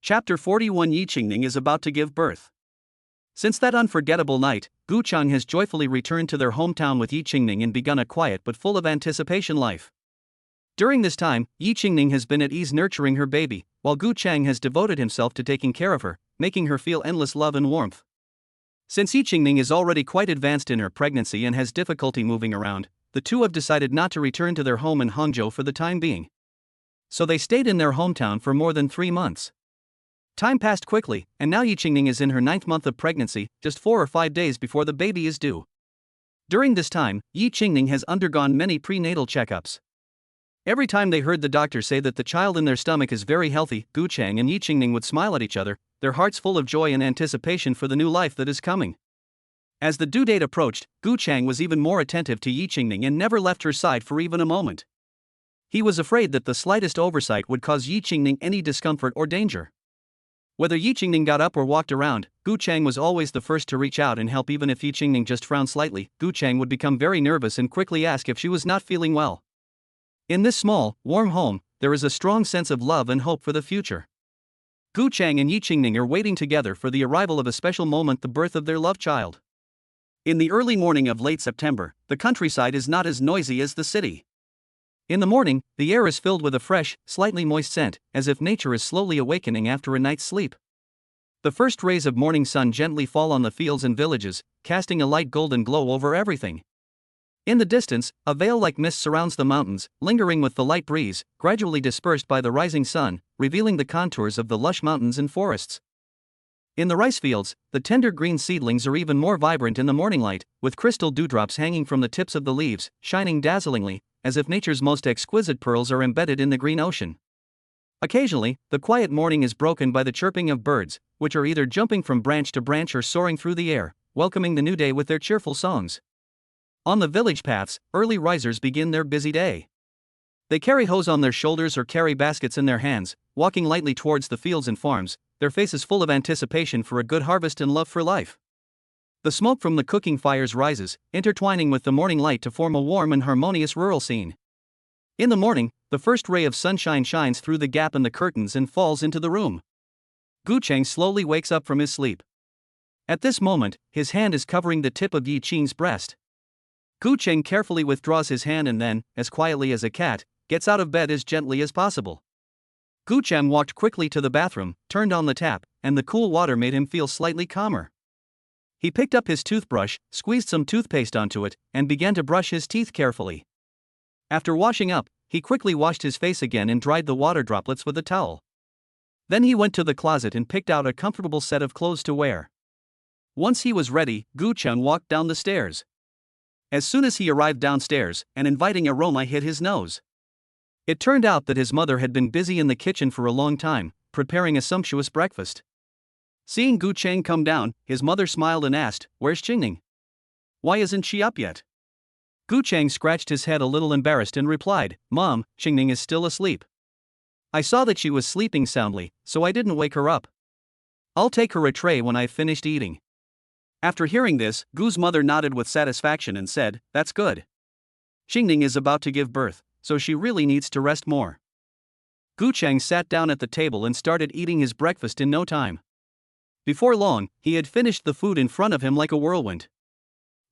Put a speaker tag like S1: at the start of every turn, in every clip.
S1: Chapter 41. Yi Qingning is about to give birth. Since that unforgettable night, Gu Cheng has joyfully returned to their hometown with Yi Qingning and begun a quiet but full of anticipation life. During this time, Yi Qingning has been at ease nurturing her baby, while Gu Cheng has devoted himself to taking care of her, making her feel endless love and warmth. Since Yi Qingning is already quite advanced in her pregnancy and has difficulty moving around, the two have decided not to return to their home in Hangzhou for the time being. So they stayed in their hometown for more than 3 months. Time passed quickly, and now Yi Qingning is in her 9th month of pregnancy, just 4 or 5 days before the baby is due. During this time, Yi Qingning has undergone many prenatal checkups. Every time they heard the doctor say that the child in their stomach is very healthy, Gu Cheng and Yi Qingning would smile at each other, their hearts full of joy and anticipation for the new life that is coming. As the due date approached, Gu Cheng was even more attentive to Yi Qingning and never left her side for even a moment. He was afraid that the slightest oversight would cause Yi Qingning any discomfort or danger. Whether Yi Qingning got up or walked around, Gu Cheng was always the first to reach out and help. Even if Yi Qingning just frowned slightly, Gu Cheng would become very nervous and quickly ask if she was not feeling well. In this small, warm home, there is a strong sense of love and hope for the future. Gu Cheng and Yi Qingning are waiting together for the arrival of a special moment, the birth of their love child. In the early morning of late September, the countryside is not as noisy as the city. In the morning, the air is filled with a fresh, slightly moist scent, as if nature is slowly awakening after a night's sleep. The first rays of morning sun gently fall on the fields and villages, casting a light golden glow over everything. In the distance, a veil-like mist surrounds the mountains, lingering with the light breeze, gradually dispersed by the rising sun, revealing the contours of the lush mountains and forests. In the rice fields, the tender green seedlings are even more vibrant in the morning light, with crystal dewdrops hanging from the tips of the leaves, shining dazzlingly, as if nature's most exquisite pearls are embedded in the green ocean. Occasionally, the quiet morning is broken by the chirping of birds, which are either jumping from branch to branch or soaring through the air, welcoming the new day with their cheerful songs. On the village paths, early risers begin their busy day. They carry hoes on their shoulders or carry baskets in their hands, walking lightly towards the fields and farms, their faces full of anticipation for a good harvest and love for life. The smoke from the cooking fires rises, intertwining with the morning light to form a warm and harmonious rural scene. In the morning, the first ray of sunshine shines through the gap in the curtains and falls into the room. Gu Cheng slowly wakes up from his sleep. At this moment, his hand is covering the tip of Yi Qing's breast. Gu Cheng carefully withdraws his hand and then, as quietly as a cat, gets out of bed as gently as possible. Gu Cheng walked quickly to the bathroom, turned on the tap, and the cool water made him feel slightly calmer. He picked up his toothbrush, squeezed some toothpaste onto it, and began to brush his teeth carefully. After washing up, he quickly washed his face again and dried the water droplets with a towel. Then he went to the closet and picked out a comfortable set of clothes to wear. Once he was ready, Gu Cheng walked down the stairs. As soon as he arrived downstairs, an inviting aroma hit his nose. It turned out that his mother had been busy in the kitchen for a long time, preparing a sumptuous breakfast. Seeing Gu Cheng come down, his mother smiled and asked, "Where's Qingning? Why isn't she up yet?" Gu Cheng scratched his head a little embarrassed and replied, "Mom, Qingning is still asleep. I saw that she was sleeping soundly, so I didn't wake her up. I'll take her a tray when I've finished eating." After hearing this, Gu's mother nodded with satisfaction and said, "That's good. Qingning is about to give birth, so she really needs to rest more." Gu Cheng sat down at the table and started eating his breakfast in no time. Before long, he had finished the food in front of him like a whirlwind.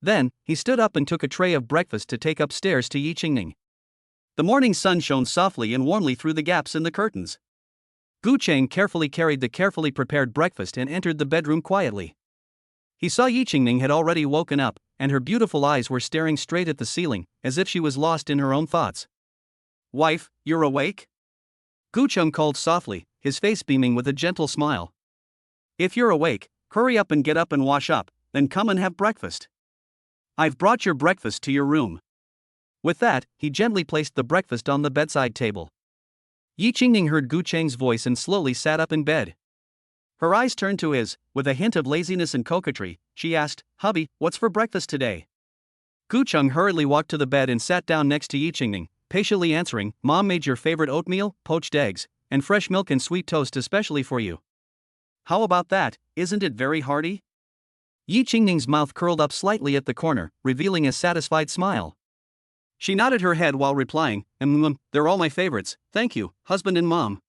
S1: Then, he stood up and took a tray of breakfast to take upstairs to Yi Qingning. The morning sun shone softly and warmly through the gaps in the curtains. Gu Cheng carefully carried the carefully prepared breakfast and entered the bedroom quietly. He saw Yi Qingning had already woken up, and her beautiful eyes were staring straight at the ceiling, as if she was lost in her own thoughts. "Wife, you're awake?" Gu Cheng called softly, his face beaming with a gentle smile. "If you're awake, hurry up and get up and wash up, then come and have breakfast. I've brought your breakfast to your room." With that, he gently placed the breakfast on the bedside table. Yi Qingning heard Gu Cheng's voice and slowly sat up in bed. Her eyes turned to his, with a hint of laziness and coquetry. She asked, "Hubby, what's for breakfast today?" Gu Cheng hurriedly walked to the bed and sat down next to Yi Qingning, patiently answering, "Mom made your favorite oatmeal, poached eggs, and fresh milk and sweet toast especially for you. How about that, isn't it very hearty?" Yi Qingning's mouth curled up slightly at the corner, revealing a satisfied smile. She nodded her head while replying, "They're all my favorites, thank you, husband and mom."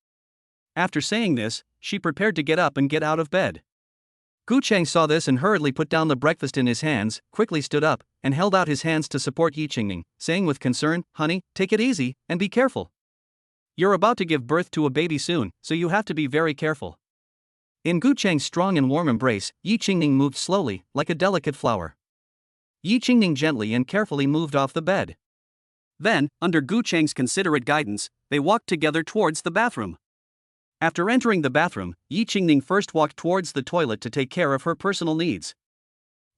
S1: After saying this, she prepared to get up and get out of bed. Gu Cheng saw this and hurriedly put down the breakfast in his hands, quickly stood up, and held out his hands to support Yi Qingning, saying with concern, "Honey, take it easy, and be careful. You're about to give birth to a baby soon, so you have to be very careful." In Gu Cheng's strong and warm embrace, Yi Qingning moved slowly, like a delicate flower. Yi Qingning gently and carefully moved off the bed. Then, under Gu Cheng's considerate guidance, they walked together towards the bathroom. After entering the bathroom, Yi Qingning first walked towards the toilet to take care of her personal needs.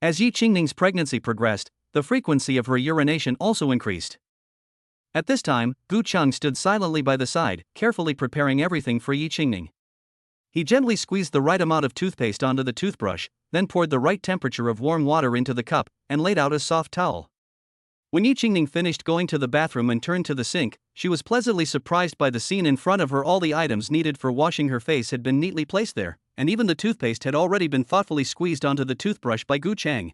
S1: As Yi Qingning's pregnancy progressed, the frequency of her urination also increased. At this time, Gu Cheng stood silently by the side, carefully preparing everything for Yi Qingning. He gently squeezed the right amount of toothpaste onto the toothbrush, then poured the right temperature of warm water into the cup, and laid out a soft towel. When Yi Qingning finished going to the bathroom and turned to the sink, she was pleasantly surprised by the scene in front of her. All the items needed for washing her face had been neatly placed there, and even the toothpaste had already been thoughtfully squeezed onto the toothbrush by Gu Cheng.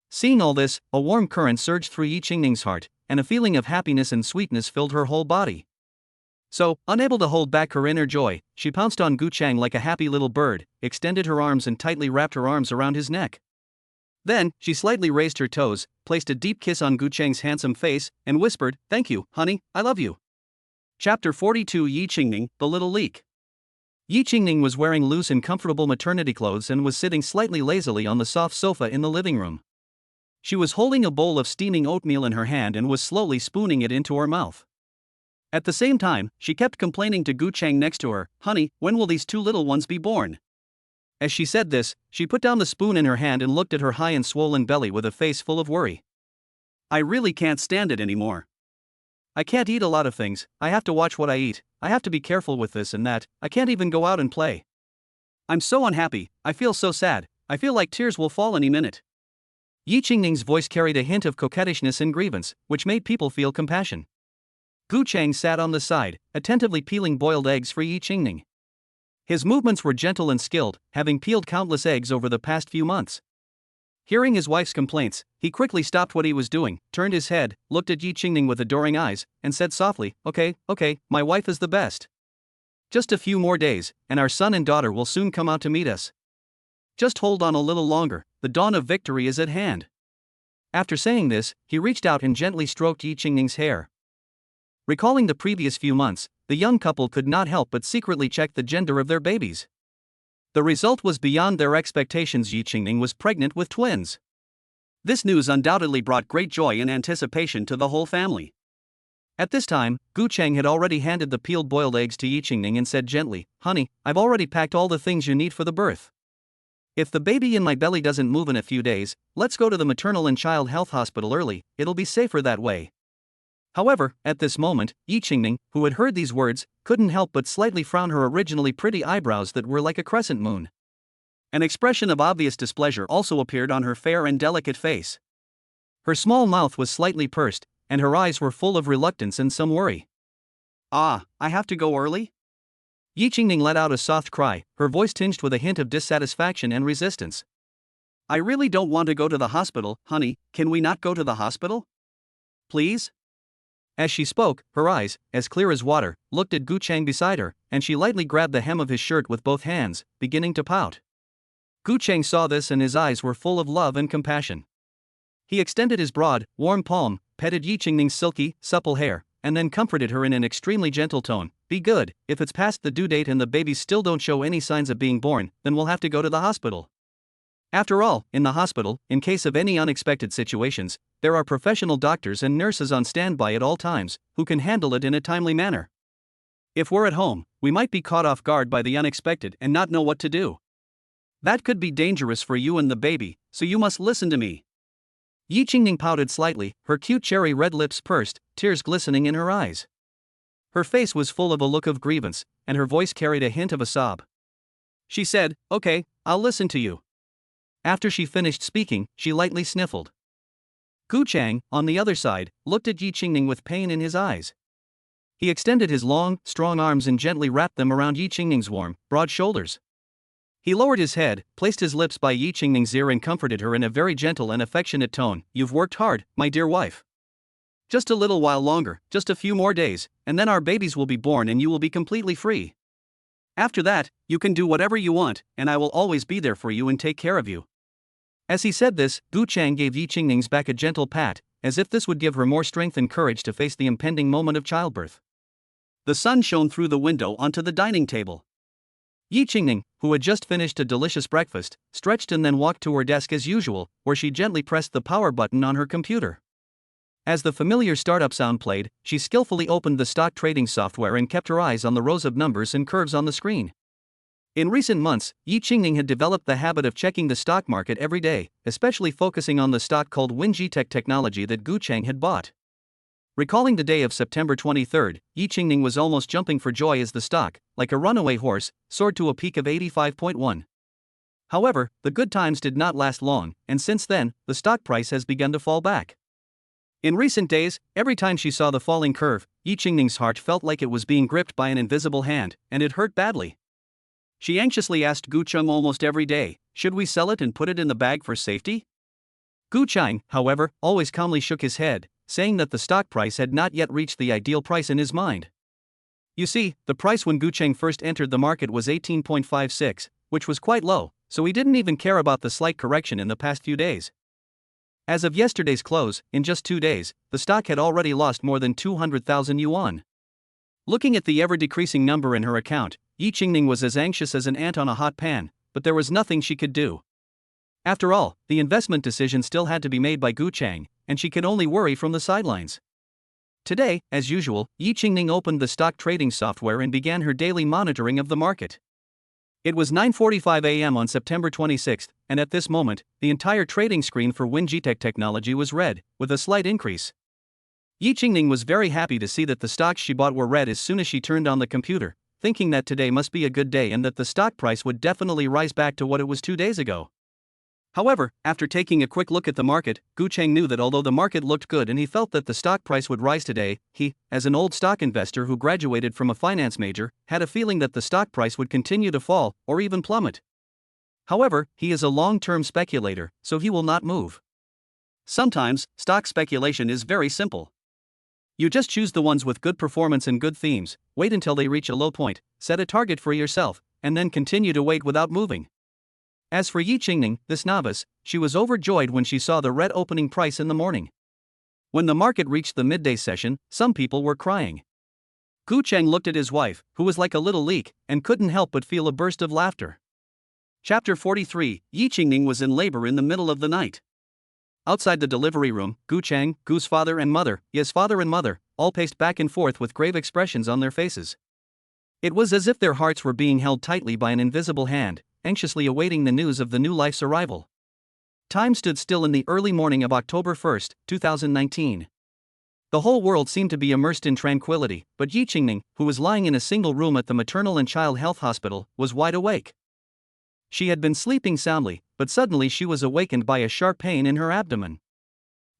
S1: Seeing all this, a warm current surged through Yi Qingning's heart, and a feeling of happiness and sweetness filled her whole body. So, unable to hold back her inner joy, she pounced on Gu Cheng like a happy little bird, extended her arms and tightly wrapped her arms around his neck. Then, she slightly raised her toes, placed a deep kiss on Gu Cheng's handsome face, and whispered, "Thank you, honey, I love you." Chapter 42 Yi Qingning, the Little Leak. Yi Qingning was wearing loose and comfortable maternity clothes and was sitting slightly lazily on the soft sofa in the living room. She was holding a bowl of steaming oatmeal in her hand and was slowly spooning it into her mouth. At the same time, she kept complaining to Gu Cheng next to her, "Honey, when will these two little ones be born?" As she said this, she put down the spoon in her hand and looked at her high and swollen belly with a face full of worry. "I really can't stand it anymore. I can't eat a lot of things, I have to watch what I eat, I have to be careful with this and that, I can't even go out and play. I'm so unhappy, I feel so sad, I feel like tears will fall any minute." Yi Qingning's voice carried a hint of coquettishness and grievance, which made people feel compassion. Gu Cheng sat on the side, attentively peeling boiled eggs for Yi Qingning. His movements were gentle and skilled, having peeled countless eggs over the past few months. Hearing his wife's complaints, he quickly stopped what he was doing, turned his head, looked at Yi Qingning with adoring eyes, and said softly, Okay, my wife is the best. Just a few more days, and our son and daughter will soon come out to meet us. Just hold on a little longer, the dawn of victory is at hand." After saying this, he reached out and gently stroked Yi Qingning's hair. Recalling the previous few months, the young couple could not help but secretly check the gender of their babies. The result was beyond their expectations. Yi Qingning was pregnant with twins. This news undoubtedly brought great joy and anticipation to the whole family. At this time, Gu Cheng had already handed the peeled boiled eggs to Yi Qingning and said gently, "Honey, I've already packed all the things you need for the birth. If the baby in my belly doesn't move in a few days, let's go to the maternal and child health hospital early, it'll be safer that way." However, at this moment, Yi Qingning, who had heard these words, couldn't help but slightly frown her originally pretty eyebrows that were like a crescent moon. An expression of obvious displeasure also appeared on her fair and delicate face. Her small mouth was slightly pursed, and her eyes were full of reluctance and some worry. "Ah, I have to go early?" Yi Qingning let out a soft cry, her voice tinged with a hint of dissatisfaction and resistance. "I really don't want to go to the hospital, honey, can we not go to the hospital? Please?" As she spoke, her eyes, as clear as water, looked at Gu Cheng beside her, and she lightly grabbed the hem of his shirt with both hands, beginning to pout. Gu Cheng saw this and his eyes were full of love and compassion. He extended his broad, warm palm, petted Yi Qingning's silky, supple hair, and then comforted her in an extremely gentle tone, "Be good, if it's past the due date and the babies still don't show any signs of being born, then we'll have to go to the hospital. After all, in the hospital, in case of any unexpected situations, there are professional doctors and nurses on standby at all times, who can handle it in a timely manner. If we're at home, we might be caught off guard by the unexpected and not know what to do. That could be dangerous for you and the baby, so you must listen to me." Yi Qingning pouted slightly, her cute cherry red lips pursed, tears glistening in her eyes. Her face was full of a look of grievance, and her voice carried a hint of a sob. She said, "Okay, I'll listen to you." After she finished speaking, she lightly sniffled. Gu Cheng, on the other side, looked at Yi Qingning with pain in his eyes. He extended his long, strong arms and gently wrapped them around Yi Qingning's warm, broad shoulders. He lowered his head, placed his lips by Yi Qingning's ear and comforted her in a very gentle and affectionate tone, "You've worked hard, my dear wife. Just a little while longer, just a few more days, and then our babies will be born and you will be completely free." After that, you can do whatever you want, and I will always be there for you and take care of you. As he said this, Gu Chang gave Yi Qingning's back a gentle pat, as if this would give her more strength and courage to face the impending moment of childbirth. The sun shone through the window onto the dining table. Yi Qingning, who had just finished a delicious breakfast, stretched and then walked to her desk as usual, where she gently pressed the power button on her computer. As the familiar startup sound played, she skillfully opened the stock trading software and kept her eyes on the rows of numbers and curves on the screen. In recent months, Yi Qingning had developed the habit of checking the stock market every day, especially focusing on the stock called WinGTech Technology that Gu Chang had bought. Recalling the day of September 23, Yi Qingning was almost jumping for joy as the stock, like a runaway horse, soared to a peak of 85.1. However, the good times did not last long, and since then, the stock price has begun to fall back. In recent days, every time she saw the falling curve, Yi Qingning's heart felt like it was being gripped by an invisible hand, and it hurt badly. She anxiously asked Gu Chang almost every day, "Should we sell it and put it in the bag for safety?" Gu Chang, however, always calmly shook his head, saying that the stock price had not yet reached the ideal price in his mind. You see, the price when Gu Chang first entered the market was 18.56, which was quite low, so he didn't even care about the slight correction in the past few days. As of yesterday's close, in just 2 days, the stock had already lost more than 200,000 yuan. Looking at the ever-decreasing number in her account, Yi Qingning was as anxious as an ant on a hot pan, but there was nothing she could do. After all, the investment decision still had to be made by Gu Chang, and she could only worry from the sidelines. Today, as usual, Yi Qingning opened the stock trading software and began her daily monitoring of the market. It was 9:45 a.m. on September 26, and at this moment, the entire trading screen for WinGTech Technology was red, with a slight increase. Yi Qingning was very happy to see that the stocks she bought were red as soon as she turned on the computer, thinking that today must be a good day and that the stock price would definitely rise back to what it was 2 days ago. However, after taking a quick look at the market, Gu Chang knew that although the market looked good and he felt that the stock price would rise today, he, as an old stock investor who graduated from a finance major, had a feeling that the stock price would continue to fall, or even plummet. However, he is a long-term speculator, so he will not move. Sometimes, stock speculation is very simple. You just choose the ones with good performance and good themes, wait until they reach a low point, set a target for yourself, and then continue to wait without moving. As for Yi Qingning, this novice, she was overjoyed when she saw the red opening price in the morning. When the market reached the midday session, some people were crying. Gu Chang looked at his wife, who was like a little leak, and couldn't help but feel a burst of laughter. Chapter 43, Yi Qingning was in labor in the middle of the night. Outside the delivery room, Gu Chang, Gu's father and mother, his father and mother, all paced back and forth with grave expressions on their faces. It was as if their hearts were being held tightly by an invisible hand, anxiously awaiting the news of the new life's arrival. Time stood still in the early morning of October 1, 2019. The whole world seemed to be immersed in tranquility, but Yi Qingning, who was lying in a single room at the maternal and child health hospital, was wide awake. She had been sleeping soundly, but suddenly she was awakened by a sharp pain in her abdomen.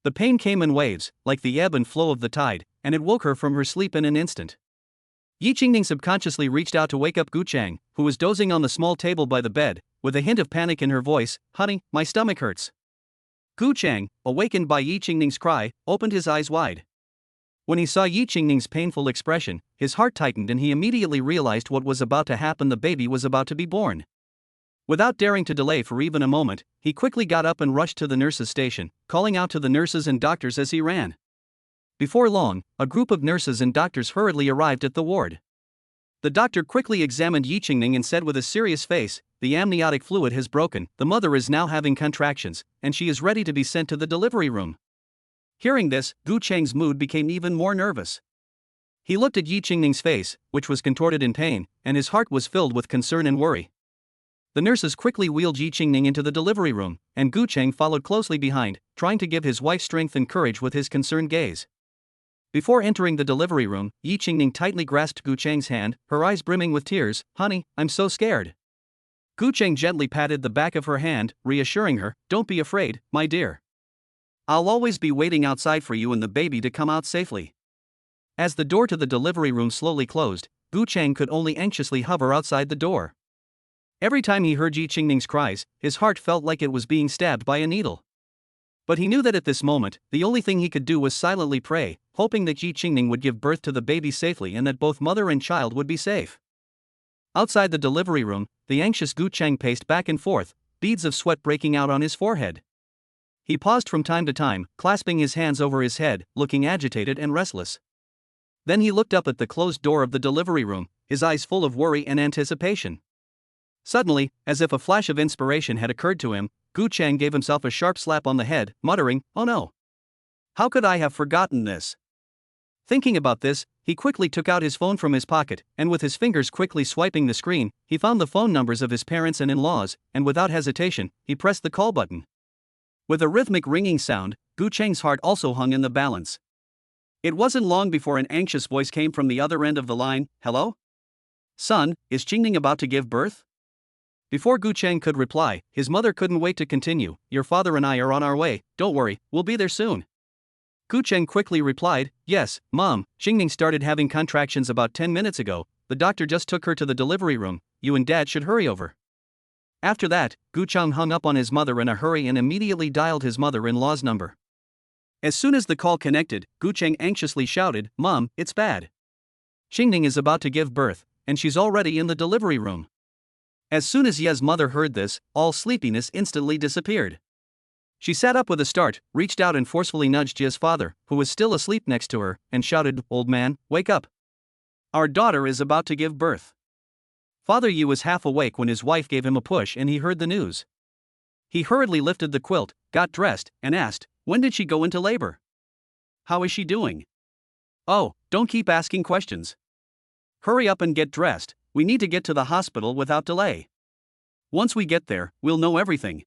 S1: The pain came in waves, like the ebb and flow of the tide, and it woke her from her sleep in an instant. Yi Qingning subconsciously reached out to wake up Gu Chang, who was dozing on the small table by the bed, with a hint of panic in her voice, "Honey, my stomach hurts." Gu Chang, awakened by Yi Qingning's cry, opened his eyes wide. When he saw Yi Qingning's painful expression, his heart tightened and he immediately realized what was about to happen. The baby was about to be born. Without daring to delay for even a moment, he quickly got up and rushed to the nurse's station, calling out to the nurses and doctors as he ran. Before long, a group of nurses and doctors hurriedly arrived at the ward. The doctor quickly examined Yi Qingning and said with a serious face, "The amniotic fluid has broken, the mother is now having contractions, and she is ready to be sent to the delivery room." Hearing this, Gu Chang's mood became even more nervous. He looked at Yi Qingning's face, which was contorted in pain, and his heart was filled with concern and worry. The nurses quickly wheeled Yi Qingning into the delivery room, and Gu Chang followed closely behind, trying to give his wife strength and courage with his concerned gaze. Before entering the delivery room, Yi Qingning tightly grasped Gu Chang's hand, her eyes brimming with tears. "Honey, I'm so scared." Gu Chang gently patted the back of her hand, reassuring her, "Don't be afraid, my dear. I'll always be waiting outside for you and the baby to come out safely." As the door to the delivery room slowly closed, Gu Chang could only anxiously hover outside the door. Every time he heard Yi Qingning's cries, his heart felt like it was being stabbed by a needle. But he knew that at this moment, the only thing he could do was silently pray, hoping that Yi Qingning would give birth to the baby safely and that both mother and child would be safe. Outside the delivery room, the anxious Gu Cheng paced back and forth, beads of sweat breaking out on his forehead. He paused from time to time, clasping his hands over his head, looking agitated and restless. Then he looked up at the closed door of the delivery room, his eyes full of worry and anticipation. Suddenly, as if a flash of inspiration had occurred to him, Gu Cheng gave himself a sharp slap on the head, muttering, "Oh no! How could I have forgotten this?" Thinking about this, he quickly took out his phone from his pocket, and with his fingers quickly swiping the screen, he found the phone numbers of his parents and in-laws, and without hesitation, he pressed the call button. With a rhythmic ringing sound, Gu Cheng's heart also hung in the balance. It wasn't long before an anxious voice came from the other end of the line. "Hello? Son, is Qingning about to give birth?" Before Gu Cheng could reply, his mother couldn't wait to continue. "Your father and I are on our way, don't worry, we'll be there soon." Gu Cheng quickly replied, "Yes, Mom, Qingning started having contractions about 10 minutes ago, the doctor just took her to the delivery room, you and Dad should hurry over." After that, Gu Cheng hung up on his mother in a hurry and immediately dialed his mother-in-law's number. As soon as the call connected, Gu Cheng anxiously shouted, "Mom, it's bad. Qingning is about to give birth, and she's already in the delivery room." As soon as Ye's mother heard this, all sleepiness instantly disappeared. She sat up with a start, reached out and forcefully nudged Ye's father, who was still asleep next to her, and shouted, "Old man, wake up. Our daughter is about to give birth." Father Ye was half awake when his wife gave him a push and he heard the news. He hurriedly lifted the quilt, got dressed, and asked, "When did she go into labor? How is she doing?" "Oh, don't keep asking questions. Hurry up and get dressed, we need to get to the hospital without delay. Once we get there, we'll know everything.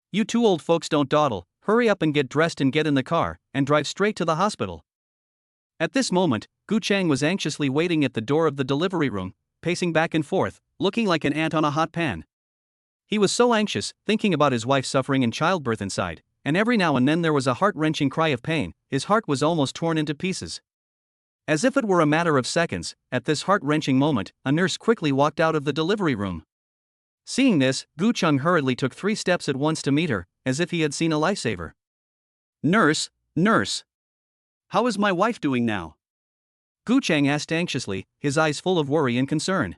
S1: You two old folks don't dawdle, hurry up and get dressed and get in the car, and drive straight to the hospital." At this moment, Gu Cheng was anxiously waiting at the door of the delivery room, pacing back and forth, looking like an ant on a hot pan. He was so anxious, thinking about his wife suffering in childbirth inside, and every now and then there was a heart-wrenching cry of pain, his heart was almost torn into pieces. As if it were a matter of seconds, at this heart-wrenching moment, a nurse quickly walked out of the delivery room. Seeing this, Gu Cheng hurriedly took 3 steps at once to meet her, as if he had seen a lifesaver. "Nurse, nurse. How is my wife doing now?" Gu Cheng asked anxiously, his eyes full of worry and concern.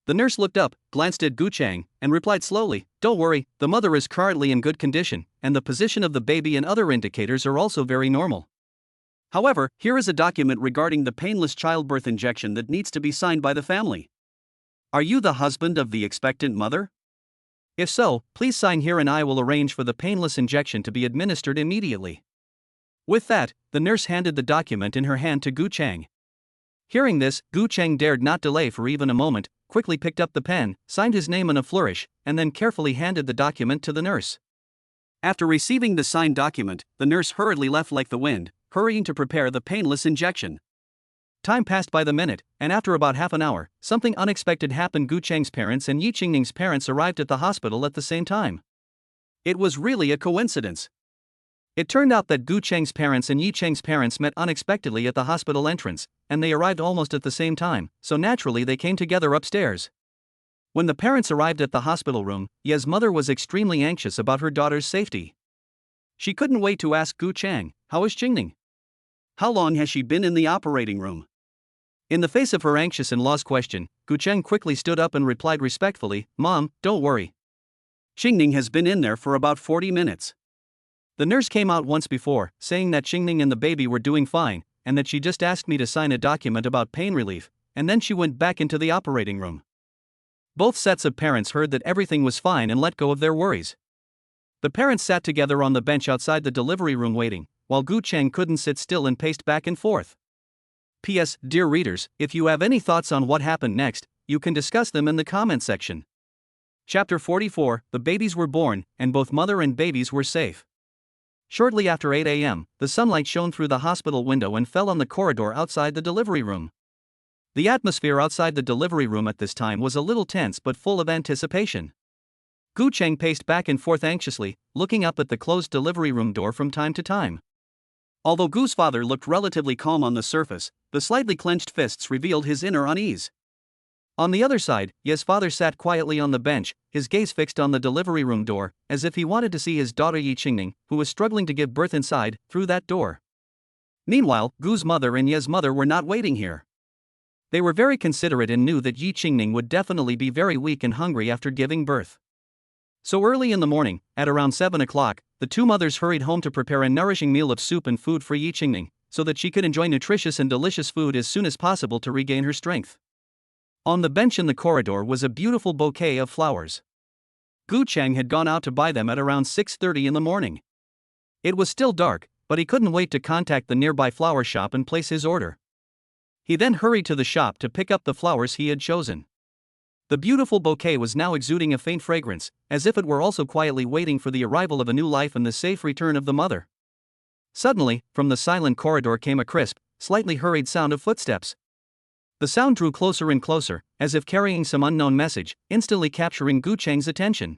S1: The nurse looked up, glanced at Gu Cheng, and replied slowly, "Don't worry, the mother is currently in good condition, and the position of the baby and other indicators are also very normal. However, here is a document regarding the painless childbirth injection that needs to be signed by the family. Are you the husband of the expectant mother? If so, please sign here and I will arrange for the painless injection to be administered immediately." With that, the nurse handed the document in her hand to Gu Cheng. Hearing this, Gu Cheng dared not delay for even a moment, quickly picked up the pen, signed his name in a flourish, and then carefully handed the document to the nurse. After receiving the signed document, the nurse hurriedly left like the wind, hurrying to prepare the painless injection. Time passed by the minute, and after about half an hour, something unexpected happened. Gu Cheng's parents and Yi Qingning's parents arrived at the hospital at the same time. It was really a coincidence. It turned out that Gu Cheng's parents and Yi Cheng's parents met unexpectedly at the hospital entrance, and they arrived almost at the same time, so naturally they came together upstairs. When the parents arrived at the hospital room, Ye's mother was extremely anxious about her daughter's safety. She couldn't wait to ask Gu Cheng, "How is Qingning? How long has she been in the operating room?" In the face of her anxious in-law's question, Gu Cheng quickly stood up and replied respectfully, "Mom, don't worry. Qingning has been in there for about 40 minutes. The nurse came out once before, saying that Qingning and the baby were doing fine, and that she just asked me to sign a document about pain relief, and then she went back into the operating room." Both sets of parents heard that everything was fine and let go of their worries. The parents sat together on the bench outside the delivery room waiting, while Gu Cheng couldn't sit still and paced back and forth. P.S. Dear readers, if you have any thoughts on what happened next, you can discuss them in the comment section. Chapter 44, The babies were born, and both mother and babies were safe. Shortly after 8 a.m., the sunlight shone through the hospital window and fell on the corridor outside the delivery room. The atmosphere outside the delivery room at this time was a little tense but full of anticipation. Gu Cheng paced back and forth anxiously, looking up at the closed delivery room door from time to time. Although Gu's father looked relatively calm on the surface, the slightly clenched fists revealed his inner unease. On the other side, Ye's father sat quietly on the bench, his gaze fixed on the delivery room door, as if he wanted to see his daughter Yi Qingning, who was struggling to give birth inside, through that door. Meanwhile, Gu's mother and Ye's mother were not waiting here. They were very considerate and knew that Yi Qingning would definitely be very weak and hungry after giving birth. So early in the morning, at around 7 o'clock, the two mothers hurried home to prepare a nourishing meal of soup and food for Yi Qingning, so that she could enjoy nutritious and delicious food as soon as possible to regain her strength. On the bench in the corridor was a beautiful bouquet of flowers. Gu Chang had gone out to buy them at around 6:30 in the morning. It was still dark, but he couldn't wait to contact the nearby flower shop and place his order. He then hurried to the shop to pick up the flowers he had chosen. The beautiful bouquet was now exuding a faint fragrance, as if it were also quietly waiting for the arrival of a new life and the safe return of the mother. Suddenly, from the silent corridor came a crisp, slightly hurried sound of footsteps. The sound drew closer and closer, as if carrying some unknown message, instantly capturing Gu Chang's attention.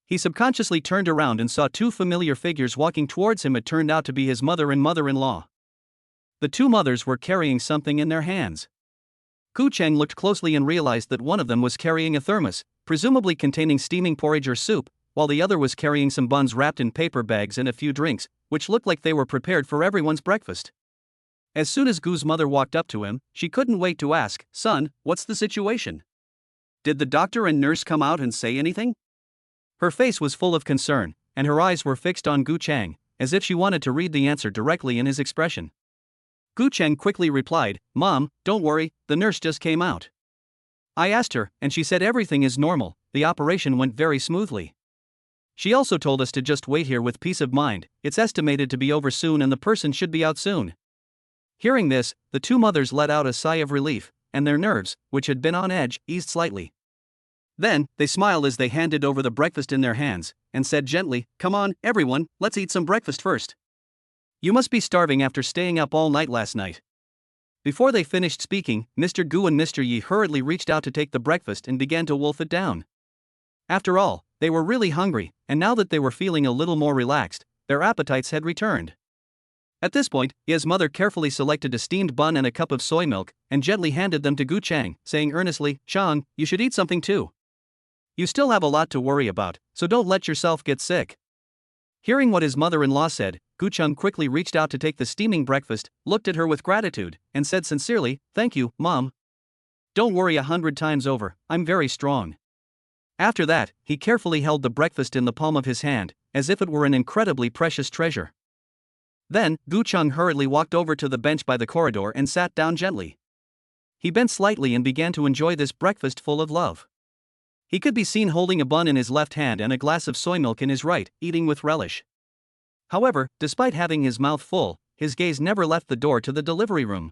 S1: He subconsciously turned around and saw two familiar figures walking towards him. It turned out to be his mother and mother-in-law. The two mothers were carrying something in their hands. Gu Chang looked closely and realized that one of them was carrying a thermos, presumably containing steaming porridge or soup, while the other was carrying some buns wrapped in paper bags and a few drinks, which looked like they were prepared for everyone's breakfast. As soon as Gu's mother walked up to him, she couldn't wait to ask, "Son, what's the situation? Did the doctor and nurse come out and say anything?" Her face was full of concern, and her eyes were fixed on Gu Chang, as if she wanted to read the answer directly in his expression. Gu Chang quickly replied, "Mom, don't worry, the nurse just came out. I asked her, and she said everything is normal, the operation went very smoothly. She also told us to just wait here with peace of mind, it's estimated to be over soon and the person should be out soon." Hearing this, the two mothers let out a sigh of relief, and their nerves, which had been on edge, eased slightly. Then, they smiled as they handed over the breakfast in their hands, and said gently, "Come on, everyone, let's eat some breakfast first. You must be starving after staying up all night last night." Before they finished speaking, Mr. Gu and Mr. Yi hurriedly reached out to take the breakfast and began to wolf it down. After all, they were really hungry, and now that they were feeling a little more relaxed, their appetites had returned. At this point, his mother carefully selected a steamed bun and a cup of soy milk, and gently handed them to Gu Chang, saying earnestly, "Chang, you should eat something too. You still have a lot to worry about, so don't let yourself get sick." Hearing what his mother-in-law said, Gu Chang quickly reached out to take the steaming breakfast, looked at her with gratitude, and said sincerely, "Thank you, Mom. Don't worry 100 times over, I'm very strong." After that, he carefully held the breakfast in the palm of his hand, as if it were an incredibly precious treasure. Then, Gu Chang hurriedly walked over to the bench by the corridor and sat down gently. He bent slightly and began to enjoy this breakfast full of love. He could be seen holding a bun in his left hand and a glass of soy milk in his right, eating with relish. However, despite having his mouth full, his gaze never left the door to the delivery room.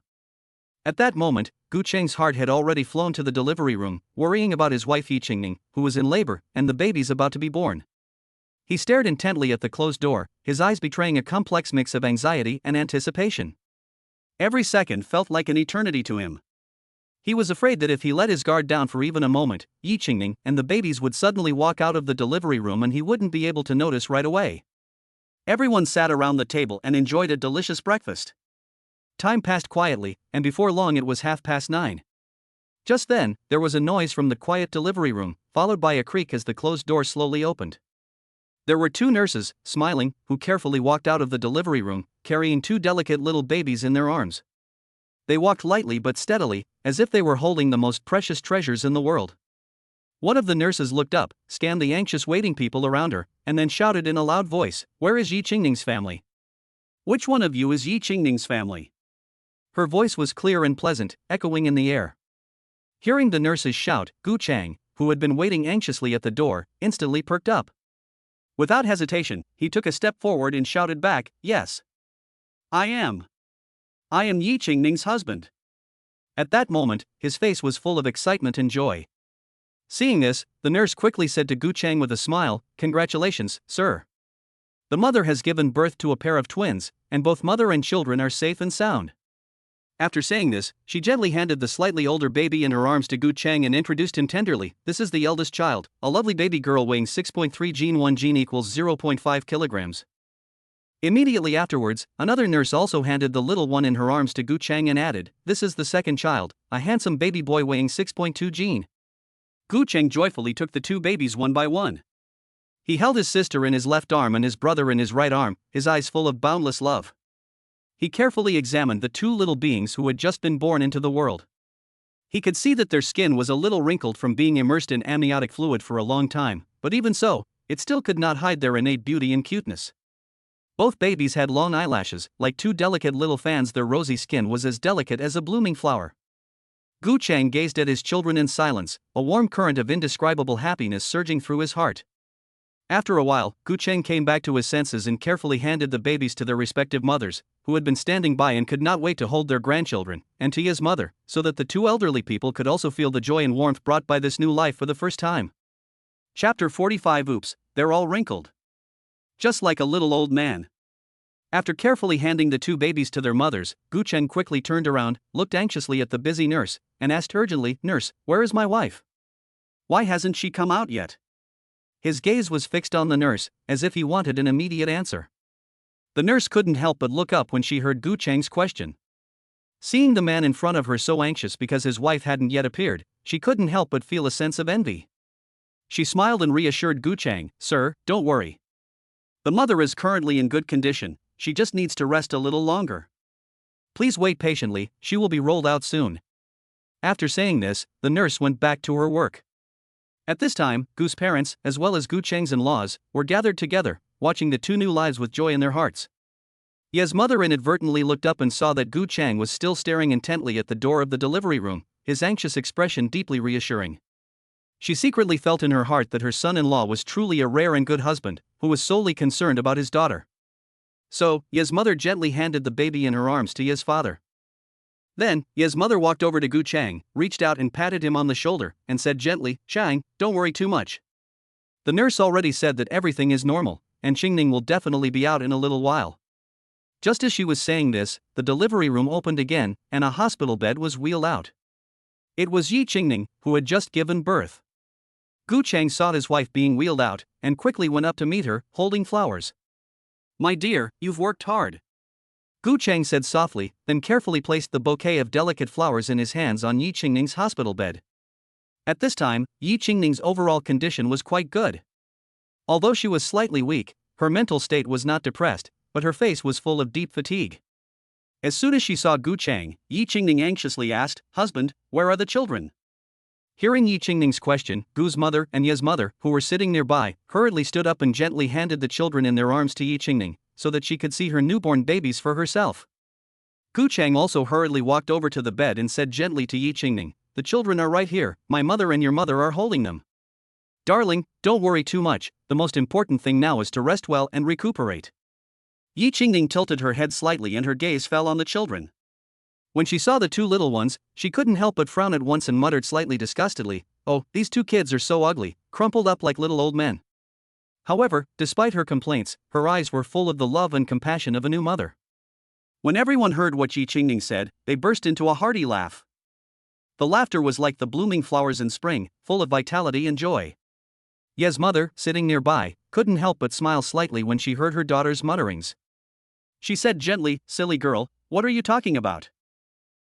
S1: At that moment, Gu Chang's heart had already flown to the delivery room, worrying about his wife Yi Qingning, who was in labor, and the babies about to be born. He stared intently at the closed door, his eyes betraying a complex mix of anxiety and anticipation. Every second felt like an eternity to him. He was afraid that if he let his guard down for even a moment, Yi Qingning and the babies would suddenly walk out of the delivery room and he wouldn't be able to notice right away. Everyone sat around the table and enjoyed a delicious breakfast. Time passed quietly, and before long it was 9:30. Just then, there was a noise from the quiet delivery room, followed by a creak as the closed door slowly opened. There were two nurses, smiling, who carefully walked out of the delivery room, carrying two delicate little babies in their arms. They walked lightly but steadily, as if they were holding the most precious treasures in the world. One of the nurses looked up, scanned the anxious waiting people around her, and then shouted in a loud voice, "Where is Yi Qingning's family? Which one of you is Yi Qingning's family?" Her voice was clear and pleasant, echoing in the air. Hearing the nurses shout, Gu Chang, who had been waiting anxiously at the door, instantly perked up. Without hesitation, he took a step forward and shouted back, "Yes. I am. I am Yi Qingning's husband." At that moment, his face was full of excitement and joy. Seeing this, the nurse quickly said to Gu Chang with a smile, "Congratulations, sir. The mother has given birth to a pair of twins, and both mother and children are safe and sound." After saying this, she gently handed the slightly older baby in her arms to Gu Chang and introduced him tenderly. "This is the eldest child, a lovely baby girl weighing 6.3 gene 1 gene equals 0.5 kilograms. Immediately afterwards, another nurse also handed the little one in her arms to Gu Chang and added, "This is the second child, a handsome baby boy weighing 6.2 gene. Gu Chang joyfully took the two babies one by one. He held his sister in his left arm and his brother in his right arm, his eyes full of boundless love. He carefully examined the two little beings who had just been born into the world. He could see that their skin was a little wrinkled from being immersed in amniotic fluid for a long time, but even so, it still could not hide their innate beauty and cuteness. Both babies had long eyelashes, like two delicate little fans. Their rosy skin was as delicate as a blooming flower. Gu Chang gazed at his children in silence, a warm current of indescribable happiness surging through his heart. After a while, Gu Chang came back to his senses and carefully handed the babies to their respective mothers, who had been standing by and could not wait to hold their grandchildren, and to his mother, so that the two elderly people could also feel the joy and warmth brought by this new life for the first time. Chapter 45. Oops, they're all wrinkled. Just like a little old man. After carefully handing the two babies to their mothers, Gu Chang quickly turned around, looked anxiously at the busy nurse, and asked urgently, "Nurse, where is my wife? Why hasn't she come out yet?" His gaze was fixed on the nurse, as if he wanted an immediate answer. The nurse couldn't help but look up when she heard Gu Chang's question. Seeing the man in front of her so anxious because his wife hadn't yet appeared, she couldn't help but feel a sense of envy. She smiled and reassured Gu Chang, "Sir, don't worry. The mother is currently in good condition, she just needs to rest a little longer. Please wait patiently, she will be rolled out soon." After saying this, the nurse went back to her work. At this time, Gu's parents, as well as Gu Chang's in-laws, were gathered together, watching the two new lives with joy in their hearts. Ye's mother inadvertently looked up and saw that Gu Chang was still staring intently at the door of the delivery room, his anxious expression deeply reassuring. She secretly felt in her heart that her son-in-law was truly a rare and good husband, who was solely concerned about his daughter. So, Ye's mother gently handed the baby in her arms to Ye's father. Then, Ye's mother walked over to Gu Chang, reached out and patted him on the shoulder, and said gently, "Chang, don't worry too much. The nurse already said that everything is normal, and Qingning will definitely be out in a little while." Just as she was saying this, the delivery room opened again, and a hospital bed was wheeled out. It was Yi Qingning, who had just given birth. Gu Chang saw his wife being wheeled out, and quickly went up to meet her, holding flowers. "My dear, you've worked hard," Gu Chang said softly, then carefully placed the bouquet of delicate flowers in his hands on Yi Qingning's hospital bed. At this time, Yi Qingning's overall condition was quite good. Although she was slightly weak, her mental state was not depressed, but her face was full of deep fatigue. As soon as she saw Gu Chang, Yi Qingning anxiously asked, "Husband, where are the children?" Hearing Yi Qingning's question, Gu's mother and Ye's mother, who were sitting nearby, hurriedly stood up and gently handed the children in their arms to Yi Qingning, so that she could see her newborn babies for herself. Gu Chang also hurriedly walked over to the bed and said gently to Yi Qingning, "The children are right here, my mother and your mother are holding them. Darling, don't worry too much, the most important thing now is to rest well and recuperate." Yi Qingning tilted her head slightly and her gaze fell on the children. When she saw the two little ones, she couldn't help but frown at once and muttered slightly disgustedly, "Oh, these two kids are so ugly, crumpled up like little old men." However, despite her complaints, her eyes were full of the love and compassion of a new mother. When everyone heard what Yi Qingning said, they burst into a hearty laugh. The laughter was like the blooming flowers in spring, full of vitality and joy. Ye's mother, sitting nearby, couldn't help but smile slightly when she heard her daughter's mutterings. She said gently, "Silly girl, what are you talking about?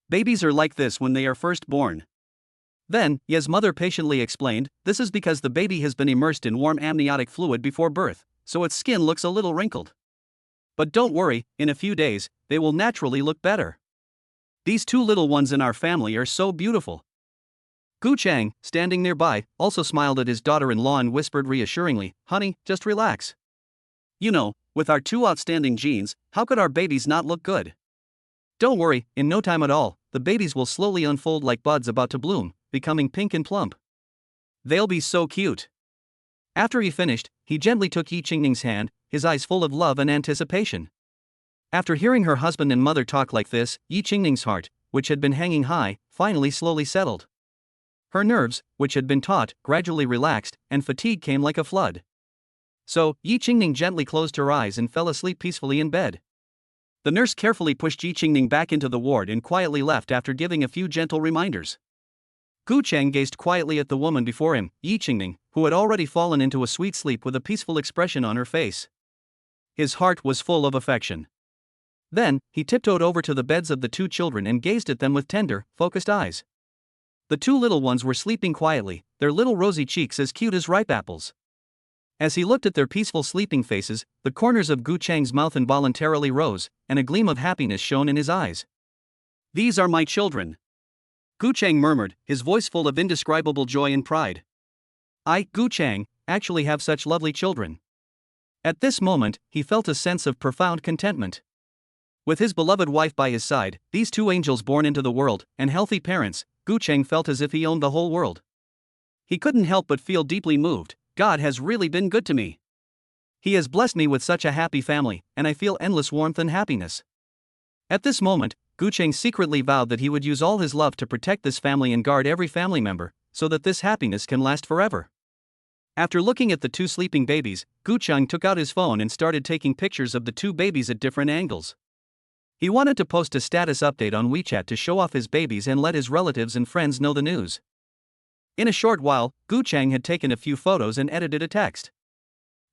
S1: Babies are like this when they are first born." Then, Ye's mother patiently explained, "This is because the baby has been immersed in warm amniotic fluid before birth, so its skin looks a little wrinkled. But don't worry, in a few days, they will naturally look better. These two little ones in our family are so beautiful." Gu Chang, standing nearby, also smiled at his daughter-in-law and whispered reassuringly, "Honey, just relax. You know, with our two outstanding genes, how could our babies not look good? Don't worry, in no time at all, the babies will slowly unfold like buds about to bloom, becoming pink and plump. They'll be so cute." After he finished, he gently took Yi Qingning's hand, his eyes full of love and anticipation. After hearing her husband and mother talk like this, Yi Qingning's heart, which had been hanging high, finally slowly settled. Her nerves, which had been taut, gradually relaxed, and fatigue came like a flood. So, Yi Qingning gently closed her eyes and fell asleep peacefully in bed. The nurse carefully pushed Yi Qingning back into the ward and quietly left after giving a few gentle reminders. Gu Chang gazed quietly at the woman before him, Yi Qingning, who had already fallen into a sweet sleep with a peaceful expression on her face. His heart was full of affection. Then, he tiptoed over to the beds of the two children and gazed at them with tender, focused eyes. The two little ones were sleeping quietly, their little rosy cheeks as cute as ripe apples. As he looked at their peaceful sleeping faces, the corners of Gu Chang's mouth involuntarily rose, and a gleam of happiness shone in his eyes. "These are my children. Gu Chang murmured, his voice full of indescribable joy and pride. I, Gu Chang, actually have such lovely children. At this moment, he felt a sense of profound contentment. With his beloved wife by his side, these two angels born into the world, and healthy parents, Gu Chang felt as if he owned the whole world. He couldn't help but feel deeply moved. God has really been good to me. He has blessed me with such a happy family, and I feel endless warmth and happiness. At this moment, Gu Chang secretly vowed that he would use all his love to protect this family and guard every family member, so that this happiness can last forever. After looking at the two sleeping babies, Gu Chang took out his phone and started taking pictures of the two babies at different angles. He wanted to post a status update on WeChat to show off his babies and let his relatives and friends know the news. In a short while, Gu Chang had taken a few photos and edited a text.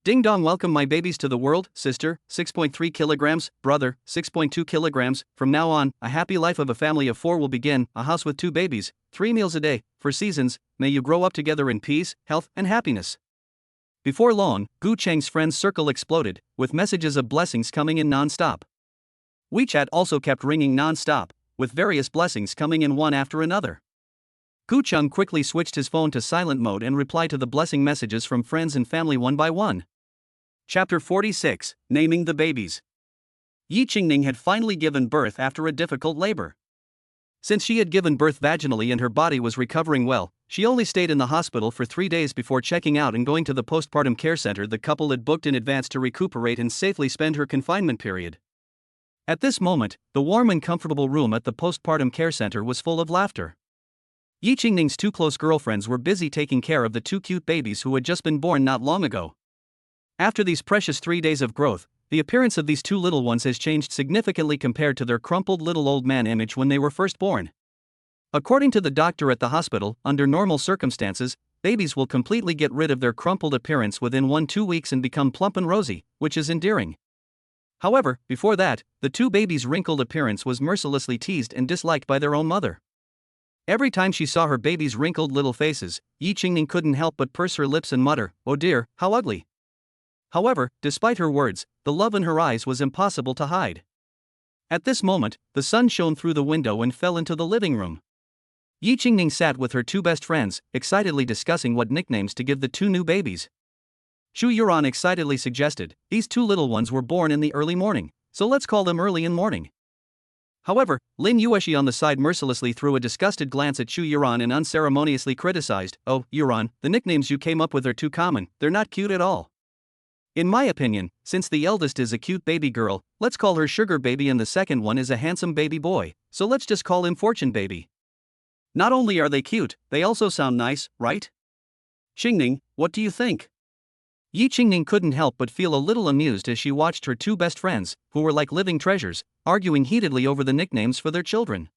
S1: Ding dong, welcome my babies to the world, sister, 6.3 kilograms, brother, 6.2 kilograms, from now on, a happy life of a family of 4 will begin, a house with 2 babies, 3 meals a day, for seasons, may you grow up together in peace, health, and happiness. Before long, Gu Chang's friends' circle exploded, with messages of blessings coming in non-stop. WeChat also kept ringing non-stop, with various blessings coming in one after another. Gu Chang quickly switched his phone to silent mode and replied to the blessing messages from friends and family one by one. Chapter 46, Naming the Babies. Yi Qingning had finally given birth after a difficult labor. Since she had given birth vaginally and her body was recovering well, she only stayed in the hospital for 3 days before checking out and going to the postpartum care center the couple had booked in advance to recuperate and safely spend her confinement period. At this moment, the warm and comfortable room at the postpartum care center was full of laughter. Yi Qingning's 2 close girlfriends were busy taking care of the 2 cute babies who had just been born not long ago. After these precious 3 days of growth, the appearance of these 2 little ones has changed significantly compared to their crumpled little old man image when they were first born. According to the doctor at the hospital, under normal circumstances, babies will completely get rid of their crumpled appearance within 1-2 weeks and become plump and rosy, which is endearing. However, before that, the 2 babies' wrinkled appearance was mercilessly teased and disliked by their own mother. Every time she saw her baby's wrinkled little faces, Yi Qingning couldn't help but purse her lips and mutter, "Oh dear, how ugly." However, despite her words, the love in her eyes was impossible to hide. At this moment, the sun shone through the window and fell into the living room. Yi Qingning sat with her 2 best friends, excitedly discussing what nicknames to give the 2 new babies. Xu Yuran excitedly suggested, "These 2 little ones were born in the early morning, so let's call them early in morning." However, Lin Yueshi on the side mercilessly threw a disgusted glance at Xu Yuran and unceremoniously criticized, "Oh, Yuran, the nicknames you came up with are too common, they're not cute at all. In my opinion, since the eldest is a cute baby girl, let's call her Sugar Baby and the second one is a handsome baby boy, so let's just call him Fortune Baby. Not only are they cute, they also sound nice, right? Qingning, what do you think?" Yi Qingning couldn't help but feel a little amused as she watched her 2 best friends, who were like living treasures, arguing heatedly over the nicknames for their children.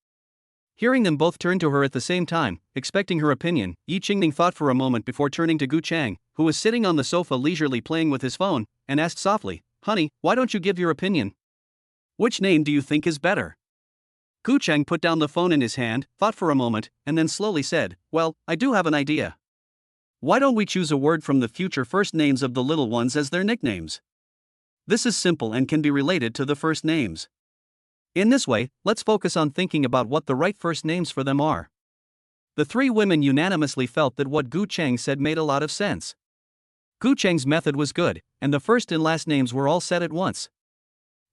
S1: Hearing them both turn to her at the same time, expecting her opinion, Yi Qingning thought for a moment before turning to Gu Chang, who was sitting on the sofa leisurely playing with his phone, and asked softly, "Honey, why don't you give your opinion? Which name do you think is better?" Gu Chang put down the phone in his hand, thought for a moment, and then slowly said, "Well, I do have an idea. Why don't we choose a word from the future first names of the little ones as their nicknames? This is simple and can be related to the first names. In this way, let's focus on thinking about what the right first names for them are." The 3 women unanimously felt that what Gu Chang said made a lot of sense. Gu Chang's method was good, and the first and last names were all said at once.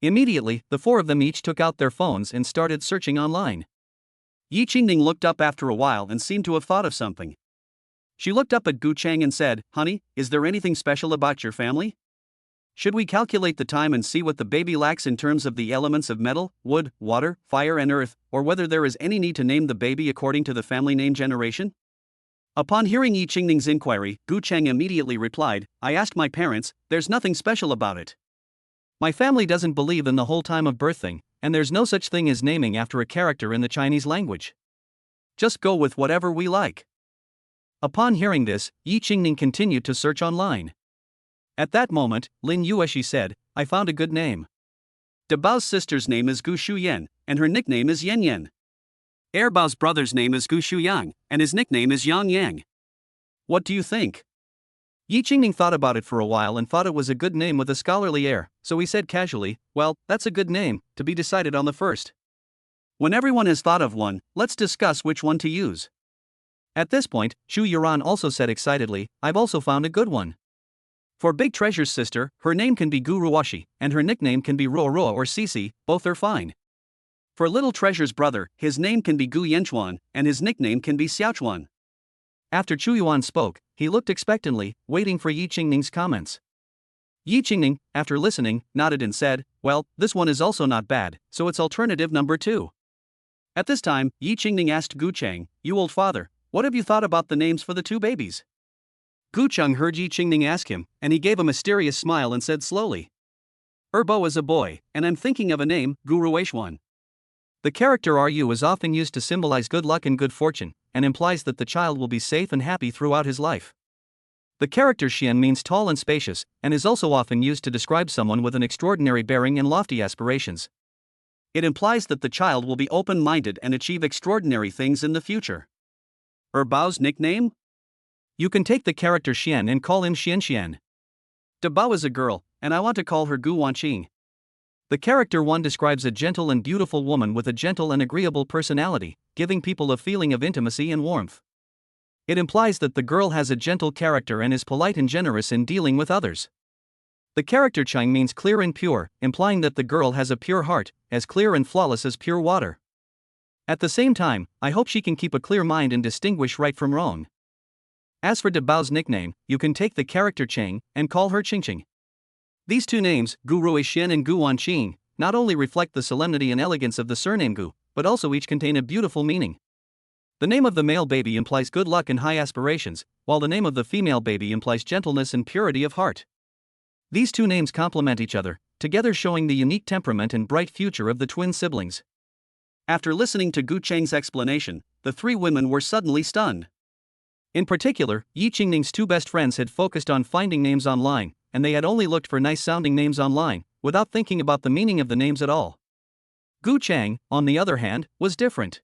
S1: Immediately, the 4 of them each took out their phones and started searching online. Yi Qingning looked up after a while and seemed to have thought of something. She looked up at Gu Chang and said, "Honey, is there anything special about your family? Should we calculate the time and see what the baby lacks in terms of the elements of metal, wood, water, fire and earth, or whether there is any need to name the baby according to the family name generation?" Upon hearing Yi Qingning's inquiry, Gu Chang immediately replied, "I asked my parents, there's nothing special about it. My family doesn't believe in the whole time of birth thing, and there's no such thing as naming after a character in the Chinese language. Just go with whatever we like." Upon hearing this, Yi Qingning continued to search online. At that moment, Lin Yueshi said, "I found a good name. Dabao's sister's name is Gu Shuyan, and her nickname is Yan Yan. Erbao's brother's name is Gu Shuyang, and his nickname is Yang Yang. What do you think?" Yi Qingning thought about it for a while and thought it was a good name with a scholarly air, so he said casually, "Well, that's a good name, to be decided on the first." When everyone has thought of one, let's discuss which one to use. At this point, Chu Yuran also said excitedly, I've also found a good one. For Big Treasure's sister, her name can be Gu Ruoshi, and her nickname can be Ruo Ruo or Cici, both are fine. For Little Treasure's brother, his name can be Gu Yanchuan, and his nickname can be Xiaochuan. After Chu Yuan spoke, he looked expectantly, waiting for Yi Qingning's comments. Yi Qingning, after listening, nodded and said, well, this one is also not bad, so it's alternative number 2. At this time, Yi Qingning asked Gu Chang, you old father, what have you thought about the names for the 2 babies? Gu Chang heard Yi Qingning ask him, and he gave a mysterious smile and said slowly, Erbo is a boy, and I'm thinking of a name, Gu Ruoishuan. The character Ru is often used to symbolize good luck and good fortune, and implies that the child will be safe and happy throughout his life. The character Xian means tall and spacious, and is also often used to describe someone with an extraordinary bearing and lofty aspirations. It implies that the child will be open-minded and achieve extraordinary things in the future. Erbao's nickname? You can take the character Xian and call him Xian Xian. Debao is a girl, and I want to call her Gu Wanqing. The character 1 describes a gentle and beautiful woman with a gentle and agreeable personality, giving people a feeling of intimacy and warmth. It implies that the girl has a gentle character and is polite and generous in dealing with others. The character Chang means clear and pure, implying that the girl has a pure heart, as clear and flawless as pure water. At the same time, I hope she can keep a clear mind and distinguish right from wrong. As for Debao's nickname, you can take the character Cheng and call her Qingqing. These 2 names, Gu Ruoxian and Gu Wanqing, not only reflect the solemnity and elegance of the surname Gu, but also each contain a beautiful meaning. The name of the male baby implies good luck and high aspirations, while the name of the female baby implies gentleness and purity of heart. These 2 names complement each other, together showing the unique temperament and bright future of the twin siblings. After listening to Gu Cheng's explanation, the 3 women were suddenly stunned. In particular, Yi Qingning's 2 best friends had focused on finding names online, and they had only looked for nice-sounding names online, without thinking about the meaning of the names at all. Gu Chang, on the other hand, was different.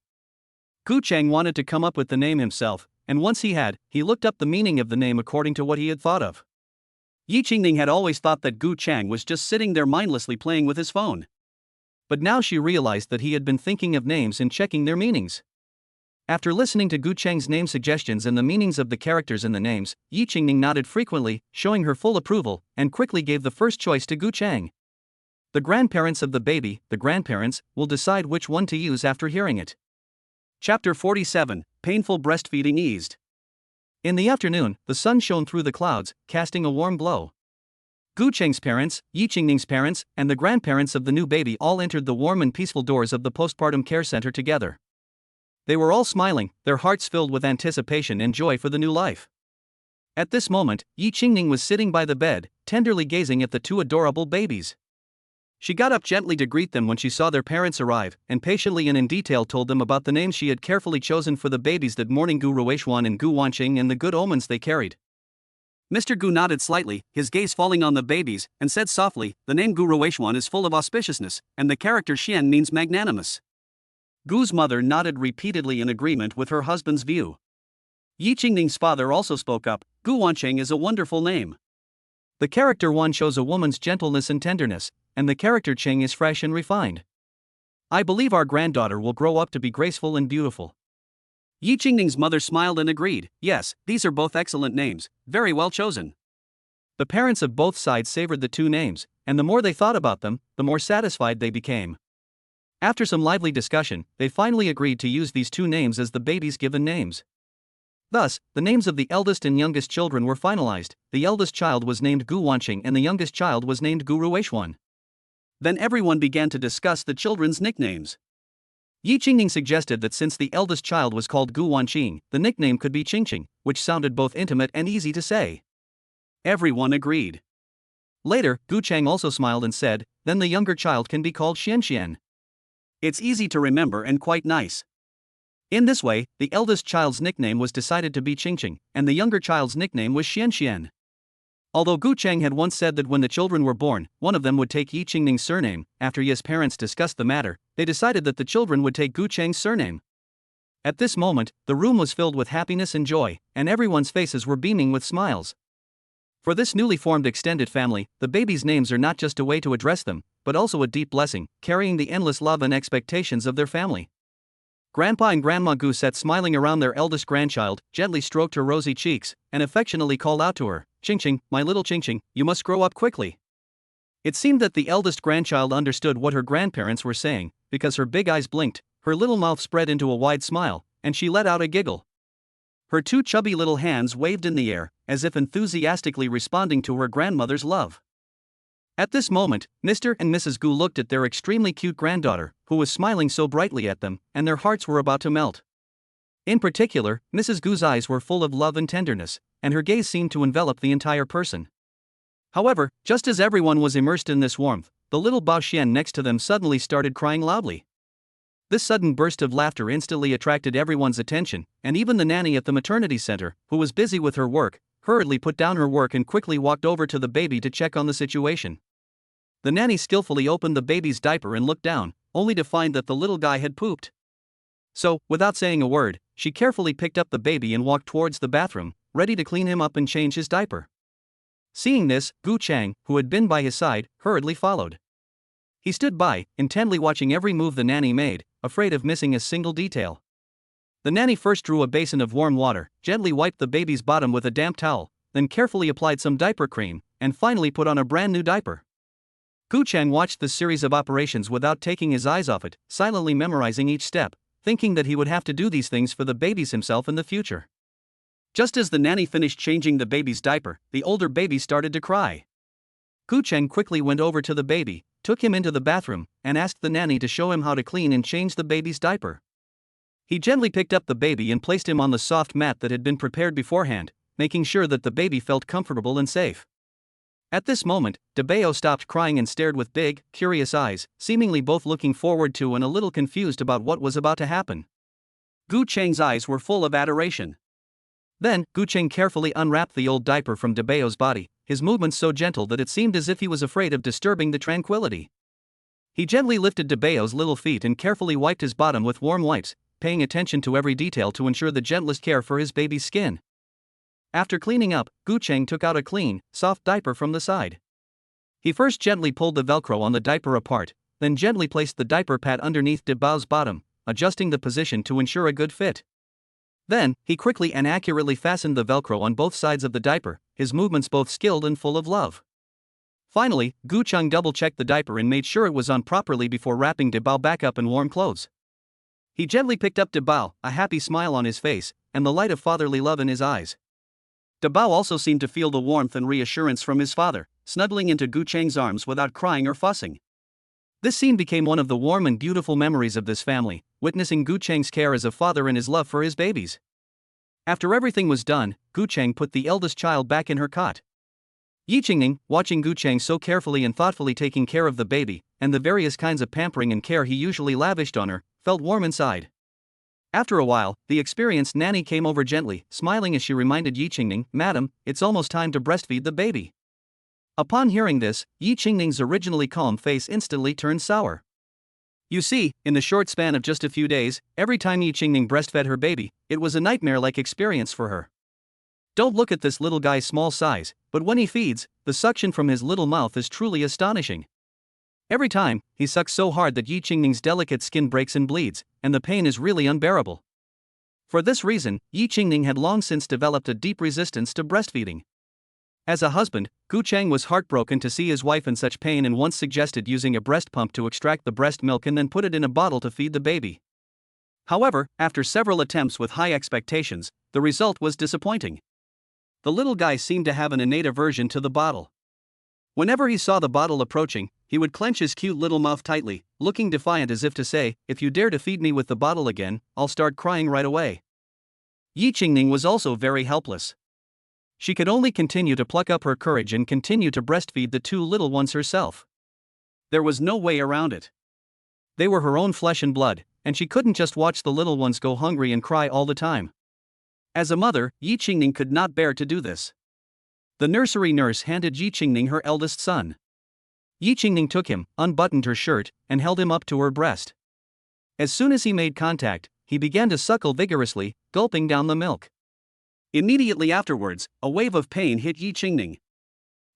S1: Gu Chang wanted to come up with the name himself, and once he had, he looked up the meaning of the name according to what he had thought of. Yi Qingning had always thought that Gu Chang was just sitting there mindlessly playing with his phone. But now she realized that he had been thinking of names and checking their meanings. After listening to Gu Cheng's name suggestions and the meanings of the characters in the names, Yi Qingning nodded frequently, showing her full approval, and quickly gave the first choice to Gu Chang. The grandparents of the baby, the grandparents, will decide which one to use after hearing it. Chapter 47, Painful Breastfeeding Eased. In the afternoon, the sun shone through the clouds, casting a warm glow. Gu Cheng's parents, Yi Qingning's parents, and the grandparents of the new baby all entered the warm and peaceful doors of the postpartum care center together. They were all smiling, their hearts filled with anticipation and joy for the new life. At this moment, Yi Qingning was sitting by the bed, tenderly gazing at the 2 adorable babies. She got up gently to greet them when she saw their parents arrive, and patiently and in detail told them about the names she had carefully chosen for the babies that morning, Gu Ruoishuan and Gu Wanqing, and the good omens they carried. Mr. Gu nodded slightly, his gaze falling on the babies, and said softly, the name Gu Ruoishuan is full of auspiciousness, and the character Xian means magnanimous. Gu's mother nodded repeatedly in agreement with her husband's view. Yi Qingning's father also spoke up, Gu Wanqing is a wonderful name. The character 1 shows a woman's gentleness and tenderness, and the character Cheng is fresh and refined. I believe our granddaughter will grow up to be graceful and beautiful. Yi Qingning's mother smiled and agreed, yes, these are both excellent names, very well chosen. The parents of both sides savored the 2 names, and the more they thought about them, the more satisfied they became. After some lively discussion, they finally agreed to use these 2 names as the baby's given names. Thus, the names of the eldest and youngest children were finalized. The eldest child was named Gu Wanqing and the youngest child was named Gu Ruoishuan. Then everyone began to discuss the children's nicknames. Yi Qingning suggested that since the eldest child was called Gu Wanqing, the nickname could be Qingqing, which sounded both intimate and easy to say. Everyone agreed. Later, Gu Chang also smiled and said, then the younger child can be called Xian Xian. It's easy to remember and quite nice. In this way, the eldest child's nickname was decided to be Qingqing, and the younger child's nickname was Xian Xian. Although Gu Chang had once said that when the children were born, one of them would take Yi Qingning's surname, after Yi's parents discussed the matter, they decided that the children would take Gu Chang's surname. At this moment, the room was filled with happiness and joy, and everyone's faces were beaming with smiles. For this newly formed extended family, the babies' names are not just a way to address them, but also a deep blessing, carrying the endless love and expectations of their family. Grandpa and Grandma Gu sat smiling around their eldest grandchild, gently stroked her rosy cheeks, and affectionately called out to her, "Ching Ching, my little Ching Ching, you must grow up quickly." It seemed that the eldest grandchild understood what her grandparents were saying, because her big eyes blinked, her little mouth spread into a wide smile, and she let out a giggle. Her two chubby little hands waved in the air, as if enthusiastically responding to her grandmother's love. At this moment, Mr. and Mrs. Gu looked at their extremely cute granddaughter, who was smiling so brightly at them, and their hearts were about to melt. In particular, Mrs. Gu's eyes were full of love and tenderness, and her gaze seemed to envelop the entire person. However, just as everyone was immersed in this warmth, the little Bao Xian next to them suddenly started crying loudly. This sudden burst of laughter instantly attracted everyone's attention, and even the nanny at the maternity center, who was busy with her work, hurriedly put down her work and quickly walked over to the baby to check on the situation. The nanny skillfully opened the baby's diaper and looked down, only to find that the little guy had pooped. So, without saying a word, she carefully picked up the baby and walked towards the bathroom, ready to clean him up and change his diaper. Seeing this, Gu Chang, who had been by his side, hurriedly followed. He stood by, intently watching every move the nanny made, afraid of missing a single detail. The nanny first drew a basin of warm water, gently wiped the baby's bottom with a damp towel, then carefully applied some diaper cream, and finally put on a brand new diaper. Gu Chang watched this series of operations without taking his eyes off it, silently memorizing each step, thinking that he would have to do these things for the babies himself in the future. Just as the nanny finished changing the baby's diaper, the older baby started to cry. Gu Chang quickly went over to the baby, took him into the bathroom, and asked the nanny to show him how to clean and change the baby's diaper. He gently picked up the baby and placed him on the soft mat that had been prepared beforehand, making sure that the baby felt comfortable and safe. At this moment, Dabeo stopped crying and stared with big, curious eyes, seemingly both looking forward to and a little confused about what was about to happen. Gu Chang's eyes were full of adoration. Then, Gu Chang carefully unwrapped the old diaper from Dabeo's body, his movements so gentle that it seemed as if he was afraid of disturbing the tranquility. He gently lifted Dabeo's little feet and carefully wiped his bottom with warm wipes, paying attention to every detail to ensure the gentlest care for his baby's skin. After cleaning up, Gu Chang took out a clean, soft diaper from the side. He first gently pulled the Velcro on the diaper apart, then gently placed the diaper pad underneath Dabeo's bottom, adjusting the position to ensure a good fit. Then, he quickly and accurately fastened the Velcro on both sides of the diaper, his movements both skilled and full of love. Finally, Gu Chang double-checked the diaper and made sure it was on properly before wrapping Dabao back up in warm clothes. He gently picked up Dabao, a happy smile on his face, and the light of fatherly love in his eyes. Dabao also seemed to feel the warmth and reassurance from his father, snuggling into Gu Chang's arms without crying or fussing. This scene became one of the warm and beautiful memories of this family, witnessing Gu Chang's care as a father and his love for his babies. After everything was done, Gu Chang put the eldest child back in her cot. Yi Qingning, watching Gu Chang so carefully and thoughtfully taking care of the baby, and the various kinds of pampering and care he usually lavished on her, felt warm inside. After a while, the experienced nanny came over gently, smiling as she reminded Yi Qingning, "Madam, it's almost time to breastfeed the baby." Upon hearing this, Yi Qingning's originally calm face instantly turned sour. You see, in the short span of just a few days, every time Yi Qingning breastfed her baby, it was a nightmare-like experience for her. Don't look at this little guy's small size, but when he feeds, the suction from his little mouth is truly astonishing. Every time, he sucks so hard that Yi Qingning's delicate skin breaks and bleeds, and the pain is really unbearable. For this reason, Yi Qingning had long since developed a deep resistance to breastfeeding. As a husband, Gu Chang was heartbroken to see his wife in such pain and once suggested using a breast pump to extract the breast milk and then put it in a bottle to feed the baby. However, after several attempts with high expectations, the result was disappointing. The little guy seemed to have an innate aversion to the bottle. Whenever he saw the bottle approaching, he would clench his cute little mouth tightly, looking defiant as if to say, "If you dare to feed me with the bottle again, I'll start crying right away." Yi Qingning was also very helpless. She could only continue to pluck up her courage and continue to breastfeed the two little ones herself. There was no way around it. They were her own flesh and blood, and she couldn't just watch the little ones go hungry and cry all the time. As a mother, Yi Qingning could not bear to do this. The nursery nurse handed Yi Qingning her eldest son. Yi Qingning took him, unbuttoned her shirt, and held him up to her breast. As soon as he made contact, he began to suckle vigorously, gulping down the milk. Immediately afterwards, a wave of pain hit Yi Qingning.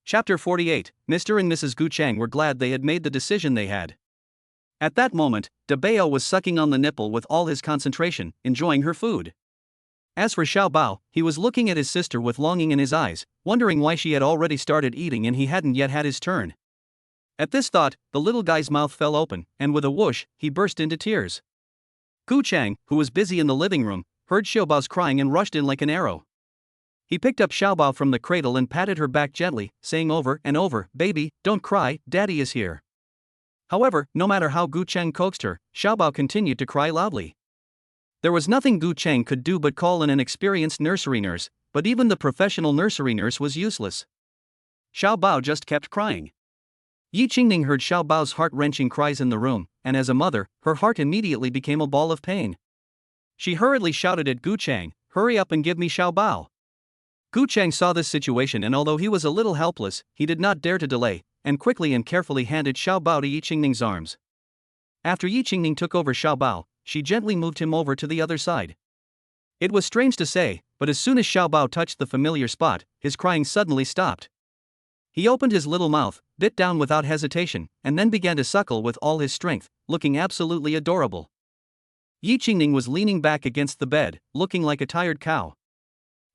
S1: Chapter 48. Mr. and Mrs. Gu Chang were glad they had made the decision they had. At that moment, De Bao was sucking on the nipple with all his concentration, enjoying her food. As for Xiao Bao, he was looking at his sister with longing in his eyes, wondering why she had already started eating and he hadn't yet had his turn. At this thought, the little guy's mouth fell open, and with a whoosh, he burst into tears. Gu Chang, who was busy in the living room, heard Xiao Bao's crying and rushed in like an arrow. He picked up Xiao Bao from the cradle and patted her back gently, saying over and over, "Baby, don't cry, Daddy is here." However, no matter how Gu Chang coaxed her, Xiao Bao continued to cry loudly. There was nothing Gu Chang could do but call in an experienced nursery nurse, but even the professional nursery nurse was useless. Xiao Bao just kept crying. Yi Qingning heard Xiao Bao's heart-wrenching cries in the room, and as a mother, her heart immediately became a ball of pain. She hurriedly shouted at Gu Chang, "Hurry up and give me Xiao Bao." Gu Chang saw this situation, and although he was a little helpless, he did not dare to delay, and quickly and carefully handed Xiao Bao to Yi Qingning's arms. After Yi Qingning took over Xiao Bao, she gently moved him over to the other side. It was strange to say, but as soon as Xiao Bao touched the familiar spot, his crying suddenly stopped. He opened his little mouth, bit down without hesitation, and then began to suckle with all his strength, looking absolutely adorable. Yi Qingning was leaning back against the bed, looking like a tired cow.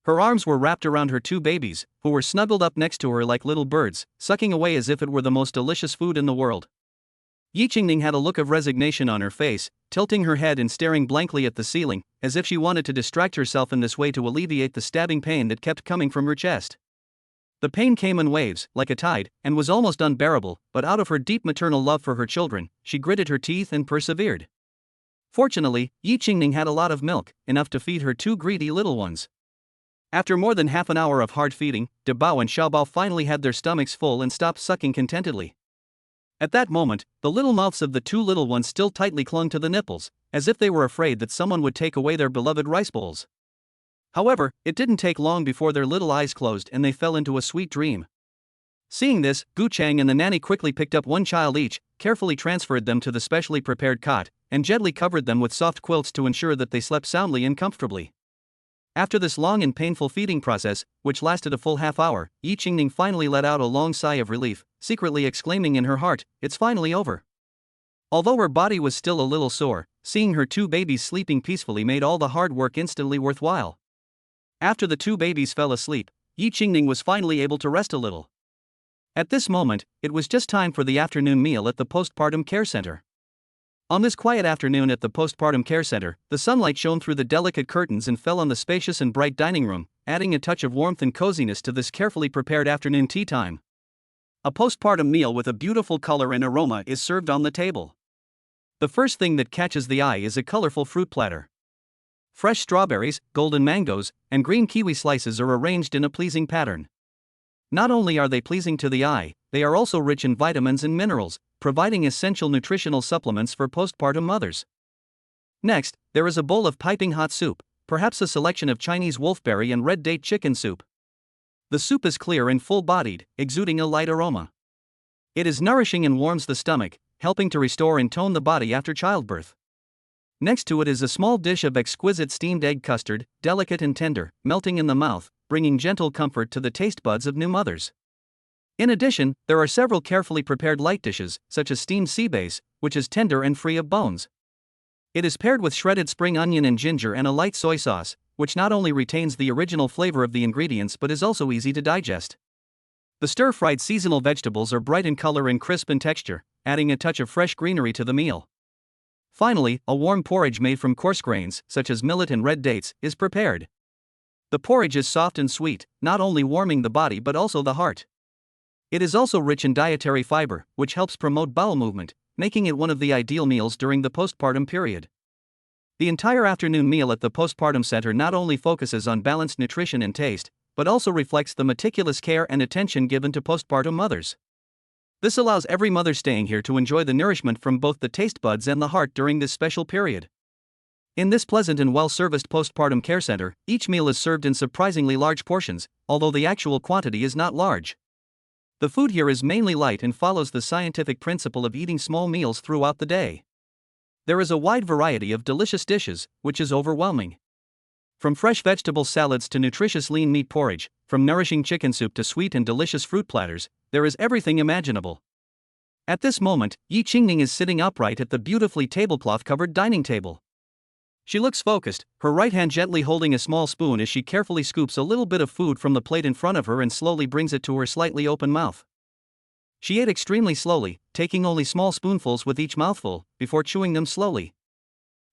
S1: Her arms were wrapped around her two babies, who were snuggled up next to her like little birds, sucking away as if it were the most delicious food in the world. Yi Qingning had a look of resignation on her face, tilting her head and staring blankly at the ceiling, as if she wanted to distract herself in this way to alleviate the stabbing pain that kept coming from her chest. The pain came in waves, like a tide, and was almost unbearable, but out of her deep maternal love for her children, she gritted her teeth and persevered. Fortunately, Yi Qingning had a lot of milk, enough to feed her two greedy little ones. After more than half an hour of hard feeding, De Bao and Xiao Bao finally had their stomachs full and stopped sucking contentedly. At that moment, the little mouths of the two little ones still tightly clung to the nipples, as if they were afraid that someone would take away their beloved rice bowls. However, it didn't take long before their little eyes closed and they fell into a sweet dream. Seeing this, Gu Chang and the nanny quickly picked up one child each, carefully transferred them to the specially prepared cot, and gently covered them with soft quilts to ensure that they slept soundly and comfortably. After this long and painful feeding process, which lasted a full half hour, Yi Qingning finally let out a long sigh of relief, secretly exclaiming in her heart, "It's finally over." Although her body was still a little sore, seeing her two babies sleeping peacefully made all the hard work instantly worthwhile. After the two babies fell asleep, Yi Qingning was finally able to rest a little. At this moment, it was just time for the afternoon meal at the postpartum care center. On this quiet afternoon at the postpartum care center, the sunlight shone through the delicate curtains and fell on the spacious and bright dining room, adding a touch of warmth and coziness to this carefully prepared afternoon tea time. A postpartum meal with a beautiful color and aroma is served on the table. The first thing that catches the eye is a colorful fruit platter. Fresh strawberries, golden mangoes, and green kiwi slices are arranged in a pleasing pattern. Not only are they pleasing to the eye, they are also rich in vitamins and minerals, providing essential nutritional supplements for postpartum mothers. Next, there is a bowl of piping hot soup, perhaps a selection of Chinese wolfberry and red date chicken soup. The soup is clear and full-bodied, exuding a light aroma. It is nourishing and warms the stomach, helping to restore and tone the body after childbirth. Next to it is a small dish of exquisite steamed egg custard, delicate and tender, melting in the mouth, bringing gentle comfort to the taste buds of new mothers. In addition, there are several carefully prepared light dishes, such as steamed sea bass, which is tender and free of bones. It is paired with shredded spring onion and ginger and a light soy sauce, which not only retains the original flavor of the ingredients but is also easy to digest. The stir-fried seasonal vegetables are bright in color and crisp in texture, adding a touch of fresh greenery to the meal. Finally, a warm porridge made from coarse grains, such as millet and red dates, is prepared. The porridge is soft and sweet, not only warming the body but also the heart. It is also rich in dietary fiber, which helps promote bowel movement, making it one of the ideal meals during the postpartum period. The entire afternoon meal at the postpartum center not only focuses on balanced nutrition and taste, but also reflects the meticulous care and attention given to postpartum mothers. This allows every mother staying here to enjoy the nourishment from both the taste buds and the heart during this special period. In this pleasant and well-serviced postpartum care center, each meal is served in surprisingly large portions, although the actual quantity is not large. The food here is mainly light and follows the scientific principle of eating small meals throughout the day. There is a wide variety of delicious dishes, which is overwhelming. From fresh vegetable salads to nutritious lean meat porridge, from nourishing chicken soup to sweet and delicious fruit platters, there is everything imaginable. At this moment, Yi Qingning is sitting upright at the beautifully tablecloth-covered dining table. She looks focused, her right hand gently holding a small spoon as she carefully scoops a little bit of food from the plate in front of her and slowly brings it to her slightly open mouth. She ate extremely slowly, taking only small spoonfuls with each mouthful, before chewing them slowly.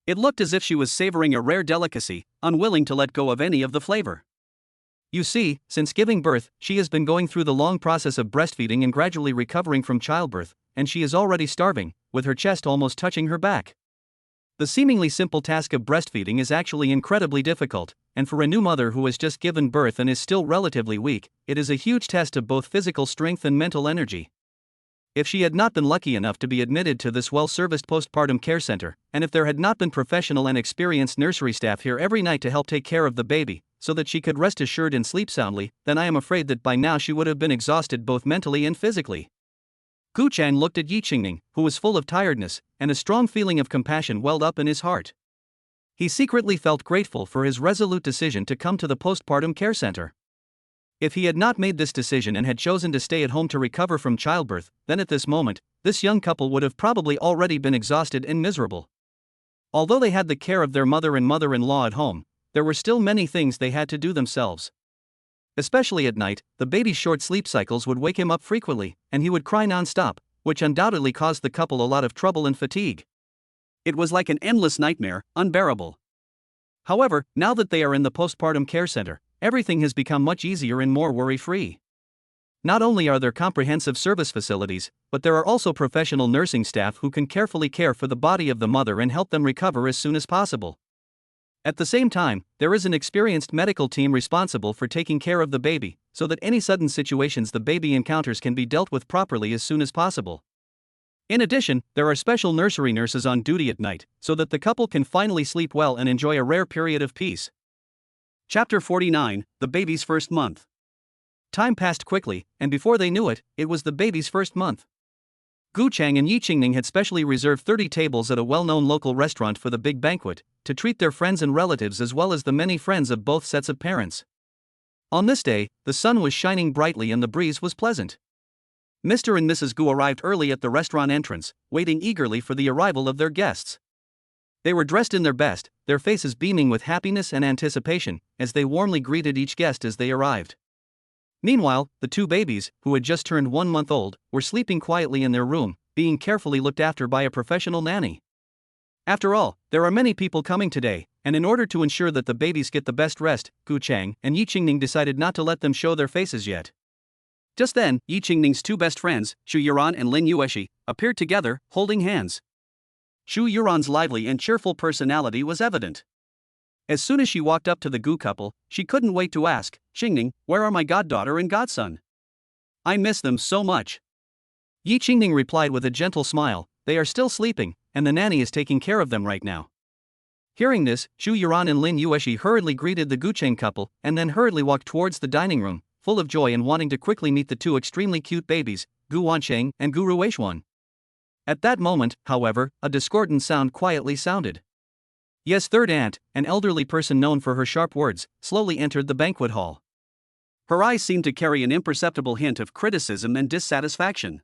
S1: It looked as if she was savoring a rare delicacy, unwilling to let go of any of the flavor. You see, since giving birth, she has been going through the long process of breastfeeding and gradually recovering from childbirth, and she is already starving, with her chest almost touching her back. The seemingly simple task of breastfeeding is actually incredibly difficult, and for a new mother who has just given birth and is still relatively weak, it is a huge test of both physical strength and mental energy. If she had not been lucky enough to be admitted to this well-serviced postpartum care center, and if there had not been professional and experienced nursery staff here every night to help take care of the baby, so that she could rest assured and sleep soundly, then I am afraid that by now she would have been exhausted both mentally and physically. Gu Chang looked at Yi Qingning, who was full of tiredness, and a strong feeling of compassion welled up in his heart. He secretly felt grateful for his resolute decision to come to the postpartum care center. If he had not made this decision and had chosen to stay at home to recover from childbirth, then at this moment, this young couple would have probably already been exhausted and miserable. Although they had the care of their mother and mother-in-law at home, there were still many things they had to do themselves. Especially at night, the baby's short sleep cycles would wake him up frequently, and he would cry non-stop, which undoubtedly caused the couple a lot of trouble and fatigue. It was like an endless nightmare, unbearable. However, now that they are in the postpartum care center, everything has become much easier and more worry-free. Not only are there comprehensive service facilities, but there are also professional nursing staff who can carefully care for the body of the mother and help them recover as soon as possible. At the same time, there is an experienced medical team responsible for taking care of the baby, so that any sudden situations the baby encounters can be dealt with properly as soon as possible. In addition, there are special nursery nurses on duty at night, so that the couple can finally sleep well and enjoy a rare period of peace. Chapter 49, The Baby's First Month. Time passed quickly, and before they knew it, it was the baby's first month. Gu Chang and Yi Qingning had specially reserved 30 tables at a well-known local restaurant for the big banquet, to treat their friends and relatives as well as the many friends of both sets of parents. On this day, the sun was shining brightly and the breeze was pleasant. Mr. and Mrs. Gu arrived early at the restaurant entrance, waiting eagerly for the arrival of their guests. They were dressed in their best, their faces beaming with happiness and anticipation, as they warmly greeted each guest as they arrived. Meanwhile, the two babies, who had just turned 1 month old, were sleeping quietly in their room, being carefully looked after by a professional nanny. After all, there are many people coming today, and in order to ensure that the babies get the best rest, Gu Chang and Yi Qingning decided not to let them show their faces yet. Just then, Yi Qingning's two best friends, Xu Yuran and Lin Yueshi, appeared together, holding hands. Xu Yuran's lively and cheerful personality was evident. As soon as she walked up to the Gu couple, she couldn't wait to ask, "Qingning, where are my goddaughter and godson? I miss them so much." Yi Qingning replied with a gentle smile, "They are still sleeping, and the nanny is taking care of them right now." Hearing this, Xu Yuran and Lin Yueshi hurriedly greeted the Gu Chang couple and then hurriedly walked towards the dining room, full of joy and wanting to quickly meet the two extremely cute babies, Gu Wansheng and Gu Rueishuan. At that moment, however, a discordant sound quietly sounded. Yes, third aunt, an elderly person known for her sharp words, slowly entered the banquet hall. Her eyes seemed to carry an imperceptible hint of criticism and dissatisfaction.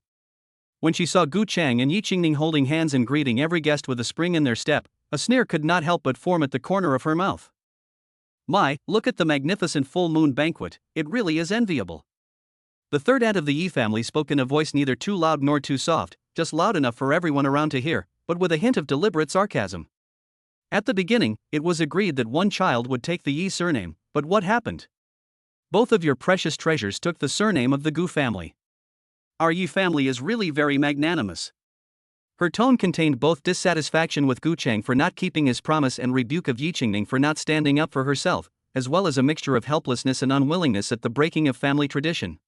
S1: When she saw Gu Chang and Yi Qingning holding hands and greeting every guest with a spring in their step, a sneer could not help but form at the corner of her mouth. "My, look at the magnificent full moon banquet, it really is enviable." The third aunt of the Yi family spoke in a voice neither too loud nor too soft, just loud enough for everyone around to hear, but with a hint of deliberate sarcasm. At the beginning, it was agreed that one child would take the Yi surname, but what happened? Both of your precious treasures took the surname of the Gu family. Our Yi family is really very magnanimous. Her tone contained both dissatisfaction with Gu Chang for not keeping his promise and rebuke of Yi Qingning for not standing up for herself, as well as a mixture of helplessness and unwillingness at the breaking of family tradition.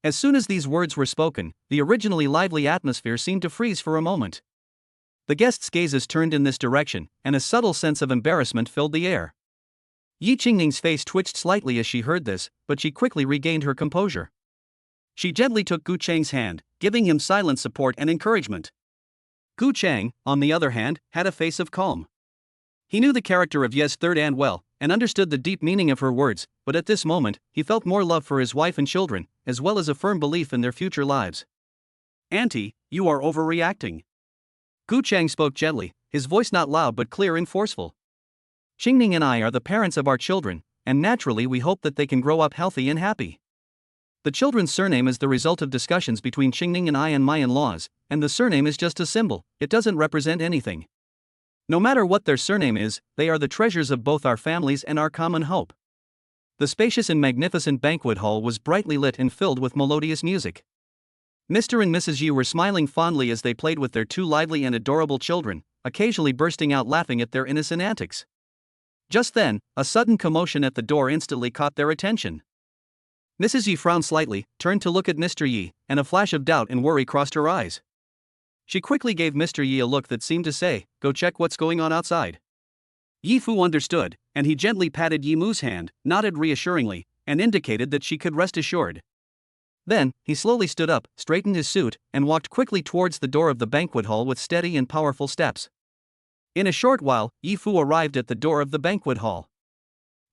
S1: As soon as these words were spoken, the originally lively atmosphere seemed to freeze for a moment. The guests' gazes turned in this direction, and a subtle sense of embarrassment filled the air. Yi Qingning's face twitched slightly as she heard this, but she quickly regained her composure. She gently took Gu Chang's hand, giving him silent support and encouragement. Gu Chang, on the other hand, had a face of calm. He knew the character of Ye's third aunt well, and understood the deep meaning of her words, but at this moment, he felt more love for his wife and children, as well as a firm belief in their future lives. "Auntie, you are overreacting." Gu Chang spoke gently, his voice not loud but clear and forceful. "Xingning and I are the parents of our children, and naturally we hope that they can grow up healthy and happy. The children's surname is the result of discussions between Xingning and I and my in-laws, and the surname is just a symbol, it doesn't represent anything. No matter what their surname is, they are the treasures of both our families and our common hope." The spacious and magnificent banquet hall was brightly lit and filled with melodious music. Mr. and Mrs. Yi were smiling fondly as they played with their two lively and adorable children, occasionally bursting out laughing at their innocent antics. Just then, a sudden commotion at the door instantly caught their attention. Mrs. Yi frowned slightly, turned to look at Mr. Yi, and a flash of doubt and worry crossed her eyes. She quickly gave Mr. Yi a look that seemed to say, "Go check what's going on outside." Yi Fu understood, and he gently patted Yi Mu's hand, nodded reassuringly, and indicated that she could rest assured. Then, he slowly stood up, straightened his suit, and walked quickly towards the door of the banquet hall with steady and powerful steps. In a short while, Yi Fu arrived at the door of the banquet hall.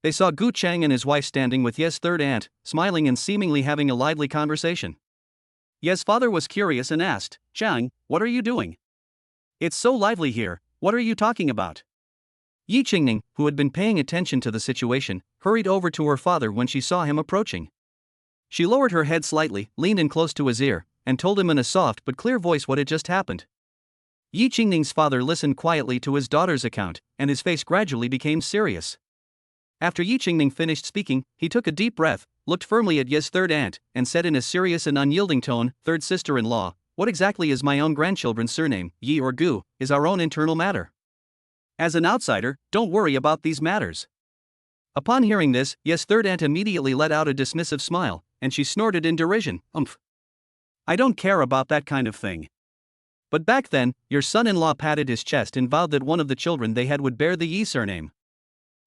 S1: They saw Gu Chang and his wife standing with Ye's third aunt, smiling and seemingly having a lively conversation. Ye's father was curious and asked, "Chang, what are you doing? It's so lively here, what are you talking about?" Yi Qingning, who had been paying attention to the situation, hurried over to her father when she saw him approaching. She lowered her head slightly, leaned in close to his ear, and told him in a soft but clear voice what had just happened. Yi Qingning's father listened quietly to his daughter's account, and his face gradually became serious. After Yi Qingning finished speaking, he took a deep breath, looked firmly at Ye's third aunt, and said in a serious and unyielding tone, "Third sister-in-law, what exactly is my own grandchildren's surname, Yi or Gu, is our own internal matter. As an outsider, don't worry about these matters." Upon hearing this, Ye's third aunt immediately let out a dismissive smile, and she snorted in derision, "Umph. I don't care about that kind of thing. But back then, your son-in-law patted his chest and vowed that one of the children they had would bear the Yi surname.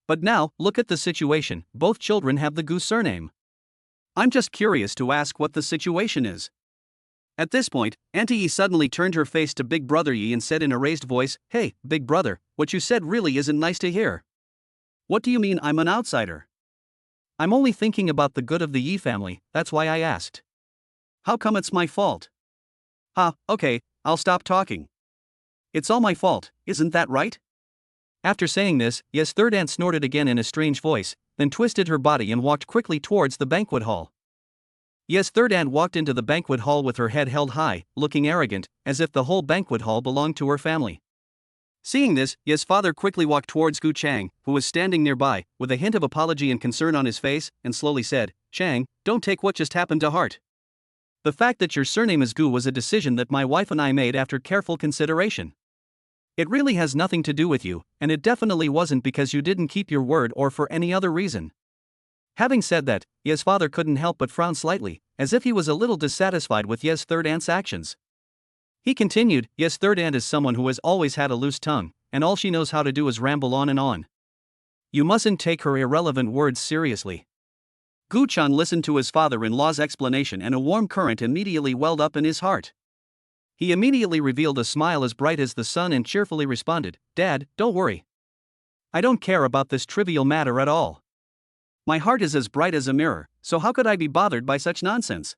S1: But now, look at the situation, both children have the Gu surname. I'm just curious to ask what the situation is." At this point, Auntie Yi suddenly turned her face to Big Brother Yi and said in a raised voice, "Hey, Big Brother, what you said really isn't nice to hear. What do you mean I'm an outsider? I'm only thinking about the good of the Yi family, that's why I asked. How come it's my fault?" Okay, I'll stop talking. It's all my fault, isn't that right?" After saying this, Ye's third aunt snorted again in a strange voice, then twisted her body and walked quickly towards the banquet hall. Ye's third aunt walked into the banquet hall with her head held high, looking arrogant, as if the whole banquet hall belonged to her family. Seeing this, Ye's father quickly walked towards Gu Chang, who was standing nearby, with a hint of apology and concern on his face, and slowly said, "Chang, don't take what just happened to heart. The fact that your surname is Gu was a decision that my wife and I made after careful consideration. It really has nothing to do with you, and it definitely wasn't because you didn't keep your word or for any other reason." Having said that, Ye's father couldn't help but frown slightly, as if he was a little dissatisfied with Ye's third aunt's actions. He continued, "Ye's third aunt is someone who has always had a loose tongue, and all she knows how to do is ramble on and on. You mustn't take her irrelevant words seriously." Gu Chan listened to his father-in-law's explanation and a warm current immediately welled up in his heart. He immediately revealed a smile as bright as the sun and cheerfully responded, "Dad, don't worry. I don't care about this trivial matter at all. My heart is as bright as a mirror, so how could I be bothered by such nonsense?"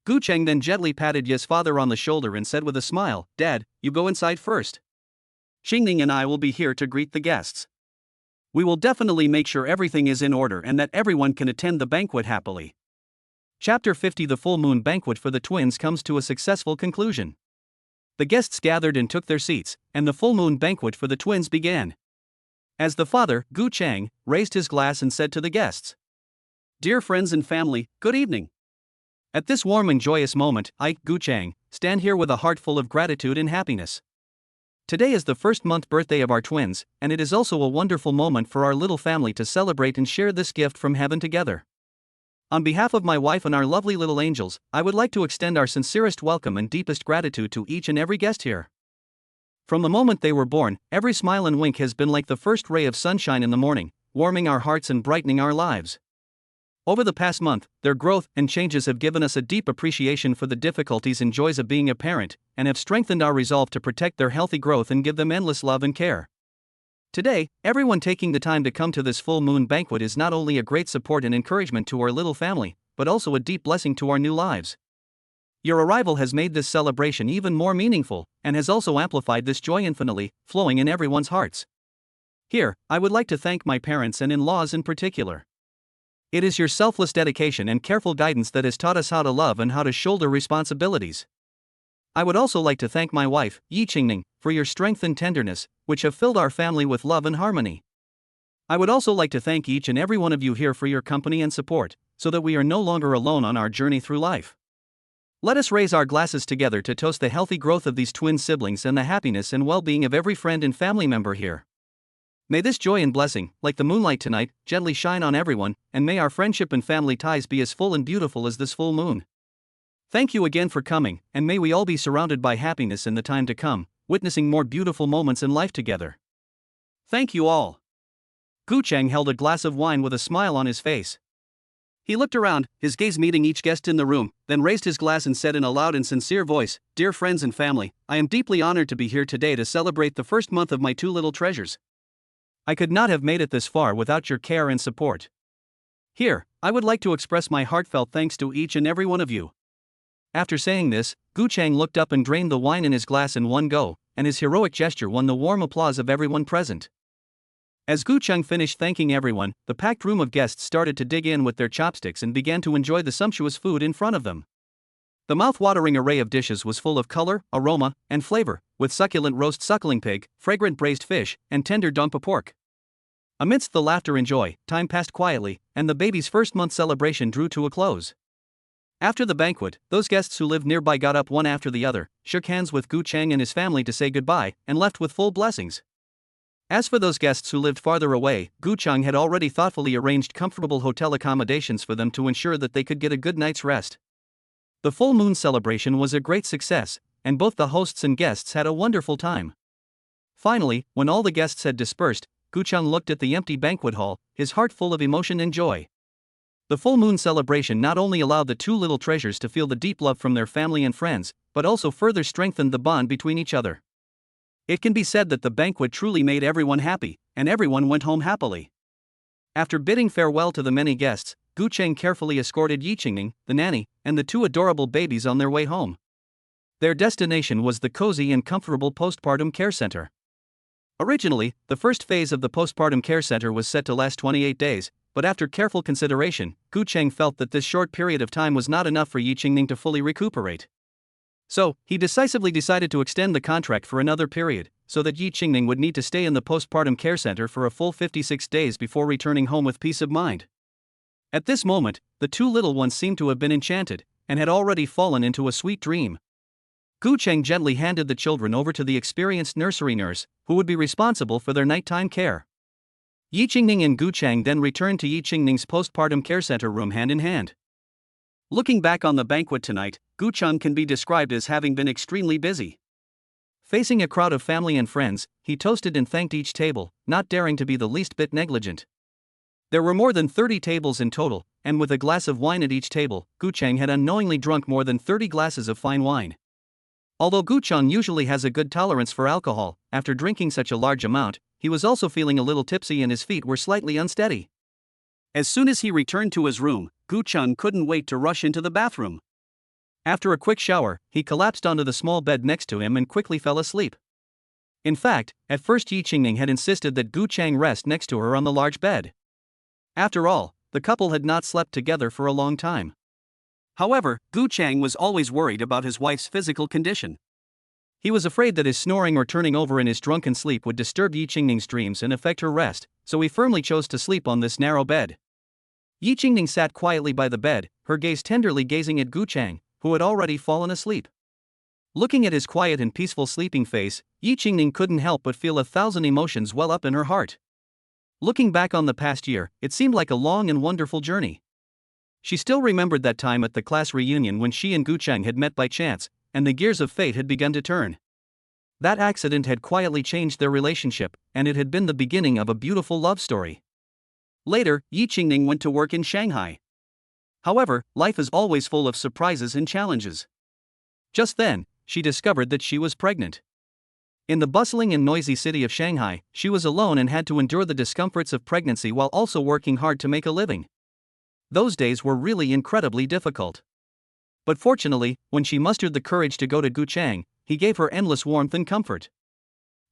S1: Gu Cheng then gently patted Ye's father on the shoulder and said with a smile, "Dad, you go inside first. Xingning and I will be here to greet the guests. We will definitely make sure everything is in order and that everyone can attend the banquet happily." Chapter 50 The full moon banquet for the twins comes to a successful conclusion. The guests gathered and took their seats, and the full moon banquet for the twins began. As the father, Gu Chang, raised his glass and said to the guests, "Dear friends and family, good evening. At this warm and joyous moment, I, Gu Chang, stand here with a heart full of gratitude and happiness. Today is the first-month birthday of our twins, and it is also a wonderful moment for our little family to celebrate and share this gift from heaven together. On behalf of my wife and our lovely little angels, I would like to extend our sincerest welcome and deepest gratitude to each and every guest here. From the moment they were born, every smile and wink has been like the first ray of sunshine in the morning, warming our hearts and brightening our lives. Over the past month, their growth and changes have given us a deep appreciation for the difficulties and joys of being a parent, and have strengthened our resolve to protect their healthy growth and give them endless love and care. Today, everyone taking the time to come to this full moon banquet is not only a great support and encouragement to our little family, but also a deep blessing to our new lives. Your arrival has made this celebration even more meaningful, and has also amplified this joy infinitely, flowing in everyone's hearts. Here, I would like to thank my parents and in-laws in particular. It is your selfless dedication and careful guidance that has taught us how to love and how to shoulder responsibilities. I would also like to thank my wife, Yi Qingning, for your strength and tenderness, which have filled our family with love and harmony. I would also like to thank each and every one of you here for your company and support, so that we are no longer alone on our journey through life. Let us raise our glasses together to toast the healthy growth of these twin siblings and the happiness and well-being of every friend and family member here. May this joy and blessing, like the moonlight tonight, gently shine on everyone, and may our friendship and family ties be as full and beautiful as this full moon. Thank you again for coming, and may we all be surrounded by happiness in the time to come, witnessing more beautiful moments in life together. Thank you all. Gucheng held a glass of wine with a smile on his face. He looked around, his gaze meeting each guest in the room, then raised his glass and said in a loud and sincere voice, "Dear friends and family, I am deeply honored to be here today to celebrate the first month of my two little treasures. I could not have made it this far without your care and support. Here, I would like to express my heartfelt thanks to each and every one of you." After saying this, Gucheng looked up and drained the wine in his glass in one go, and his heroic gesture won the warm applause of everyone present. As Gucheng finished thanking everyone, the packed room of guests started to dig in with their chopsticks and began to enjoy the sumptuous food in front of them. The mouth-watering array of dishes was full of color, aroma, and flavor, with succulent roast suckling pig, fragrant braised fish, and tender dompa pork. Amidst the laughter and joy, time passed quietly, and the baby's first-month celebration drew to a close. After the banquet, those guests who lived nearby got up one after the other, shook hands with Gucheng and his family to say goodbye, and left with full blessings. As for those guests who lived farther away, Gucheng had already thoughtfully arranged comfortable hotel accommodations for them to ensure that they could get a good night's rest. The full moon celebration was a great success, and both the hosts and guests had a wonderful time. Finally, when all the guests had dispersed, Gucheng looked at the empty banquet hall, his heart full of emotion and joy. The full moon celebration not only allowed the two little treasures to feel the deep love from their family and friends, but also further strengthened the bond between each other. It can be said that the banquet truly made everyone happy, and everyone went home happily. After bidding farewell to the many guests, Gucheng carefully escorted Yi Qingning, the nanny, and the two adorable babies on their way home. Their destination was the cozy and comfortable postpartum care center. Originally, the first phase of the postpartum care center was set to last 28 days, but after careful consideration, Gucheng felt that this short period of time was not enough for Yi Qingning to fully recuperate. So, he decisively decided to extend the contract for another period, so that Yi Qingning would need to stay in the postpartum care center for a full 56 days before returning home with peace of mind. At this moment, the two little ones seemed to have been enchanted, and had already fallen into a sweet dream. Gucheng gently handed the children over to the experienced nursery nurse, who would be responsible for their nighttime care. Yi Qingning and Gucheng then returned to Yi Qingning's postpartum care center room hand in hand. Looking back on the banquet tonight, Gucheng can be described as having been extremely busy. Facing a crowd of family and friends, he toasted and thanked each table, not daring to be the least bit negligent. There were more than 30 tables in total, and with a glass of wine at each table, Gucheng had unknowingly drunk more than 30 glasses of fine wine. Although Gucheng usually has a good tolerance for alcohol, after drinking such a large amount, he was also feeling a little tipsy and his feet were slightly unsteady. As soon as he returned to his room, Gucheng couldn't wait to rush into the bathroom. After a quick shower, he collapsed onto the small bed next to him and quickly fell asleep. In fact, at first Yi Qingning had insisted that Gucheng rest next to her on the large bed. After all, the couple had not slept together for a long time. However, Gucheng was always worried about his wife's physical condition. He was afraid that his snoring or turning over in his drunken sleep would disturb Yi Qingning's dreams and affect her rest, so he firmly chose to sleep on this narrow bed. Yi Qingning sat quietly by the bed, her gaze tenderly gazing at Gucheng, who had already fallen asleep. Looking at his quiet and peaceful sleeping face, Yi Qingning couldn't help but feel 1,000 emotions well up in her heart. Looking back on the past year, it seemed like a long and wonderful journey. She still remembered that time at the class reunion when she and Gucheng had met by chance, and the gears of fate had begun to turn. That accident had quietly changed their relationship, and it had been the beginning of a beautiful love story. Later, Yi Qingning went to work in Shanghai. However, life is always full of surprises and challenges. Just then, she discovered that she was pregnant. In the bustling and noisy city of Shanghai, she was alone and had to endure the discomforts of pregnancy while also working hard to make a living. Those days were really incredibly difficult. But fortunately, when she mustered the courage to go to Gu Chang, he gave her endless warmth and comfort.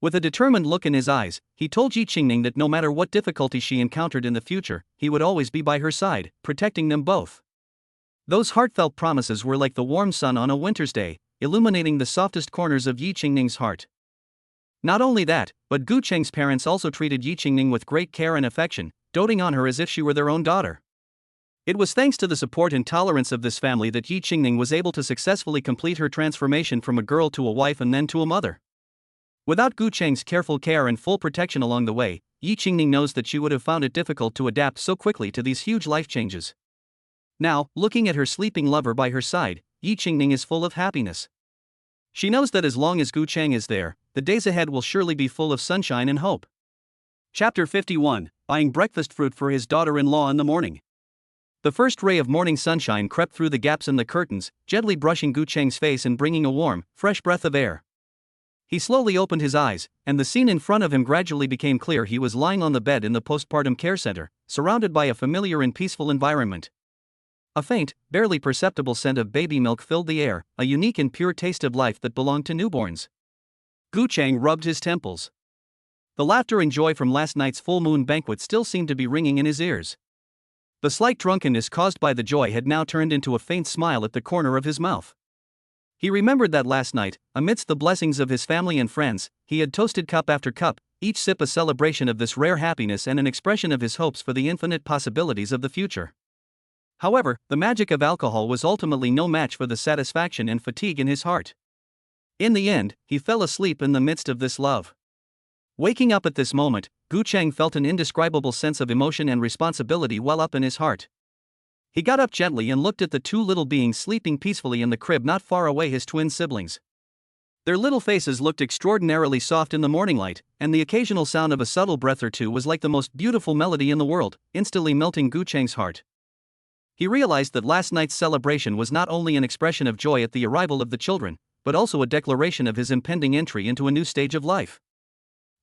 S1: With a determined look in his eyes, he told Yi Qingning that no matter what difficulties she encountered in the future, he would always be by her side, protecting them both. Those heartfelt promises were like the warm sun on a winter's day, illuminating the softest corners of Yi Qingning's heart. Not only that, but Gu Cheng's parents also treated Yi Qingning with great care and affection, doting on her as if she were their own daughter. It was thanks to the support and tolerance of this family that Yi Qingning was able to successfully complete her transformation from a girl to a wife and then to a mother. Without Gu Cheng's careful care and full protection along the way, Yi Qingning knows that she would have found it difficult to adapt so quickly to these huge life changes. Now, looking at her sleeping lover by her side, Yi Qingning is full of happiness. She knows that as long as Gu Chang is there, the days ahead will surely be full of sunshine and hope. Chapter 51, Buying Breakfast Fruit for His Daughter-in-Law in the Morning. The first ray of morning sunshine crept through the gaps in the curtains, gently brushing Gu Cheng's face and bringing a warm, fresh breath of air. He slowly opened his eyes, and the scene in front of him gradually became clear. He was lying on the bed in the postpartum care center, surrounded by a familiar and peaceful environment. A faint, barely perceptible scent of baby milk filled the air, a unique and pure taste of life that belonged to newborns. Gu Chang rubbed his temples. The laughter and joy from last night's full moon banquet still seemed to be ringing in his ears. The slight drunkenness caused by the joy had now turned into a faint smile at the corner of his mouth. He remembered that last night, amidst the blessings of his family and friends, he had toasted cup after cup, each sip a celebration of this rare happiness and an expression of his hopes for the infinite possibilities of the future. However, the magic of alcohol was ultimately no match for the satisfaction and fatigue in his heart. In the end, he fell asleep in the midst of this love. Waking up at this moment, Gu Chang felt an indescribable sense of emotion and responsibility well up in his heart. He got up gently and looked at the two little beings sleeping peacefully in the crib not far away, his twin siblings. Their little faces looked extraordinarily soft in the morning light, and the occasional sound of a subtle breath or two was like the most beautiful melody in the world, instantly melting Gu Chang's heart. He realized that last night's celebration was not only an expression of joy at the arrival of the children, but also a declaration of his impending entry into a new stage of life.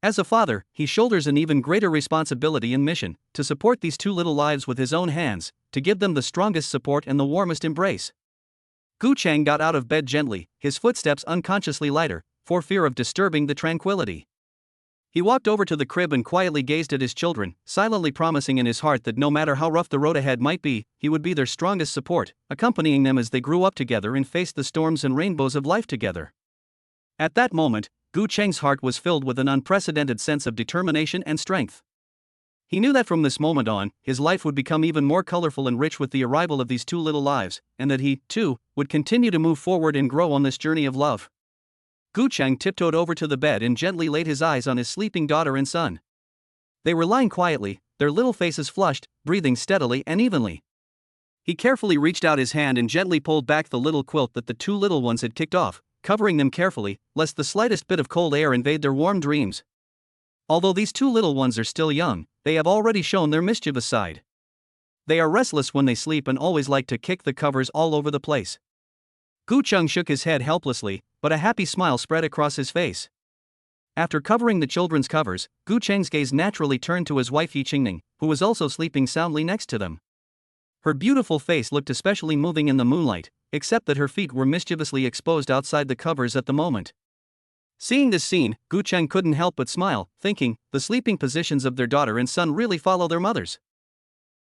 S1: As a father, he shoulders an even greater responsibility and mission, to support these two little lives with his own hands, to give them the strongest support and the warmest embrace. Gu Chang got out of bed gently, his footsteps unconsciously lighter, for fear of disturbing the tranquility. He walked over to the crib and quietly gazed at his children, silently promising in his heart that no matter how rough the road ahead might be, he would be their strongest support, accompanying them as they grew up together and faced the storms and rainbows of life together. At that moment, Gu Cheng's heart was filled with an unprecedented sense of determination and strength. He knew that from this moment on, his life would become even more colorful and rich with the arrival of these two little lives, and that he, too, would continue to move forward and grow on this journey of love. Gu Chang tiptoed over to the bed and gently laid his eyes on his sleeping daughter and son. They were lying quietly, their little faces flushed, breathing steadily and evenly. He carefully reached out his hand and gently pulled back the little quilt that the two little ones had kicked off, covering them carefully, lest the slightest bit of cold air invade their warm dreams. Although these two little ones are still young, they have already shown their mischievous side. They are restless when they sleep and always like to kick the covers all over the place. Gu Chang shook his head helplessly, but a happy smile spread across his face. After covering the children's covers, Gu Chang's gaze naturally turned to his wife Yi Qingning, who was also sleeping soundly next to them. Her beautiful face looked especially moving in the moonlight, except that her feet were mischievously exposed outside the covers at the moment. Seeing this scene, Gu Chang couldn't help but smile, thinking, the sleeping positions of their daughter and son really follow their mothers.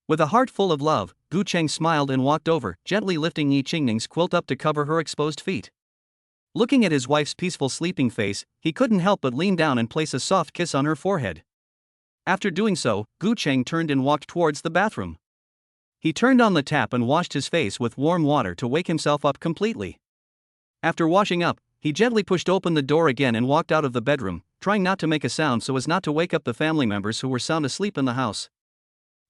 S1: With a heart full of love, Gu Chang smiled and walked over, gently lifting Yi Qingning's quilt up to cover her exposed feet. Looking at his wife's peaceful sleeping face, he couldn't help but lean down and place a soft kiss on her forehead. After doing so, Gu Chang turned and walked towards the bathroom. He turned on the tap and washed his face with warm water to wake himself up completely. After washing up, he gently pushed open the door again and walked out of the bedroom, trying not to make a sound so as not to wake up the family members who were sound asleep in the house.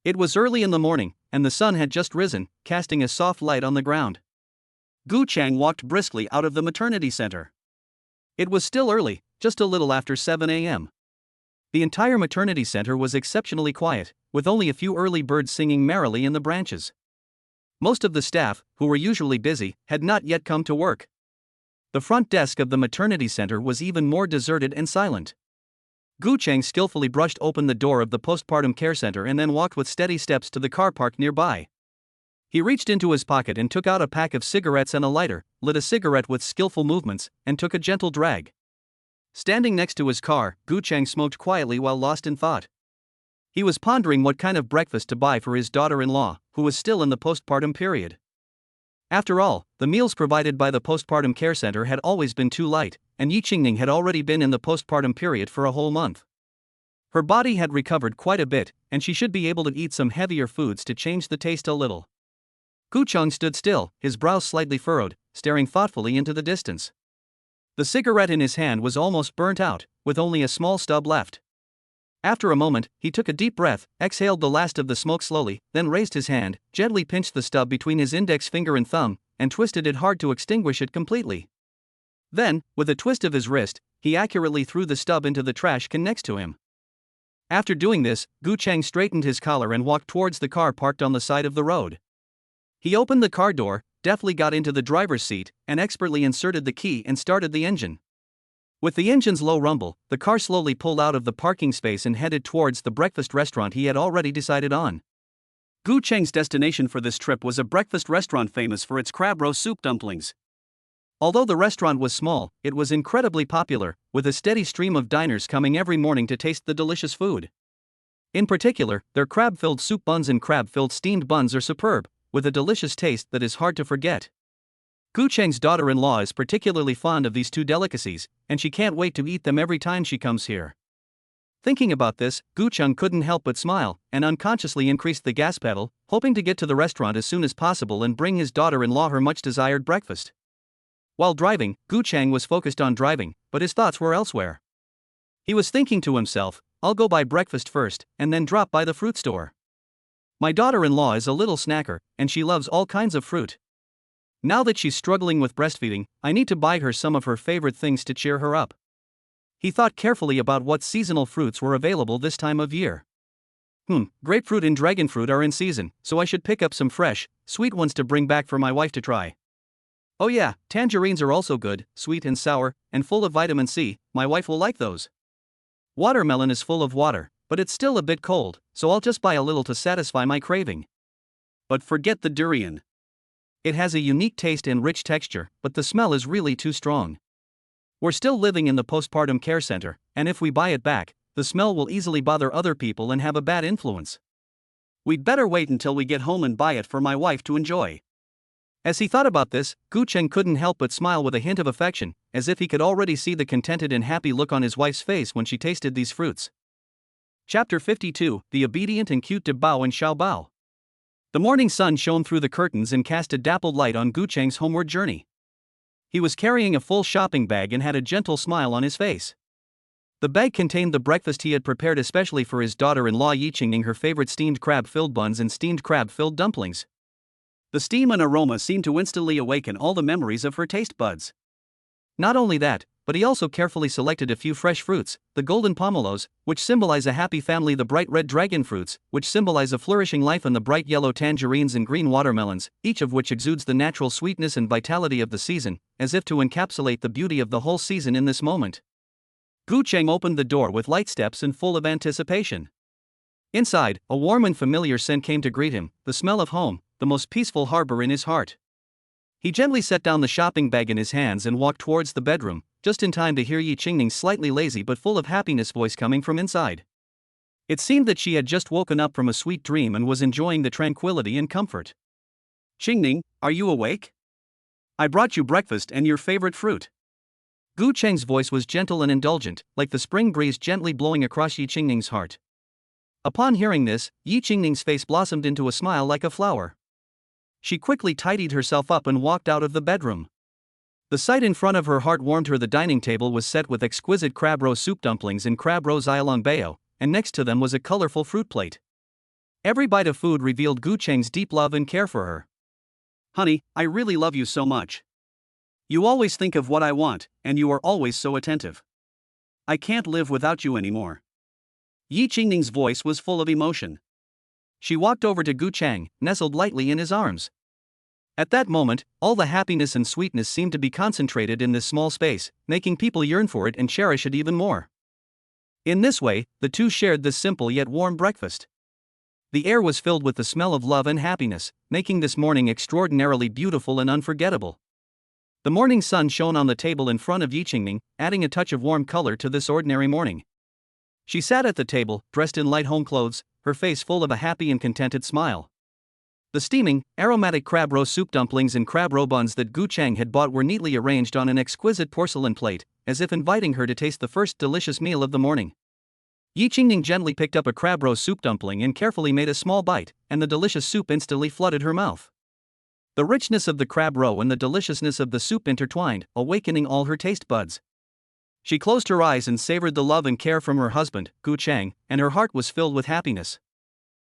S1: It was early in the morning, and the sun had just risen, casting a soft light on the ground. Gu Chang walked briskly out of the maternity center. It was still early, just a little after 7 a.m. The entire maternity center was exceptionally quiet, with only a few early birds singing merrily in the branches. Most of the staff, who were usually busy, had not yet come to work. The front desk of the maternity center was even more deserted and silent. Gu Cheng skillfully brushed open the door of the postpartum care center and then walked with steady steps to the car park nearby. He reached into his pocket and took out a pack of cigarettes and a lighter, lit a cigarette with skillful movements, and took a gentle drag. Standing next to his car, Gu Cheng smoked quietly while lost in thought. He was pondering what kind of breakfast to buy for his daughter-in-law, who was still in the postpartum period. After all, the meals provided by the postpartum care center had always been too light, and Yi Qingning had already been in the postpartum period for a whole month. Her body had recovered quite a bit, and she should be able to eat some heavier foods to change the taste a little. Gu Cheng stood still, his brows slightly furrowed, staring thoughtfully into the distance. The cigarette in his hand was almost burnt out, with only a small stub left. After a moment, he took a deep breath, exhaled the last of the smoke slowly, then raised his hand, gently pinched the stub between his index finger and thumb, and twisted it hard to extinguish it completely. Then, with a twist of his wrist, he accurately threw the stub into the trash can next to him. After doing this, Gu Cheng straightened his collar and walked towards the car parked on the side of the road. He opened the car door, deftly got into the driver's seat, and expertly inserted the key and started the engine. With the engine's low rumble, the car slowly pulled out of the parking space and headed towards the breakfast restaurant he had already decided on. Gu Cheng's destination for this trip was a breakfast restaurant famous for its crab roe soup dumplings. Although the restaurant was small, it was incredibly popular, with a steady stream of diners coming every morning to taste the delicious food. In particular, their crab-filled soup buns and crab-filled steamed buns are superb, with a delicious taste that is hard to forget. Gu Cheng's daughter-in-law is particularly fond of these two delicacies, and she can't wait to eat them every time she comes here. Thinking about this, Gu Cheng couldn't help but smile, and unconsciously increased the gas pedal, hoping to get to the restaurant as soon as possible and bring his daughter-in-law her much-desired breakfast. While driving, Gu Cheng was focused on driving, but his thoughts were elsewhere. He was thinking to himself, I'll go buy breakfast first, and then drop by the fruit store. My daughter-in-law is a little snacker, and she loves all kinds of fruit. Now that she's struggling with breastfeeding, I need to buy her some of her favorite things to cheer her up. He thought carefully about what seasonal fruits were available this time of year. Grapefruit and dragonfruit are in season, so I should pick up some fresh, sweet ones to bring back for my wife to try. Oh yeah, tangerines are also good, sweet and sour, and full of vitamin C, my wife will like those. Watermelon is full of water, but it's still a bit cold, so I'll just buy a little to satisfy my craving. But forget the durian. It has a unique taste and rich texture, but the smell is really too strong. We're still living in the postpartum care center, and if we buy it back, the smell will easily bother other people and have a bad influence. We'd better wait until we get home and buy it for my wife to enjoy. As he thought about this, Gu Cheng couldn't help but smile with a hint of affection, as if he could already see the contented and happy look on his wife's face when she tasted these fruits. Chapter 52, The Obedient and Cute De Bao and Xiao Bao. The morning sun shone through the curtains and cast a dappled light on Gu Cheng's homeward journey. He was carrying a full shopping bag and had a gentle smile on his face. The bag contained the breakfast he had prepared especially for his daughter-in-law Yi Qingning, her favorite steamed crab-filled buns and steamed crab-filled dumplings. The steam and aroma seemed to instantly awaken all the memories of her taste buds. Not only that, but he also carefully selected a few fresh fruits, the golden pomelos, which symbolize a happy family, the bright red dragon fruits, which symbolize a flourishing life, and the bright yellow tangerines and green watermelons, each of which exudes the natural sweetness and vitality of the season, as if to encapsulate the beauty of the whole season in this moment. Gu Cheng opened the door with light steps and full of anticipation. Inside, a warm and familiar scent came to greet him, the smell of home, the most peaceful harbor in his heart. He gently set down the shopping bag in his hands and walked towards the bedroom, just in time to hear Yi Qingning's slightly lazy but full of happiness voice coming from inside. It seemed that she had just woken up from a sweet dream and was enjoying the tranquility and comfort. Qingning, are you awake? I brought you breakfast and your favorite fruit. Gu Cheng's voice was gentle and indulgent, like the spring breeze gently blowing across Yi Qingning's heart. Upon hearing this, Yi Qingning's face blossomed into a smile like a flower. She quickly tidied herself up and walked out of the bedroom. The sight in front of her heart warmed her. The dining table was set with exquisite crab roe soup dumplings and crab roe xiaolong bao, and next to them was a colorful fruit plate. Every bite of food revealed Gu Cheng's deep love and care for her. Honey, I really love you so much. You always think of what I want, and you are always so attentive. I can't live without you anymore. Yi Qingning's voice was full of emotion. She walked over to Gu Cheng, nestled lightly in his arms. At that moment, all the happiness and sweetness seemed to be concentrated in this small space, making people yearn for it and cherish it even more. In this way, the two shared this simple yet warm breakfast. The air was filled with the smell of love and happiness, making this morning extraordinarily beautiful and unforgettable. The morning sun shone on the table in front of Yi Qingning, adding a touch of warm color to this ordinary morning. She sat at the table, dressed in light home clothes, her face full of a happy and contented smile. The steaming, aromatic crab roe soup dumplings and crab roe buns that Gu Chang had bought were neatly arranged on an exquisite porcelain plate, as if inviting her to taste the first delicious meal of the morning. Yi Qingning gently picked up a crab roe soup dumpling and carefully made a small bite, and the delicious soup instantly flooded her mouth. The richness of the crab roe and the deliciousness of the soup intertwined, awakening all her taste buds. She closed her eyes and savored the love and care from her husband, Gu Chang, and her heart was filled with happiness.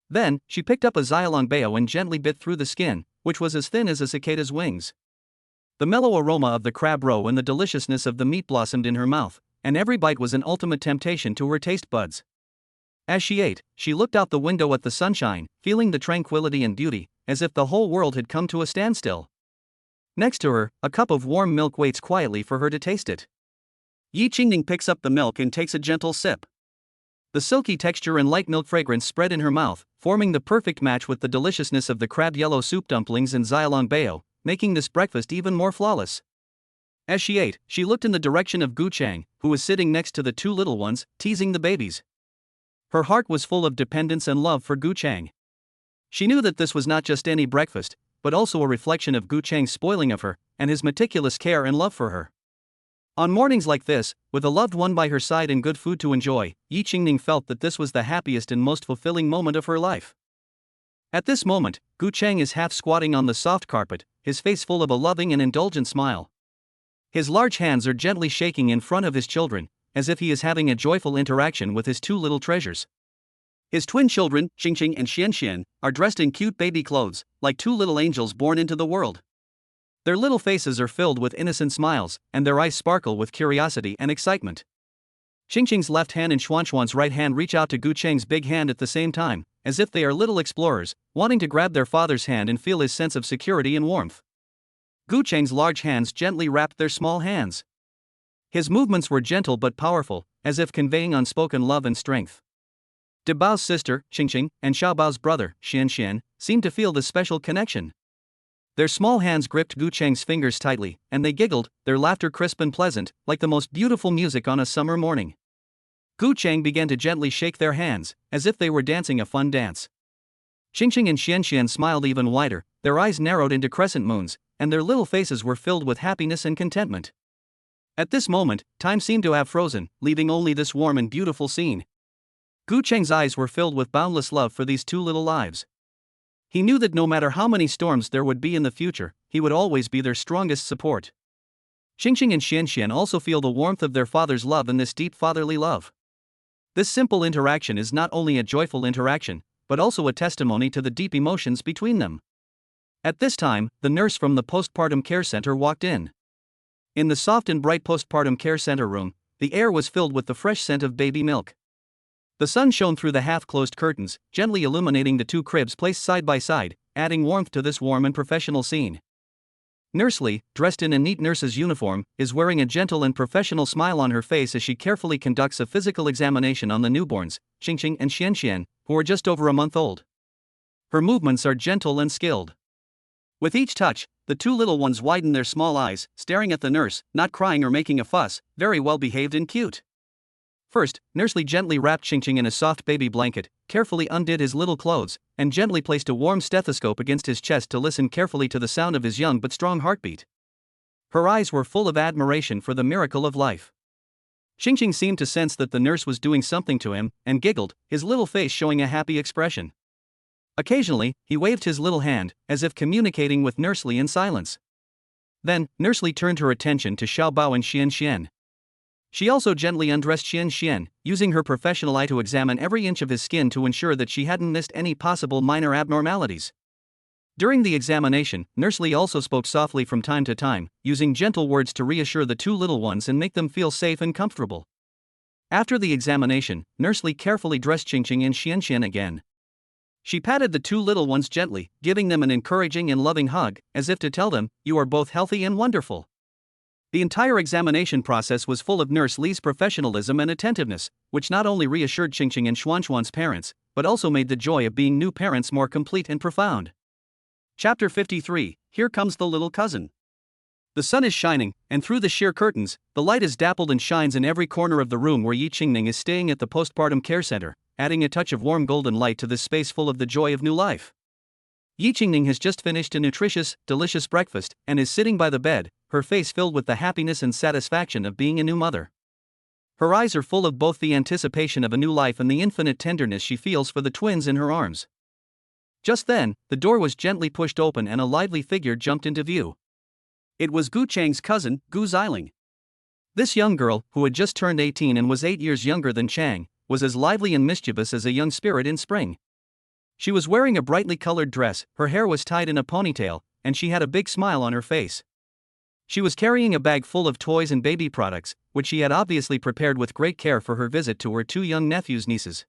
S1: Then, she picked up a xiaolong bao and gently bit through the skin, which was as thin as a cicada's wings. The mellow aroma of the crab roe and the deliciousness of the meat blossomed in her mouth, and every bite was an ultimate temptation to her taste buds. As she ate, she looked out the window at the sunshine, feeling the tranquility and beauty, as if the whole world had come to a standstill. Next to her, a cup of warm milk waits quietly for her to taste it. Yi Qingning picks up the milk and takes a gentle sip. The silky texture and light milk fragrance spread in her mouth, forming the perfect match with the deliciousness of the crab yellow soup dumplings and xiaolong bao, making this breakfast even more flawless. As she ate, she looked in the direction of Gu Chang, who was sitting next to the two little ones, teasing the babies. Her heart was full of dependence and love for Gu Chang. She knew that this was not just any breakfast, but also a reflection of Gu Chang's spoiling of her, and his meticulous care and love for her. On mornings like this, with a loved one by her side and good food to enjoy, Yi Qingning felt that this was the happiest and most fulfilling moment of her life. At this moment, Gu Chang is half squatting on the soft carpet, his face full of a loving and indulgent smile. His large hands are gently shaking in front of his children, as if he is having a joyful interaction with his two little treasures. His twin children, Xingqing and Xianxian, are dressed in cute baby clothes, like two little angels born into the world. Their little faces are filled with innocent smiles, and their eyes sparkle with curiosity and excitement. Xingqing's left hand and Xuanxuan's right hand reach out to Gu Chang's big hand at the same time, as if they are little explorers, wanting to grab their father's hand and feel his sense of security and warmth. Gu Chang's large hands gently wrapped their small hands. His movements were gentle but powerful, as if conveying unspoken love and strength. De Bao's sister, Xingqing, and Xiao Bao's brother, Xianxian, seemed to feel this special connection. Their small hands gripped Gu Chang's fingers tightly, and they giggled, their laughter crisp and pleasant, like the most beautiful music on a summer morning. Gu Chang began to gently shake their hands, as if they were dancing a fun dance. Xingqing and Xianxian smiled even wider, their eyes narrowed into crescent moons, and their little faces were filled with happiness and contentment. At this moment, time seemed to have frozen, leaving only this warm and beautiful scene. Gu Chang's eyes were filled with boundless love for these two little lives. He knew that no matter how many storms there would be in the future, he would always be their strongest support. Xingqing and Xianxian also feel the warmth of their father's love in this deep fatherly love. This simple interaction is not only a joyful interaction, but also a testimony to the deep emotions between them. At this time, the nurse from the postpartum care center walked in. In the soft and bright postpartum care center room, the air was filled with the fresh scent of baby milk. The sun shone through the half-closed curtains, gently illuminating the two cribs placed side by side, adding warmth to this warm and professional scene. Nurse Li, dressed in a neat nurse's uniform, is wearing a gentle and professional smile on her face as she carefully conducts a physical examination on the newborns, Xingqing and Xianxian, who are just over a month old. Her movements are gentle and skilled. With each touch, the two little ones widen their small eyes, staring at the nurse, not crying or making a fuss, very well behaved and cute. First, Nurse Li gently wrapped Xingqing in a soft baby blanket, carefully undid his little clothes, and gently placed a warm stethoscope against his chest to listen carefully to the sound of his young but strong heartbeat. Her eyes were full of admiration for the miracle of life. Xingqing seemed to sense that the nurse was doing something to him, and giggled, his little face showing a happy expression. Occasionally, he waved his little hand, as if communicating with Nurse Li in silence. Then, Nurse Li turned her attention to Xiao Bao and Xianxian. She also gently undressed Xianxian, using her professional eye to examine every inch of his skin to ensure that she hadn't missed any possible minor abnormalities. During the examination, Nurse Li also spoke softly from time to time, using gentle words to reassure the two little ones and make them feel safe and comfortable. After the examination, Nurse Li carefully dressed Xingqing and Xianxian again. She patted the two little ones gently, giving them an encouraging and loving hug, as if to tell them, "You are both healthy and wonderful." The entire examination process was full of Nurse Li's professionalism and attentiveness, which not only reassured Qingqing and Xuanxuan's parents, but also made the joy of being new parents more complete and profound. Chapter 53. Here comes the little cousin. The sun is shining, and through the sheer curtains, the light is dappled and shines in every corner of the room where Yi Qingning is staying at the postpartum care center, adding a touch of warm golden light to this space full of the joy of new life. Yi Qingning has just finished a nutritious, delicious breakfast and is sitting by the bed, her face filled with the happiness and satisfaction of being a new mother. Her eyes are full of both the anticipation of a new life and the infinite tenderness she feels for the twins in her arms. Just then, the door was gently pushed open and a lively figure jumped into view. It was Gu Chang's cousin, Gu Xiling. This young girl, who had just turned 18 and was 8 years younger than Chang, was as lively and mischievous as a young spirit in spring. She was wearing a brightly colored dress, her hair was tied in a ponytail, and she had a big smile on her face. She was carrying a bag full of toys and baby products, which she had obviously prepared with great care for her visit to her two young nephews-nieces.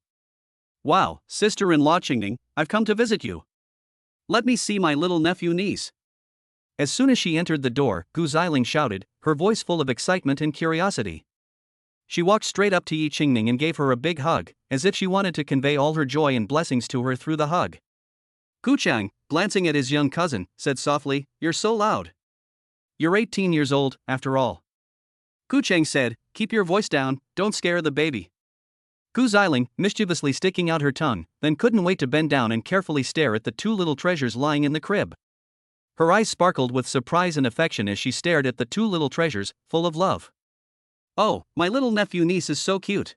S1: "Wow, sister-in-law Qingning, I've come to visit you. Let me see my little nephew-niece." As soon as she entered the door, Gu Xiling shouted, her voice full of excitement and curiosity. She walked straight up to Yi Qingning and gave her a big hug, as if she wanted to convey all her joy and blessings to her through the hug. Gu Chang, glancing at his young cousin, said softly, "You're so loud. You're 18 years old, after all." Gu Chang said, "Keep your voice down, don't scare the baby." Gu Xiling, mischievously sticking out her tongue, then couldn't wait to bend down and carefully stare at the two little treasures lying in the crib. Her eyes sparkled with surprise and affection as she stared at the two little treasures, full of love. "Oh, my little nephew-niece is so cute.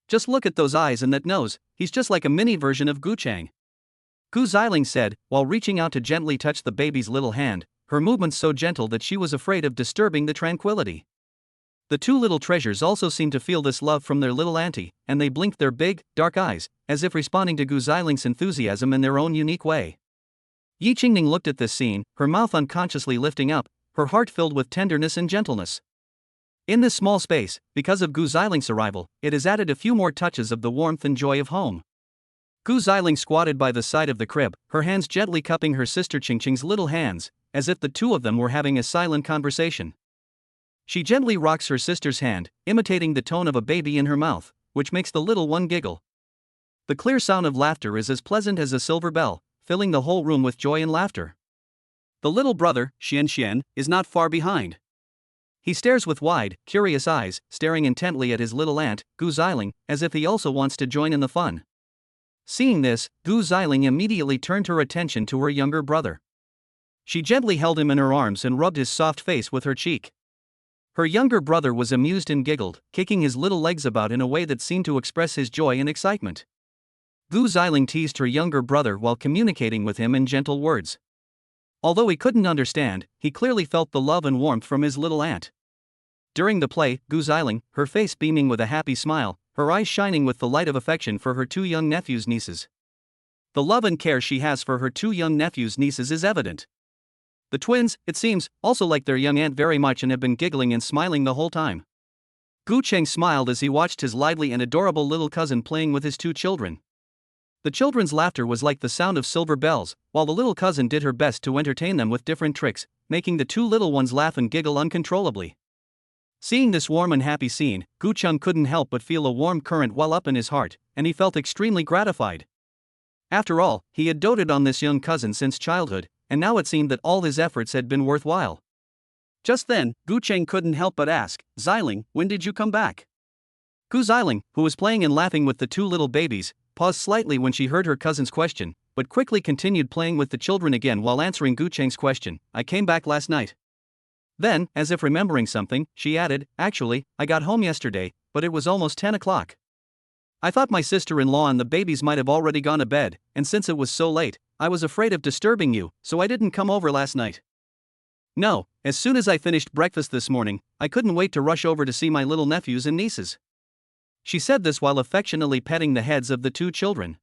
S1: Just look at those eyes and that nose, he's just like a mini version of Gu Chang," Gu Xiling said, while reaching out to gently touch the baby's little hand, her movements so gentle that she was afraid of disturbing the tranquility. The two little treasures also seemed to feel this love from their little auntie, and they blinked their big, dark eyes, as if responding to Gu Xiling's enthusiasm in their own unique way. Yi Qingning looked at this scene, her mouth unconsciously lifting up, her heart filled with tenderness and gentleness. In this small space, because of Gu Xiling's arrival, it has added a few more touches of the warmth and joy of home. Gu Xiling squatted by the side of the crib, her hands gently cupping her sister Qingqing's little hands, as if the two of them were having a silent conversation. She gently rocks her sister's hand, imitating the tone of a baby in her mouth, which makes the little one giggle. The clear sound of laughter is as pleasant as a silver bell, filling the whole room with joy and laughter. The little brother, Xian Xian, is not far behind. He stares with wide, curious eyes, staring intently at his little aunt, Gu Xiling, as if he also wants to join in the fun. Seeing this, Gu Xiling immediately turned her attention to her younger brother. She gently held him in her arms and rubbed his soft face with her cheek. Her younger brother was amused and giggled, kicking his little legs about in a way that seemed to express his joy and excitement. Gu Xiling teased her younger brother while communicating with him in gentle words. Although he couldn't understand, he clearly felt the love and warmth from his little aunt. During the play, Gu Xiling, her face beaming with a happy smile, her eyes shining with the light of affection for her two young nephews-nieces. The love and care she has for her two young nephews-nieces is evident. The twins, it seems, also like their young aunt very much and have been giggling and smiling the whole time. Gu Chang smiled as he watched his lively and adorable little cousin playing with his two children. The children's laughter was like the sound of silver bells, while the little cousin did her best to entertain them with different tricks, making the two little ones laugh and giggle uncontrollably. Seeing this warm and happy scene, Gu Chang couldn't help but feel a warm current well up in his heart, and he felt extremely gratified. After all, he had doted on this young cousin since childhood, and now it seemed that all his efforts had been worthwhile. Just then, Gu Chang couldn't help but ask, "Xiling, when did you come back?" Gu Xiling, who was playing and laughing with the two little babies, paused slightly when she heard her cousin's question, but quickly continued playing with the children again while answering Gu Chang's question. "I came back last night." Then, as if remembering something, she added, "Actually, I got home yesterday, but it was almost 10 o'clock. I thought my sister-in-law and the babies might have already gone to bed, and since it was so late, I was afraid of disturbing you, so I didn't come over last night. No, as soon as I finished breakfast this morning, I couldn't wait to rush over to see my little nephews and nieces." She said this while affectionately petting the heads of the two children.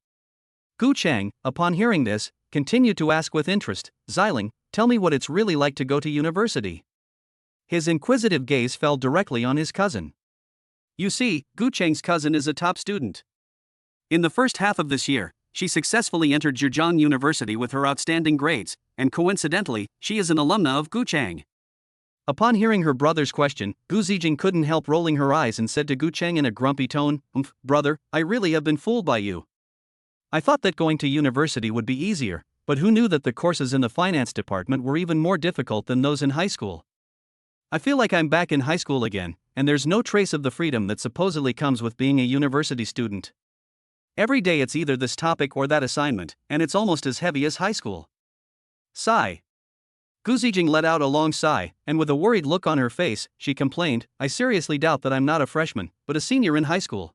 S1: Gu Chang, upon hearing this, continued to ask with interest, "Xiling, tell me what it's really like to go to university." His inquisitive gaze fell directly on his cousin. You see, Gu Chang's cousin is a top student. In the first half of this year, She successfully entered Zhejiang University with her outstanding grades, and coincidentally, she is an alumna of Guchang. Upon hearing her brother's question, Gu Zijing couldn't help rolling her eyes and said to Guchang in a grumpy tone, Brother, I really have been fooled by you. I thought that going to university would be easier, but who knew that the courses in the finance department were even more difficult than those in high school? I feel like I'm back in high school again, and there's no trace of the freedom that supposedly comes with being a university student. Every day it's either this topic or that assignment, and it's almost as heavy as high school. Sigh. Gu Zijing let out a long sigh, and with a worried look on her face, she complained, I seriously doubt that I'm not a freshman, but a senior in high school.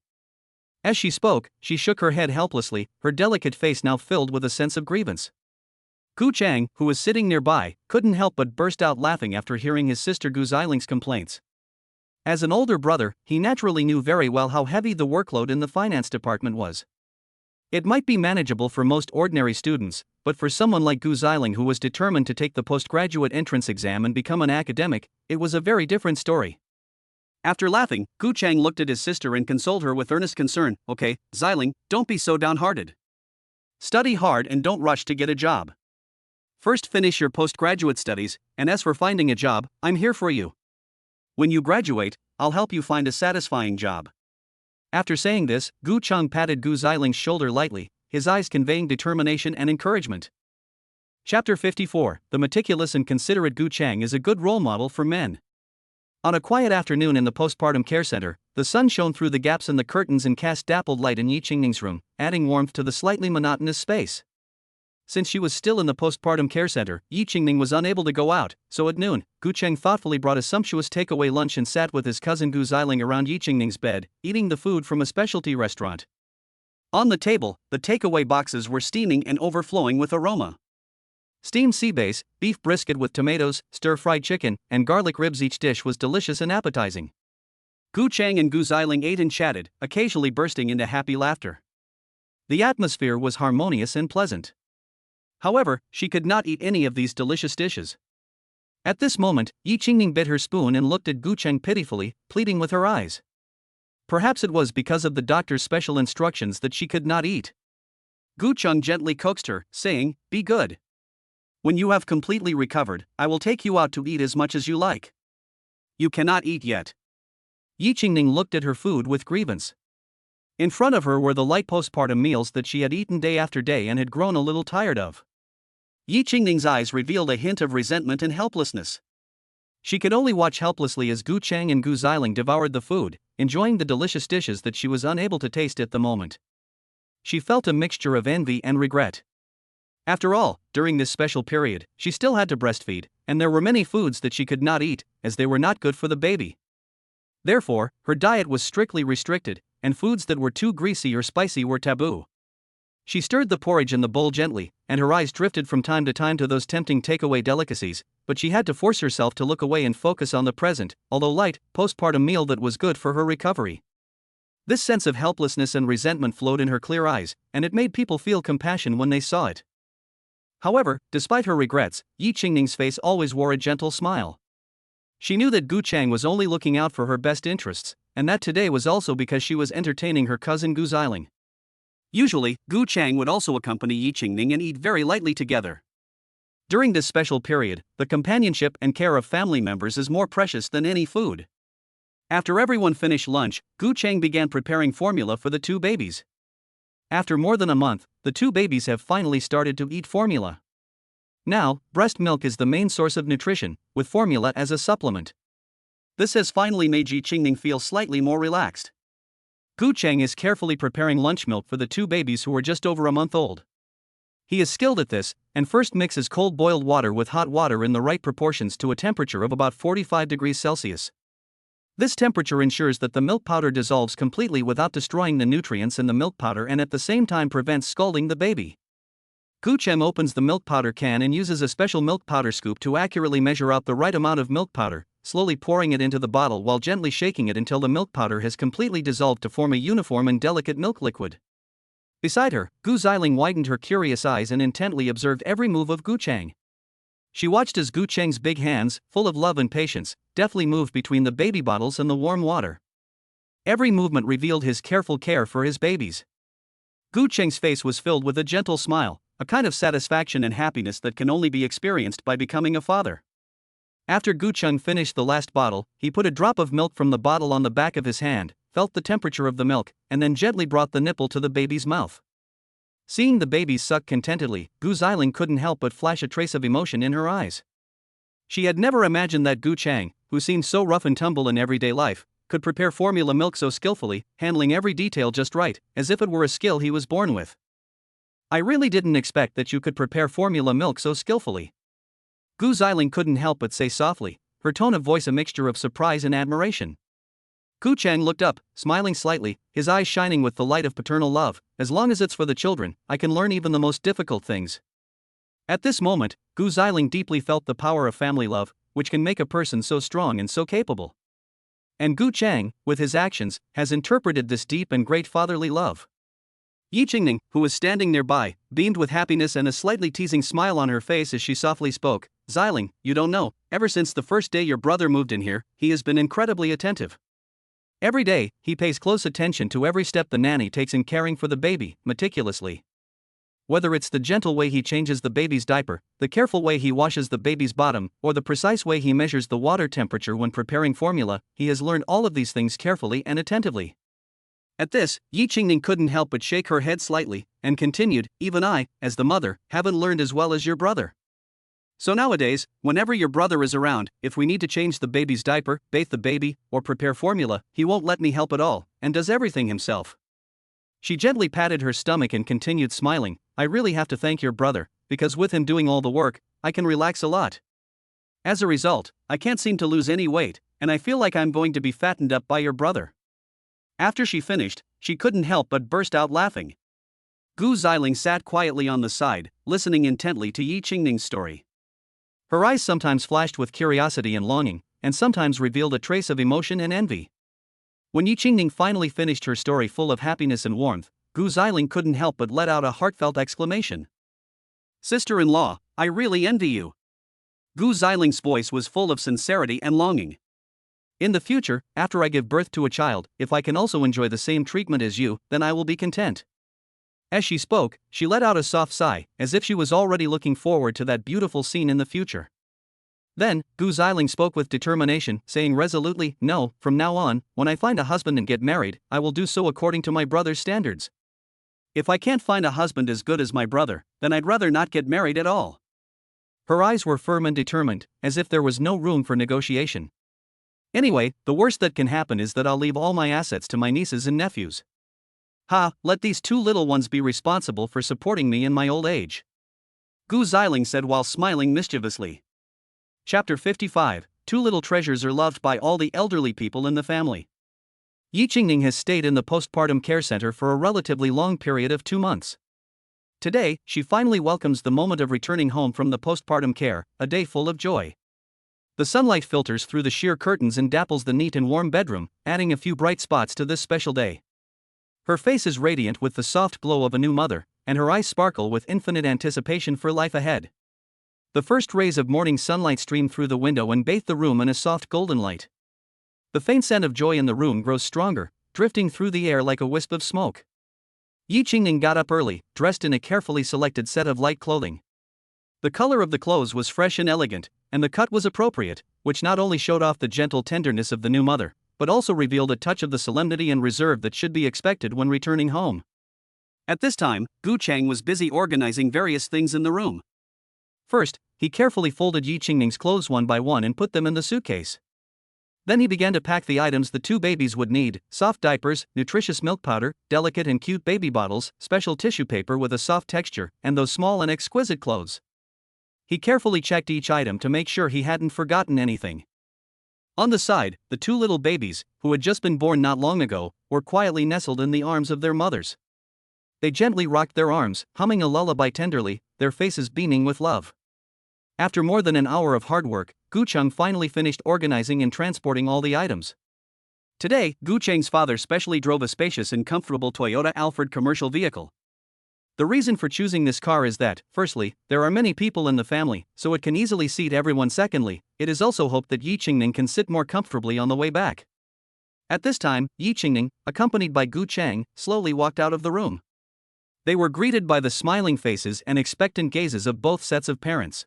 S1: As she spoke, she shook her head helplessly, her delicate face now filled with a sense of grievance. Guchang, who was sitting nearby, couldn't help but burst out laughing after hearing his sister Gu Ziling's complaints. As an older brother, he naturally knew very well how heavy the workload in the finance department was. It might be manageable for most ordinary students, but for someone like Gu Ziling who was determined to take the postgraduate entrance exam and become an academic, it was a very different story. After laughing, Guchang looked at his sister and consoled her with earnest concern. Okay, Ziling, don't be so downhearted. Study hard and don't rush to get a job. First finish your postgraduate studies, and as for finding a job, I'm here for you. When you graduate, I'll help you find a satisfying job. After saying this, Guchang patted Gu Ziling's shoulder lightly, his eyes conveying determination and encouragement. Chapter 54. The meticulous and considerate Guchang is a good role model for men. On a quiet afternoon in the postpartum care center, the sun shone through the gaps in the curtains and cast dappled light in Yi Qingning's room, adding warmth to the slightly monotonous space. Since she was still in the postpartum care center, Yi Qingning was unable to go out, so at noon, Guchang thoughtfully brought a sumptuous takeaway lunch and sat with his cousin Gu Ziling around Yi Qingning's bed, eating the food from a specialty restaurant. On the table, the takeaway boxes were steaming and overflowing with aroma. Steamed sea bass, beef brisket with tomatoes, stir-fried chicken, and garlic ribs. Each dish was delicious and appetizing. Guchang and Gu Ziling ate and chatted, occasionally bursting into happy laughter. The atmosphere was harmonious and pleasant. However, she could not eat any of these delicious dishes. At this moment, Yi Qingning bit her spoon and looked at Guchang pitifully, pleading with her eyes. Perhaps it was because of the doctor's special instructions that she could not eat. Guchang gently coaxed her, saying, Be good. When you have completely recovered, I will take you out to eat as much as you like. You cannot eat yet. Yi Qingning looked at her food with grievance. In front of her were the light postpartum meals that she had eaten day after day and had grown a little tired of. Yi Qingning's eyes revealed a hint of resentment and helplessness. She could only watch helplessly as Guchang and Gu Ziling devoured the food, enjoying the delicious dishes that she was unable to taste at the moment. She felt a mixture of envy and regret. After all, during this special period, she still had to breastfeed, and there were many foods that she could not eat, as they were not good for the baby. Therefore, her diet was strictly restricted, and foods that were too greasy or spicy were taboo. She stirred the porridge in the bowl gently, and her eyes drifted from time to time to those tempting takeaway delicacies, but she had to force herself to look away and focus on the present, although light, postpartum meal that was good for her recovery. This sense of helplessness and resentment flowed in her clear eyes, and it made people feel compassion when they saw it. However, despite her regrets, Yi Qingning's face always wore a gentle smile. She knew that Guchang was only looking out for her best interests, and that today was also because she was entertaining her cousin Gu Ziling. Usually, Guchang would also accompany Yi Qingning and eat very lightly together. During this special period, the companionship and care of family members is more precious than any food. After everyone finished lunch, Guchang began preparing formula for the two babies. After more than a month, the two babies have finally started to eat formula. Now, breast milk is the main source of nutrition, with formula as a supplement. This has finally made Yi Qingning feel slightly more relaxed. Guchang is carefully preparing lunch milk for the two babies who are just over a month old. He is skilled at this, and first mixes cold boiled water with hot water in the right proportions to a temperature of about 45 degrees Celsius. This temperature ensures that the milk powder dissolves completely without destroying the nutrients in the milk powder and at the same time prevents scalding the baby. Guchang opens the milk powder can and uses a special milk powder scoop to accurately measure out the right amount of milk powder, slowly pouring it into the bottle while gently shaking it until the milk powder has completely dissolved to form a uniform and delicate milk liquid. Beside her, Gu Ziling widened her curious eyes and intently observed every move of Guchang. She watched as Guchang's big hands, full of love and patience, deftly moved between the baby bottles and the warm water. Every movement revealed his careful care for his babies. Gu Cheng's face was filled with a gentle smile, a kind of satisfaction and happiness that can only be experienced by becoming a father. After Gu Cheng finished the last bottle, he put a drop of milk from the bottle on the back of his hand, felt the temperature of the milk, and then gently brought the nipple to the baby's mouth. Seeing the baby suck contentedly, Gu Xiling couldn't help but flash a trace of emotion in her eyes. She had never imagined that Gu Cheng, who seemed so rough and tumble in everyday life, could prepare formula milk so skillfully, handling every detail just right, as if it were a skill he was born with. "I really didn't expect that you could prepare formula milk so skillfully." Gu Xiling couldn't help but say softly, her tone of voice a mixture of surprise and admiration. Gu Cheng looked up, smiling slightly, his eyes shining with the light of paternal love. "As long as it's for the children, I can learn even the most difficult things." At this moment, Gu Xiling deeply felt the power of family love, which can make a person so strong and so capable. And Gu Cheng, with his actions, has interpreted this deep and great fatherly love. Yi Qingning, who was standing nearby, beamed with happiness and a slightly teasing smile on her face as she softly spoke. "Xiling, you don't know, ever since the first day your brother moved in here, he has been incredibly attentive. Every day, he pays close attention to every step the nanny takes in caring for the baby, meticulously. Whether it's the gentle way he changes the baby's diaper, the careful way he washes the baby's bottom, or the precise way he measures the water temperature when preparing formula, he has learned all of these things carefully and attentively." At this, Yi Qingning couldn't help but shake her head slightly, and continued, "Even I, as the mother, haven't learned as well as your brother. So nowadays, whenever your brother is around, if we need to change the baby's diaper, bathe the baby, or prepare formula, he won't let me help at all, and does everything himself." She gently patted her stomach and continued smiling. "I really have to thank your brother, because with him doing all the work, I can relax a lot. As a result, I can't seem to lose any weight, and I feel like I'm going to be fattened up by your brother." After she finished, she couldn't help but burst out laughing. Gu Xiling sat quietly on the side, listening intently to Yi Qingning's story. Her eyes sometimes flashed with curiosity and longing, and sometimes revealed a trace of emotion and envy. When Yi Qingning finally finished her story full of happiness and warmth, Gu Xiling couldn't help but let out a heartfelt exclamation. "Sister-in-law, I really envy you." Gu Xiling's voice was full of sincerity and longing. "In the future, after I give birth to a child, if I can also enjoy the same treatment as you, then I will be content." As she spoke, she let out a soft sigh, as if she was already looking forward to that beautiful scene in the future. Then, Gu Xiling spoke with determination, saying resolutely, "No, from now on, when I find a husband and get married, I will do so according to my brother's standards. If I can't find a husband as good as my brother, then I'd rather not get married at all." Her eyes were firm and determined, as if there was no room for negotiation. "Anyway, the worst that can happen is that I'll leave all my assets to my nieces and nephews. Ha, let these two little ones be responsible for supporting me in my old age," Gu Xiling said while smiling mischievously. Chapter 55, Two little treasures are loved by all the elderly people in the family. Yi Qingning has stayed in the postpartum care center for a relatively long period of 2 months. Today, she finally welcomes the moment of returning home from the postpartum care, a day full of joy. The sunlight filters through the sheer curtains and dapples the neat and warm bedroom, adding a few bright spots to this special day. Her face is radiant with the soft glow of a new mother, and her eyes sparkle with infinite anticipation for life ahead. The first rays of morning sunlight stream through the window and bathe the room in a soft golden light. The faint scent of joy in the room grows stronger, drifting through the air like a wisp of smoke. Yi Qingning got up early, dressed in a carefully selected set of light clothing. The color of the clothes was fresh and elegant, and the cut was appropriate, which not only showed off the gentle tenderness of the new mother, but also revealed a touch of the solemnity and reserve that should be expected when returning home. At this time, Gu Cheng was busy organizing various things in the room. First, he carefully folded Yi Qingning's clothes one by one and put them in the suitcase. Then he began to pack the items the two babies would need: soft diapers, nutritious milk powder, delicate and cute baby bottles, special tissue paper with a soft texture, and those small and exquisite clothes. He carefully checked each item to make sure he hadn't forgotten anything. On the side, the two little babies, who had just been born not long ago, were quietly nestled in the arms of their mothers. They gently rocked their arms, humming a lullaby tenderly, their faces beaming with love. After more than an hour of hard work, Gu Cheng finally finished organizing and transporting all the items. Today, Gu Cheng's father specially drove a spacious and comfortable Toyota Alphard commercial vehicle. The reason for choosing this car is that, firstly, there are many people in the family, so it can easily seat everyone. Secondly, it is also hoped that Yi Qingning can sit more comfortably on the way back. At this time, Yi Qingning, accompanied by Gu Cheng, slowly walked out of the room. They were greeted by the smiling faces and expectant gazes of both sets of parents.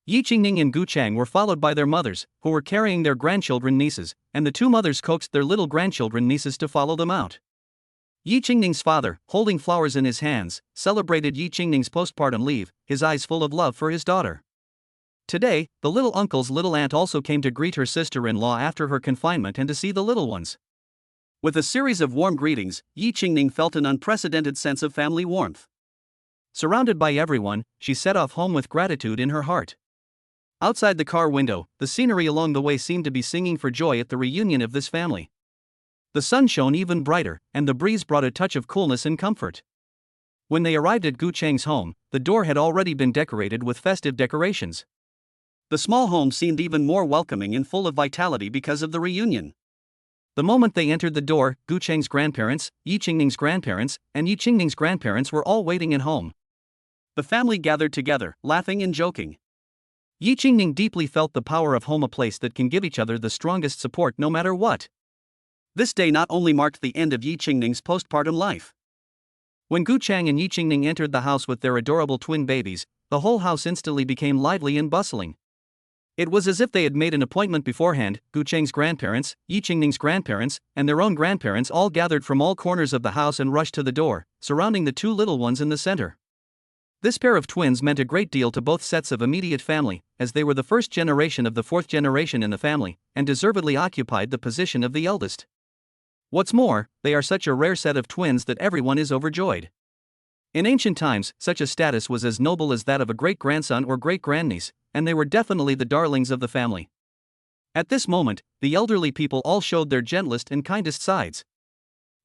S1: Yi Qingning and Gu Chang were followed by their mothers, who were carrying their grandchildren nieces, and the two mothers coaxed their little grandchildren nieces to follow them out. Yi Qingning's father, holding flowers in his hands, celebrated Yi Qingning's postpartum leave, his eyes full of love for his daughter. Today, the little uncle's little aunt also came to greet her sister-in-law after her confinement and to see the little ones. With a series of warm greetings, Yi Qingning felt an unprecedented sense of family warmth. Surrounded by everyone, she set off home with gratitude in her heart. Outside the car window, the scenery along the way seemed to be singing for joy at the reunion of this family. The sun shone even brighter, and the breeze brought a touch of coolness and comfort. When they arrived at Gu Chang's home, the door had already been decorated with festive decorations. The small home seemed even more welcoming and full of vitality because of the reunion. The moment they entered the door, Gu Chang's grandparents, Yi Qingning's grandparents, and Yi Qingning's grandparents were all waiting at home. The family gathered together, laughing and joking. Yi Qingning deeply felt the power of home, a place that can give each other the strongest support no matter what. This day not only marked the end of Yi Qingning's postpartum life. When Gu Chang and Yi Qingning entered the house with their adorable twin babies, the whole house instantly became lively and bustling. It was as if they had made an appointment beforehand. Gu Chang's grandparents, Yi Qingning's grandparents, and their own grandparents all gathered from all corners of the house and rushed to the door, surrounding the two little ones in the center. This pair of twins meant a great deal to both sets of immediate family, as they were the first generation of the fourth generation in the family, and deservedly occupied the position of the eldest. What's more, they are such a rare set of twins that everyone is overjoyed. In ancient times, such a status was as noble as that of a great-grandson or great-grandniece, and they were definitely the darlings of the family. At this moment, the elderly people all showed their gentlest and kindest sides.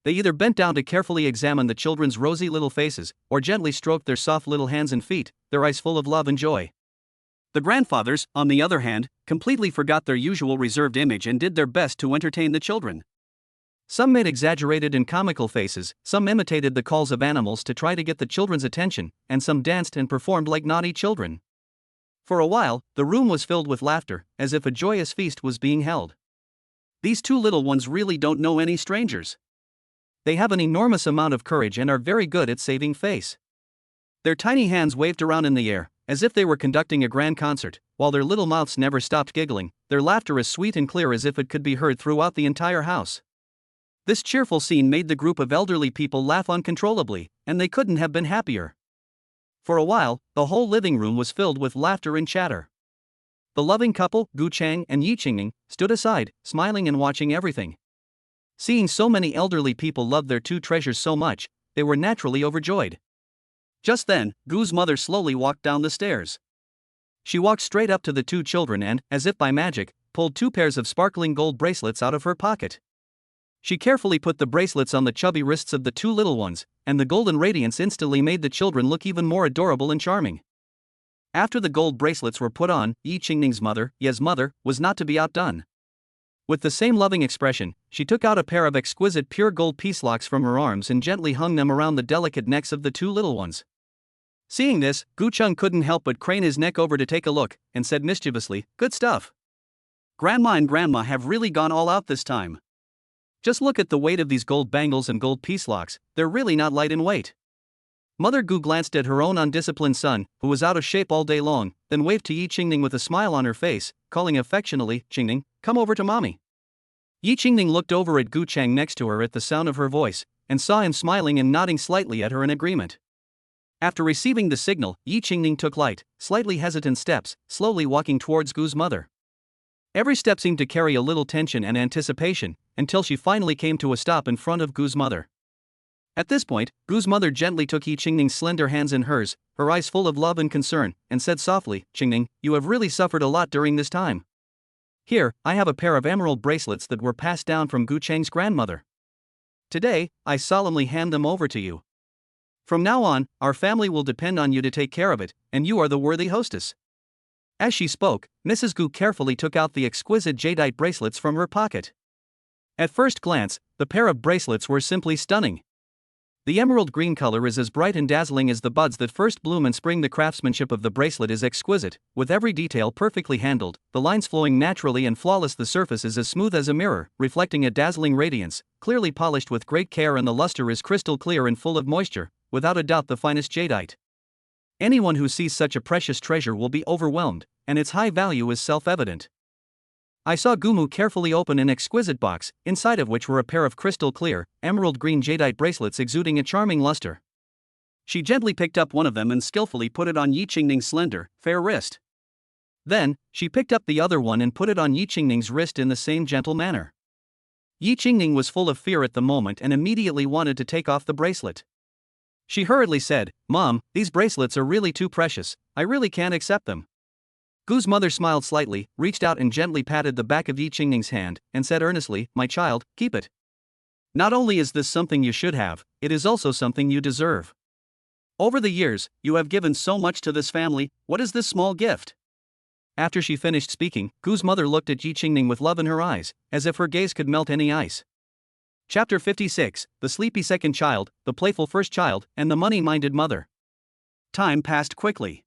S1: They either bent down to carefully examine the children's rosy little faces, or gently stroked their soft little hands and feet, their eyes full of love and joy. The grandfathers, on the other hand, completely forgot their usual reserved image and did their best to entertain the children. Some made exaggerated and comical faces, some imitated the calls of animals to try to get the children's attention, and some danced and performed like naughty children. For a while, the room was filled with laughter, as if a joyous feast was being held. These two little ones really don't know any strangers. They have an enormous amount of courage and are very good at saving face. Their tiny hands waved around in the air, as if they were conducting a grand concert, while their little mouths never stopped giggling, their laughter as sweet and clear as if it could be heard throughout the entire house. This cheerful scene made the group of elderly people laugh uncontrollably, and they couldn't have been happier. For a while, the whole living room was filled with laughter and chatter. The loving couple, Gu Chang and Yi Qingning, stood aside, smiling and watching everything. Seeing so many elderly people love their two treasures so much, they were naturally overjoyed. Just then, Gu's mother slowly walked down the stairs. She walked straight up to the two children and, as if by magic, pulled two pairs of sparkling gold bracelets out of her pocket. She carefully put the bracelets on the chubby wrists of the two little ones, and the golden radiance instantly made the children look even more adorable and charming. After the gold bracelets were put on, Yi Qingning's mother, Ye's mother, was not to be outdone. With the same loving expression, she took out a pair of exquisite pure gold piece locks from her arms and gently hung them around the delicate necks of the two little ones. Seeing this, Gu Chang couldn't help but crane his neck over to take a look, and said mischievously, "Good stuff. Grandma and Grandma have really gone all out this time. Just look at the weight of these gold bangles and gold piece locks, they're really not light in weight." Mother Gu glanced at her own undisciplined son, who was out of shape all day long, then waved to Yi Qingning with a smile on her face, calling affectionately, "Qingning, come over to mommy." Yi Qingning looked over at Gu Chang next to her at the sound of her voice, and saw him smiling and nodding slightly at her in agreement. After receiving the signal, Yi Qingning took light, slightly hesitant steps, slowly walking towards Gu's mother. Every step seemed to carry a little tension and anticipation, until she finally came to a stop in front of Gu's mother. At this point, Gu's mother gently took Yi Qingning's slender hands in hers, her eyes full of love and concern, and said softly, "Qingning, you have really suffered a lot during this time. Here, I have a pair of emerald bracelets that were passed down from Gu Chang's grandmother. Today, I solemnly hand them over to you. From now on, our family will depend on you to take care of it, and you are the worthy hostess." As she spoke, Mrs. Gu carefully took out the exquisite jadeite bracelets from her pocket. At first glance, the pair of bracelets were simply stunning. The emerald green color is as bright and dazzling as the buds that first bloom in spring. The craftsmanship of the bracelet is exquisite, with every detail perfectly handled, the lines flowing naturally and flawless. The surface is as smooth as a mirror, reflecting a dazzling radiance, clearly polished with great care, and the luster is crystal clear and full of moisture, without a doubt the finest jadeite. Anyone who sees such a precious treasure will be overwhelmed, and its high value is self-evident. I saw Gumu carefully open an exquisite box, inside of which were a pair of crystal clear, emerald green jadeite bracelets exuding a charming luster. She gently picked up one of them and skillfully put it on Yi Qingning's slender, fair wrist. Then, she picked up the other one and put it on Yi Qingning's wrist in the same gentle manner. Yi Qingning was full of fear at the moment and immediately wanted to take off the bracelet. She hurriedly said, "Mom, these bracelets are really too precious, I really can't accept them." Gu's mother smiled slightly, reached out and gently patted the back of Yi Qingning's hand, and said earnestly, "My child, keep it. Not only is this something you should have, it is also something you deserve. Over the years, you have given so much to this family, what is this small gift?" After she finished speaking, Gu's mother looked at Yi Qingning with love in her eyes, as if her gaze could melt any ice. Chapter 56, The Sleepy Second Child, the Playful First Child, and the Money-Minded Mother. Time passed quickly.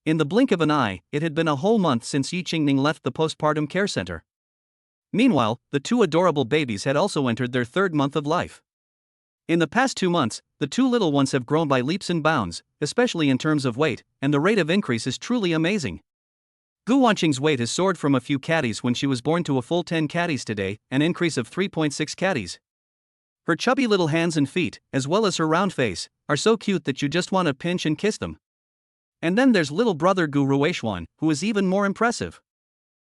S1: In the blink of an eye, it had been a whole month since Yi Qingning left the postpartum care center. Meanwhile, the two adorable babies had also entered their third month of life. In the past 2 months, the two little ones have grown by leaps and bounds, especially in terms of weight, and the rate of increase is truly amazing. Gu Wanqing's weight has soared from a few catties when she was born to a full 10 catties today, an increase of 3.6 catties. Her chubby little hands and feet, as well as her round face, are so cute that you just want to pinch and kiss them. And then there's little brother Gu Ruishuan, who is even more impressive.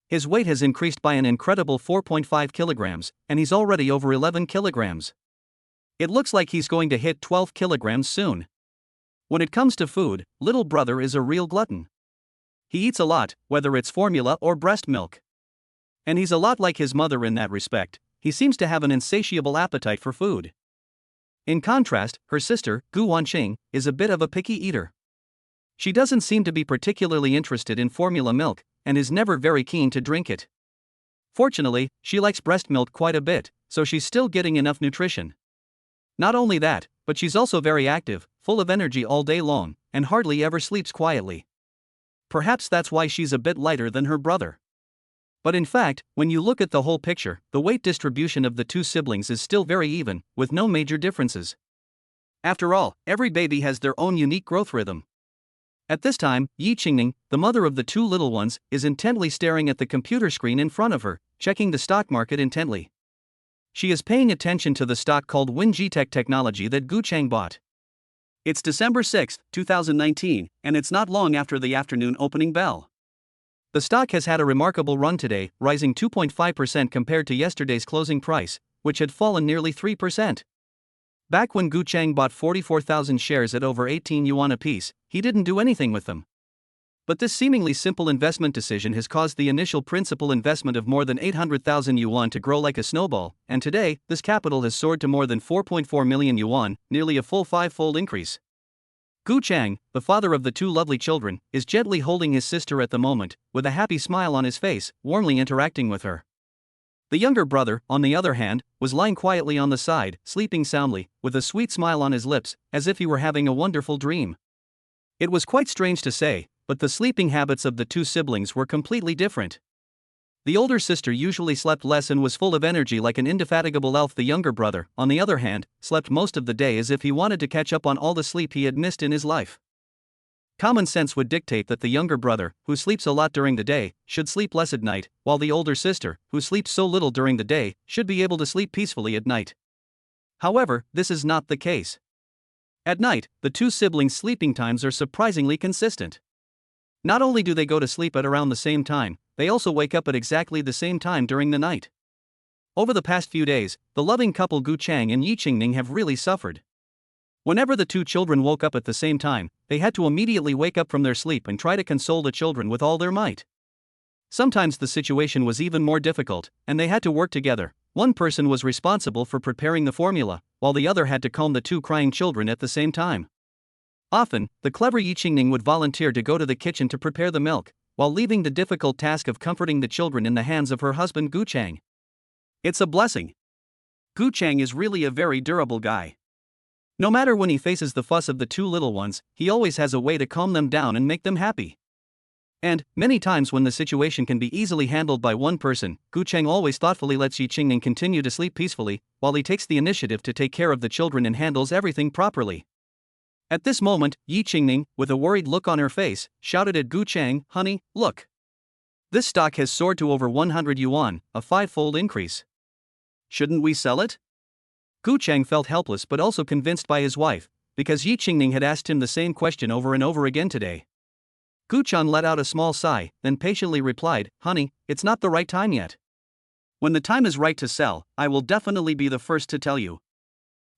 S1: His weight has increased by an incredible 4.5 kilograms, and he's already over 11 kilograms. It looks like he's going to hit 12 kilograms soon. When it comes to food, little brother is a real glutton. He eats a lot, whether it's formula or breast milk. And he's a lot like his mother in that respect, he seems to have an insatiable appetite for food. In contrast, her sister, Gu Wanqing, is a bit of a picky eater. She doesn't seem to be particularly interested in formula milk, and is never very keen to drink it. Fortunately, she likes breast milk quite a bit, so she's still getting enough nutrition. Not only that, but she's also very active, full of energy all day long, and hardly ever sleeps quietly. Perhaps that's why she's a bit lighter than her brother. But in fact, when you look at the whole picture, the weight distribution of the two siblings is still very even, with no major differences. After all, every baby has their own unique growth rhythm. At this time, Yi Qingning, the mother of the two little ones, is intently staring at the computer screen in front of her, checking the stock market intently. She is paying attention to the stock called WinGTech Technology that Gu Chang bought. It's December 6, 2019, and it's not long after the afternoon opening bell. The stock has had a remarkable run today, rising 2.5% compared to yesterday's closing price, which had fallen nearly 3%. Back when Gu Chang bought 44,000 shares at over 18 yuan apiece, he didn't do anything with them. But this seemingly simple investment decision has caused the initial principal investment of more than 800,000 yuan to grow like a snowball, and today, this capital has soared to more than 4.4 million yuan, nearly a full 5-fold increase. Gu Chang, the father of the two lovely children, is gently holding his sister at the moment, with a happy smile on his face, warmly interacting with her. The younger brother, on the other hand, was lying quietly on the side, sleeping soundly, with a sweet smile on his lips, as if he were having a wonderful dream. It was quite strange to say, but the sleeping habits of the two siblings were completely different. The older sister usually slept less and was full of energy like an indefatigable elf. The younger brother, on the other hand, slept most of the day as if he wanted to catch up on all the sleep he had missed in his life. Common sense would dictate that the younger brother, who sleeps a lot during the day, should sleep less at night, while the older sister, who sleeps so little during the day, should be able to sleep peacefully at night. However, this is not the case. At night, the two siblings' sleeping times are surprisingly consistent. Not only do they go to sleep at around the same time, they also wake up at exactly the same time during the night. Over the past few days, the loving couple Gu Chang and Yi Qingning have really suffered. Whenever the two children woke up at the same time, they had to immediately wake up from their sleep and try to console the children with all their might. Sometimes the situation was even more difficult, and they had to work together. One person was responsible for preparing the formula, while the other had to calm the two crying children at the same time. Often, the clever Yi Qingning would volunteer to go to the kitchen to prepare the milk, while leaving the difficult task of comforting the children in the hands of her husband Gu Chang. It's a blessing. Gu Chang is really a very durable guy. No matter when he faces the fuss of the two little ones, he always has a way to calm them down and make them happy. And, many times when the situation can be easily handled by one person, Gu Chang always thoughtfully lets Yi Qingning continue to sleep peacefully, while he takes the initiative to take care of the children and handles everything properly. At this moment, Yi Qingning, with a worried look on her face, shouted at Gu Chang, "Honey, look. This stock has soared to over 100 yuan, a five-fold increase. Shouldn't we sell it?" Gu Chang felt helpless but also convinced by his wife, because Yi Qingning had asked him the same question over and over again today. Gu Chang let out a small sigh, then patiently replied, "Honey, it's not the right time yet. When the time is right to sell, I will definitely be the first to tell you.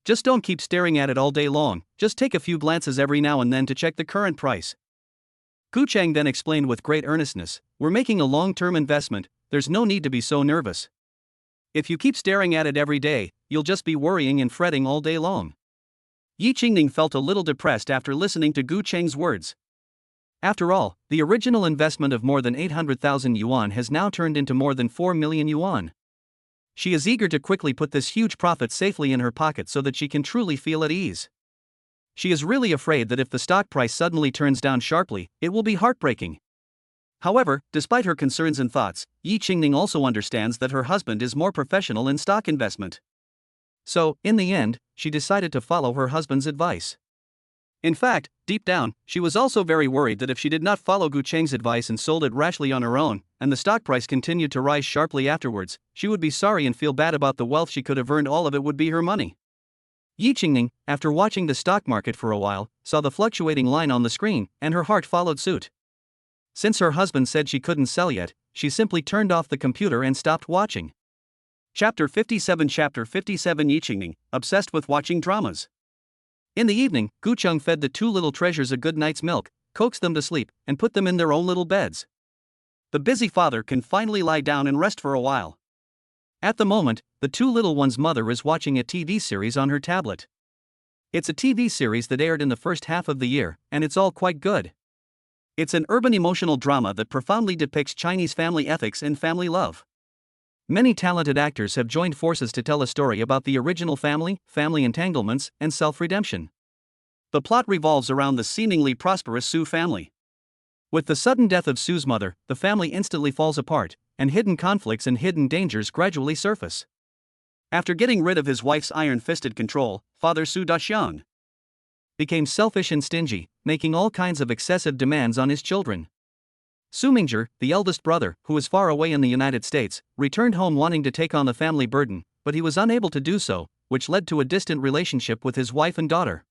S1: Just don't keep staring at it all day long, just take a few glances every now and then to check the current price." Gu Chang then explained with great earnestness, "We're making a long-term investment, there's no need to be so nervous. If you keep staring at it every day, you'll just be worrying and fretting all day long." Yi Qingning felt a little depressed after listening to Gu Chang's words. After all, the original investment of more than 800,000 yuan has now turned into more than 4 million yuan. She is eager to quickly put this huge profit safely in her pocket so that she can truly feel at ease. She is really afraid that if the stock price suddenly turns down sharply, it will be heartbreaking. However, despite her concerns and thoughts, Yi Qingning also understands that her husband is more professional in stock investment. So, in the end, she decided to follow her husband's advice. In fact, deep down, she was also very worried that if she did not follow Gu Chang's advice and sold it rashly on her own, and the stock price continued to rise sharply afterwards, she would be sorry and feel bad about the wealth she could have earned. All of it would be her money. Yi Qingning, after watching the stock market for a while, saw the fluctuating line on the screen, and her heart followed suit. Since her husband said she couldn't sell yet, she simply turned off the computer and stopped watching. Chapter 57 Yi Qingning, obsessed with watching dramas. In the evening, Gu Chang fed the two little treasures a good night's milk, coaxed them to sleep, and put them in their own little beds. The busy father can finally lie down and rest for a while. At the moment, the two little ones' mother is watching a TV series on her tablet. It's a TV series that aired in the first half of the year, and it's all quite good. It's an urban emotional drama that profoundly depicts Chinese family ethics and family love. Many talented actors have joined forces to tell a story about the original family, family entanglements, and self-redemption. The plot revolves around the seemingly prosperous Su family. With the sudden death of Su's mother, the family instantly falls apart, and hidden conflicts and hidden dangers gradually surface. After getting rid of his wife's iron-fisted control, Father Su Daxiang became selfish and stingy, making all kinds of excessive demands on his children. Su Mingzhi, the eldest brother, who was far away in the United States, returned home wanting to take on the family burden, but he was unable to do so, which led to a distant relationship with his wife and daughter.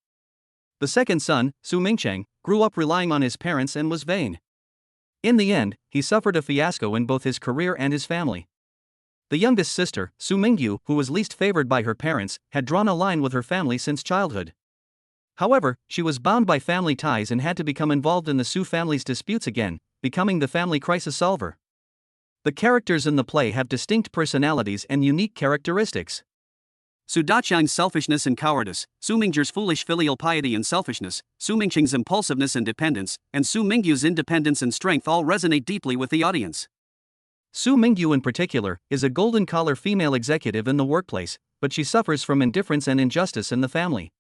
S1: The second son, Su Mingcheng, grew up relying on his parents and was vain. In the end, he suffered a fiasco in both his career and his family. The youngest sister, Su Mingyu, who was least favored by her parents, had drawn a line with her family since childhood. However, she was bound by family ties and had to become involved in the Su family's disputes again, becoming the family crisis solver. The characters in the play have distinct personalities and unique characteristics. Su Daqiang's selfishness and cowardice, Su Mingzhi's foolish filial piety and selfishness, Su Mingcheng's impulsiveness and dependence, and Su Mingyu's independence and strength all resonate deeply with the audience. Su Mingyu in particular is a golden-collar female executive in the workplace, but she suffers from indifference and injustice in the family.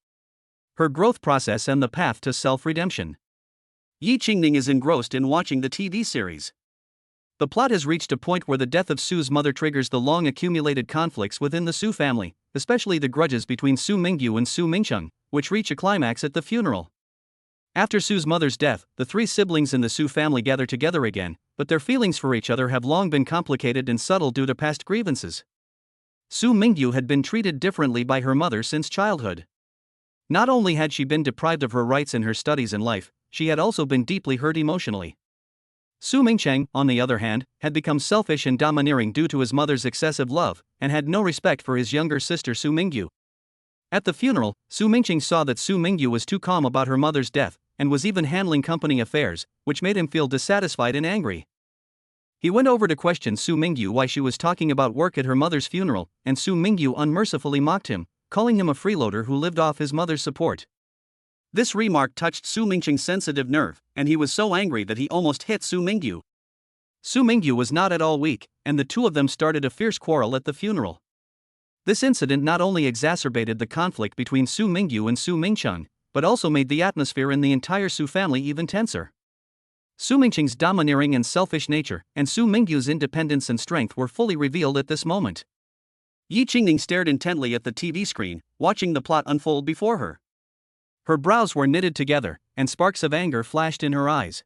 S1: Her growth process and the path to self-redemption. Yi Qingning is engrossed in watching the TV series. The plot has reached a point where the death of Su's mother triggers the long-accumulated conflicts within the Su family, especially the grudges between Su Mingyu and Su Mingcheng, which reach a climax at the funeral. After Su's mother's death, the three siblings in the Su family gather together again, but their feelings for each other have long been complicated and subtle due to past grievances. Su Mingyu had been treated differently by her mother since childhood. Not only had she been deprived of her rights in her studies and life, she had also been deeply hurt emotionally. Su Mingcheng, on the other hand, had become selfish and domineering due to his mother's excessive love, and had no respect for his younger sister Su Mingyu. At the funeral, Su Mingcheng saw that Su Mingyu was too calm about her mother's death, and was even handling company affairs, which made him feel dissatisfied and angry. He went over to question Su Mingyu why she was talking about work at her mother's funeral, and Su Mingyu unmercifully mocked him, calling him a freeloader who lived off his mother's support. This remark touched Su Mingcheng's sensitive nerve, and he was so angry that he almost hit Su Mingyu. Su Mingyu was not at all weak, and the two of them started a fierce quarrel at the funeral. This incident not only exacerbated the conflict between Su Mingyu and Su Mingcheng, but also made the atmosphere in the entire Su family even tenser. Su Mingcheng's domineering and selfish nature, and Su Mingyu's independence and strength were fully revealed at this moment. Yi Qingning stared intently at the TV screen, watching the plot unfold before her. Her brows were knitted together, and sparks of anger flashed in her eyes.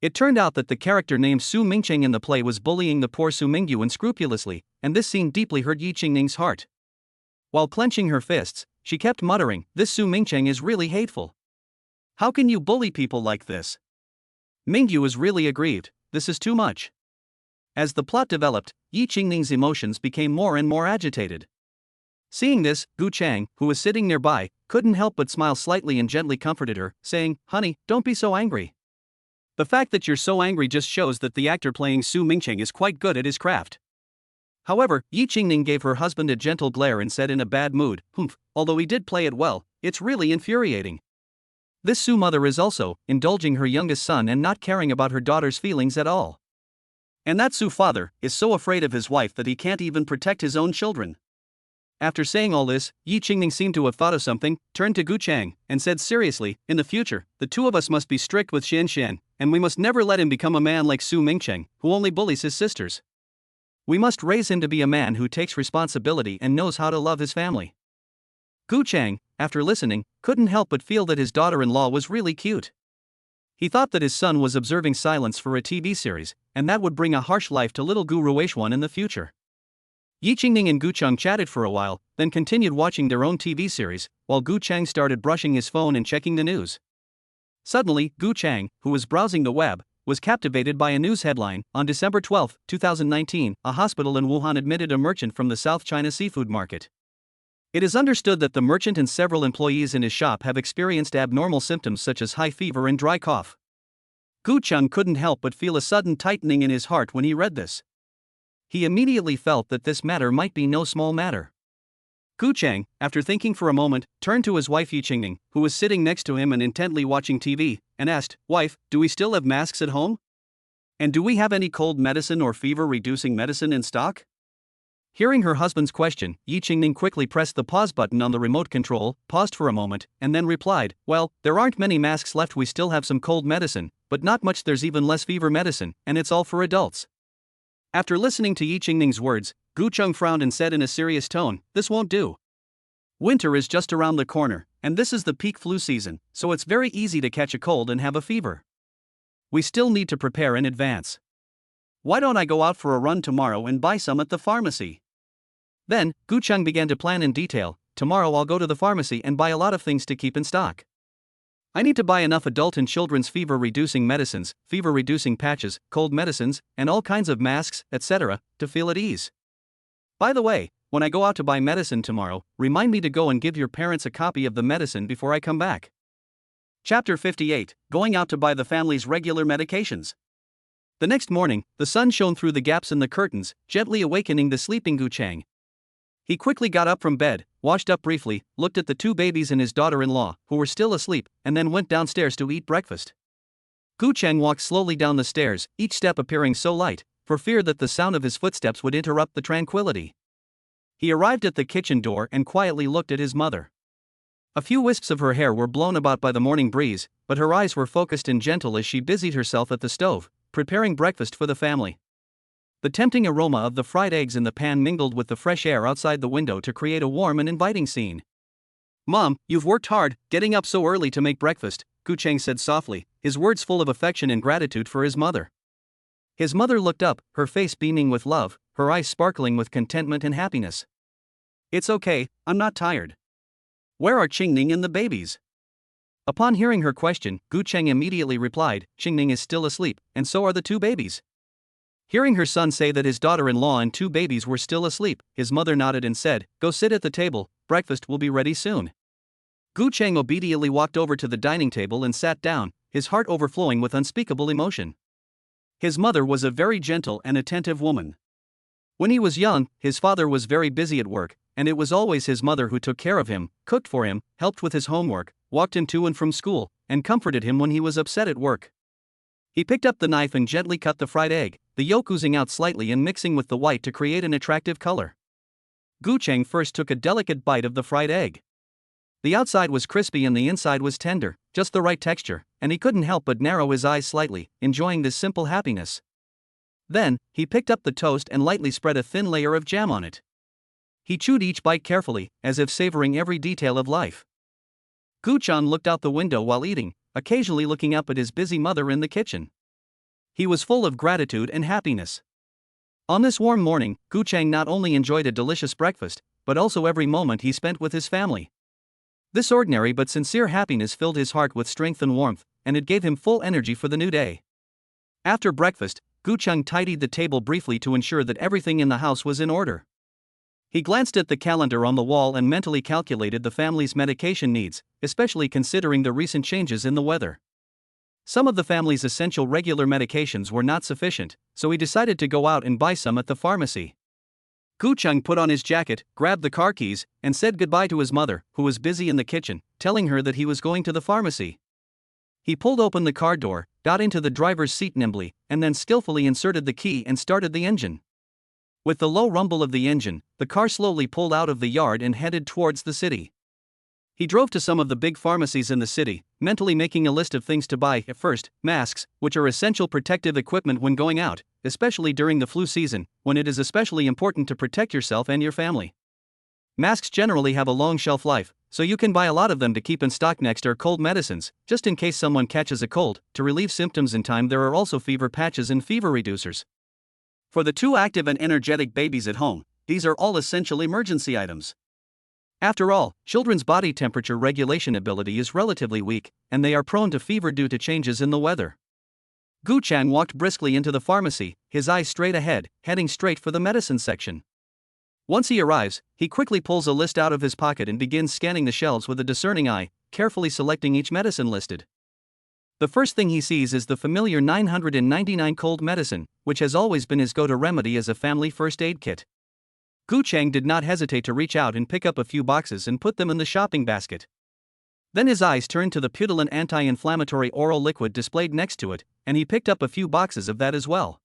S1: It turned out that the character named Su Mingcheng in the play was bullying the poor Su Mingyu unscrupulously, and this scene deeply hurt Yi Qingning's heart. While clenching her fists, she kept muttering, "This Su Mingcheng is really hateful. How can you bully people like this?" Mingyu was really aggrieved. This is too much. As the plot developed, Yi Qingning's emotions became more and more agitated. Seeing this, Gu Chang, who was sitting nearby, couldn't help but smile slightly and gently comforted her, saying, "Honey, don't be so angry. The fact that you're so angry just shows that the actor playing Su Mingcheng is quite good at his craft." However, Yi Qingning gave her husband a gentle glare and said in a bad mood, "Humph, although he did play it well, it's really infuriating. This Su mother is also indulging her youngest son and not caring about her daughter's feelings at all. And that Su father is so afraid of his wife that he can't even protect his own children." After saying all this, Yi Qingning seemed to have thought of something, turned to Gu Chang, and said seriously, "In the future, the two of us must be strict with Xian Xian, and we must never let him become a man like Su Mingcheng, who only bullies his sisters. We must raise him to be a man who takes responsibility and knows how to love his family." Gu Chang, after listening, couldn't help but feel that his daughter-in-law was really cute. He thought that his son was observing silence for a TV series, and that would bring a harsh life to little Gu Rueishuan in the future. Yi Qingning and Gu Chang chatted for a while, then continued watching their own TV series, while Gu Chang started brushing his phone and checking the news. Suddenly, Gu Chang, who was browsing the web, was captivated by a news headline. On December 12, 2019, a hospital in Wuhan admitted a merchant from the South China seafood market. It is understood that the merchant and several employees in his shop have experienced abnormal symptoms such as high fever and dry cough. Gu Chang couldn't help but feel a sudden tightening in his heart when he read this. He immediately felt that this matter might be no small matter. Gu Chang, after thinking for a moment, turned to his wife Yi Qingning, who was sitting next to him and intently watching TV, and asked, "Wife, do we still have masks at home? And do we have any cold medicine or fever-reducing medicine in stock?" Hearing her husband's question, Yi Qingning quickly pressed the pause button on the remote control, paused for a moment, and then replied, "Well, there aren't many masks left. We still have some cold medicine, but not much. There's even less fever medicine, and it's all for adults." After listening to Yi Qingning's words, Gu Chang frowned and said in a serious tone, "This won't do. Winter is just around the corner, and this is the peak flu season, so it's very easy to catch a cold and have a fever. We still need to prepare in advance. Why don't I go out for a run tomorrow and buy some at the pharmacy?" Then, Gu Chang began to plan in detail. "Tomorrow I'll go to the pharmacy and buy a lot of things to keep in stock. I need to buy enough adult and children's fever-reducing medicines, fever-reducing patches, cold medicines, and all kinds of masks, etc., to feel at ease. By the way, when I go out to buy medicine tomorrow, remind me to go and give your parents a copy of the medicine before I come back." Chapter 58, Going Out to Buy the Family's Regular Medications. The next morning, the sun shone through the gaps in the curtains, gently awakening the sleeping Gu Chang. He quickly got up from bed, washed up briefly, looked at the two babies and his daughter-in-law, who were still asleep, and then went downstairs to eat breakfast. Gu Chang walked slowly down the stairs, each step appearing so light, for fear that the sound of his footsteps would interrupt the tranquility. He arrived at the kitchen door and quietly looked at his mother. A few wisps of her hair were blown about by the morning breeze, but her eyes were focused and gentle as she busied herself at the stove, preparing breakfast for the family. The tempting aroma of the fried eggs in the pan mingled with the fresh air outside the window to create a warm and inviting scene. "Mom, you've worked hard, getting up so early to make breakfast," Gu Chang said softly, his words full of affection and gratitude for his mother. His mother looked up, her face beaming with love, her eyes sparkling with contentment and happiness. "It's okay, I'm not tired. Where are Qingning and the babies?" Upon hearing her question, Gu Chang immediately replied, "Qingning is still asleep, and so are the two babies." Hearing her son say that his daughter-in-law and two babies were still asleep, his mother nodded and said, "Go sit at the table, breakfast will be ready soon." Gu Chang obediently walked over to the dining table and sat down, his heart overflowing with unspeakable emotion. His mother was a very gentle and attentive woman. When he was young, his father was very busy at work, and it was always his mother who took care of him, cooked for him, helped with his homework, walked him to and from school, and comforted him when he was upset at work. He picked up the knife and gently cut the fried egg, the yolk oozing out slightly and mixing with the white to create an attractive color. Gu Chang first took a delicate bite of the fried egg. The outside was crispy and the inside was tender, just the right texture, and he couldn't help but narrow his eyes slightly, enjoying this simple happiness. Then, he picked up the toast and lightly spread a thin layer of jam on it. He chewed each bite carefully, as if savoring every detail of life. Gu Chang looked out the window while eating, occasionally looking up at his busy mother in the kitchen. He was full of gratitude and happiness. On this warm morning, Gu Chang not only enjoyed a delicious breakfast, but also every moment he spent with his family. This ordinary but sincere happiness filled his heart with strength and warmth, and it gave him full energy for the new day. After breakfast, Gu Chang tidied the table briefly to ensure that everything in the house was in order. He glanced at the calendar on the wall and mentally calculated the family's medication needs, especially considering the recent changes in the weather. Some of the family's essential regular medications were not sufficient, so he decided to go out and buy some at the pharmacy. Gu Chang put on his jacket, grabbed the car keys, and said goodbye to his mother, who was busy in the kitchen, telling her that he was going to the pharmacy. He pulled open the car door, got into the driver's seat nimbly, and then skillfully inserted the key and started the engine. With the low rumble of the engine, the car slowly pulled out of the yard and headed towards the city. He drove to some of the big pharmacies in the city, mentally making a list of things to buy. At first, masks, which are essential protective equipment when going out, especially during the flu season, when it is especially important to protect yourself and your family. Masks generally have a long shelf life, so you can buy a lot of them to keep in stock. Next are cold medicines, just in case someone catches a cold. To relieve symptoms in time, there are also fever patches and fever reducers. For the two active and energetic babies at home, these are all essential emergency items. After all, children's body temperature regulation ability is relatively weak, and they are prone to fever due to changes in the weather. Gu Chang walked briskly into the pharmacy, his eyes straight ahead, heading straight for the medicine section. Once he arrives, he quickly pulls a list out of his pocket and begins scanning the shelves with a discerning eye, carefully selecting each medicine listed. The first thing he sees is the familiar 999 cold medicine, which has always been his go-to remedy as a family first aid kit. Gu Chang did not hesitate to reach out and pick up a few boxes and put them in the shopping basket. Then his eyes turned to the Putilan anti-inflammatory oral liquid displayed next to it, and he picked up a few boxes of that as well.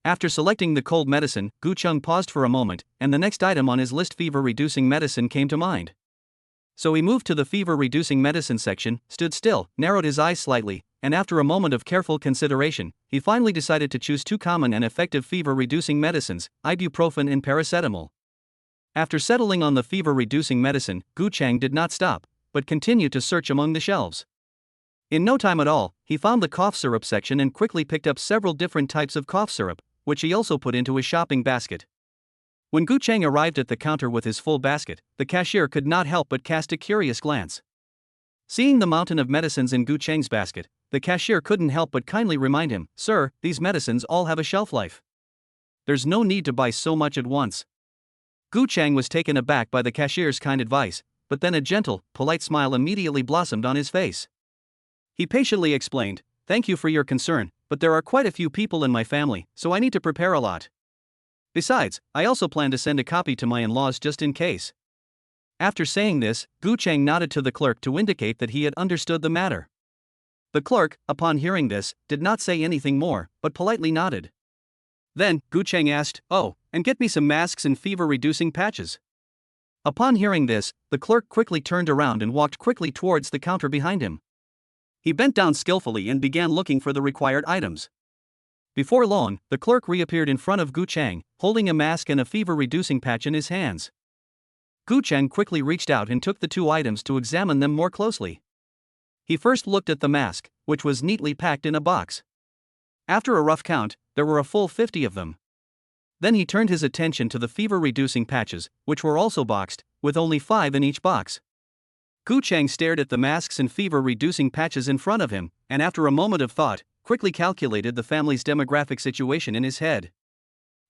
S1: After selecting the cold medicine, Gu Chang paused for a moment, and the next item on his list, fever-reducing medicine, came to mind. So he moved to the fever-reducing medicine section, stood still, narrowed his eyes slightly, and after a moment of careful consideration, he finally decided to choose two common and effective fever-reducing medicines, ibuprofen and paracetamol. After settling on the fever-reducing medicine, Gu Chang did not stop, but continued to search among the shelves. In no time at all, he found the cough syrup section and quickly picked up several different types of cough syrup, which he also put into his shopping basket. When Gu Chang arrived at the counter with his full basket, the cashier could not help but cast a curious glance. Seeing the mountain of medicines in Gu Chang's basket, the cashier couldn't help but kindly remind him, "Sir, these medicines all have a shelf life. There's no need to buy so much at once." Gu Chang was taken aback by the cashier's kind advice, but then a gentle, polite smile immediately blossomed on his face. He patiently explained, "Thank you for your concern, but there are quite a few people in my family, so I need to prepare a lot. Besides, I also plan to send a copy to my in-laws just in case." After saying this, Gu Chang nodded to the clerk to indicate that he had understood the matter. The clerk, upon hearing this, did not say anything more, but politely nodded. Then, Gu Chang asked, "Oh, and get me some masks and fever-reducing patches." Upon hearing this, the clerk quickly turned around and walked quickly towards the counter behind him. He bent down skillfully and began looking for the required items. Before long, the clerk reappeared in front of Gu Chang, holding a mask and a fever-reducing patch in his hands. Gu Chang quickly reached out and took the two items to examine them more closely. He first looked at the mask, which was neatly packed in a box. After a rough count, there were a full 50 of them. Then he turned his attention to the fever-reducing patches, which were also boxed, with only 5 in each box. Gu Chang stared at the masks and fever-reducing patches in front of him, and after a moment of thought, quickly calculated the family's demographic situation in his head.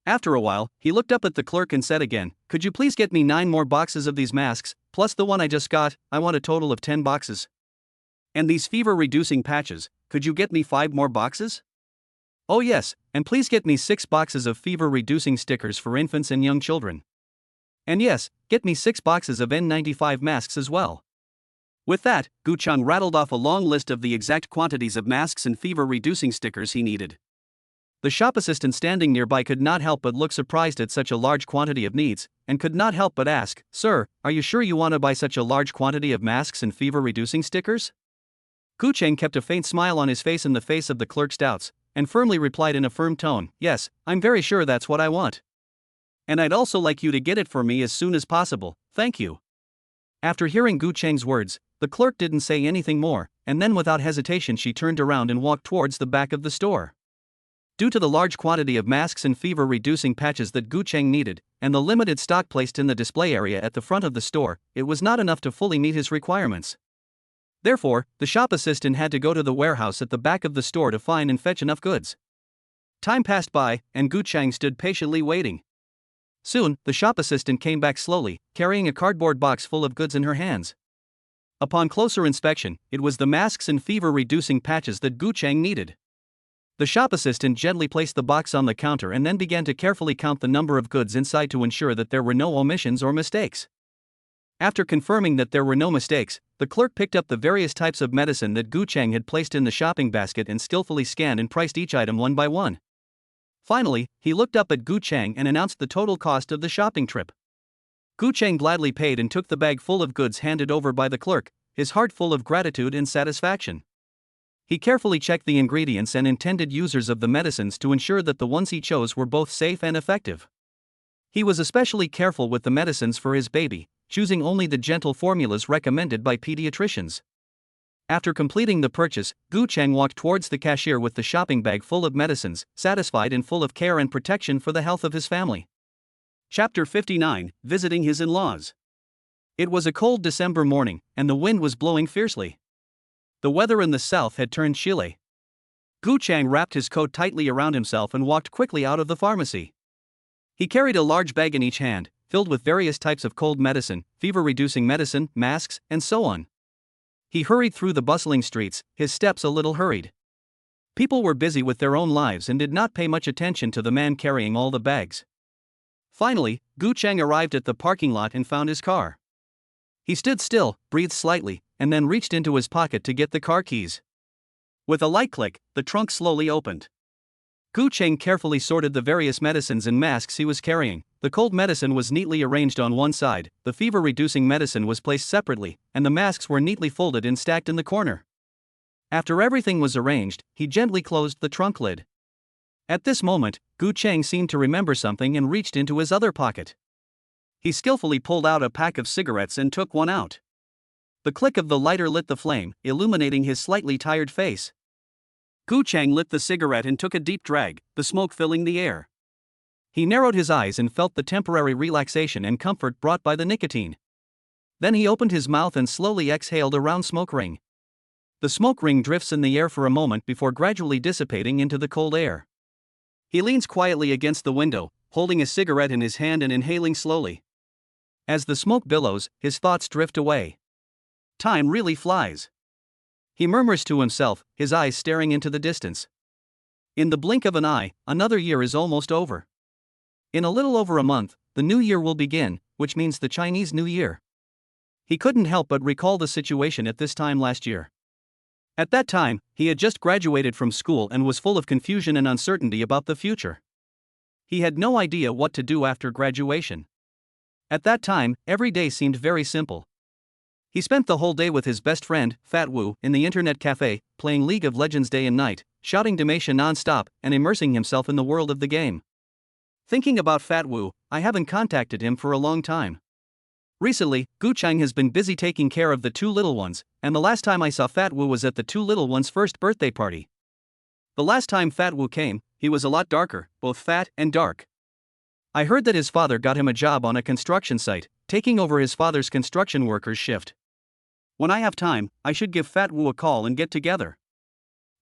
S1: After a while, he looked up at the clerk and said again, "Could you please get me 9 more boxes of these masks, plus the one I just got? I want a total of 10 boxes. And these fever-reducing patches, could you get me 5 more boxes? Oh yes, and please get me 6 boxes of fever-reducing stickers for infants and young children. And yes, get me 6 boxes of N95 masks as well." With that, Gu Chang rattled off a long list of the exact quantities of masks and fever-reducing stickers he needed. The shop assistant standing nearby could not help but look surprised at such a large quantity of needs, and could not help but ask, "Sir, are you sure you want to buy such a large quantity of masks and fever-reducing stickers?" Gu Chang kept a faint smile on his face in the face of the clerk's doubts, and firmly replied in a firm tone, "Yes, I'm very sure that's what I want. And I'd also like you to get it for me as soon as possible, thank you." After hearing Gu Cheng's words, the clerk didn't say anything more, and then without hesitation she turned around and walked towards the back of the store. Due to the large quantity of masks and fever-reducing patches that Gu Cheng needed, and the limited stock placed in the display area at the front of the store, it was not enough to fully meet his requirements. Therefore, the shop assistant had to go to the warehouse at the back of the store to find and fetch enough goods. Time passed by, and Gu Cheng stood patiently waiting. Soon, the shop assistant came back slowly, carrying a cardboard box full of goods in her hands. Upon closer inspection, it was the masks and fever-reducing patches that Gu Cheng needed. The shop assistant gently placed the box on the counter and then began to carefully count the number of goods inside to ensure that there were no omissions or mistakes. After confirming that there were no mistakes, the clerk picked up the various types of medicine that Gu Cheng had placed in the shopping basket and skillfully scanned and priced each item one by one. Finally, he looked up at Gu Cheng and announced the total cost of the shopping trip. Gu Cheng gladly paid and took the bag full of goods handed over by the clerk, his heart full of gratitude and satisfaction. He carefully checked the ingredients and intended users of the medicines to ensure that the ones he chose were both safe and effective. He was especially careful with the medicines for his baby, choosing only the gentle formulas recommended by pediatricians. After completing the purchase, Gu Cheng walked towards the cashier with the shopping bag full of medicines, satisfied and full of care and protection for the health of his family. Chapter 59: Visiting his in-laws. It was a cold December morning, and the wind was blowing fiercely. The weather in the south had turned chilly. Gu Cheng wrapped his coat tightly around himself and walked quickly out of the pharmacy. He carried a large bag in each hand, filled with various types of cold medicine, fever-reducing medicine, masks, and so on. He hurried through the bustling streets, his steps a little hurried. People were busy with their own lives and did not pay much attention to the man carrying all the bags. Finally, Gu Cheng arrived at the parking lot and found his car. He stood still, breathed slightly, and then reached into his pocket to get the car keys. With a light click, the trunk slowly opened. Gu Cheng carefully sorted the various medicines and masks he was carrying. The cold medicine was neatly arranged on one side, the fever-reducing medicine was placed separately, and the masks were neatly folded and stacked in the corner. After everything was arranged, he gently closed the trunk lid. At this moment, Gu Cheng seemed to remember something and reached into his other pocket. He skillfully pulled out a pack of cigarettes and took one out. The click of the lighter lit the flame, illuminating his slightly tired face. Gu Cheng lit the cigarette and took a deep drag, the smoke filling the air. He narrowed his eyes and felt the temporary relaxation and comfort brought by the nicotine. Then he opened his mouth and slowly exhaled a round smoke ring. The smoke ring drifts in the air for a moment before gradually dissipating into the cold air. He leans quietly against the window, holding a cigarette in his hand and inhaling slowly. As the smoke billows, his thoughts drift away. Time really flies. He murmurs to himself, his eyes staring into the distance. In the blink of an eye, another year is almost over. In a little over a month, the new year will begin, which means the Chinese New Year. He couldn't help but recall the situation at this time last year. At that time, he had just graduated from school and was full of confusion and uncertainty about the future. He had no idea what to do after graduation. At that time, every day seemed very simple. He spent the whole day with his best friend, Fat Wu, in the internet cafe, playing League of Legends day and night, shouting Damashia non-stop, and immersing himself in the world of the game. Thinking about Fat Wu, I haven't contacted him for a long time. Recently, Gu Cheng has been busy taking care of the two little ones, and the last time I saw Fat Wu was at the two little ones' first birthday party. The last time Fat Wu came, he was a lot darker, both fat and dark. I heard that his father got him a job on a construction site, taking over his father's construction workers' shift. When I have time, I should give Fat Wu a call and get together.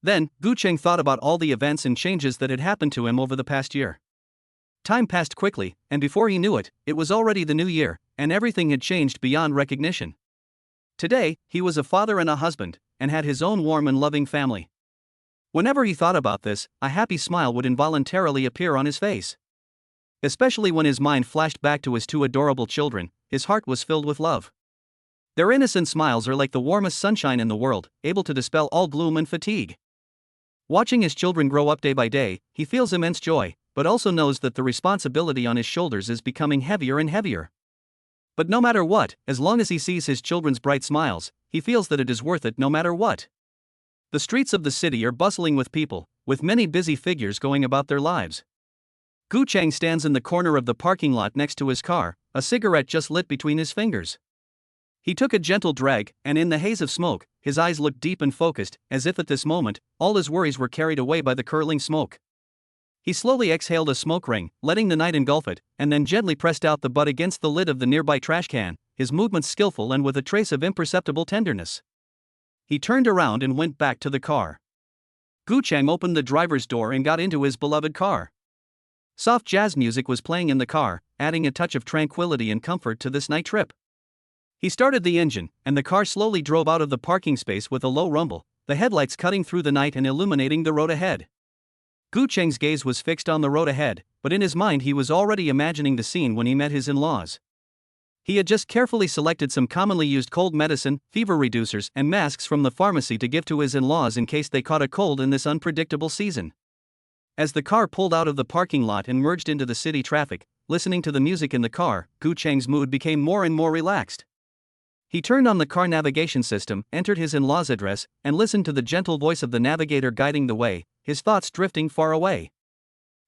S1: Then, Gu Cheng thought about all the events and changes that had happened to him over the past year. Time passed quickly, and before he knew it, it was already the new year, and everything had changed beyond recognition. Today, he was a father and a husband, and had his own warm and loving family. Whenever he thought about this, a happy smile would involuntarily appear on his face. Especially when his mind flashed back to his two adorable children, his heart was filled with love. Their innocent smiles are like the warmest sunshine in the world, able to dispel all gloom and fatigue. Watching his children grow up day by day, he feels immense joy, but also knows that the responsibility on his shoulders is becoming heavier and heavier. But no matter what, as long as he sees his children's bright smiles, he feels that it is worth it no matter what. The streets of the city are bustling with people, with many busy figures going about their lives. Gu Cheng stands in the corner of the parking lot next to his car, a cigarette just lit between his fingers. He took a gentle drag, and in the haze of smoke, his eyes looked deep and focused, as if at this moment, all his worries were carried away by the curling smoke. He slowly exhaled a smoke ring, letting the night engulf it, and then gently pressed out the butt against the lid of the nearby trash can, his movements skillful and with a trace of imperceptible tenderness. He turned around and went back to the car. Gu Chang opened the driver's door and got into his beloved car. Soft jazz music was playing in the car, adding a touch of tranquility and comfort to this night trip. He started the engine, and the car slowly drove out of the parking space with a low rumble, the headlights cutting through the night and illuminating the road ahead. Gu Cheng's gaze was fixed on the road ahead, but in his mind he was already imagining the scene when he met his in-laws. He had just carefully selected some commonly used cold medicine, fever reducers, and masks from the pharmacy to give to his in-laws in case they caught a cold in this unpredictable season. As the car pulled out of the parking lot and merged into the city traffic, listening to the music in the car, Gu Cheng's mood became more and more relaxed. He turned on the car navigation system, entered his in-laws' address, and listened to the gentle voice of the navigator guiding the way, his thoughts drifting far away.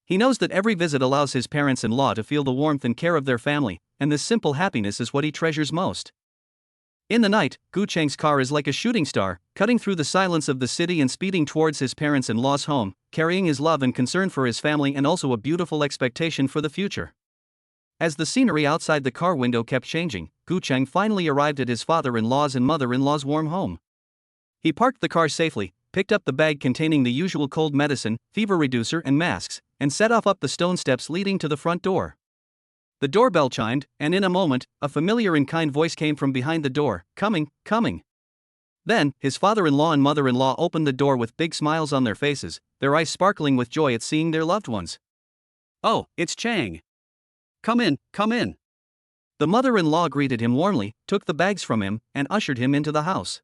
S1: He knows that every visit allows his parents-in-law to feel the warmth and care of their family, and this simple happiness is what he treasures most. In the night, Gu Cheng's car is like a shooting star, cutting through the silence of the city and speeding towards his parents-in-law's home, carrying his love and concern for his family and also a beautiful expectation for the future. As the scenery outside the car window kept changing, Gu Cheng finally arrived at his father-in-law's and mother-in-law's warm home. He parked the car safely, picked up the bag containing the usual cold medicine, fever reducer and masks, and set off up the stone steps leading to the front door. The doorbell chimed, and in a moment, a familiar and kind voice came from behind the door, "Coming, coming." Then, his father-in-law and mother-in-law opened the door with big smiles on their faces, their eyes sparkling with joy at seeing their loved ones. "Oh, it's Chang. Come in, come in." The mother-in-law greeted him warmly, took the bags from him, and ushered him into the house.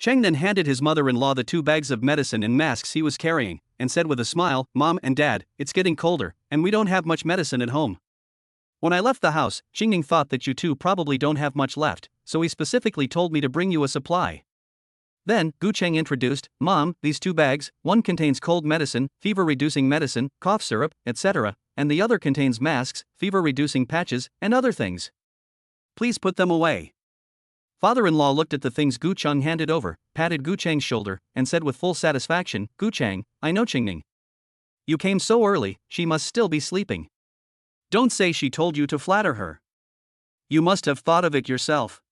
S1: Cheng then handed his mother-in-law the 2 bags of medicine and masks he was carrying, and said with a smile, "Mom and Dad, it's getting colder, and we don't have much medicine at home. When I left the house, Xingning thought that you two probably don't have much left, so he specifically told me to bring you a supply." Then, Gu Cheng introduced, "Mom, these 2 bags, one contains cold medicine, fever-reducing medicine, cough syrup, etc., and the other contains masks, fever-reducing patches, and other things. Please put them away." Father-in-law looked at the things Gu Cheng handed over, patted Gu Cheng's shoulder, and said with full satisfaction, "Gu Cheng, I know Xingning. You came so early, she must still be sleeping. Don't say she told you to flatter her. You must have thought of it yourself.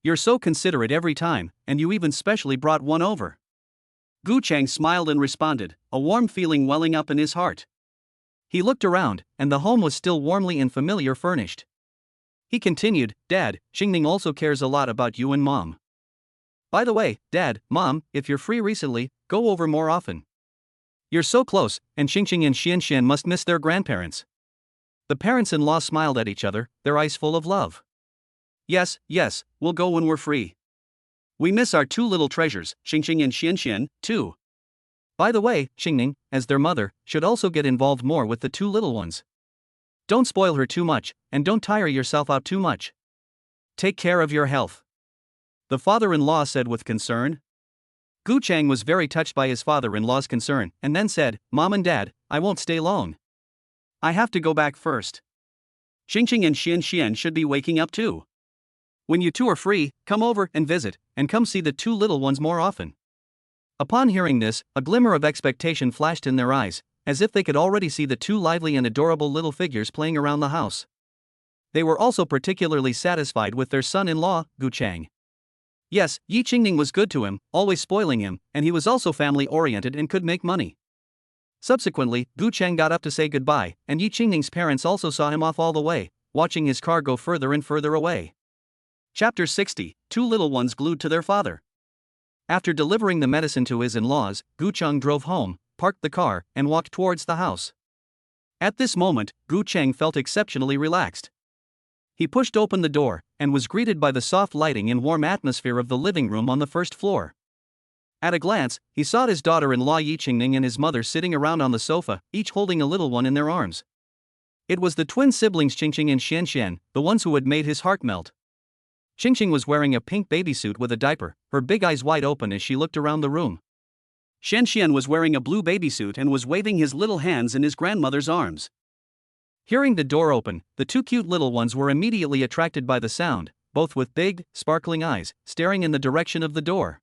S1: You're so considerate every time, and you even specially brought one over." Gu Cheng smiled and responded, a warm feeling welling up in his heart. He looked around, and the home was still warmly and familiar furnished. He continued, "Dad, Xingning also cares a lot about you and Mom. By the way, Dad, Mom, if you're free recently, go over more often. You're so close, and Xingxing and Xianxian must miss their grandparents." The parents-in-law smiled at each other, their eyes full of love. Yes, we'll go when we're free. We miss our 2 little treasures, Xingxing and Xianxian, too. By the way, Xingning, as their mother, should also get involved more with the 2 little ones. Don't spoil her too much, and don't tire yourself out too much. Take care of your health," the father-in-law said with concern. Gu Cheng was very touched by his father-in-law's concern, and then said, "Mom and Dad, I won't stay long. I have to go back first. Xingxing and Xianxian should be waking up too. When you 2 are free, come over and visit, and come see the 2 little ones more often." Upon hearing this, a glimmer of expectation flashed in their eyes, as if they could already see the 2 lively and adorable little figures playing around the house. They were also particularly satisfied with their son-in-law, Gu Cheng. Yes, Yi Qingning was good to him, always spoiling him, and he was also family-oriented and could make money. Subsequently, Gu Cheng got up to say goodbye, and Yi Qingning's parents also saw him off all the way, watching his car go further and further away. Chapter 60, 2 little ones glued to their father. After delivering the medicine to his in-laws, Gu Cheng drove home, parked the car, and walked towards the house. At this moment, Gu Cheng felt exceptionally relaxed. He pushed open the door, and was greeted by the soft lighting and warm atmosphere of the living room on the first floor. At a glance, he saw his daughter-in-law Yi Qingning and his mother sitting around on the sofa, each holding a little one in their arms. It was the twin siblings Xingxing and Xianxian, the ones who had made his heart melt. Xingxing was wearing a pink baby suit with a diaper, her big eyes wide open as she looked around the room. Xianxian was wearing a blue baby suit and was waving his little hands in his grandmother's arms. Hearing the door open, the 2 cute little ones were immediately attracted by the sound, both with big, sparkling eyes, staring in the direction of the door.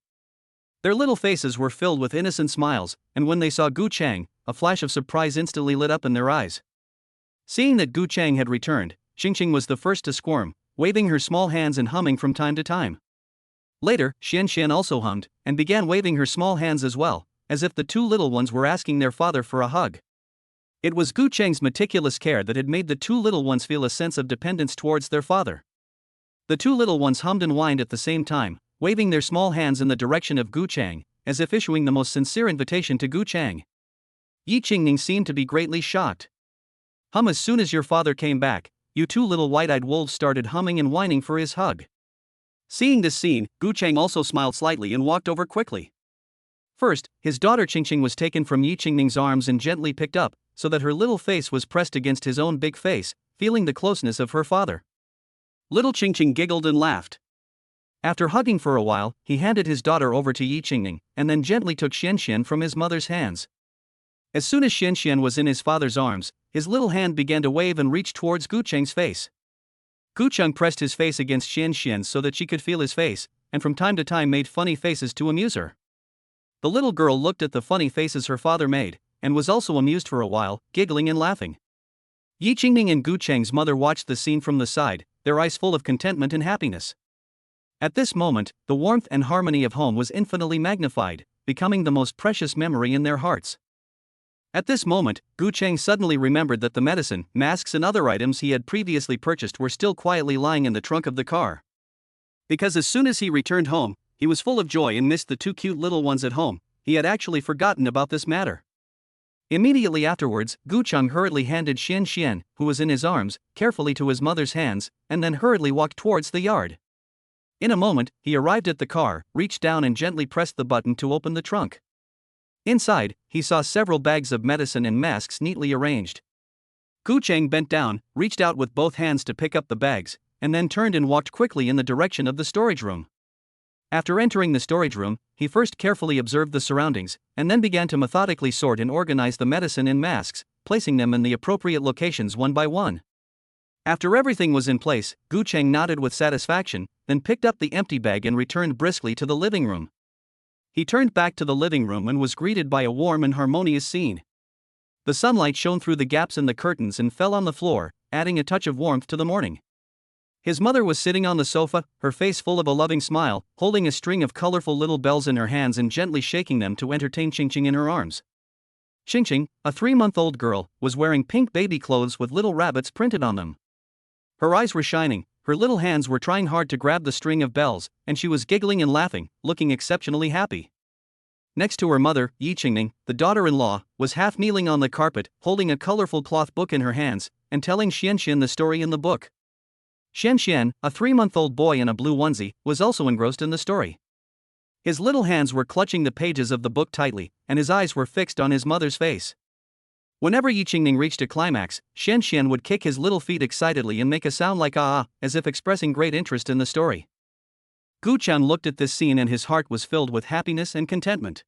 S1: Their little faces were filled with innocent smiles, and when they saw Gu Chang, a flash of surprise instantly lit up in their eyes. Seeing that Gu Chang had returned, Xingqing was the first to squirm, waving her small hands and humming from time to time. Later, Xian also hummed, and began waving her small hands as well, as if the two little ones were asking their father for a hug. It was Gu Chang's meticulous care that had made the two little ones feel a sense of dependence towards their father. The two little ones hummed and whined at the same time, waving their small hands in the direction of Gu Chang, as if issuing the most sincere invitation to Gu Chang. Yi Qingning seemed to be greatly shocked. "Hum as soon as your father came back, you two little white-eyed wolves," started humming and whining for his hug. Seeing this scene, Gu Chang also smiled slightly and walked over quickly. First, his daughter Qingqing was taken from Yi Qingning's arms and gently picked up, so that her little face was pressed against his own big face, feeling the closeness of her father. Little Qingqing giggled and laughed. After hugging for a while, he handed his daughter over to Yi Qingning, and then gently took Xian from his mother's hands. As soon as Xian was in his father's arms, his little hand began to wave and reach towards Gu Chang's face. Gu Chang pressed his face against Xian so that she could feel his face, and from time to time made funny faces to amuse her. The little girl looked at the funny faces her father made, and was also amused for a while, giggling and laughing. Yi Qingning and Gu Chang's mother watched the scene from the side, their eyes full of contentment and happiness. At this moment, the warmth and harmony of home was infinitely magnified, becoming the most precious memory in their hearts. At this moment, Gu Chang suddenly remembered that the medicine, masks and other items he had previously purchased were still quietly lying in the trunk of the car. Because as soon as he returned home, he was full of joy and missed the two cute little ones at home, he had actually forgotten about this matter. Immediately afterwards, Gu Chang hurriedly handed Xian, who was in his arms, carefully to his mother's hands, and then hurriedly walked towards the yard. In a moment, he arrived at the car, reached down and gently pressed the button to open the trunk. Inside, he saw several bags of medicine and masks neatly arranged. Gu Chang bent down, reached out with both hands to pick up the bags, and then turned and walked quickly in the direction of the storage room. After entering the storage room, he first carefully observed the surroundings, and then began to methodically sort and organize the medicine and masks, placing them in the appropriate locations one by one. After everything was in place, Gu Chang nodded with satisfaction, then picked up the empty bag and returned briskly to the living room. He turned back to the living room and was greeted by a warm and harmonious scene. The sunlight shone through the gaps in the curtains and fell on the floor, adding a touch of warmth to the morning. His mother was sitting on the sofa, her face full of a loving smile, holding a string of colorful little bells in her hands and gently shaking them to entertain Qingqing in her arms. Qingqing, a 3-month-old girl, was wearing pink baby clothes with little rabbits printed on them. Her eyes were shining, her little hands were trying hard to grab the string of bells, and she was giggling and laughing, looking exceptionally happy. Next to her mother, Yi Qingning, the daughter-in-law, was half kneeling on the carpet, holding a colorful cloth book in her hands, and telling Xian the story in the book. Xian, a 3-month-old boy in a blue onesie, was also engrossed in the story. His little hands were clutching the pages of the book tightly, and his eyes were fixed on his mother's face. Whenever Yi Qingning reached a climax, Xian would kick his little feet excitedly and make a sound like ah, as if expressing great interest in the story. Gu Chang looked at this scene and his heart was filled with happiness and contentment.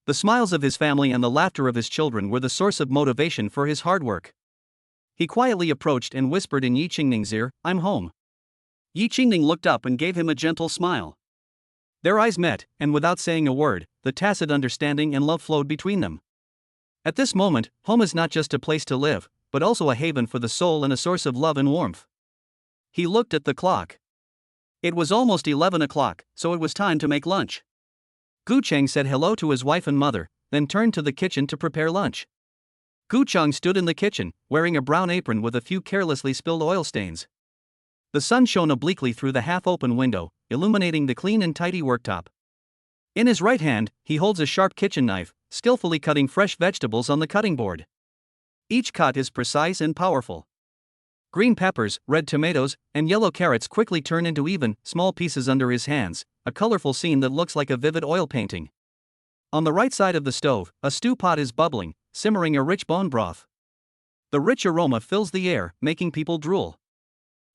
S1: The smiles of his family and the laughter of his children were the source of motivation for his hard work. He quietly approached and whispered in Yi Qingning's ear, "I'm home." Yi Qingning looked up and gave him a gentle smile. Their eyes met, and without saying a word, the tacit understanding and love flowed between them. At this moment, home is not just a place to live, but also a haven for the soul and a source of love and warmth. He looked at the clock. It was almost 11 o'clock, so it was time to make lunch. Gu Chang said hello to his wife and mother, then turned to the kitchen to prepare lunch. Gu Chang stood in the kitchen, wearing a brown apron with a few carelessly spilled oil stains. The sun shone obliquely through the half-open window, illuminating the clean and tidy worktop. In his right hand, he holds a sharp kitchen knife, skillfully cutting fresh vegetables on the cutting board. Each cut is precise and powerful. Green peppers, red tomatoes, and yellow carrots quickly turn into even, small pieces under his hands, a colorful scene that looks like a vivid oil painting. On the right side of the stove, a stew pot is bubbling, simmering a rich bone broth. The rich aroma fills the air, making people drool.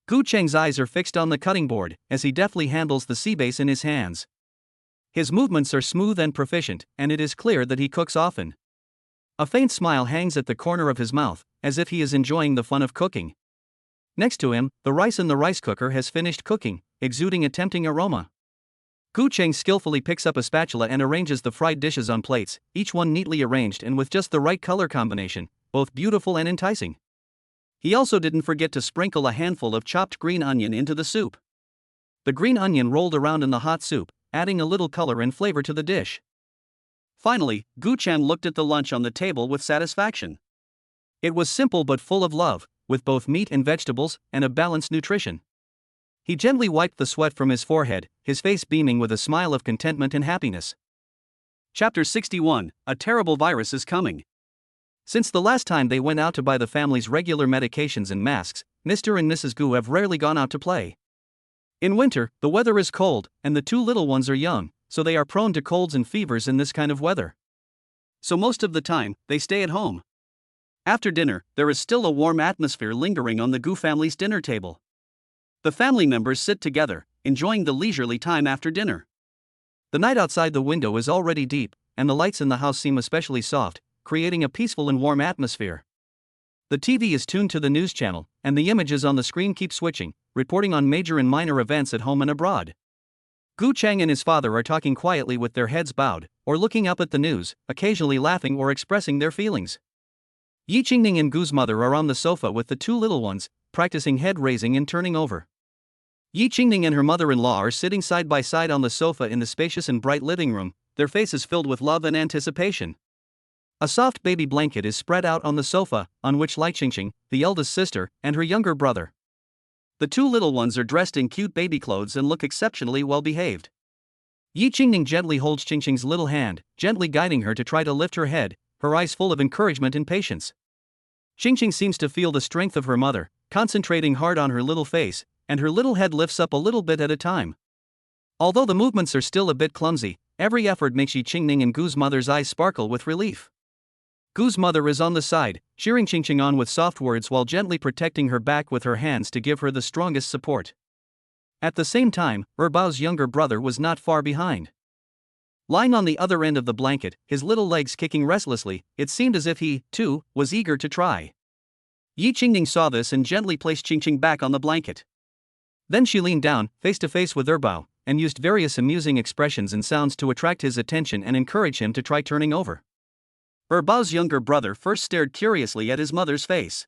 S1: Gu Chang's eyes are fixed on the cutting board, as he deftly handles the sea bass in his hands. His movements are smooth and proficient, and it is clear that he cooks often. A faint smile hangs at the corner of his mouth, as if he is enjoying the fun of cooking. Next to him, the rice in the rice cooker has finished cooking, exuding a tempting aroma. Gu Cheng skillfully picks up a spatula and arranges the fried dishes on plates, each one neatly arranged and with just the right color combination, both beautiful and enticing. He also didn't forget to sprinkle a handful of chopped green onion into the soup. The green onion rolled around in the hot soup, adding a little color and flavor to the dish. Finally, Gu Cheng looked at the lunch on the table with satisfaction. It was simple but full of love, with both meat and vegetables, and a balanced nutrition. He gently wiped the sweat from his forehead, his face beaming with a smile of contentment and happiness. Chapter 61: A Terrible Virus is Coming. Since the last time they went out to buy the family's regular medications and masks, Mr. and Mrs. Gu have rarely gone out to play. In winter, the weather is cold, and the two little ones are young, so they are prone to colds and fevers in this kind of weather. So most of the time, they stay at home. After dinner, there is still a warm atmosphere lingering on the Gu family's dinner table. The family members sit together, enjoying the leisurely time after dinner. The night outside the window is already deep, and the lights in the house seem especially soft, creating a peaceful and warm atmosphere. The TV is tuned to the news channel, and the images on the screen keep switching, reporting on major and minor events at home and abroad. Gu Cheng and his father are talking quietly with their heads bowed, or looking up at the news, occasionally laughing or expressing their feelings. Yi Qingning and Gu's mother are on the sofa with the two little ones, practicing head raising and turning over. Yi Qingning and her mother-in-law are sitting side by side on the sofa in the spacious and bright living room, their faces filled with love and anticipation. A soft baby blanket is spread out on the sofa, on which lie Qingqing, the eldest sister, and her younger brother. The two little ones are dressed in cute baby clothes and look exceptionally well behaved. Yi Qingning gently holds Qingqing's little hand, gently guiding her to try to lift her head, her eyes full of encouragement and patience. Qingqing seems to feel the strength of her mother, concentrating hard on her little face, and her little head lifts up a little bit at a time. Although the movements are still a bit clumsy, every effort makes Yi Qingning and Gu's mother's eyes sparkle with relief. Gu's mother is on the side, cheering Qingqing on with soft words while gently protecting her back with her hands to give her the strongest support. At the same time, Bao's younger brother was not far behind. Lying on the other end of the blanket, his little legs kicking restlessly, it seemed as if he, too, was eager to try. Yi Qingning saw this and gently placed Qingqing back on the blanket. Then she leaned down, face to face with Bao, and used various amusing expressions and sounds to attract his attention and encourage him to try turning over. Bao's younger brother first stared curiously at his mother's face.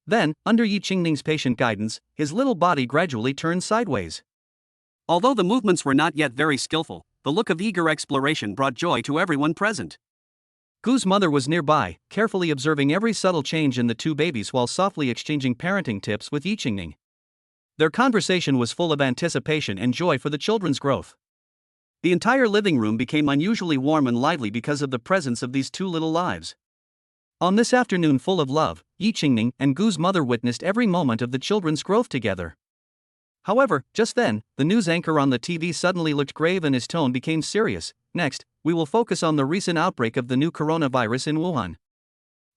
S1: Then, under Yi Qingning's patient guidance, his little body gradually turned sideways. Although the movements were not yet very skillful, the look of eager exploration brought joy to everyone present. Gu's mother was nearby, carefully observing every subtle change in the two babies while softly exchanging parenting tips with Yi Qingning. Their conversation was full of anticipation and joy for the children's growth. The entire living room became unusually warm and lively because of the presence of these two little lives. On this afternoon full of love, Yi Qingning and Gu's mother witnessed every moment of the children's growth together. However, just then, the news anchor on the TV suddenly looked grave and his tone became serious. Next, we will focus on the recent outbreak of the new coronavirus in Wuhan.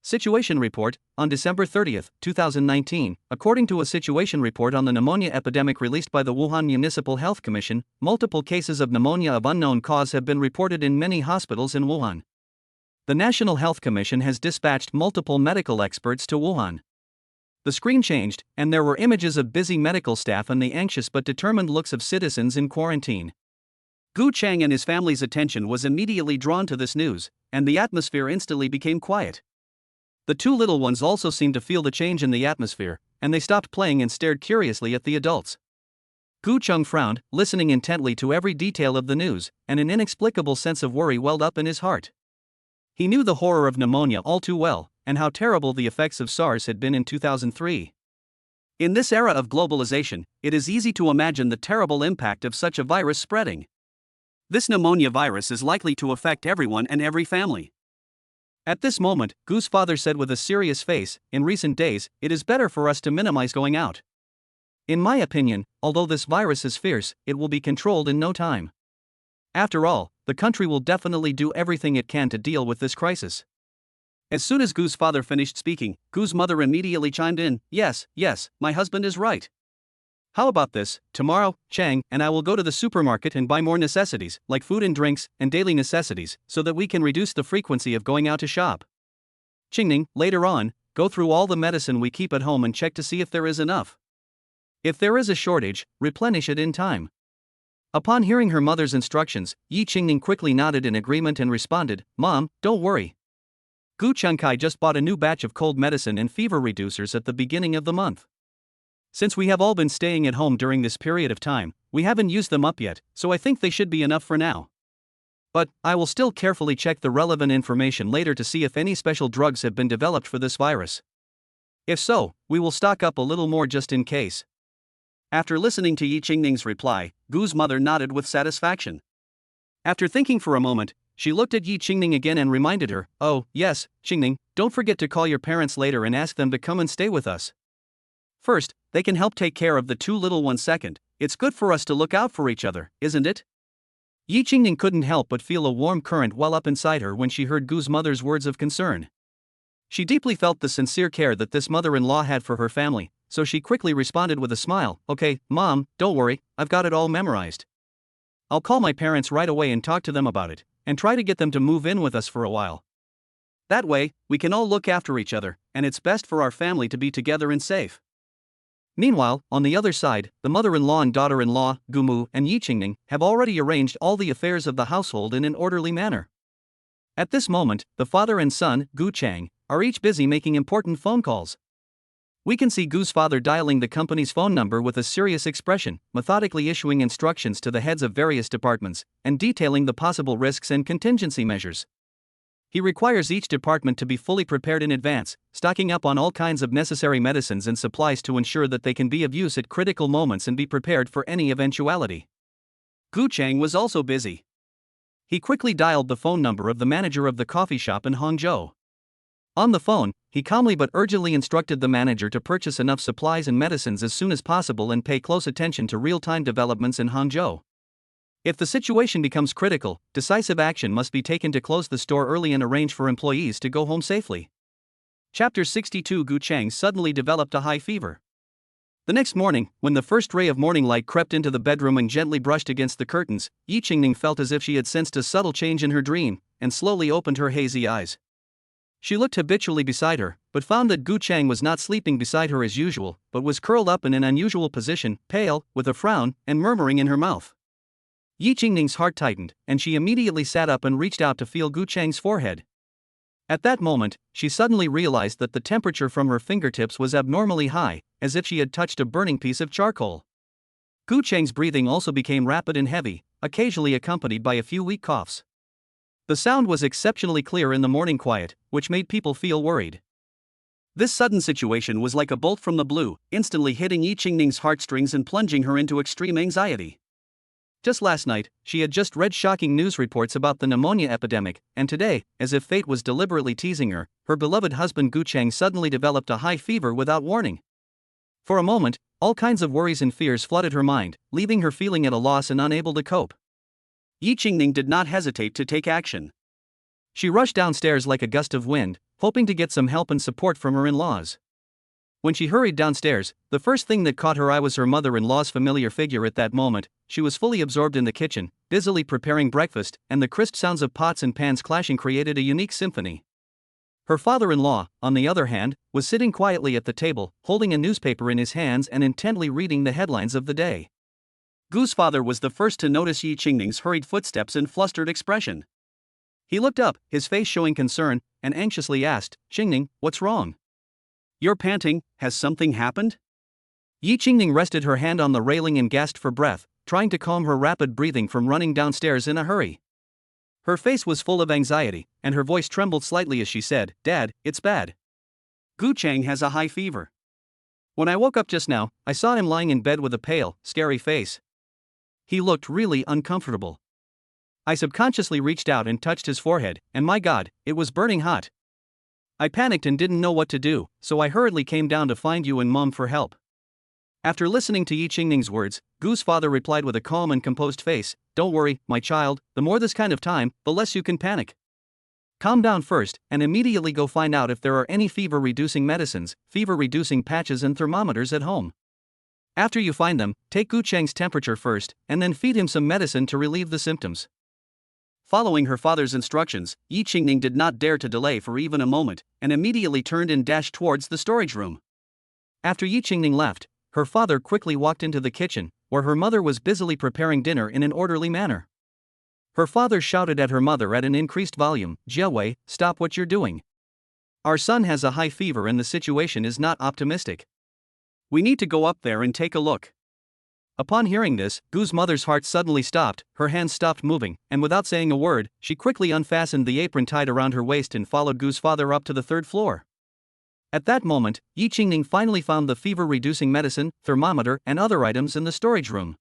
S1: Situation report, on December 30, 2019, according to a situation report on the pneumonia epidemic released by the Wuhan Municipal Health Commission, multiple cases of pneumonia of unknown cause have been reported in many hospitals in Wuhan. The National Health Commission has dispatched multiple medical experts to Wuhan. The screen changed, and there were images of busy medical staff and the anxious but determined looks of citizens in quarantine. Gu Cheng and his family's attention was immediately drawn to this news, and the atmosphere instantly became quiet. The two little ones also seemed to feel the change in the atmosphere, and they stopped playing and stared curiously at the adults. Gu Cheng frowned, listening intently to every detail of the news, and an inexplicable sense of worry welled up in his heart. He knew the horror of pneumonia all too well, and how terrible the effects of SARS had been in 2003. In this era of globalization, it is easy to imagine the terrible impact of such a virus spreading. This pneumonia virus is likely to affect everyone and every family. At this moment, Gu's father said with a serious face, "In recent days, it is better for us to minimize going out. In my opinion, although this virus is fierce, it will be controlled in no time. After all, the country will definitely do everything it can to deal with this crisis." As soon as Gu's father finished speaking, Gu's mother immediately chimed in, Yes, my husband is right. How about this? Tomorrow, Chang and I will go to the supermarket and buy more necessities, like food and drinks, and daily necessities, so that we can reduce the frequency of going out to shop. Qingning, later on, go through all the medicine we keep at home and check to see if there is enough. If there is a shortage, replenish it in time. Upon hearing her mother's instructions, Yi Qingning quickly nodded in agreement and responded, Mom, don't worry. Gu Chengkai just bought a new batch of cold medicine and fever reducers at the beginning of the month. Since we have all been staying at home during this period of time, we haven't used them up yet, so I think they should be enough for now. But I will still carefully check the relevant information later to see if any special drugs have been developed for this virus. If so, we will stock up a little more just in case. After listening to Yi Qingning's reply, Gu's mother nodded with satisfaction. After thinking for a moment, she looked at Yi Qingning again and reminded her, Oh, yes, Qingning, don't forget to call your parents later and ask them to come and stay with us. First, they can help take care of the two little ones. Second, it's good for us to look out for each other, isn't it? Yi Qingning couldn't help but feel a warm current well up inside her when she heard Gu's mother's words of concern. She deeply felt the sincere care that this mother-in-law had for her family, so she quickly responded with a smile, Okay, Mom, don't worry, I've got it all memorized. I'll call my parents right away and talk to them about it, and try to get them to move in with us for a while. That way, we can all look after each other, and it's best for our family to be together and safe. Meanwhile, on the other side, the mother-in-law and daughter-in-law, Gu Mu and Yi Qingning, have already arranged all the affairs of the household in an orderly manner. At this moment, the father and son, Gu Chang, are each busy making important phone calls. We can see Gu's father dialing the company's phone number with a serious expression, methodically issuing instructions to the heads of various departments, and detailing the possible risks and contingency measures. He requires each department to be fully prepared in advance, stocking up on all kinds of necessary medicines and supplies to ensure that they can be of use at critical moments and be prepared for any eventuality. Gu Chang was also busy. He quickly dialed the phone number of the manager of the coffee shop in Hangzhou. On the phone, he calmly but urgently instructed the manager to purchase enough supplies and medicines as soon as possible and pay close attention to real-time developments in Hangzhou. If the situation becomes critical, decisive action must be taken to close the store early and arrange for employees to go home safely. Chapter 62 Gu Chang suddenly developed a high fever. The next morning, when the first ray of morning light crept into the bedroom and gently brushed against the curtains, Yi Qingning felt as if she had sensed a subtle change in her dream, and slowly opened her hazy eyes. She looked habitually beside her, but found that Gu Chang was not sleeping beside her as usual, but was curled up in an unusual position, pale, with a frown, and murmuring in her mouth. Yi Qingning's heart tightened, and she immediately sat up and reached out to feel Gu Chang's forehead. At that moment, she suddenly realized that the temperature from her fingertips was abnormally high, as if she had touched a burning piece of charcoal. Gu Chang's breathing also became rapid and heavy, occasionally accompanied by a few weak coughs. The sound was exceptionally clear in the morning quiet, which made people feel worried. This sudden situation was like a bolt from the blue, instantly hitting Yi Qingning's heartstrings and plunging her into extreme anxiety. Just last night, she had just read shocking news reports about the pneumonia epidemic, and today, as if fate was deliberately teasing her, her beloved husband Gu Chang suddenly developed a high fever without warning. For a moment, all kinds of worries and fears flooded her mind, leaving her feeling at a loss and unable to cope. Yi Qingning did not hesitate to take action. She rushed downstairs like a gust of wind, hoping to get some help and support from her in-laws. When she hurried downstairs, the first thing that caught her eye was her mother-in-law's familiar figure. At that moment, she was fully absorbed in the kitchen, busily preparing breakfast, and the crisp sounds of pots and pans clashing created a unique symphony. Her father-in-law, on the other hand, was sitting quietly at the table, holding a newspaper in his hands and intently reading the headlines of the day. Gu's father was the first to notice Yi Qingning's hurried footsteps and flustered expression. He looked up, his face showing concern, and anxiously asked, Qingning, what's wrong? You're panting, has something happened? Yi Qingning rested her hand on the railing and gasped for breath, trying to calm her rapid breathing from running downstairs in a hurry. Her face was full of anxiety, and her voice trembled slightly as she said, Dad, it's bad. Gu Chang has a high fever. When I woke up just now, I saw him lying in bed with a pale, scary face. He looked really uncomfortable. I subconsciously reached out and touched his forehead, and my God, it was burning hot. I panicked and didn't know what to do, so I hurriedly came down to find you and Mom for help. After listening to Yi Qingning's words, Gu's father replied with a calm and composed face, Don't worry, my child, the more this kind of time, the less you can panic. Calm down first, and immediately go find out if there are any fever-reducing medicines, fever-reducing patches and thermometers at home. After you find them, take Gu Chang's temperature first, and then feed him some medicine to relieve the symptoms. Following her father's instructions, Yi Qingning did not dare to delay for even a moment, and immediately turned and dashed towards the storage room. After Yi Qingning left, her father quickly walked into the kitchen, where her mother was busily preparing dinner in an orderly manner. Her father shouted at her mother at an increased volume, "Jiawei, stop what you're doing. Our son has a high fever and the situation is not optimistic. We need to go up there and take a look." Upon hearing this, Gu's mother's heart suddenly stopped, her hands stopped moving, and without saying a word, she quickly unfastened the apron tied around her waist and followed Gu's father up to the third floor. At that moment, Yi Qingning finally found the fever-reducing medicine, thermometer, and other items in the storage room.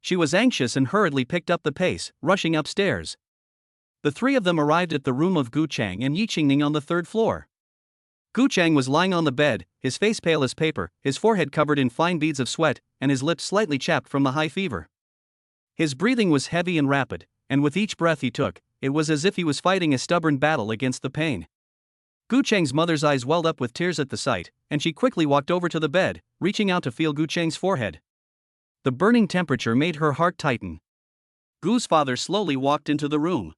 S1: She was anxious and hurriedly picked up the pace, rushing upstairs. The three of them arrived at the room of Gu Chang and Yi Qingning on the third floor. Gu Chang was lying on the bed, his face pale as paper, his forehead covered in fine beads of sweat, and his lips slightly chapped from the high fever. His breathing was heavy and rapid, and with each breath he took, it was as if he was fighting a stubborn battle against the pain. Gu Chang's mother's eyes welled up with tears at the sight, and she quickly walked over to the bed, reaching out to feel Gu Chang's forehead. The burning temperature made her heart tighten. Gu's father slowly walked into the room.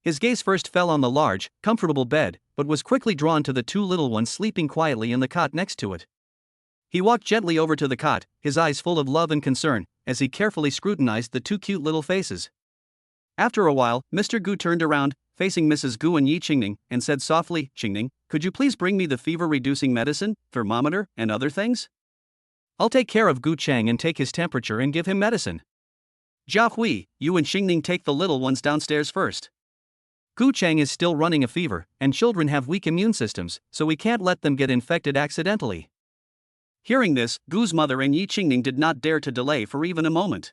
S1: His gaze first fell on the large, comfortable bed, but was quickly drawn to the two little ones sleeping quietly in the cot next to it. He walked gently over to the cot, his eyes full of love and concern, as he carefully scrutinized the two cute little faces. After a while, Mr. Gu turned around, facing Mrs. Gu and Yi Qingning, and said softly, "Qingning, could you please bring me the fever-reducing medicine, thermometer, and other things? I'll take care of Gu Chang and take his temperature and give him medicine. Jia Hui, you and Qingning take the little ones downstairs first. Gu Chang is still running a fever, and children have weak immune systems, so we can't let them get infected accidentally." Hearing this, Gu's mother and Yi Qingning did not dare to delay for even a moment.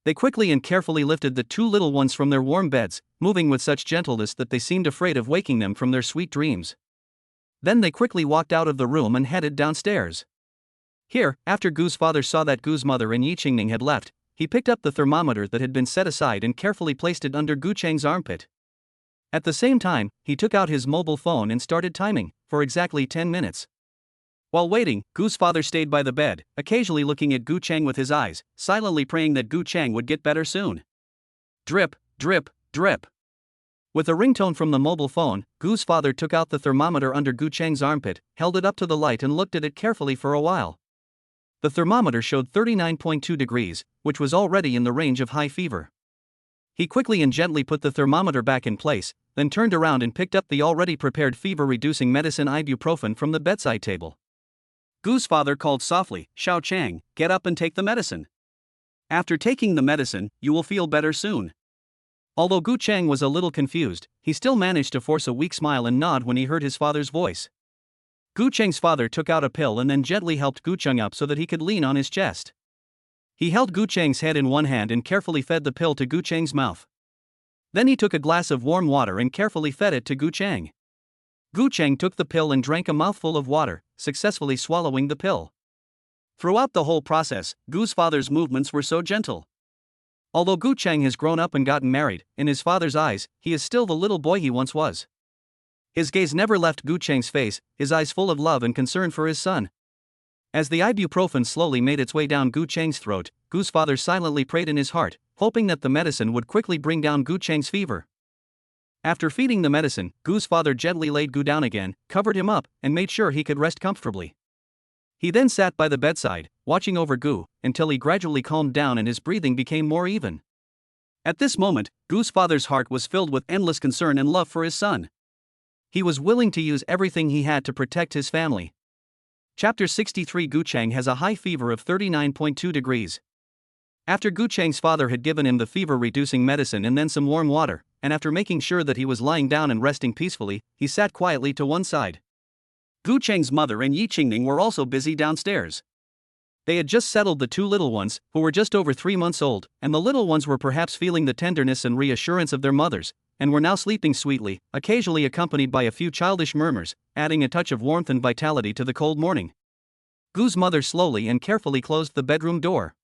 S1: They quickly and carefully lifted the two little ones from their warm beds, moving with such gentleness that they seemed afraid of waking them from their sweet dreams. Then they quickly walked out of the room and headed downstairs. Here, after Gu's father saw that Gu's mother and Yi Qingning had left, he picked up the thermometer that had been set aside and carefully placed it under Gu Chang's armpit. At the same time, he took out his mobile phone and started timing, for exactly 10 minutes. While waiting, Gu's father stayed by the bed, occasionally looking at Gu Chang with his eyes, silently praying that Gu Chang would get better soon. Drip, drip, drip. With a ringtone from the mobile phone, Gu's father took out the thermometer under Gu Chang's armpit, held it up to the light and looked at it carefully for a while. The thermometer showed 39.2 degrees, which was already in the range of high fever. He quickly and gently put the thermometer back in place, then turned around and picked up the already prepared fever-reducing medicine ibuprofen from the bedside table. Gu's father called softly, "Xiao Chang, get up and take the medicine. After taking the medicine, you will feel better soon." Although Gu Chang was a little confused, he still managed to force a weak smile and nod when he heard his father's voice. Gu Chang's father took out a pill and then gently helped Gu Chang up so that he could lean on his chest. He held Gu Chang's head in one hand and carefully fed the pill to Gu Chang's mouth. Then he took a glass of warm water and carefully fed it to Gu Chang. Gu Chang took the pill and drank a mouthful of water, successfully swallowing the pill. Throughout the whole process, Gu's father's movements were so gentle. Although Gu Chang has grown up and gotten married, in his father's eyes, he is still the little boy he once was. His gaze never left Gu Chang's face, his eyes full of love and concern for his son. As the ibuprofen slowly made its way down Gu Chang's throat, Gu's father silently prayed in his heart, hoping that the medicine would quickly bring down Gu Chang's fever. After feeding the medicine, Gu's father gently laid Gu down again, covered him up, and made sure he could rest comfortably. He then sat by the bedside, watching over Gu, until he gradually calmed down and his breathing became more even. At this moment, Gu's father's heart was filled with endless concern and love for his son. He was willing to use everything he had to protect his family. Chapter 63. Gu Chang has a high fever of 39.2 degrees. After Gu Chang's father had given him the fever-reducing medicine and then some warm water, and after making sure that he was lying down and resting peacefully, he sat quietly to one side. Gu Chang's mother and Yi Qingning were also busy downstairs. They had just settled the two little ones, who were just over 3 months old, and the little ones were perhaps feeling the tenderness and reassurance of their mothers, and were now sleeping sweetly, occasionally accompanied by a few childish murmurs, adding a touch of warmth and vitality to the cold morning. Gu's mother slowly and carefully closed the bedroom door.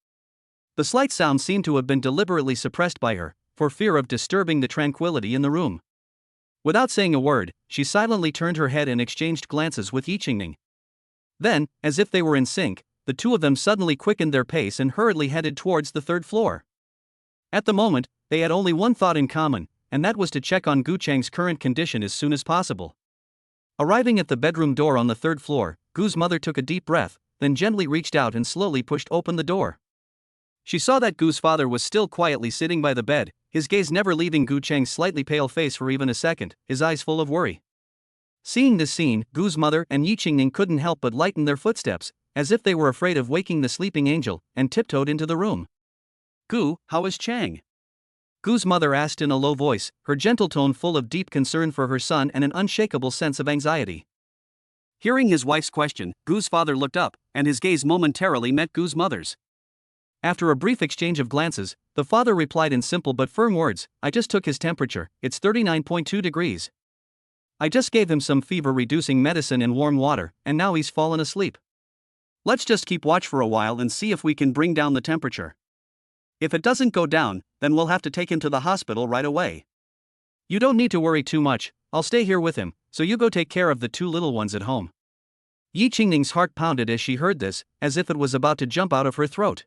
S1: The slight sound seemed to have been deliberately suppressed by her, for fear of disturbing the tranquility in the room. Without saying a word, she silently turned her head and exchanged glances with Yi Qingning. Then, as if they were in sync, the two of them suddenly quickened their pace and hurriedly headed towards the third floor. At the moment, they had only one thought in common, and that was to check on Gu Chang's current condition as soon as possible. Arriving at the bedroom door on the third floor, Gu's mother took a deep breath, then gently reached out and slowly pushed open the door. She saw that Gu's father was still quietly sitting by the bed, his gaze never leaving Gu Cheng's slightly pale face for even a second, his eyes full of worry. Seeing this scene, Gu's mother and Yi Qingning couldn't help but lighten their footsteps, as if they were afraid of waking the sleeping angel, and tiptoed into the room. "Gu, how is Chang?" Gu's mother asked in a low voice, her gentle tone full of deep concern for her son and an unshakable sense of anxiety. Hearing his wife's question, Gu's father looked up, and his gaze momentarily met Gu's mother's. After a brief exchange of glances, the father replied in simple but firm words, "I just took his temperature, it's 39.2 degrees. I just gave him some fever-reducing medicine in warm water, and now he's fallen asleep. Let's just keep watch for a while and see if we can bring down the temperature. If it doesn't go down, then we'll have to take him to the hospital right away. You don't need to worry too much, I'll stay here with him, so you go take care of the two little ones at home." Yi Qingning's heart pounded as she heard this, as if it was about to jump out of her throat.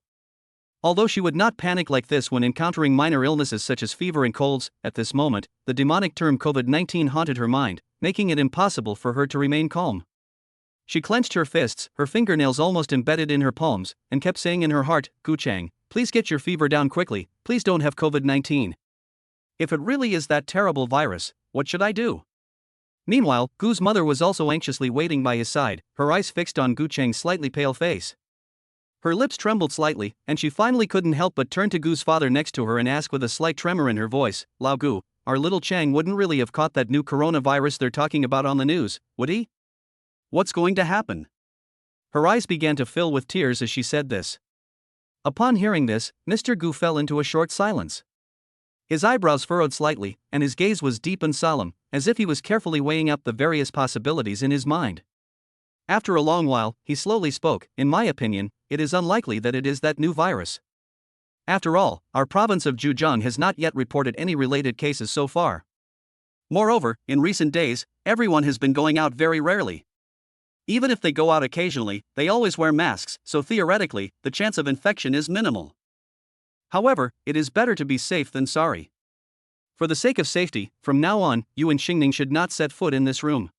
S1: Although she would not panic like this when encountering minor illnesses such as fever and colds, at this moment, the demonic term COVID-19 haunted her mind, making it impossible for her to remain calm. She clenched her fists, her fingernails almost embedded in her palms, and kept saying in her heart, "Gu Chang, please get your fever down quickly, please don't have COVID-19. If it really is that terrible virus, what should I do?" Meanwhile, Gu's mother was also anxiously waiting by his side, her eyes fixed on Gu Cheng's slightly pale face. Her lips trembled slightly, and she finally couldn't help but turn to Gu's father next to her and ask with a slight tremor in her voice, "Lao Gu, our little Chang wouldn't really have caught that new coronavirus they're talking about on the news, would he? What's going to happen?" Her eyes began to fill with tears as she said this. Upon hearing this, Mr. Gu fell into a short silence. His eyebrows furrowed slightly, and his gaze was deep and solemn, as if he was carefully weighing up the various possibilities in his mind. After a long while, he slowly spoke, "In my opinion, it is unlikely that it is that new virus. After all, our province of Zhejiang has not yet reported any related cases so far. Moreover, in recent days, everyone has been going out very rarely. Even if they go out occasionally, they always wear masks, so theoretically, the chance of infection is minimal. However, it is better to be safe than sorry. For the sake of safety, from now on, you and Xingning should not set foot in this room.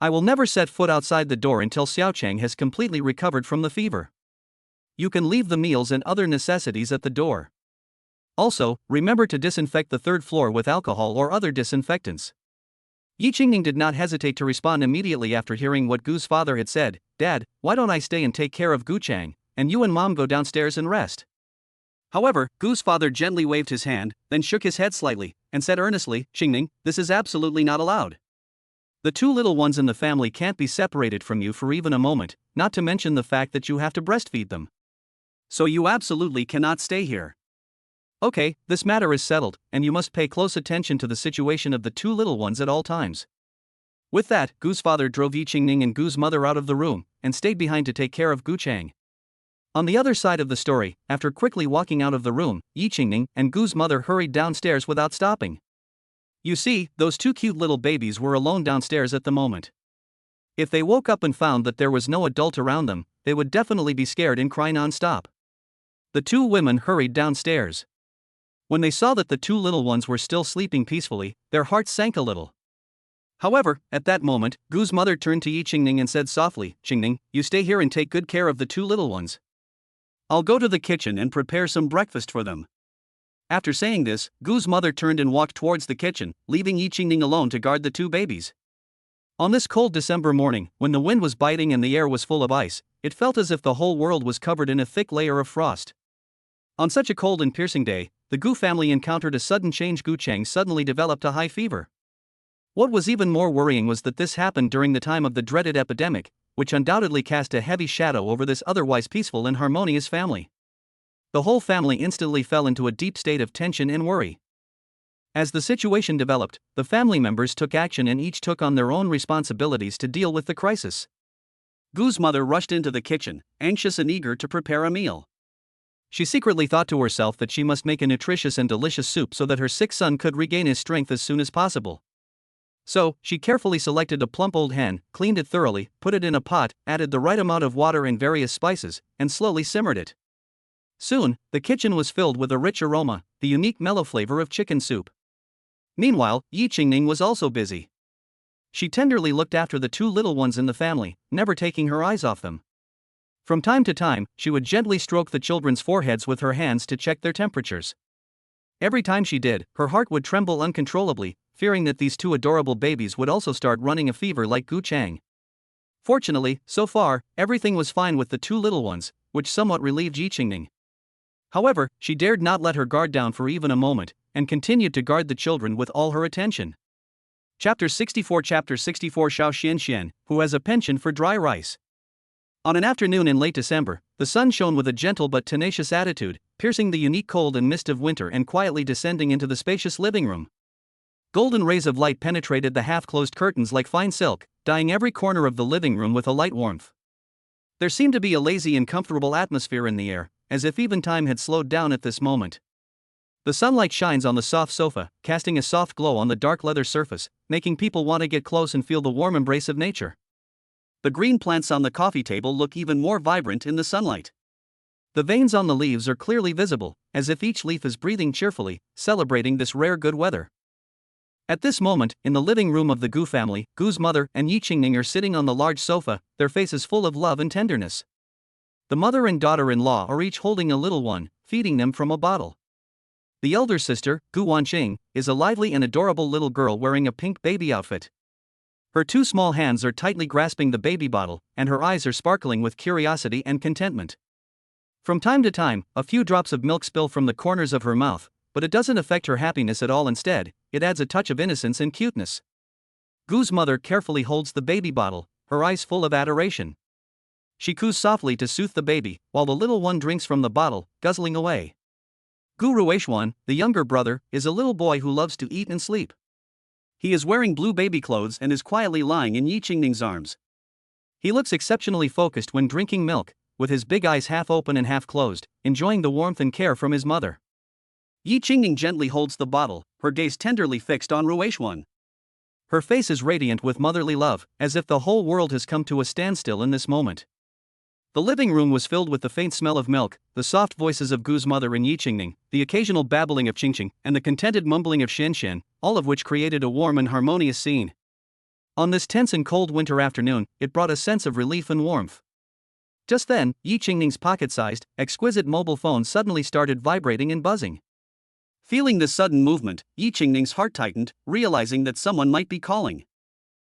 S1: I will never set foot outside the door until Xiao Chang has completely recovered from the fever. You can leave the meals and other necessities at the door. Also, remember to disinfect the third floor with alcohol or other disinfectants." Yi Qingning did not hesitate to respond immediately after hearing what Gu's father had said, "Dad, why don't I stay and take care of Gu Chang, and you and Mom go downstairs and rest?" However, Gu's father gently waved his hand, then shook his head slightly, and said earnestly, "Qingning, this is absolutely not allowed. The two little ones in the family can't be separated from you for even a moment, not to mention the fact that you have to breastfeed them. So you absolutely cannot stay here. Okay, this matter is settled, and you must pay close attention to the situation of the two little ones at all times." With that, Gu's father drove Yi Qingning and Gu's mother out of the room, and stayed behind to take care of Gu Chang. On the other side of the story, after quickly walking out of the room, Yi Qingning and Gu's mother hurried downstairs without stopping. You see, those two cute little babies were alone downstairs at the moment. If they woke up and found that there was no adult around them, they would definitely be scared and cry non-stop. The two women hurried downstairs. When they saw that the two little ones were still sleeping peacefully, their hearts sank a little. However, at that moment, Gu's mother turned to Yi Qingning and said softly, "Qingning, you stay here and take good care of the two little ones. I'll go to the kitchen and prepare some breakfast for them." After saying this, Gu's mother turned and walked towards the kitchen, leaving Yi Qingning alone to guard the two babies. On this cold December morning, when the wind was biting and the air was full of ice, it felt as if the whole world was covered in a thick layer of frost. On such a cold and piercing day, the Gu family encountered a sudden change. Gu Chang suddenly developed a high fever. What was even more worrying was that this happened during the time of the dreaded epidemic, which undoubtedly cast a heavy shadow over this otherwise peaceful and harmonious family. The whole family instantly fell into a deep state of tension and worry. As the situation developed, the family members took action and each took on their own responsibilities to deal with the crisis. Gu's mother rushed into the kitchen, anxious and eager to prepare a meal. She secretly thought to herself that she must make a nutritious and delicious soup so that her sick son could regain his strength as soon as possible. So, she carefully selected a plump old hen, cleaned it thoroughly, put it in a pot, added the right amount of water and various spices, and slowly simmered it. Soon, the kitchen was filled with a rich aroma, the unique mellow flavor of chicken soup. Meanwhile, Yi Qingning was also busy. She tenderly looked after the two little ones in the family, never taking her eyes off them. From time to time, she would gently stroke the children's foreheads with her hands to check their temperatures. Every time she did, her heart would tremble uncontrollably, fearing that these two adorable babies would also start running a fever like Gu Chang. Fortunately, so far, everything was fine with the two little ones, which somewhat relieved Yi Qingning. However, she dared not let her guard down for even a moment, and continued to guard the children with all her attention. Chapter 64 Xiao Xianxian, who has a penchant for dry rice. On an afternoon in late December, the sun shone with a gentle but tenacious attitude, piercing the unique cold and mist of winter and quietly descending into the spacious living room. Golden rays of light penetrated the half-closed curtains like fine silk, dyeing every corner of the living room with a light warmth. There seemed to be a lazy and comfortable atmosphere in the air, as if even time had slowed down at this moment. The sunlight shines on the soft sofa, casting a soft glow on the dark leather surface, making people want to get close and feel the warm embrace of nature. The green plants on the coffee table look even more vibrant in the sunlight. The veins on the leaves are clearly visible, as if each leaf is breathing cheerfully, celebrating this rare good weather. At this moment, in the living room of the Gu family, Gu's mother and Yi Qingning are sitting on the large sofa, their faces full of love and tenderness. The mother and daughter-in-law are each holding a little one, feeding them from a bottle. The elder sister, Gu Wanqing, is a lively and adorable little girl wearing a pink baby outfit. Her two small hands are tightly grasping the baby bottle, and her eyes are sparkling with curiosity and contentment. From time to time, a few drops of milk spill from the corners of her mouth, but it doesn't affect her happiness at all. Instead, it adds a touch of innocence and cuteness. Gu's mother carefully holds the baby bottle, her eyes full of adoration. She coos softly to soothe the baby, while the little one drinks from the bottle, guzzling away. Gu Ruishuan, the younger brother, is a little boy who loves to eat and sleep. He is wearing blue baby clothes and is quietly lying in Yi Qingning's arms. He looks exceptionally focused when drinking milk, with his big eyes half open and half closed, enjoying the warmth and care from his mother. Yi Qingning gently holds the bottle, her gaze tenderly fixed on Ruishuan. Her face is radiant with motherly love, as if the whole world has come to a standstill in this moment. The living room was filled with the faint smell of milk, the soft voices of Gu's mother and Yi Qingning, the occasional babbling of Qingqing, and the contented mumbling of Xianxian, all of which created a warm and harmonious scene. On this tense and cold winter afternoon, it brought a sense of relief and warmth. Just then, Yi Qingning's pocket-sized, exquisite mobile phone suddenly started vibrating and buzzing. Feeling this sudden movement, Yi Qingning's heart tightened, realizing that someone might be calling.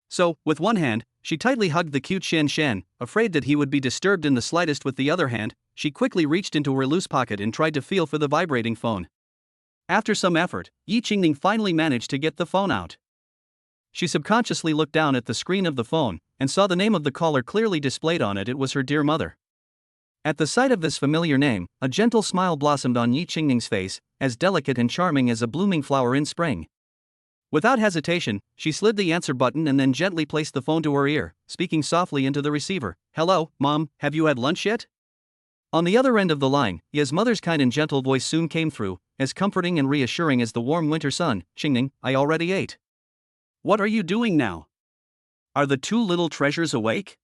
S1: So, with one hand, she tightly hugged the cute Xianxian, afraid that he would be disturbed in the slightest. With the other hand, she quickly reached into her loose pocket and tried to feel for the vibrating phone. After some effort, Yi Qingning finally managed to get the phone out. She subconsciously looked down at the screen of the phone, and saw the name of the caller clearly displayed on it. It was her dear mother. At the sight of this familiar name, a gentle smile blossomed on Yi Qingning's face, as delicate and charming as a blooming flower in spring. Without hesitation, she slid the answer button and then gently placed the phone to her ear, speaking softly into the receiver. "Hello, Mom, have you had lunch yet?" On the other end of the line, Ye's mother's kind and gentle voice soon came through, as comforting and reassuring as the warm winter sun. "Qingning, I already ate." "What are you doing now? Are the two little treasures awake?"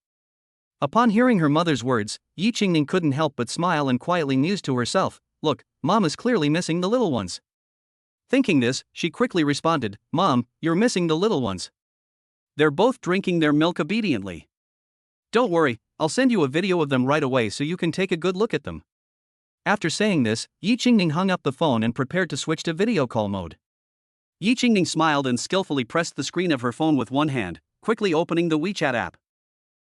S1: Upon hearing her mother's words, Yi Qingning couldn't help but smile and quietly mused to herself, "Look, Mom is clearly missing the little ones." Thinking this, she quickly responded, "Mom, you're missing the little ones. They're both drinking their milk obediently. Don't worry, I'll send you a video of them right away so you can take a good look at them." After saying this, Yi Qingning hung up the phone and prepared to switch to video call mode. Yi Qingning smiled and skillfully pressed the screen of her phone with one hand, quickly opening the WeChat app.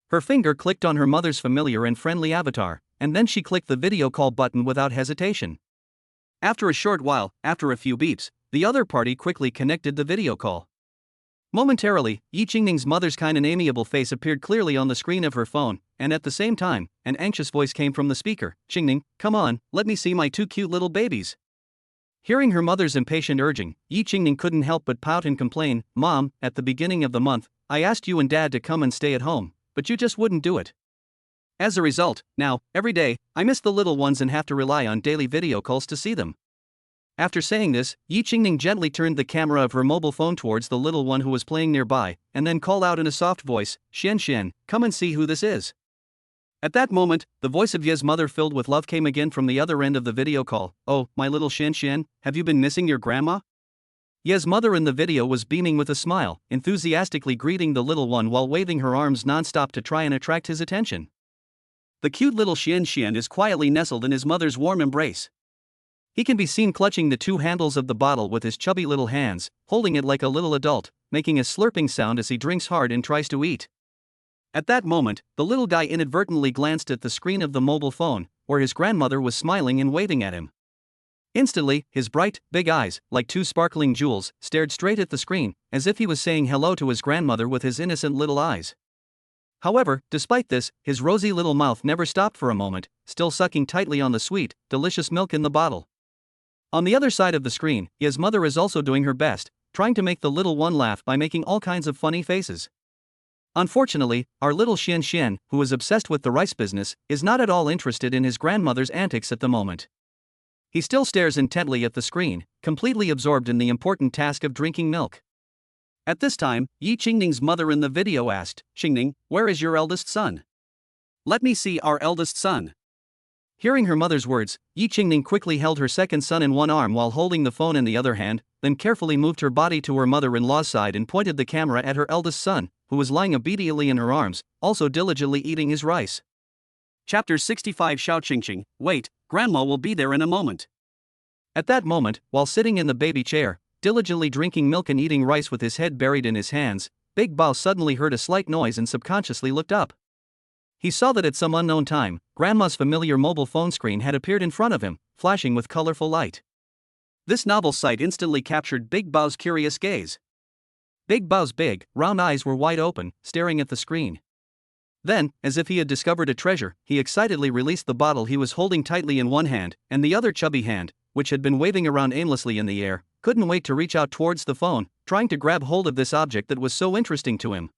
S1: Her finger clicked on her mother's familiar and friendly avatar, and then she clicked the video call button without hesitation. After a short while, after a few beeps, the other party quickly connected the video call. Momentarily, Yi Qingning's mother's kind and amiable face appeared clearly on the screen of her phone, and at the same time, an anxious voice came from the speaker. "Qingning, come on, let me see my two cute little babies." Hearing her mother's impatient urging, Yi Qingning couldn't help but pout and complain, "Mom, at the beginning of the month, I asked you and Dad to come and stay at home, but you just wouldn't do it. As a result, now, every day, I miss the little ones and have to rely on daily video calls to see them." After saying this, Yi Qingning gently turned the camera of her mobile phone towards the little one who was playing nearby, and then called out in a soft voice, "Xianxian, come and see who this is." At that moment, the voice of Ye's mother filled with love came again from the other end of the video call. "Oh, my little Xianxian, have you been missing your grandma?" Ye's mother in the video was beaming with a smile, enthusiastically greeting the little one while waving her arms non-stop to try and attract his attention. The cute little Xian Xian is quietly nestled in his mother's warm embrace. He can be seen clutching the two handles of the bottle with his chubby little hands, holding it like a little adult, making a slurping sound as he drinks hard and tries to eat. At that moment, the little guy inadvertently glanced at the screen of the mobile phone, where his grandmother was smiling and waving at him. Instantly, his bright, big eyes, like two sparkling jewels, stared straight at the screen, as if he was saying hello to his grandmother with his innocent little eyes. However, despite this, his rosy little mouth never stopped for a moment, still sucking tightly on the sweet, delicious milk in the bottle. On the other side of the screen, his mother is also doing her best, trying to make the little one laugh by making all kinds of funny faces. Unfortunately, our little Xian Xian, who is obsessed with the rice business, is not at all interested in his grandmother's antics at the moment. He still stares intently at the screen, completely absorbed in the important task of drinking milk. At this time, Yi Qingning's mother in the video asked, "Qingning, where is your eldest son? Let me see our eldest son." Hearing her mother's words, Yi Qingning quickly held her second son in one arm while holding the phone in the other hand, then carefully moved her body to her mother-in-law's side and pointed the camera at her eldest son, who was lying obediently in her arms, also diligently eating his rice. Chapter 65 Xiao Qingqing, wait, Grandma will be there in a moment. At that moment, while sitting in the baby chair, diligently drinking milk and eating rice with his head buried in his hands, Big Bao suddenly heard a slight noise and subconsciously looked up. He saw that at some unknown time, Grandma's familiar mobile phone screen had appeared in front of him, flashing with colorful light. This novel sight instantly captured Big Bao's curious gaze. Big Bao's big, round eyes were wide open, staring at the screen. Then, as if he had discovered a treasure, he excitedly released the bottle he was holding tightly in one hand, and the other chubby hand, which had been waving around aimlessly in the air, couldn't wait to reach out towards the phone, trying to grab hold of this object that was so interesting to him.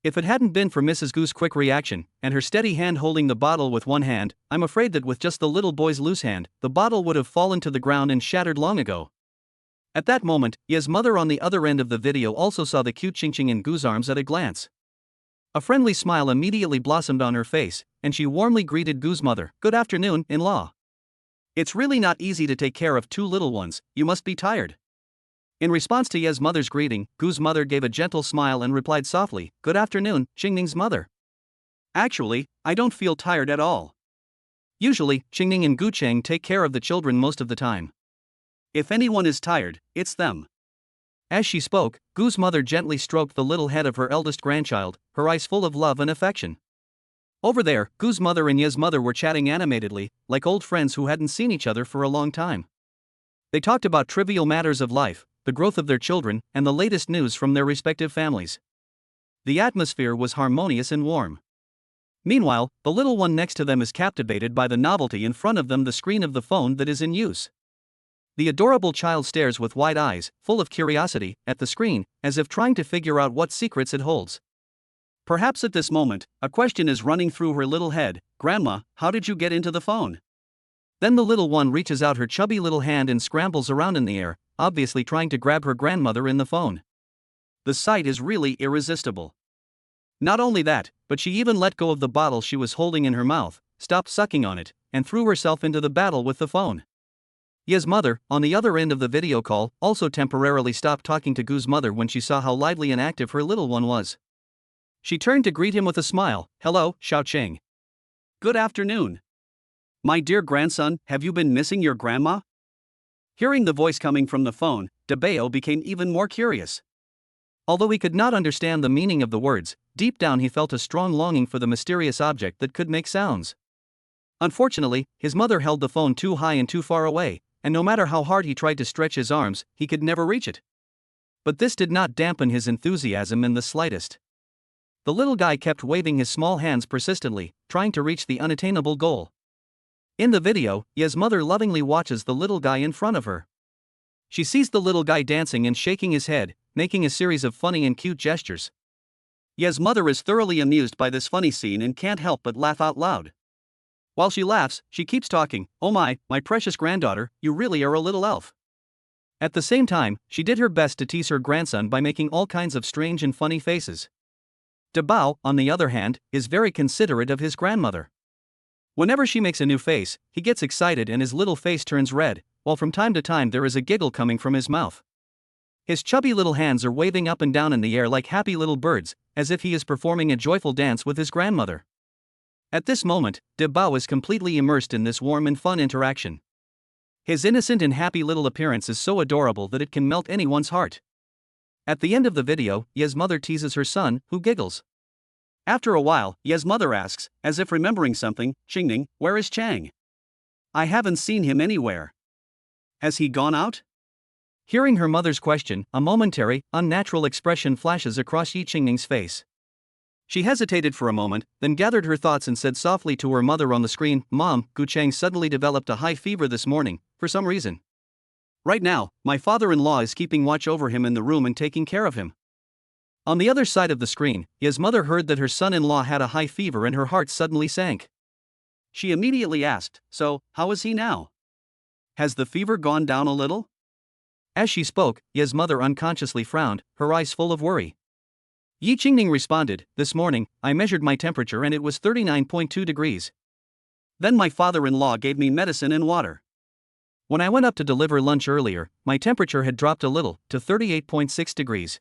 S1: If it hadn't been for Mrs. Goo's quick reaction, and her steady hand holding the bottle with one hand, I'm afraid that with just the little boy's loose hand, the bottle would have fallen to the ground and shattered long ago. At that moment, Ye's mother on the other end of the video also saw the cute Qingqing in Goo's arms at a glance. A friendly smile immediately blossomed on her face, and she warmly greeted Goo's mother. "Good afternoon, in-law. It's really not easy to take care of two little ones, you must be tired." In response to Ye's mother's greeting, Goo's mother gave a gentle smile and replied softly, "Good afternoon, Qingning's mother. Actually, I don't feel tired at all. Usually, Qingning and Gu Cheng take care of the children most of the time. If anyone is tired, it's them." As she spoke, Gu's mother gently stroked the little head of her eldest grandchild, her eyes full of love and affection. Over there, Gu's mother and Ye's mother were chatting animatedly, like old friends who hadn't seen each other for a long time. They talked about trivial matters of life, the growth of their children, and the latest news from their respective families. The atmosphere was harmonious and warm. Meanwhile, the little one next to them is captivated by the novelty in front of them, the screen of the phone that is in use. The adorable child stares with wide eyes, full of curiosity, at the screen, as if trying to figure out what secrets it holds. Perhaps at this moment, a question is running through her little head: "Grandma, how did you get into the phone?" Then the little one reaches out her chubby little hand and scrambles around in the air, obviously trying to grab her grandmother in the phone. The sight is really irresistible. Not only that, but she even let go of the bottle she was holding in her mouth, stopped sucking on it, and threw herself into the battle with the phone. Ye's mother, on the other end of the video call, also temporarily stopped talking to Gu's mother when she saw how lively and active her little one was. She turned to greet him with a smile. "Hello, Xiao Cheng. Good afternoon. My dear grandson, have you been missing your grandma?" Hearing the voice coming from the phone, De Bao became even more curious. Although he could not understand the meaning of the words, deep down he felt a strong longing for the mysterious object that could make sounds. Unfortunately, his mother held the phone too high and too far away, and no matter how hard he tried to stretch his arms, he could never reach it. But this did not dampen his enthusiasm in the slightest. The little guy kept waving his small hands persistently, trying to reach the unattainable goal. In the video, Ye's mother lovingly watches the little guy in front of her. She sees the little guy dancing and shaking his head, making a series of funny and cute gestures. Ye's mother is thoroughly amused by this funny scene and can't help but laugh out loud. While she laughs, she keeps talking. "Oh my precious granddaughter, you really are a little elf." At the same time, she did her best to tease her grandson by making all kinds of strange and funny faces. De Bao, on the other hand, is very considerate of his grandmother. Whenever she makes a new face, he gets excited and his little face turns red, while from time to time there is a giggle coming from his mouth. His chubby little hands are waving up and down in the air like happy little birds, as if he is performing a joyful dance with his grandmother. At this moment, De Bao is completely immersed in this warm and fun interaction. His innocent and happy little appearance is so adorable that it can melt anyone's heart. At the end of the video, Ye's mother teases her son, who giggles. After a while, Ye's mother asks, as if remembering something, "Qingning, where is Chang? I haven't seen him anywhere. Has he gone out?" Hearing her mother's question, a momentary, unnatural expression flashes across Yi Qingning's face. She hesitated for a moment, then gathered her thoughts and said softly to her mother on the screen, "Mom, Gu Chang suddenly developed a high fever this morning, for some reason. Right now, my father-in-law is keeping watch over him in the room and taking care of him." On the other side of the screen, Ye's mother heard that her son-in-law had a high fever and her heart suddenly sank. She immediately asked, "So, how is he now? Has the fever gone down a little?" As she spoke, Ye's mother unconsciously frowned, her eyes full of worry. Yi Qingning responded, "This morning, I measured my temperature and it was 39.2 degrees. Then my father-in-law gave me medicine and water. When I went up to deliver lunch earlier, my temperature had dropped a little, to 38.6 degrees.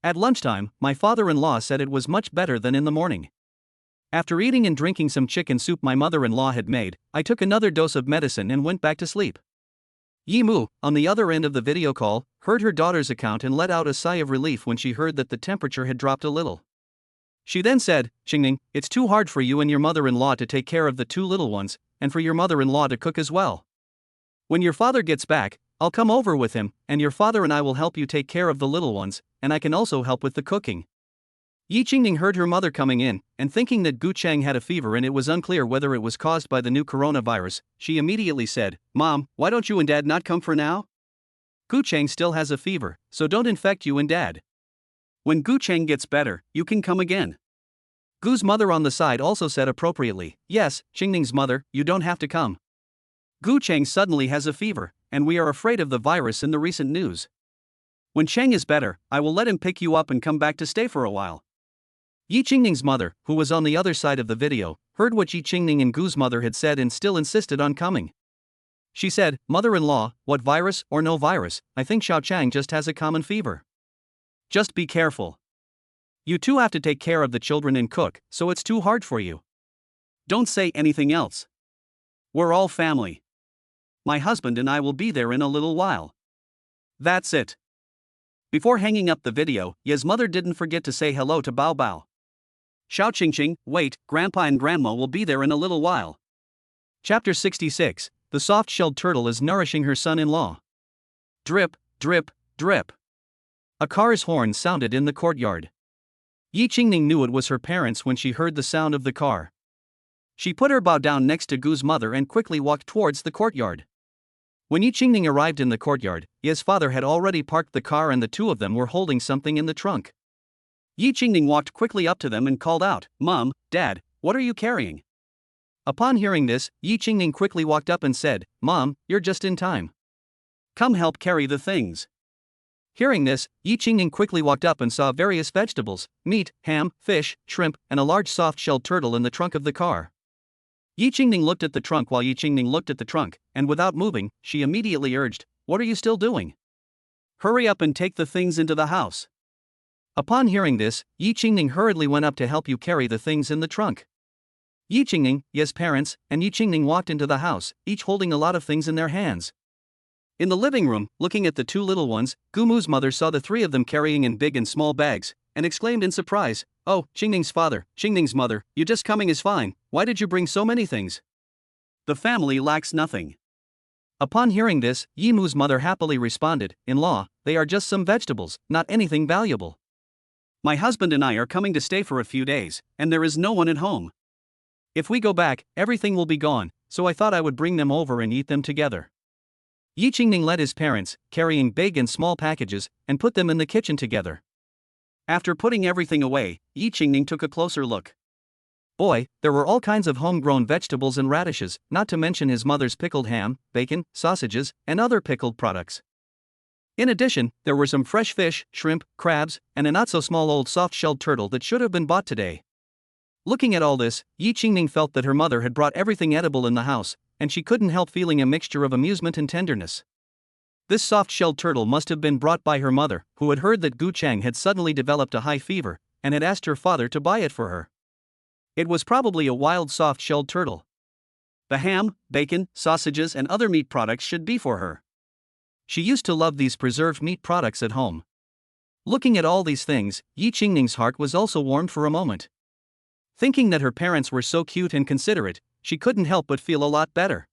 S1: At lunchtime, my father-in-law said it was much better than in the morning. After eating and drinking some chicken soup my mother-in-law had made, I took another dose of medicine and went back to sleep." Yi Mu, on the other end of the video call, heard her daughter's account and let out a sigh of relief when she heard that the temperature had dropped a little. She then said, "Qingning, it's too hard for you and your mother-in-law to take care of the two little ones, and for your mother-in-law to cook as well. When your father gets back, I'll come over with him, and your father and I will help you take care of the little ones, and I can also help with the cooking." Yi Qingning heard her mother coming in, and thinking that Gu Chang had a fever and it was unclear whether it was caused by the new coronavirus, she immediately said, "Mom, why don't you and Dad not come for now? Gu Chang still has a fever, so don't infect you and Dad. When Gu Chang gets better, you can come again." Gu's mother on the side also said appropriately, "Yes, Qingning's mother, you don't have to come. Gu Chang suddenly has a fever, and we are afraid of the virus in the recent news. When Chang is better, I will let him pick you up and come back to stay for a while." Yi Qingning's mother, who was on the other side of the video, heard what Yi Qingning and Gu's mother had said and still insisted on coming. She said, "Mother-in-law, what virus or no virus, I think Xiao Chang just has a common fever. Just be careful. You two have to take care of the children and cook, so it's too hard for you. Don't say anything else. We're all family. My husband and I will be there in a little while. That's it." Before hanging up the video, Ye's mother didn't forget to say hello to Bao Bao. "Xiao Qingqing, wait, Grandpa and Grandma will be there in a little while." Chapter 66, The Soft-Shelled Turtle is Nourishing Her Son-in-Law. Drip, drip, drip. A car's horn sounded in the courtyard. Yi Qingning knew it was her parents when she heard the sound of the car. She put her Bao down next to Gu's mother and quickly walked towards the courtyard. When Yi Qingning arrived in the courtyard, Ye's father had already parked the car and the two of them were holding something in the trunk. Yi Qingning walked quickly up to them and called out, "Mom, Dad, what are you carrying?" Upon hearing this, Yi Qingning quickly walked up and said, "Mom, you're just in time. Come help carry the things." Hearing this, Yi Qingning quickly walked up and saw various vegetables, meat, ham, fish, shrimp, and a large soft-shelled turtle in the trunk of the car. Yi Qingning looked at the trunk while Yi Qingning looked at the trunk, and without moving, she immediately urged, "What are you still doing? Hurry up and take the things into the house." Upon hearing this, Yi Qingning hurriedly went up to help you carry the things in the trunk. Yi Qingning, Ye's parents, and Yi Qingning walked into the house, each holding a lot of things in their hands. In the living room, looking at the two little ones, Gu Mu's mother saw the three of them carrying in big and small bags, and exclaimed in surprise, "Oh, Qingning's father, Qingning's mother, you just coming is fine, why did you bring so many things? The family lacks nothing." Upon hearing this, Yi Mu's mother happily responded, "In-law, they are just some vegetables, not anything valuable. My husband and I are coming to stay for a few days, and there is no one at home. If we go back, everything will be gone, so I thought I would bring them over and eat them together." Yi Qingning led his parents, carrying big and small packages, and put them in the kitchen together. After putting everything away, Yi Qingning took a closer look. Boy, there were all kinds of homegrown vegetables and radishes, not to mention his mother's pickled ham, bacon, sausages, and other pickled products. In addition, there were some fresh fish, shrimp, crabs, and a not-so-small old soft-shelled turtle that should have been bought today. Looking at all this, Yi Qingning felt that her mother had brought everything edible in the house, and she couldn't help feeling a mixture of amusement and tenderness. This soft-shelled turtle must have been brought by her mother, who had heard that Gu Chang had suddenly developed a high fever, and had asked her father to buy it for her. It was probably a wild soft-shelled turtle. The ham, bacon, sausages and other meat products should be for her. She used to love these preserved meat products at home. Looking at all these things, Yi Qingning's heart was also warmed for a moment. Thinking that her parents were so cute and considerate, she couldn't help but feel a lot better.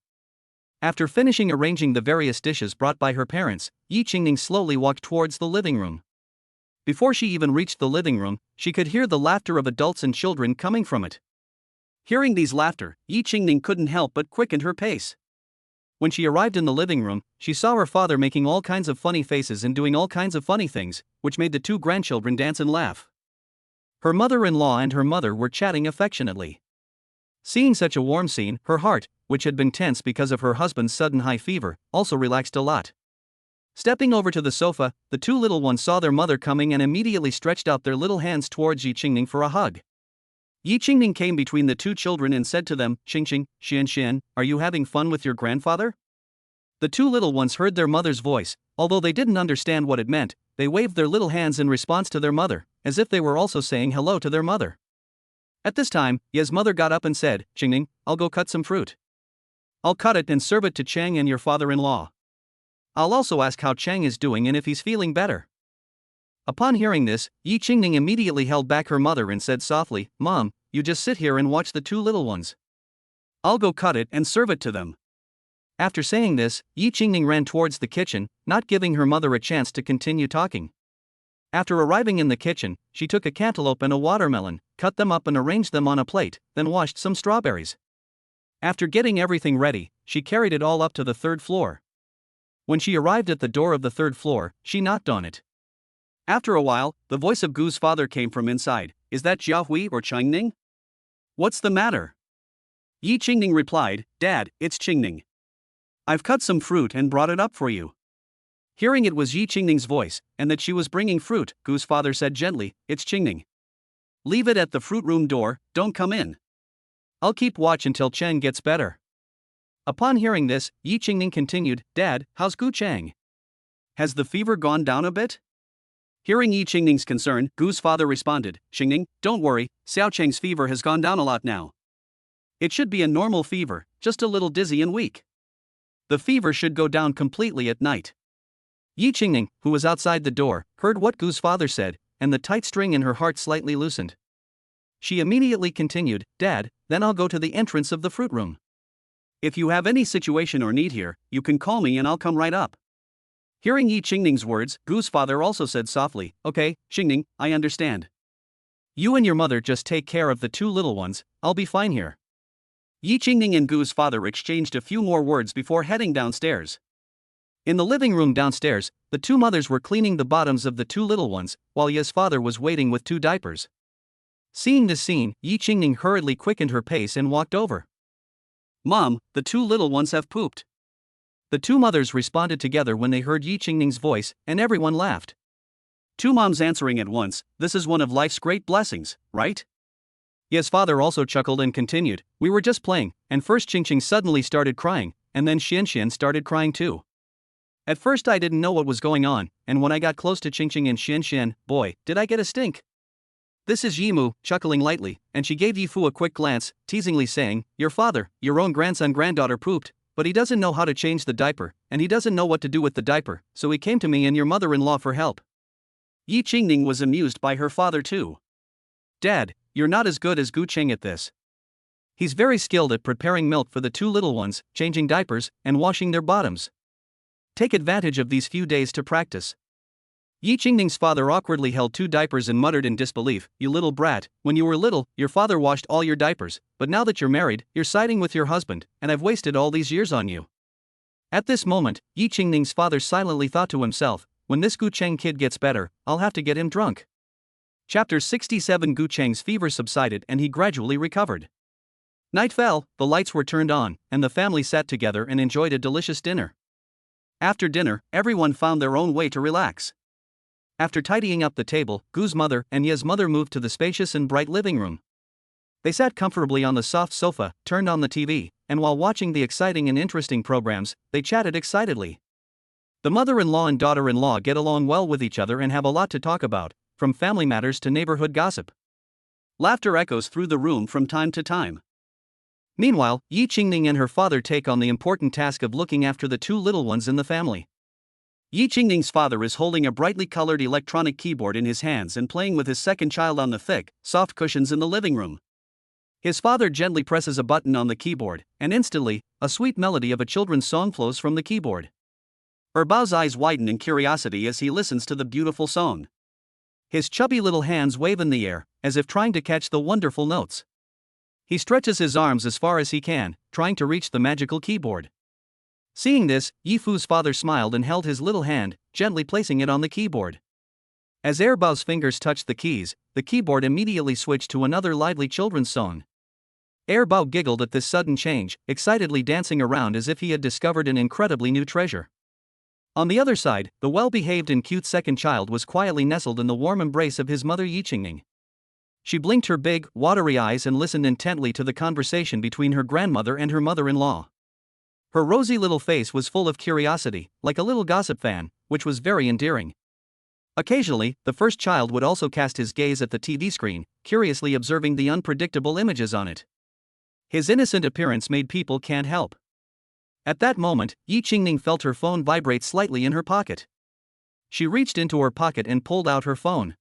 S1: After finishing arranging the various dishes brought by her parents, Yi Qingning slowly walked towards the living room. Before she even reached the living room, she could hear the laughter of adults and children coming from it. Hearing these laughter, Yi Qingning couldn't help but quickened her pace. When she arrived in the living room, she saw her father making all kinds of funny faces and doing all kinds of funny things, which made the two grandchildren dance and laugh. Her mother-in-law and her mother were chatting affectionately. Seeing such a warm scene, her heart, which had been tense because of her husband's sudden high fever, also relaxed a lot. Stepping over to the sofa, the two little ones saw their mother coming and immediately stretched out their little hands towards Yi Qingning for a hug. Yi Qingning came between the two children and said to them, "Qingqing, Xian, are you having fun with your grandfather?" The two little ones heard their mother's voice. Although they didn't understand what it meant, they waved their little hands in response to their mother, as if they were also saying hello to their mother. At this time, Ye's mother got up and said, "Qingning, I'll go cut some fruit. I'll cut it and serve it to Chang and your father-in-law. I'll also ask how Chang is doing and if he's feeling better." Upon hearing this, Yi Qingning immediately held back her mother and said softly, "Mom, you just sit here and watch the two little ones. I'll go cut it and serve it to them." After saying this, Yi Qingning ran towards the kitchen, not giving her mother a chance to continue talking. After arriving in the kitchen, she took a cantaloupe and a watermelon, cut them up and arranged them on a plate, then washed some strawberries. After getting everything ready, she carried it all up to the third floor. When she arrived at the door of the third floor, she knocked on it. After a while, the voice of Gu's father came from inside. "Is that Jia Hui or Qingning? What's the matter?" Yi Qingning replied, "Dad, it's Qingning. I've cut some fruit and brought it up for you." Hearing it was Yi Qingning's voice, and that she was bringing fruit, Gu's father said gently, "It's Qingning. Leave it at the fruit room door, don't come in. I'll keep watch until Chang gets better." Upon hearing this, Yi Qingning continued, "Dad, how's Gu Chang? Has the fever gone down a bit?" Hearing Yi Qingning's concern, Gu's father responded, "Qingning, don't worry, Xiao Chang's fever has gone down a lot now. It should be a normal fever, just a little dizzy and weak. The fever should go down completely at night." Yi Qingning, who was outside the door, heard what Gu's father said, and the tight string in her heart slightly loosened. She immediately continued, "Dad, then I'll go to the entrance of the fruit room. If you have any situation or need here, you can call me and I'll come right up." Hearing Yi Qingning's words, Gu's father also said softly, "Okay, Qingning, I understand. You and your mother just take care of the two little ones, I'll be fine here." Yi Qingning and Gu's father exchanged a few more words before heading downstairs. In the living room downstairs, the two mothers were cleaning the bottoms of the two little ones, while Ye's father was waiting with two diapers. Seeing this scene, Yi Qingning hurriedly quickened her pace and walked over. "Mom, the two little ones have pooped." The two mothers responded together when they heard Yi Qingning's voice, and everyone laughed. Two moms answering at once, "This is one of life's great blessings, right?" Ye's father also chuckled and continued, "We were just playing, and first Qingqing suddenly started crying, and then Xian started crying too. At first I didn't know what was going on, and when I got close to Qingqing and Xian, boy, did I get a stink." This is Yimu, chuckling lightly, and she gave Yifu a quick glance, teasingly saying, "Your father, your own granddaughter pooped, but he doesn't know how to change the diaper, and he doesn't know what to do with the diaper, so he came to me and your mother-in-law for help." Yi Qingning was amused by her father too. "Dad, you're not as good as Gu Cheng at this. He's very skilled at preparing milk for the two little ones, changing diapers, and washing their bottoms. Take advantage of these few days to practice." Yi Qingning's father awkwardly held two diapers and muttered in disbelief, "You little brat, when you were little, your father washed all your diapers, but now that you're married, you're siding with your husband, and I've wasted all these years on you." At this moment, Yi Qingning's father silently thought to himself, "When this Gu Cheng kid gets better, I'll have to get him drunk." Chapter 67. Gu Cheng's fever subsided and he gradually recovered. Night fell, the lights were turned on, and the family sat together and enjoyed a delicious dinner. After dinner, everyone found their own way to relax. After tidying up the table, Gu's mother and Ye's mother moved to the spacious and bright living room. They sat comfortably on the soft sofa, turned on the TV, and while watching the exciting and interesting programs, they chatted excitedly. The mother-in-law and daughter-in-law get along well with each other and have a lot to talk about, from family matters to neighborhood gossip. Laughter echoes through the room from time to time. Meanwhile, Yi Qingning and her father take on the important task of looking after the two little ones in the family. Yi Qingning's father is holding a brightly colored electronic keyboard in his hands and playing with his second child on the thick, soft cushions in the living room. His father gently presses a button on the keyboard, and instantly, a sweet melody of a children's song flows from the keyboard. Erbao's eyes widen in curiosity as he listens to the beautiful song. His chubby little hands wave in the air, as if trying to catch the wonderful notes. He stretches his arms as far as he can, trying to reach the magical keyboard. Seeing this, Yi Fu's father smiled and held his little hand, gently placing it on the keyboard. As Erbao's fingers touched the keys, the keyboard immediately switched to another lively children's song. Erbao giggled at this sudden change, excitedly dancing around as if he had discovered an incredibly new treasure. On the other side, the well-behaved and cute second child was quietly nestled in the warm embrace of his mother Yi Qingning. She blinked her big, watery eyes and listened intently to the conversation between her grandmother and her mother-in-law. Her rosy little face was full of curiosity, like a little gossip fan, which was very endearing. Occasionally, the first child would also cast his gaze at the TV screen, curiously observing the unpredictable images on it. His innocent appearance made people can't help. At that moment, Yi Qingning felt her phone vibrate slightly in her pocket. She reached into her pocket and pulled out her phone.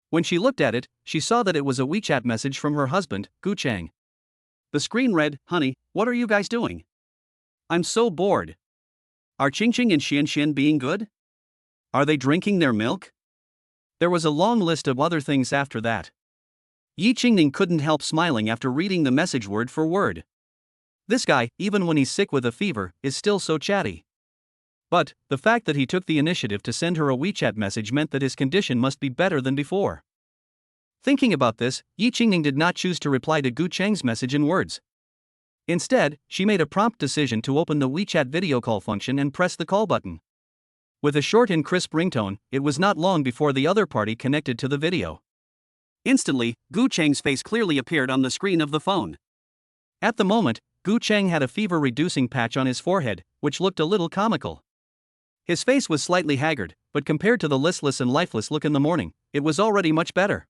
S1: When she looked at it, she saw that it was a WeChat message from her husband, Gu Chang. The screen read, "Honey, what are you guys doing? I'm so bored. Are Qingqing and Xianxian being good? Are they drinking their milk?" There was a long list of other things after that. Yi Qingning couldn't help smiling after reading the message word for word. This guy, even when he's sick with a fever, is still so chatty. But, the fact that he took the initiative to send her a WeChat message meant that his condition must be better than before. Thinking about this, Yi Qingning did not choose to reply to Gu Chang's message in words. Instead, she made a prompt decision to open the WeChat video call function and press the call button. With a short and crisp ringtone, it was not long before the other party connected to the video. Instantly, Gu Chang's face clearly appeared on the screen of the phone. At the moment, Gu Chang had a fever-reducing patch on his forehead, which looked a little comical. His face was slightly haggard, but compared to the listless and lifeless look in the morning, it was already much better.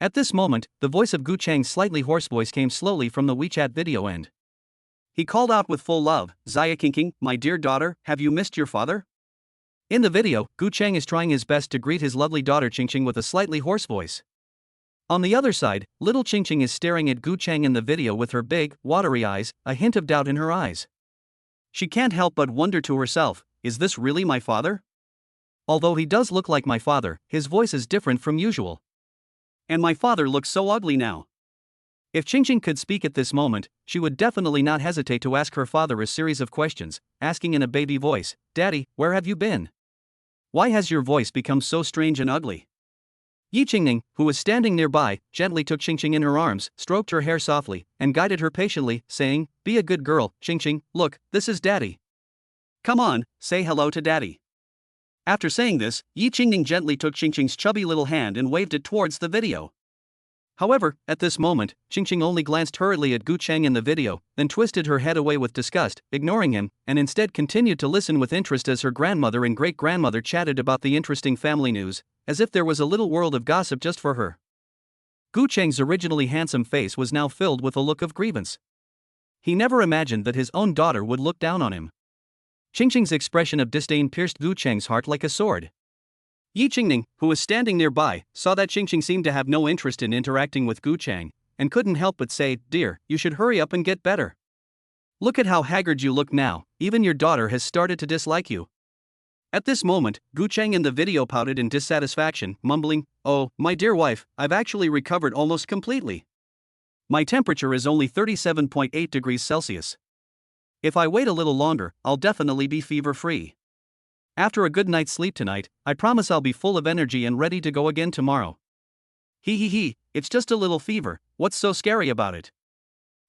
S1: At this moment, the voice of Gu Chang's slightly hoarse voice came slowly from the WeChat video end. He called out with full love, "Xia Qingqing, my dear daughter, have you missed your father?" In the video, Gu Chang is trying his best to greet his lovely daughter Qingqing with a slightly hoarse voice. On the other side, little Qingqing is staring at Gu Chang in the video with her big, watery eyes, a hint of doubt in her eyes. She can't help but wonder to herself, is this really my father? Although he does look like my father, his voice is different from usual. And my father looks so ugly now. If Qingqing could speak at this moment, she would definitely not hesitate to ask her father a series of questions, asking in a baby voice, "Daddy, where have you been? Why has your voice become so strange and ugly?" Yi Qingning, who was standing nearby, gently took Qingqing in her arms, stroked her hair softly, and guided her patiently, saying, "Be a good girl, Qingqing, look, this is Daddy. Come on, say hello to Daddy." After saying this, Yi Qingning gently took Qingqing's chubby little hand and waved it towards the video. However, at this moment, Qingqing only glanced hurriedly at Gu Chang in the video, then twisted her head away with disgust, ignoring him, and instead continued to listen with interest as her grandmother and great-grandmother chatted about the interesting family news, as if there was a little world of gossip just for her. Gu Chang's originally handsome face was now filled with a look of grievance. He never imagined that his own daughter would look down on him. Qingqing's expression of disdain pierced Gu Chang's heart like a sword. Yi Qingning, who was standing nearby, saw that Qingqing seemed to have no interest in interacting with Gu Chang, and couldn't help but say, "Dear, you should hurry up and get better. Look at how haggard you look now, even your daughter has started to dislike you." At this moment, Gu Chang in the video pouted in dissatisfaction, mumbling, "Oh, my dear wife, I've actually recovered almost completely. My temperature is only 37.8 degrees Celsius. If I wait a little longer, I'll definitely be fever-free. After a good night's sleep tonight, I promise I'll be full of energy and ready to go again tomorrow. He, it's just a little fever, what's so scary about it?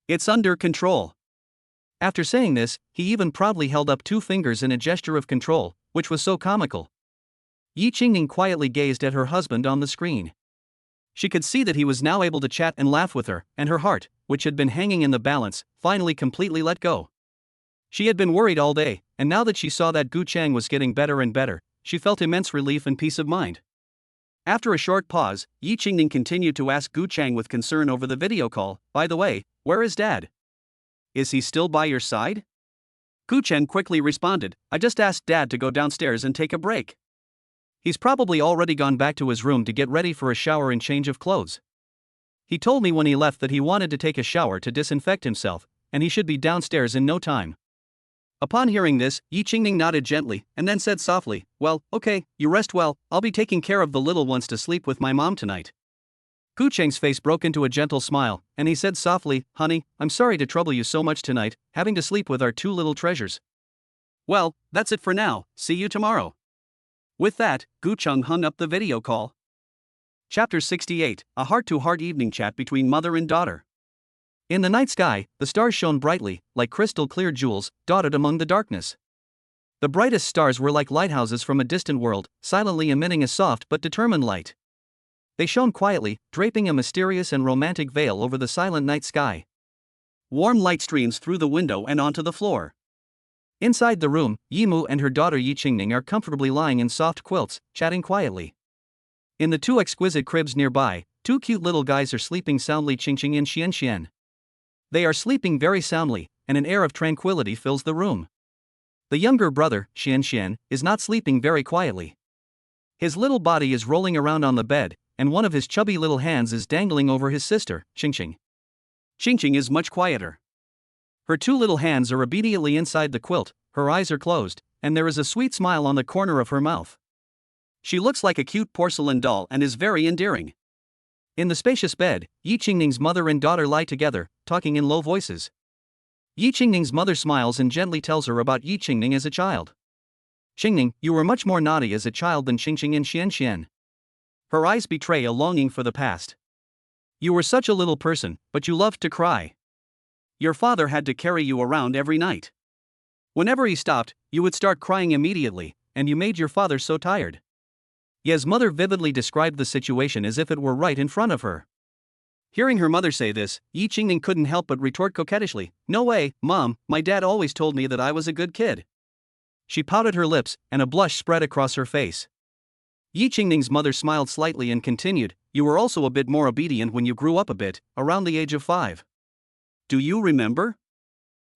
S1: It's under control." After saying this, he even proudly held up 2 fingers in a gesture of control, which was so comical. Yi Qingning quietly gazed at her husband on the screen. She could see that he was now able to chat and laugh with her, and her heart, which had been hanging in the balance, finally completely let go. She had been worried all day, and now that she saw that Gu Chang was getting better and better, she felt immense relief and peace of mind. After a short pause, Yi Qingning continued to ask Gu Chang with concern over the video call, "By the way, where is Dad? Is he still by your side?" Gu Chang quickly responded, "I just asked Dad to go downstairs and take a break. He's probably already gone back to his room to get ready for a shower and change of clothes. He told me when he left that he wanted to take a shower to disinfect himself, and he should be downstairs in no time." Upon hearing this, Yi Qingning nodded gently and then said softly, "Well, okay, you rest well, I'll be taking care of the little ones to sleep with my mom tonight." Gu Cheng's face broke into a gentle smile, and he said softly, "Honey, I'm sorry to trouble you so much tonight, having to sleep with our two little treasures. Well, that's it for now, see you tomorrow." With that, Gu Cheng hung up the video call. Chapter 68, A heart-to-heart evening chat between mother and daughter. In the night sky, the stars shone brightly, like crystal-clear jewels, dotted among the darkness. The brightest stars were like lighthouses from a distant world, silently emitting a soft but determined light. They shone quietly, draping a mysterious and romantic veil over the silent night sky. Warm light streams through the window and onto the floor. Inside the room, Yimu and her daughter Yi Qingning are comfortably lying in soft quilts, chatting quietly. In the two exquisite cribs nearby, two cute little guys are sleeping soundly, Qingqing and Xianxian. They are sleeping very soundly, and an air of tranquility fills the room. The younger brother, Xianxian, is not sleeping very quietly. His little body is rolling around on the bed, and one of his chubby little hands is dangling over his sister, Qingqing. Qingqing is much quieter. Her two little hands are obediently inside the quilt, her eyes are closed, and there is a sweet smile on the corner of her mouth. She looks like a cute porcelain doll and is very endearing. In the spacious bed, Yi Qingning's mother and daughter lie together, talking in low voices. Yi Qingning's mother smiles and gently tells her about Yi Qingning as a child. "Qingning, you were much more naughty as a child than Qingqing and Xianxian." Her eyes betray a longing for the past. "You were such a little person, but you loved to cry. Your father had to carry you around every night. Whenever he stopped, you would start crying immediately, and you made your father so tired." Ye's mother vividly described the situation as if it were right in front of her. Hearing her mother say this, Yi Qingning couldn't help but retort coquettishly, "No way, Mom, my dad always told me that I was a good kid." She pouted her lips, and a blush spread across her face. Yi Qingning's mother smiled slightly and continued, "You were also a bit more obedient when you grew up a bit, around the age of 5. Do you remember?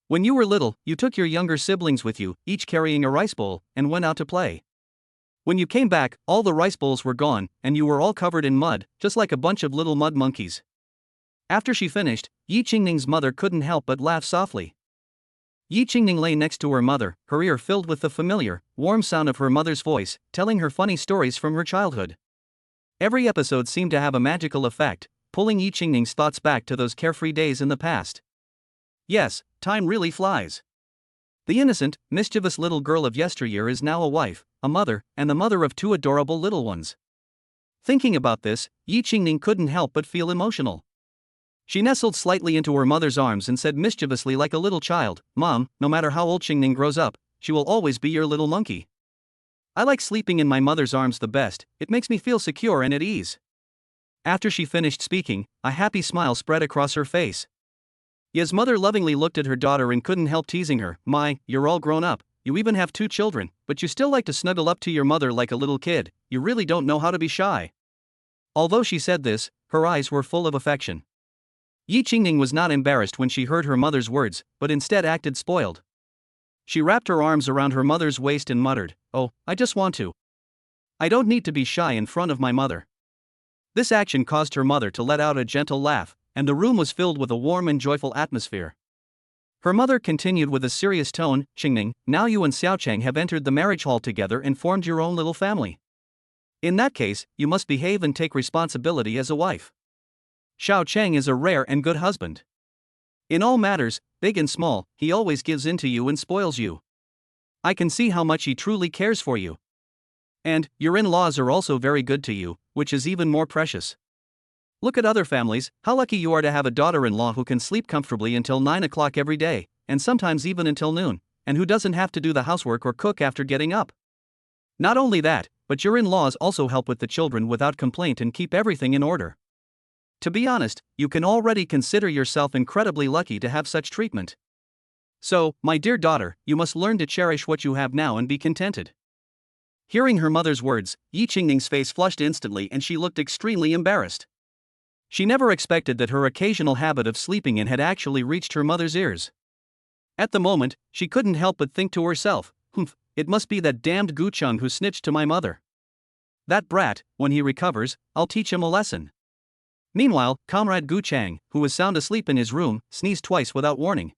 S1: When you were little, you took your younger siblings with you, each carrying a rice bowl, and went out to play. When you came back, all the rice bowls were gone, and you were all covered in mud, just like a bunch of little mud monkeys." After she finished, Yi Qingning's mother couldn't help but laugh softly. Yi Qingning lay next to her mother, her ear filled with the familiar, warm sound of her mother's voice, telling her funny stories from her childhood. Every episode seemed to have a magical effect, pulling Yi Qingning's thoughts back to those carefree days in the past. Yes, time really flies. The innocent, mischievous little girl of yesteryear is now a wife, a mother, and the mother of two adorable little ones. Thinking about this, Yi Qingning couldn't help but feel emotional. She nestled slightly into her mother's arms and said mischievously like a little child, "Mom, no matter how old Qingning grows up, she will always be your little monkey. I like sleeping in my mother's arms the best, it makes me feel secure and at ease." After she finished speaking, a happy smile spread across her face. Ye's mother lovingly looked at her daughter and couldn't help teasing her, "My, you're all grown up, you even have 2 children, but you still like to snuggle up to your mother like a little kid, you really don't know how to be shy." Although she said this, her eyes were full of affection. Yi Qingning was not embarrassed when she heard her mother's words, but instead acted spoiled. She wrapped her arms around her mother's waist and muttered, "Oh, I just want to. I don't need to be shy in front of my mother." This action caused her mother to let out a gentle laugh, and the room was filled with a warm and joyful atmosphere. Her mother continued with a serious tone, "Qingning, now you and Xiaochang have entered the marriage hall together and formed your own little family. In that case, you must behave and take responsibility as a wife. Xiaochang is a rare and good husband. In all matters, big and small, he always gives in to you and spoils you. I can see how much he truly cares for you. And, your in-laws are also very good to you, which is even more precious. Look at other families, how lucky you are to have a daughter-in-law who can sleep comfortably until 9 o'clock every day, and sometimes even until noon, and who doesn't have to do the housework or cook after getting up. Not only that, but your in-laws also help with the children without complaint and keep everything in order. To be honest, you can already consider yourself incredibly lucky to have such treatment. So, my dear daughter, you must learn to cherish what you have now and be contented. Hearing her mother's words, Yi Qingning's face flushed instantly and she looked extremely embarrassed. She never expected that her occasional habit of sleeping in had actually reached her mother's ears. At the moment, she couldn't help but think to herself, "Humph, it must be that damned Gucheng who snitched to my mother. That brat, when he recovers, I'll teach him a lesson." Meanwhile, Comrade Gucheng, who was sound asleep in his room, sneezed twice without warning.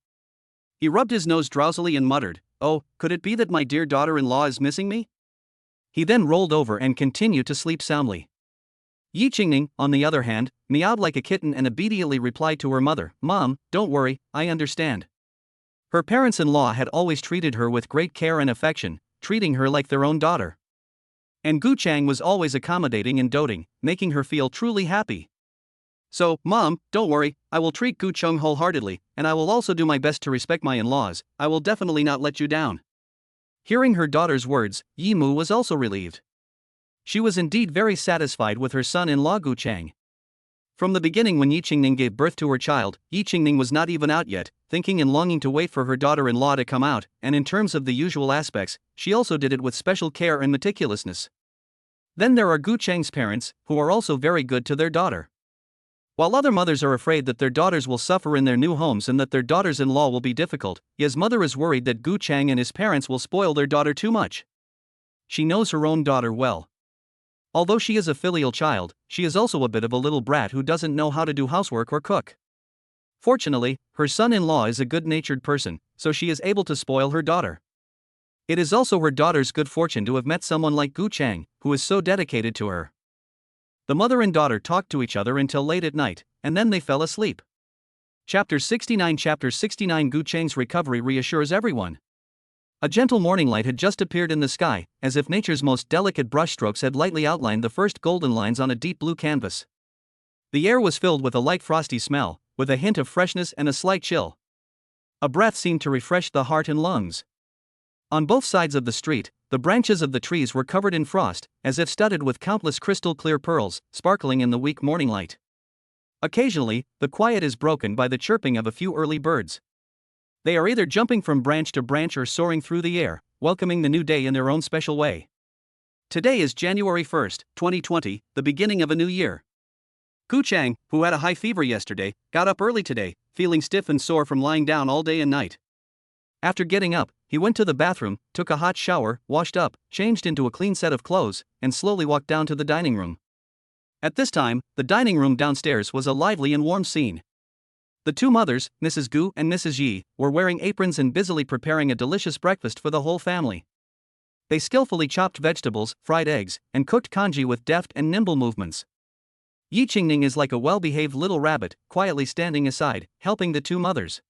S1: He rubbed his nose drowsily and muttered, "Oh, could it be that my dear daughter-in-law is missing me?" He then rolled over and continued to sleep soundly. Yi Qingning, on the other hand, meowed like a kitten and obediently replied to her mother, "Mom, don't worry, I understand." Her parents-in-law had always treated her with great care and affection, treating her like their own daughter. And Gucheng was always accommodating and doting, making her feel truly happy. "So, Mom, don't worry, I will treat Gucheng wholeheartedly, and I will also do my best to respect my in-laws. I will definitely not let you down." Hearing her daughter's words, Yi Mu was also relieved. She was indeed very satisfied with her son-in-law Gucheng. From the beginning, when Yi Qingning gave birth to her child, Yi Qingning was not even out yet, thinking and longing to wait for her daughter-in-law to come out, and in terms of the usual aspects, she also did it with special care and meticulousness. Then there are Gucheng's parents, who are also very good to their daughter. While other mothers are afraid that their daughters will suffer in their new homes and that their daughters-in-law will be difficult, Yi's mother is worried that Gucheng and his parents will spoil their daughter too much. She knows her own daughter well. Although she is a filial child, she is also a bit of a little brat who doesn't know how to do housework or cook. Fortunately, her son-in-law is a good-natured person, so she is able to spoil her daughter. It is also her daughter's good fortune to have met someone like Gucheng, who is so dedicated to her. The mother and daughter talked to each other until late at night, and then they fell asleep. Chapter 69 Gucheng's recovery reassures everyone. A gentle morning light had just appeared in the sky, as if nature's most delicate brushstrokes had lightly outlined the first golden lines on a deep blue canvas. The air was filled with a light frosty smell, with a hint of freshness and a slight chill. A breath seemed to refresh the heart and lungs. On both sides of the street, the branches of the trees were covered in frost, as if studded with countless crystal-clear pearls, sparkling in the weak morning light. Occasionally, the quiet is broken by the chirping of a few early birds. They are either jumping from branch to branch or soaring through the air, welcoming the new day in their own special way. Today is January 1st, 2020, the beginning of a new year. Gucheng, who had a high fever yesterday, got up early today, feeling stiff and sore from lying down all day and night. After getting up, he went to the bathroom, took a hot shower, washed up, changed into a clean set of clothes, and slowly walked down to the dining room. At this time, the dining room downstairs was a lively and warm scene. The two mothers, Mrs. Gu and Mrs. Yi, were wearing aprons and busily preparing a delicious breakfast for the whole family. They skillfully chopped vegetables, fried eggs, and cooked congee with deft and nimble movements. Yi Qingning is like a well-behaved little rabbit, quietly standing aside, helping the two mothers.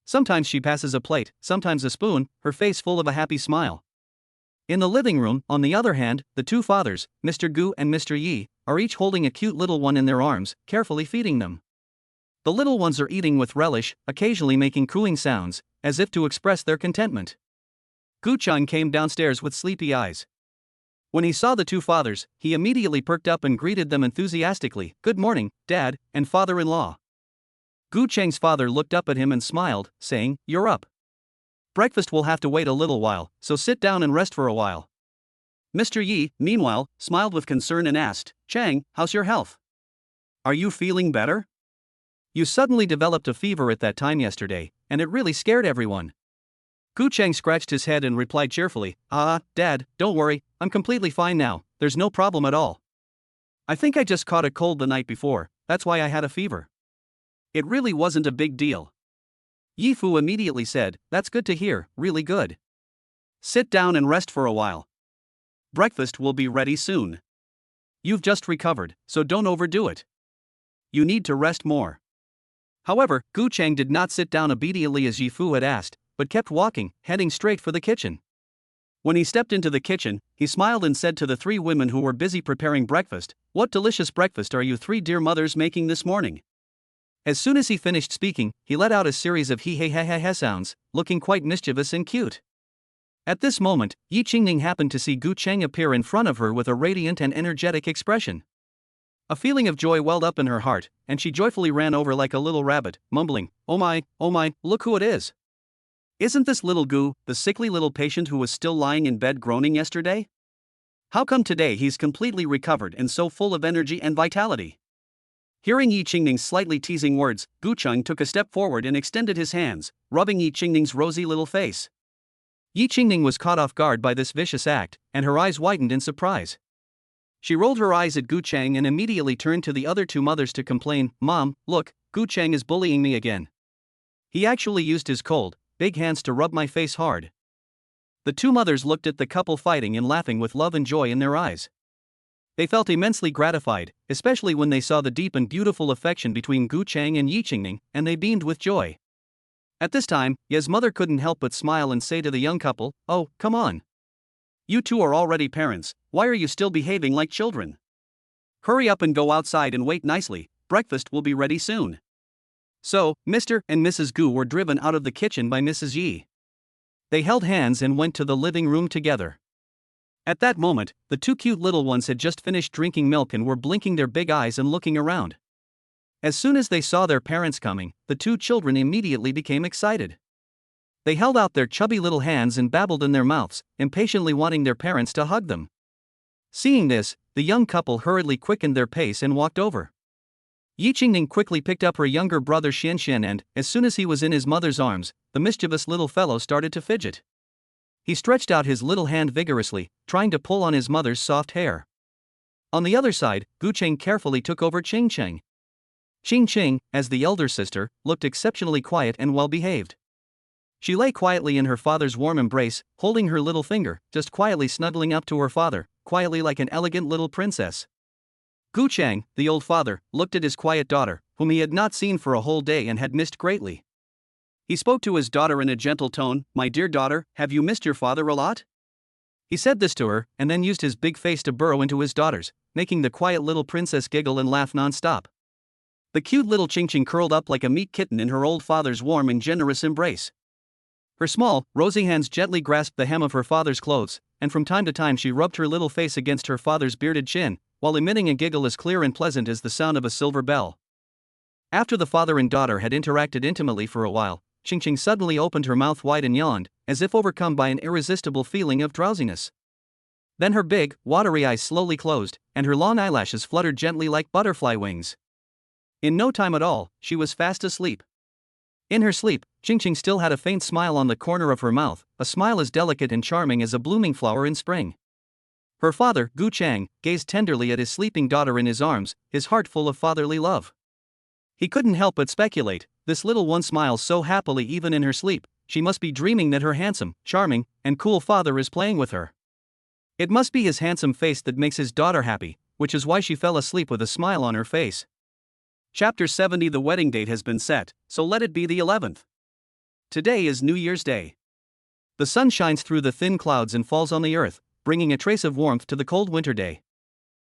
S1: Sometimes she passes a plate, sometimes a spoon, her face full of a happy smile. In the living room, on the other hand, the two fathers, Mr. Gu and Mr. Yi, are each holding a cute little one in their arms, carefully feeding them. The little ones are eating with relish, occasionally making cooing sounds, as if to express their contentment. Gucheng came downstairs with sleepy eyes. When he saw the two fathers, he immediately perked up and greeted them enthusiastically. "Good morning, Dad and father-in-law." Gucheng's father looked up at him and smiled, saying, "You're up. Breakfast will have to wait a little while, so sit down and rest for a while." Mr. Yi, meanwhile, smiled with concern and asked, "Chang, how's your health? Are you feeling better? You suddenly developed a fever at that time yesterday, and it really scared everyone." Gucheng scratched his head and replied cheerfully, Dad, don't worry, I'm completely fine now, there's no problem at all. I think I just caught a cold the night before, that's why I had a fever. It really wasn't a big deal." Yi Fu immediately said, "That's good to hear, really good. Sit down and rest for a while. Breakfast will be ready soon. You've just recovered, so don't overdo it. You need to rest more." However, Gucheng did not sit down obediently as Yi Fu had asked, but kept walking, heading straight for the kitchen. When he stepped into the kitchen, he smiled and said to the three women who were busy preparing breakfast, "What delicious breakfast are you three dear mothers making this morning?" As soon as he finished speaking, he let out a series of he sounds, looking quite mischievous and cute. At this moment, Yi Qingning happened to see Gucheng appear in front of her with a radiant and energetic expression. A feeling of joy welled up in her heart, and she joyfully ran over like a little rabbit, mumbling, oh my, look who it is. Isn't this little Gu, the sickly little patient who was still lying in bed groaning yesterday?" How come today he's completely recovered and so full of energy and vitality? Hearing Yi Qingning's slightly teasing words, Gu Cheng took a step forward and extended his hands, rubbing Yi Qingning's rosy little face. Yi Qingning was caught off guard by this vicious act, and her eyes widened in surprise. She rolled her eyes at Gu Cheng and immediately turned to the other two mothers to complain, "Mom, look, Gu Cheng is bullying me again. He actually used his cold, big hands to rub my face hard." The two mothers looked at the couple fighting and laughing with love and joy in their eyes. They felt immensely gratified, especially when they saw the deep and beautiful affection between Gu Cheng and Yi Qingning, and they beamed with joy. At this time, Ye's mother couldn't help but smile and say to the young couple, "Oh, come on. You two are already parents, why are you still behaving like children? Hurry up and go outside and wait nicely, breakfast will be ready soon." So, Mr. and Mrs. Gu were driven out of the kitchen by Mrs. Yi. They held hands and went to the living room together. At that moment, the two cute little ones had just finished drinking milk and were blinking their big eyes and looking around. As soon as they saw their parents coming, the two children immediately became excited. They held out their chubby little hands and babbled in their mouths, impatiently wanting their parents to hug them. Seeing this, the young couple hurriedly quickened their pace and walked over. Yi Qingning quickly picked up her younger brother Xian and, as soon as he was in his mother's arms, the mischievous little fellow started to fidget. He stretched out his little hand vigorously, trying to pull on his mother's soft hair. On the other side, Gu Cheng carefully took over Qing Cheng. Qing Qing, as the elder sister, looked exceptionally quiet and well-behaved. She lay quietly in her father's warm embrace, holding her little finger, just quietly snuggling up to her father, quietly like an elegant little princess. Gu Cheng, the old father, looked at his quiet daughter, whom he had not seen for a whole day and had missed greatly. He spoke to his daughter in a gentle tone, "My dear daughter, have you missed your father a lot?" He said this to her, and then used his big face to burrow into his daughter's, making the quiet little princess giggle and laugh non-stop. The cute little Qing Qing curled up like a meat kitten in her old father's warm and generous embrace. Her small, rosy hands gently grasped the hem of her father's clothes, and from time to time she rubbed her little face against her father's bearded chin, while emitting a giggle as clear and pleasant as the sound of a silver bell. After the father and daughter had interacted intimately for a while, Qing Qing suddenly opened her mouth wide and yawned, as if overcome by an irresistible feeling of drowsiness. Then her big, watery eyes slowly closed, and her long eyelashes fluttered gently like butterfly wings. In no time at all, she was fast asleep. In her sleep, Qing Qing still had a faint smile on the corner of her mouth, a smile as delicate and charming as a blooming flower in spring. Her father, Gu Cheng, gazed tenderly at his sleeping daughter in his arms, his heart full of fatherly love. He couldn't help but speculate, this little one smiles so happily even in her sleep, she must be dreaming that her handsome, charming, and cool father is playing with her. It must be his handsome face that makes his daughter happy, which is why she fell asleep with a smile on her face. Chapter 70. The wedding date has been set, so let it be the 11th. Today is New Year's Day. The sun shines through the thin clouds and falls on the earth, bringing a trace of warmth to the cold winter day.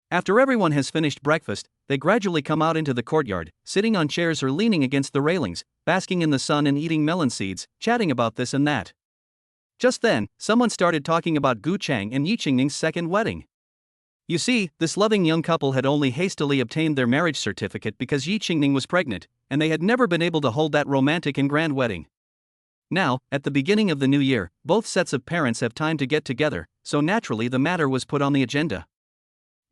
S1: After everyone has finished breakfast, they gradually come out into the courtyard, sitting on chairs or leaning against the railings, basking in the sun and eating melon seeds, chatting about this and that. Just then, someone started talking about Gu Cheng and Yi Qingning's second wedding. You see, this loving young couple had only hastily obtained their marriage certificate because Yi Qingning was pregnant, and they had never been able to hold that romantic and grand wedding. Now, at the beginning of the new year, both sets of parents have time to get together, so naturally the matter was put on the agenda.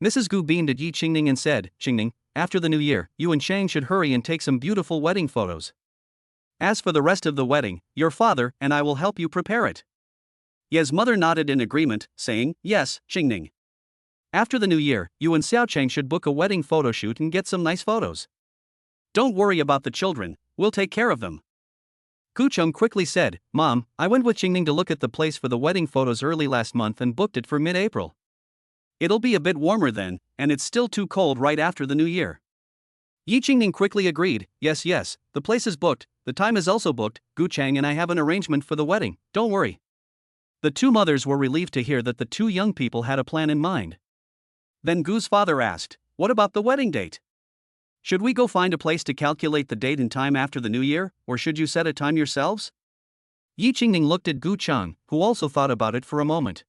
S1: Mrs. Gu beamed at Yi Qingning and said, "Qingning, after the new year, you and Chang should hurry and take some beautiful wedding photos. As for the rest of the wedding, your father and I will help you prepare it." Ye's mother nodded in agreement, saying, "Yes, Qingning. After the new year, you and Xiao Cheng should book a wedding photo shoot and get some nice photos. Don't worry about the children, we'll take care of them." Gu Cheng quickly said, "Mom, I went with Qingning to look at the place for the wedding photos early last month and booked it for mid-April. It'll be a bit warmer then, and it's still too cold right after the new year." Yi Qingning quickly agreed, Yes, the place is booked, the time is also booked, Gu Cheng and I have an arrangement for the wedding, don't worry." The two mothers were relieved to hear that the two young people had a plan in mind. Then Gu's father asked, "What about the wedding date? Should we go find a place to calculate the date and time after the new year, or should you set a time yourselves?" Yi Qingning looked at Gu Cheng, who also thought about it for a moment.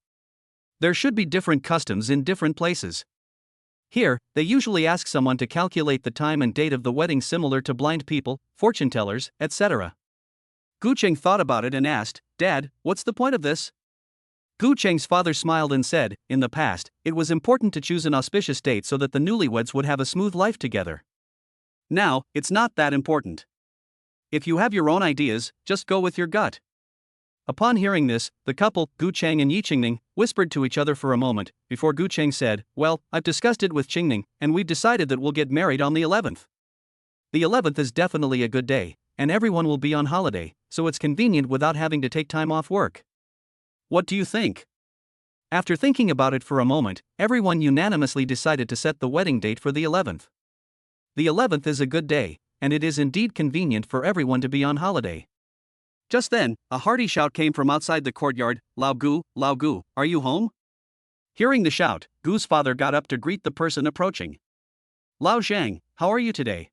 S1: There should be different customs in different places. Here, they usually ask someone to calculate the time and date of the wedding similar to blind people, fortune tellers, etc. Gu Cheng thought about it and asked, "Dad, what's the point of this?" Gu Cheng's father smiled and said, in the past, it was important to choose an auspicious date so that the newlyweds would have a smooth life together. Now, it's not that important. If you have your own ideas, just go with your gut. Upon hearing this, the couple, Gu Cheng and Yi Qingning, whispered to each other for a moment, before Gu Cheng said, well, I've discussed it with Qingning, and we've decided that we'll get married on the 11th. The 11th is definitely a good day, and everyone will be on holiday, so it's convenient without having to take time off work. What do you think? After thinking about it for a moment, everyone unanimously decided to set the wedding date for the 11th. The 11th is a good day, and it is indeed convenient for everyone to be on holiday. Just then, a hearty shout came from outside the courtyard, Lao Gu, are you home? Hearing the shout, Gu's father got up to greet the person approaching. Lao Zhang, how are you today?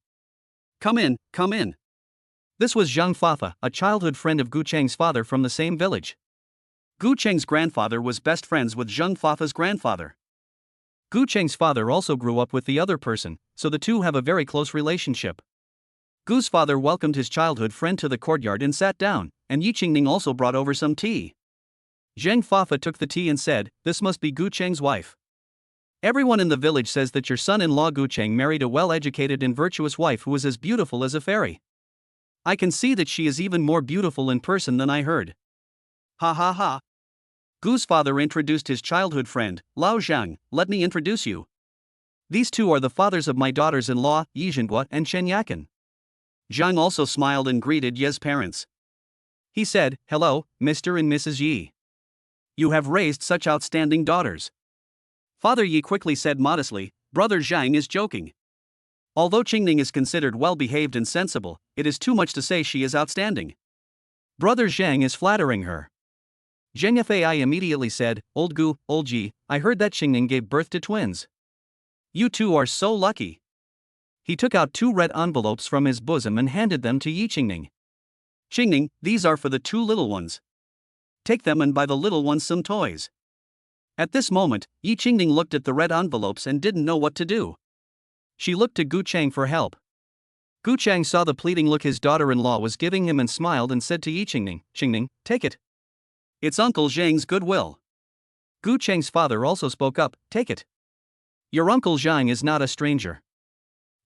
S1: Come in, come in. This was Zhang Fafa, a childhood friend of Gu Cheng's father from the same village. Gu Cheng's grandfather was best friends with Zhang Fafa's grandfather. Gu Cheng's father also grew up with the other person, so the two have a very close relationship. Gu's father welcomed his childhood friend to the courtyard and sat down, and Yi Qingning also brought over some tea. Zhang Fafa took the tea and said, this must be Gu Cheng's wife. Everyone in the village says that your son-in-law Gu Cheng married a well-educated and virtuous wife who is as beautiful as a fairy. I can see that she is even more beautiful in person than I heard. Ha ha ha. Gu's father introduced his childhood friend, Lao Zhang. Let me introduce you. These two are the fathers of my daughters-in-law, Yi Zhenhua and Shen Yakan. Zhang also smiled and greeted Ye's parents. He said, hello, Mr. and Mrs. Yi. You have raised such outstanding daughters. Father Yi quickly said modestly, brother Zhang is joking. Although Qingning is considered well-behaved and sensible, it is too much to say she is outstanding. Brother Zhang is flattering her. Zheng Fai immediately said, old Gu, old Ji, I heard that Qingning gave birth to twins. You two are so lucky. He took out 2 red envelopes from his bosom and handed them to Yi Qingning. Qingning, these are for the 2 little ones. Take them and buy the little ones some toys. At this moment, Yi Qingning looked at the red envelopes and didn't know what to do. She looked to Gu Cheng for help. Gu Cheng saw the pleading look his daughter-in-law was giving him and smiled and said to Yi Qingning, Qingning, take it. It's Uncle Zhang's goodwill. Gu Cheng's father also spoke up, take it. Your Uncle Zhang is not a stranger.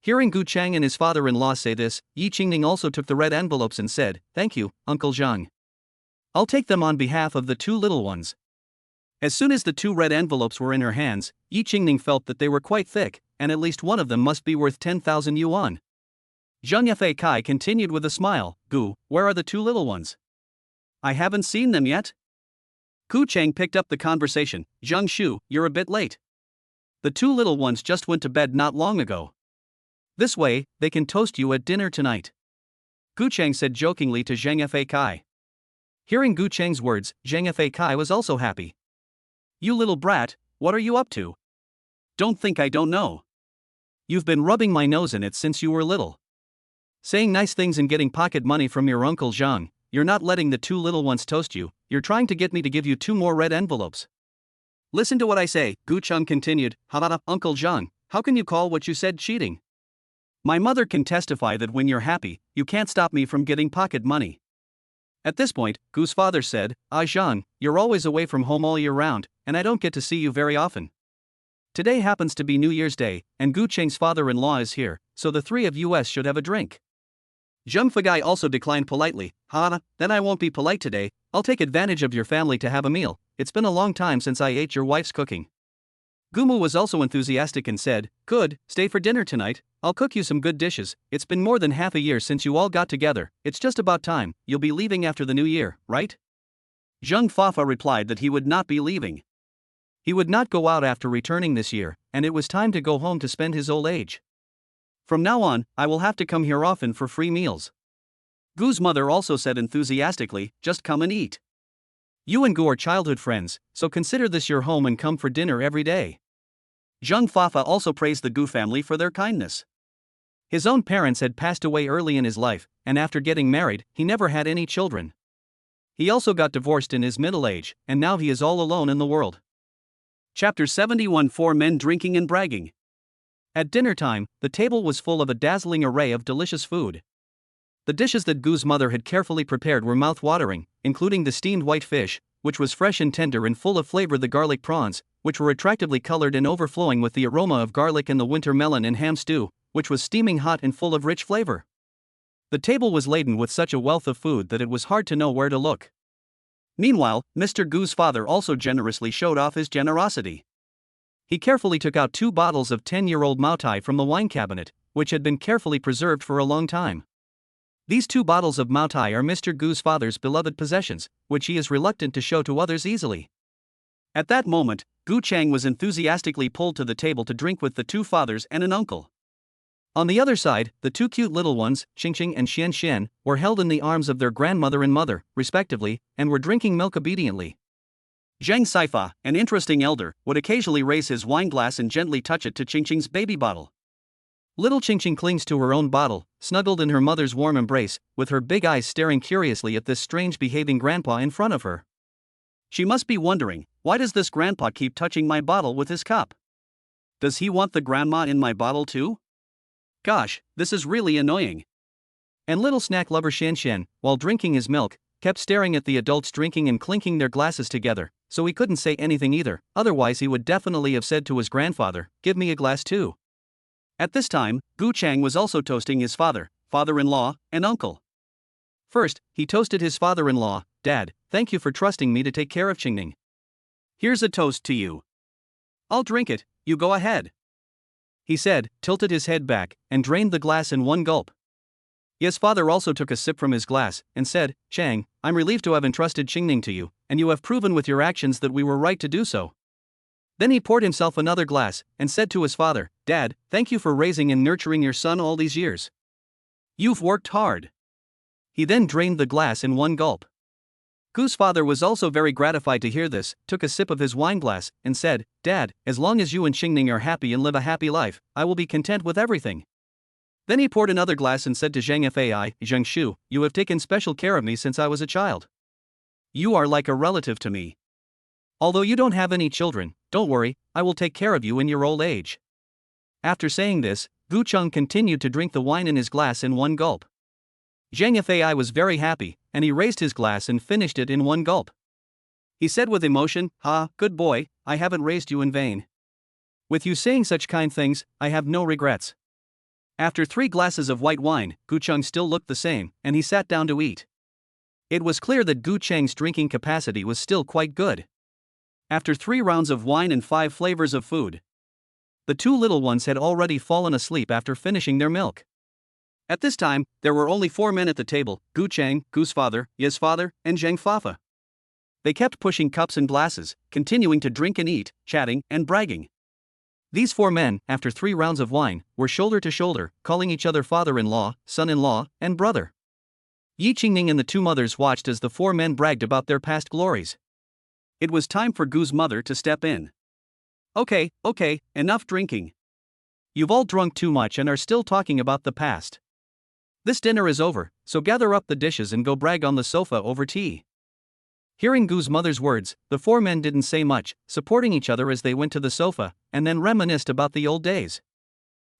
S1: Hearing Gu Cheng and his father-in-law say this, Yi Qingning also took the red envelopes and said, thank you, Uncle Zhang. I'll take them on behalf of the 2 little ones. As soon as the 2 red envelopes were in her hands, Yi Qingning felt that they were quite thick, and at least one of them must be worth 10,000 yuan. Zheng Fei Kai continued with a smile, Gu, where are the 2 little ones? I haven't seen them yet. Gu Cheng picked up the conversation, Zheng Shu, you're a bit late. The 2 little ones just went to bed not long ago. This way, they can toast you at dinner tonight. Gu Cheng said jokingly to Zheng Fei Kai. Hearing Gu Cheng's words, Zheng Fei Kai was also happy. You little brat, what are you up to? Don't think I don't know. You've been rubbing my nose in it since you were little. Saying nice things and getting pocket money from your Uncle Zhang, you're not letting the 2 little ones toast you, you're trying to get me to give you 2 more red envelopes. Listen to what I say, Gu Cheng continued, Uncle Zhang, how can you call what you said cheating? My mother can testify that when you're happy, you can't stop me from getting pocket money. At this point, Gu's father said, Zhang, you're always away from home all year round, and I don't get to see you very often. Today happens to be New Year's Day, and Gu Cheng's father-in-law is here, so the 3 of us should have a drink. Zheng Fagai also declined politely, then I won't be polite today, I'll take advantage of your family to have a meal, it's been a long time since I ate your wife's cooking. Gumu was also enthusiastic and said, good, stay for dinner tonight, I'll cook you some good dishes, it's been more than half a year since you all got together, it's just about time, you'll be leaving after the new year, right? Zheng Fafa replied that he would not be leaving. He would not go out after returning this year, and it was time to go home to spend his old age. From now on, I will have to come here often for free meals. Gu's mother also said enthusiastically, just come and eat. You and Gu are childhood friends, so consider this your home and come for dinner every day. Zheng Fafa also praised the Gu family for their kindness. His own parents had passed away early in his life, and after getting married, he never had any children. He also got divorced in his middle age, and now he is all alone in the world. Chapter 71 4 Men Drinking and Bragging. At dinner time, the table was full of a dazzling array of delicious food. The dishes that Gu's mother had carefully prepared were mouth-watering, including the steamed white fish, which was fresh and tender and full of flavor, the garlic prawns, which were attractively colored and overflowing with the aroma of garlic, and the winter melon and ham stew, which was steaming hot and full of rich flavor. The table was laden with such a wealth of food that it was hard to know where to look. Meanwhile, Mr. Gu's father also generously showed off his generosity. He carefully took out 2 bottles of 10-year-old Maotai from the wine cabinet, which had been carefully preserved for a long time. These 2 bottles of Maotai are Mr. Gu's father's beloved possessions, which he is reluctant to show to others easily. At that moment, Gu Chang was enthusiastically pulled to the table to drink with the 2 fathers and an uncle. On the other side, the 2 cute little ones, Qingqing and Xian Xian, were held in the arms of their grandmother and mother, respectively, and were drinking milk obediently. Zhang Saifa, an interesting elder, would occasionally raise his wine glass and gently touch it to Qingqing's baby bottle. Little Qingqing clings to her own bottle, snuggled in her mother's warm embrace, with her big eyes staring curiously at this strange-behaving grandpa in front of her. She must be wondering, why does this grandpa keep touching my bottle with his cup? Does he want the grandma in my bottle too? Gosh, this is really annoying. And little snack lover Xian, while drinking his milk, kept staring at the adults drinking and clinking their glasses together, so he couldn't say anything either, otherwise he would definitely have said to his grandfather, "Give me a glass too." At this time, Gu Chang was also toasting his father, father-in-law, and uncle. First, he toasted his father-in-law, "Dad, thank you for trusting me to take care of Qingning. Here's a toast to you." "I'll drink it, you go ahead," he said, tilted his head back, and drained the glass in one gulp. His father also took a sip from his glass, and said, "Chang, I'm relieved to have entrusted Qingning to you, and you have proven with your actions that we were right to do so." Then he poured himself another glass, and said to his father, "Dad, thank you for raising and nurturing your son all these years. You've worked hard." He then drained the glass in one gulp. Gu's father was also very gratified to hear this, took a sip of his wineglass, and said, "Dad, as long as you and Qingning are happy and live a happy life, I will be content with everything." Then he poured another glass and said to Zhang Fai, "Zheng Shu, you have taken special care of me since I was a child. You are like a relative to me. Although you don't have any children, don't worry, I will take care of you in your old age." After saying this, Gu Cheng continued to drink the wine in his glass in one gulp. Zhang Fai was very happy, and he raised his glass and finished it in one gulp. He said with emotion, "Good boy, I haven't raised you in vain. With you saying such kind things, I have no regrets." After 3 glasses of white wine, Gu Cheng still looked the same, and he sat down to eat. It was clear that Gu Cheng's drinking capacity was still quite good. After 3 rounds of wine and 5 flavors of food, the 2 little ones had already fallen asleep after finishing their milk. At this time, there were only 4 men at the table: Gu Chang, Gu's father, Ye's father, and Zhang Fafa. They kept pushing cups and glasses, continuing to drink and eat, chatting, and bragging. These 4 men, after 3 rounds of wine, were shoulder to shoulder, calling each other father-in-law, son-in-law, and brother. Yi Qingning and the 2 mothers watched as the 4 men bragged about their past glories. It was time for Gu's mother to step in. Okay, enough drinking. You've all drunk too much and are still talking about the past. This dinner is over, so gather up the dishes and go brag on the sofa over tea." Hearing Gu's mother's words, the 4 men didn't say much, supporting each other as they went to the sofa, and then reminisced about the old days.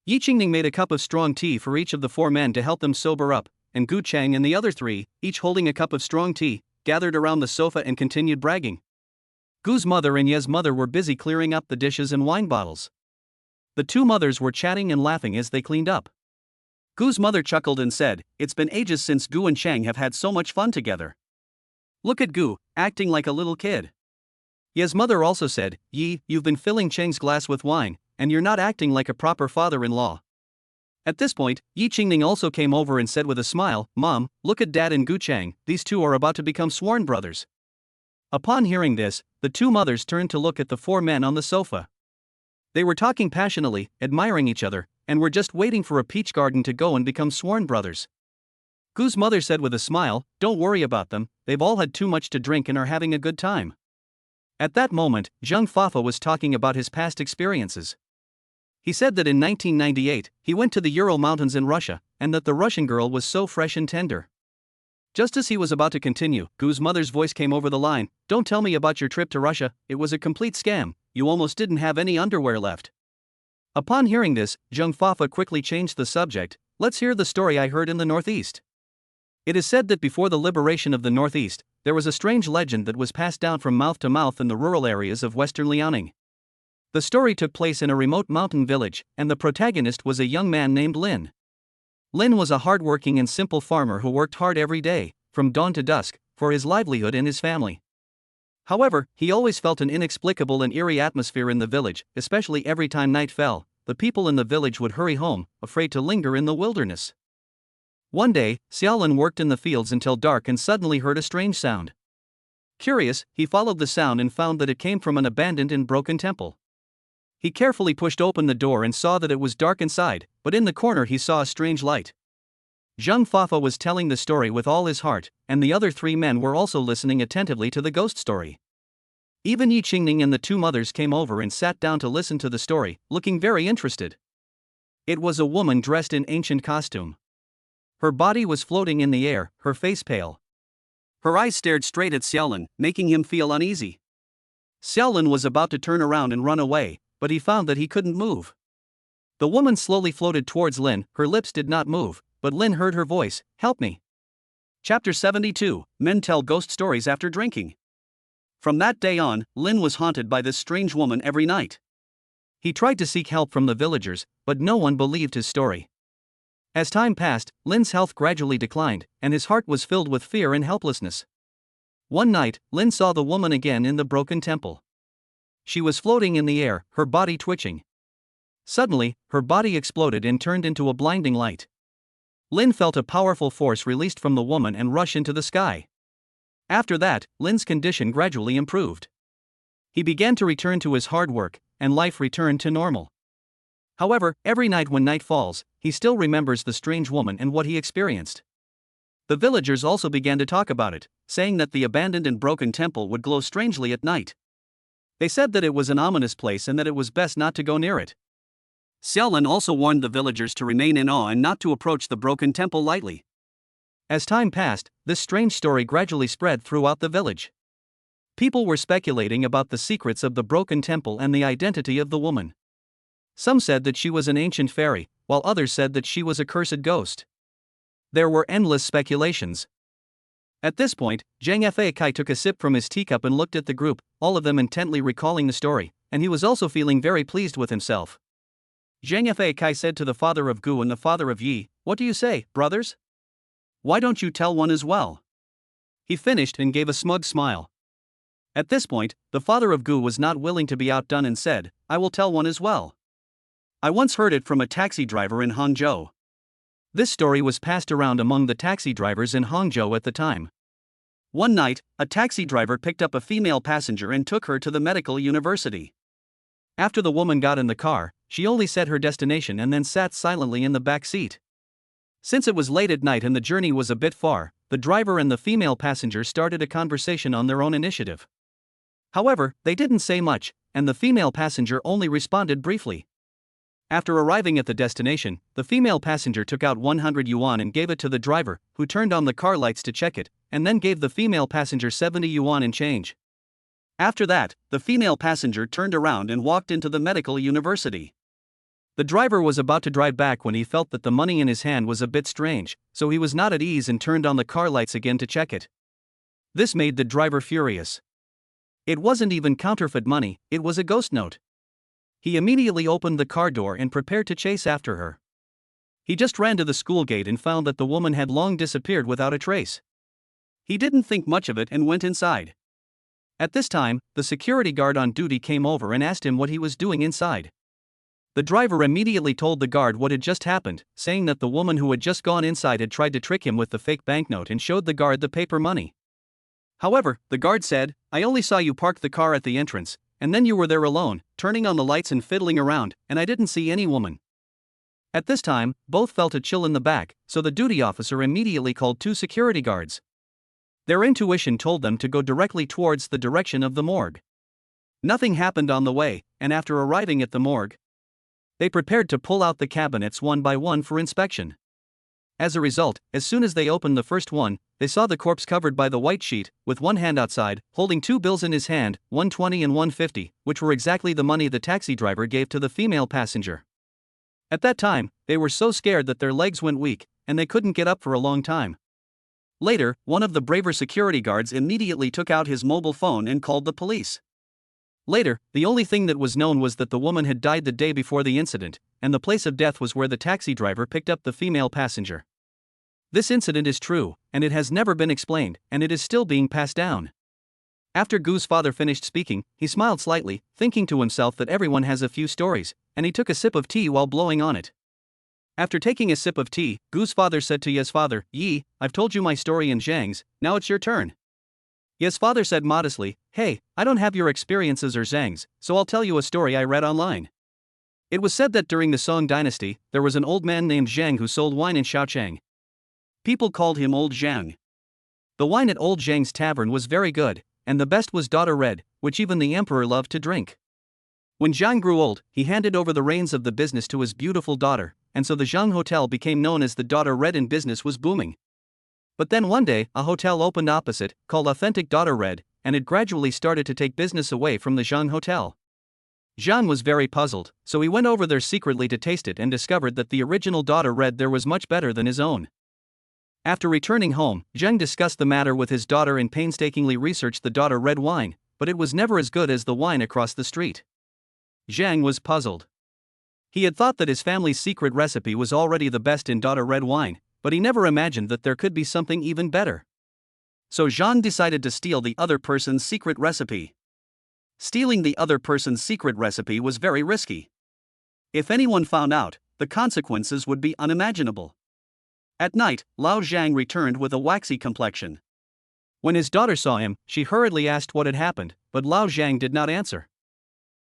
S1: Yi Qingning made a cup of strong tea for each of the 4 men to help them sober up, and Gu Chang and the other 3, each holding a cup of strong tea, gathered around the sofa and continued bragging. Gu's mother and Ye's mother were busy clearing up the dishes and wine bottles. The 2 mothers were chatting and laughing as they cleaned up. Gu's mother chuckled and said, "It's been ages since Gu and Chang have had so much fun together. Look at Gu, acting like a little kid." Ye's mother also said, "Yi, you've been filling Chang's glass with wine, and you're not acting like a proper father-in-law." At this point, Yi Qingning also came over and said with a smile, "Mom, look at Dad and Gu Chang, these 2 are about to become sworn brothers." Upon hearing this, the 2 mothers turned to look at the 4 men on the sofa. They were talking passionately, admiring each other, and were just waiting for a peach garden to go and become sworn brothers. Gu's mother said with a smile, "Don't worry about them, they've all had too much to drink and are having a good time." At that moment, Zhang Fafa was talking about his past experiences. He said that in 1998, he went to the Ural Mountains in Russia, and that the Russian girl was so fresh and tender. Just as he was about to continue, Gu's mother's voice came over the line, "Don't tell me about your trip to Russia, it was a complete scam, you almost didn't have any underwear left." Upon hearing this, Zhang Fafa quickly changed the subject, "Let's hear the story I heard in the Northeast. It is said that before the liberation of the Northeast, there was a strange legend that was passed down from mouth to mouth in the rural areas of western Liaoning. The story took place in a remote mountain village, and the protagonist was a young man named Lin. Lin was a hard-working and simple farmer who worked hard every day, from dawn to dusk, for his livelihood and his family. However, he always felt an inexplicable and eerie atmosphere in the village, especially every time night fell. The people in the village would hurry home, afraid to linger in the wilderness. One day, Xiaolin worked in the fields until dark and suddenly heard a strange sound. Curious, he followed the sound and found that it came from an abandoned and broken temple. He carefully pushed open the door and saw that it was dark inside, but in the corner he saw a strange light. Zheng Fafa was telling the story with all his heart, and the other three men were also listening attentively to the ghost story. Even Yi Qingning and the two mothers came over and sat down to listen to the story, looking very interested. It was a woman dressed in ancient costume. Her body was floating in the air, her face pale. Her eyes stared straight at Xiaolin, making him feel uneasy. Xiaolin was about to turn around and run away, but he found that he couldn't move. The woman slowly floated towards Lin, her lips did not move, but Lin heard her voice, "Help me." Chapter 72, Men Tell Ghost Stories After Drinking. From that day on, Lin was haunted by this strange woman every night. He tried to seek help from the villagers, but no one believed his story. As time passed, Lin's health gradually declined, and his heart was filled with fear and helplessness. One night, Lin saw the woman again in the broken temple. She was floating in the air, her body twitching. Suddenly, her body exploded and turned into a blinding light. Lin felt a powerful force released from the woman and rush into the sky. After that, Lin's condition gradually improved. He began to return to his hard work, and life returned to normal. However, every night when night falls, he still remembers the strange woman and what he experienced. The villagers also began to talk about it, saying that the abandoned and broken temple would glow strangely at night. They said that it was an ominous place and that it was best not to go near it. Xiaolin also warned the villagers to remain in awe and not to approach the broken temple lightly. As time passed, this strange story gradually spread throughout the village. People were speculating about the secrets of the broken temple and the identity of the woman. Some said that she was an ancient fairy, while others said that she was a cursed ghost. There were endless speculations. At this point, Zhang Fei took a sip from his teacup and looked at the group, all of them intently recalling the story, and he was also feeling very pleased with himself. Zhang Fei said to the father of Gu and the father of Yi, "What do you say, brothers? Why don't you tell one as well?" He finished and gave a smug smile. At this point, the father of Gu was not willing to be outdone and said, "I will tell one as well. I once heard it from a taxi driver in Hangzhou." This story was passed around among the taxi drivers in Hangzhou at the time. One night, a taxi driver picked up a female passenger and took her to the medical university. After the woman got in the car, she only said her destination and then sat silently in the back seat. Since it was late at night and the journey was a bit far, the driver and the female passenger started a conversation on their own initiative. However, they didn't say much, and the female passenger only responded briefly. After arriving at the destination, the female passenger took out 100 yuan and gave it to the driver, who turned on the car lights to check it, and then gave the female passenger 70 yuan in change. After that, the female passenger turned around and walked into the medical university. The driver was about to drive back when he felt that the money in his hand was a bit strange, so he was not at ease and turned on the car lights again to check it. This made the driver furious. It wasn't even counterfeit money, it was a ghost note. He immediately opened the car door and prepared to chase after her. He just ran to the school gate and found that the woman had long disappeared without a trace. He didn't think much of it and went inside. At this time, the security guard on duty came over and asked him what he was doing inside. The driver immediately told the guard what had just happened, saying that the woman who had just gone inside had tried to trick him with the fake banknote and showed the guard the paper money. However, the guard said, "I only saw you park the car at the entrance, and then you were there alone, turning on the lights and fiddling around, and I didn't see any woman." At this time, both felt a chill in the back, so the duty officer immediately called 2 security guards. Their intuition told them to go directly towards the direction of the morgue. Nothing happened on the way, and after arriving at the morgue, they prepared to pull out the cabinets one by one for inspection. As a result, as soon as they opened the first one, they saw the corpse covered by the white sheet, with one hand outside, holding 2 bills in his hand, 120 and 150, which were exactly the money the taxi driver gave to the female passenger. At that time, they were so scared that their legs went weak, and they couldn't get up for a long time. Later, one of the braver security guards immediately took out his mobile phone and called the police. Later, the only thing that was known was that the woman had died the day before the incident, and the place of death was where the taxi driver picked up the female passenger. This incident is true, and it has never been explained, and it is still being passed down. After Gu's father finished speaking, he smiled slightly, thinking to himself that everyone has a few stories, and he took a sip of tea while blowing on it. After taking a sip of tea, Gu's father said to Ye's father, "Yi, I've told you my story in Zhang's, now it's your turn." Ye's father said modestly, "Hey, I don't have your experiences or Zhang's, so I'll tell you a story I read online." It was said that during the Song dynasty, there was an old man named Zhang who sold wine in Shaochang. People called him Old Zhang. The wine at Old Zhang's tavern was very good, and the best was Daughter Red, which even the emperor loved to drink. When Zhang grew old, he handed over the reins of the business to his beautiful daughter, and so the Zhang Hotel became known as the Daughter Red and business was booming. But then one day, a hotel opened opposite, called Authentic Daughter Red, and it gradually started to take business away from the Zhang Hotel. Zhang was very puzzled, so he went over there secretly to taste it and discovered that the original Daughter Red there was much better than his own. After returning home, Zhang discussed the matter with his daughter and painstakingly researched the Daughter Red wine, but it was never as good as the wine across the street. Zhang was puzzled. He had thought that his family's secret recipe was already the best in Daughter Red wine, but he never imagined that there could be something even better. So Zhang decided to steal the other person's secret recipe. Stealing the other person's secret recipe was very risky. If anyone found out, the consequences would be unimaginable. At night, Lao Zhang returned with a waxy complexion. When his daughter saw him, she hurriedly asked what had happened, but Lao Zhang did not answer.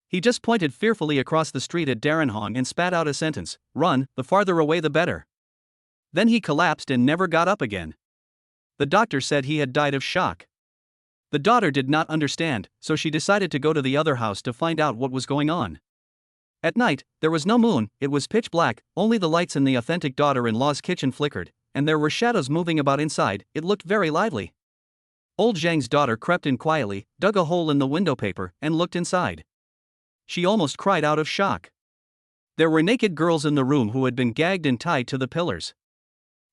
S1: He just pointed fearfully across the street at Darrenhong and spat out a sentence, "Run, the farther away the better." Then he collapsed and never got up again. The doctor said he had died of shock. The daughter did not understand, so she decided to go to the other house to find out what was going on. At night, there was no moon, it was pitch black, only the lights in the authentic daughter-in-law's kitchen flickered, and there were shadows moving about inside, it looked very lively. Old Zhang's daughter crept in quietly, dug a hole in the window paper, and looked inside. She almost cried out of shock. There were naked girls in the room who had been gagged and tied to the pillars.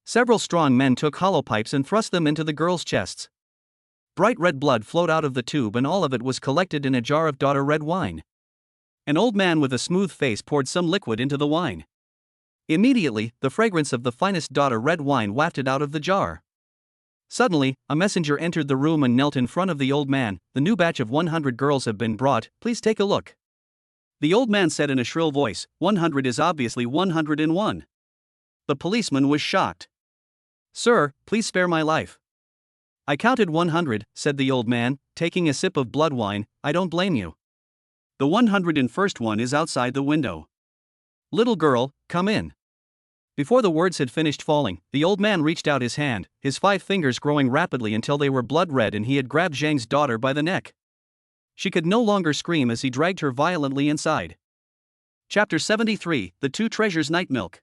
S1: Several strong men took hollow pipes and thrust them into the girls' chests. Bright red blood flowed out of the tube and all of it was collected in a jar of Daughter Red wine. An old man with a smooth face poured some liquid into the wine. Immediately, the fragrance of the finest Daughter Red wine wafted out of the jar. Suddenly, a messenger entered the room and knelt in front of the old man. "The new batch of 100 girls have been brought, please take a look." The old man said in a shrill voice, "100 is obviously 101. The policeman was shocked. "Sir, please spare my life." "I counted 100, said the old man, taking a sip of blood wine. "I don't blame you. The 101st one is outside the window. Little girl, come in." Before the words had finished falling, the old man reached out his hand, his 5 fingers growing rapidly until they were blood red, and he had grabbed Zhang's daughter by the neck. She could no longer scream as he dragged her violently inside. Chapter 73, The Two Treasures Night Milk.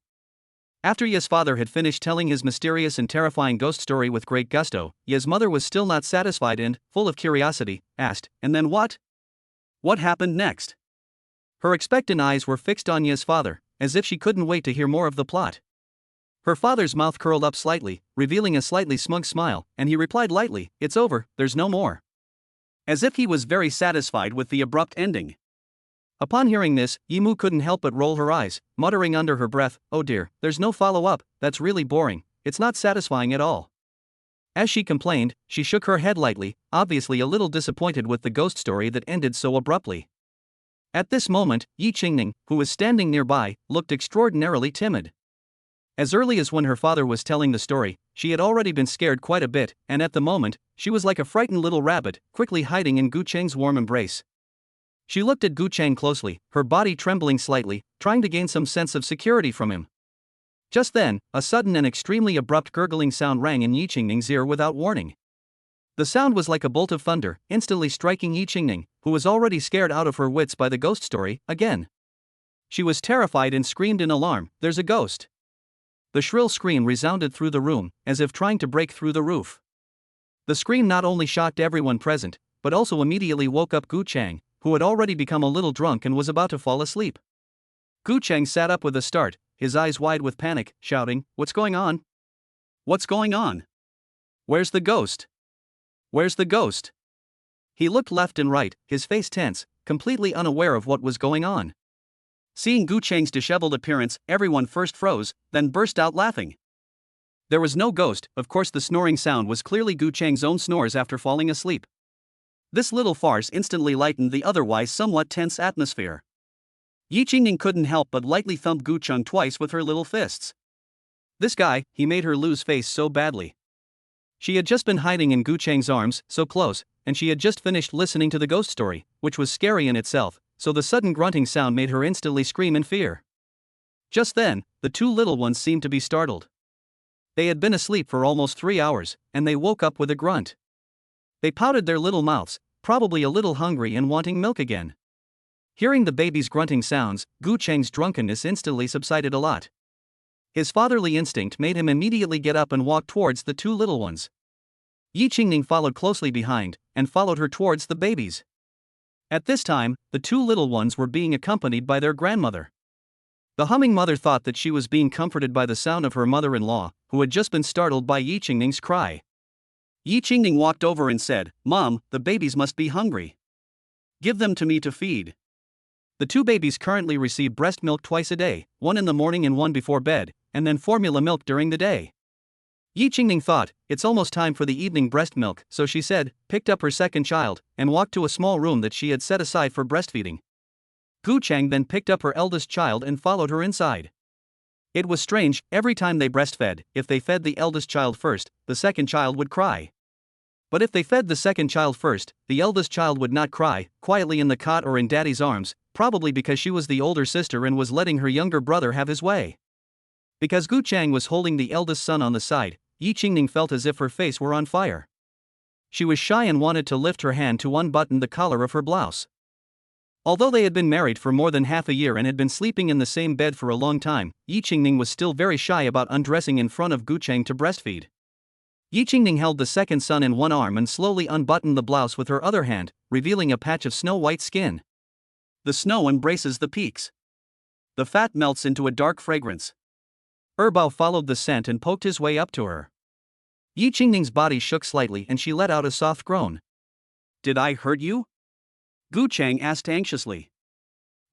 S1: After Ye's father had finished telling his mysterious and terrifying ghost story with great gusto, Ye's mother was still not satisfied and, full of curiosity, asked, "And then what? What happened next?" Her expectant eyes were fixed on Ye's father, as if she couldn't wait to hear more of the plot. Her father's mouth curled up slightly, revealing a slightly smug smile, and he replied lightly, "It's over, there's no more." As if he was very satisfied with the abrupt ending. Upon hearing this, Yimu couldn't help but roll her eyes, muttering under her breath, "Oh dear, there's no follow-up, that's really boring, it's not satisfying at all." As she complained, she shook her head lightly, obviously a little disappointed with the ghost story that ended so abruptly. At this moment, Yi Qingning, who was standing nearby, looked extraordinarily timid. As early as when her father was telling the story, she had already been scared quite a bit, and at the moment, she was like a frightened little rabbit, quickly hiding in Gu Cheng's warm embrace. She looked at Gu Cheng closely, her body trembling slightly, trying to gain some sense of security from him. Just then, a sudden and extremely abrupt gurgling sound rang in Yi Qingning's ear without warning. The sound was like a bolt of thunder, instantly striking Yi Qingning, who was already scared out of her wits by the ghost story, again. She was terrified and screamed in alarm, "There's a ghost!" The shrill scream resounded through the room, as if trying to break through the roof. The scream not only shocked everyone present, but also immediately woke up Gu Cheng, who had already become a little drunk and was about to fall asleep. Gu Cheng sat up with a start, his eyes wide with panic, shouting, "What's going on? What's going on?" Where's the ghost? Where's the ghost? He looked left and right, his face tense, completely unaware of what was going on. Seeing Gu Cheng's disheveled appearance, everyone first froze, then burst out laughing. There was no ghost, of course the snoring sound was clearly Gu Cheng's own snores after falling asleep. This little farce instantly lightened the otherwise somewhat tense atmosphere. Yi Qingning couldn't help but lightly thump Gu Cheng twice with her little fists. This guy, he made her lose face so badly. She had just been hiding in Gu Cheng's arms, so close, and she had just finished listening to the ghost story, which was scary in itself, so the sudden grunting sound made her instantly scream in fear. Just then, the two little ones seemed to be startled. They had been asleep for almost 3 hours, and they woke up with a grunt. They pouted their little mouths, probably a little hungry and wanting milk again. Hearing the baby's grunting sounds, Gu Cheng's drunkenness instantly subsided a lot. His fatherly instinct made him immediately get up and walk towards the two little ones. Yi Qingning followed closely behind, and followed her towards the babies. At this time, the two little ones were being accompanied by their grandmother. The humming mother thought that she was being comforted by the sound of her mother-in-law, who had just been startled by Yi Qingning's cry. Yi Qingning walked over and said, "Mom, the babies must be hungry. Give them to me to feed." The two babies currently receive breast milk twice a day, one in the morning and one before bed, and then formula milk during the day. Yi Qingning thought, it's almost time for the evening breast milk, so she said, picked up her second child, and walked to a small room that she had set aside for breastfeeding. Gu Cheng then picked up her eldest child and followed her inside. It was strange, every time they breastfed, if they fed the eldest child first, the second child would cry. But if they fed the second child first, the eldest child would not cry, quietly in the cot or in daddy's arms, probably because she was the older sister and was letting her younger brother have his way. Because Gu Cheng was holding the eldest son on the side, Yi Qingning felt as if her face were on fire. She was shy and wanted to lift her hand to unbutton the collar of her blouse. Although they had been married for more than half a year and had been sleeping in the same bed for a long time, Yi Qingning was still very shy about undressing in front of Gu Cheng to breastfeed. Yi Qingning held the second son in one arm and slowly unbuttoned the blouse with her other hand, revealing a patch of snow-white skin. The snow embraces the peaks. The fat melts into a dark fragrance. Bao followed the scent and poked his way up to her. Yi Qingning's body shook slightly and she let out a soft groan. "Did I hurt you?" Gu Cheng asked anxiously.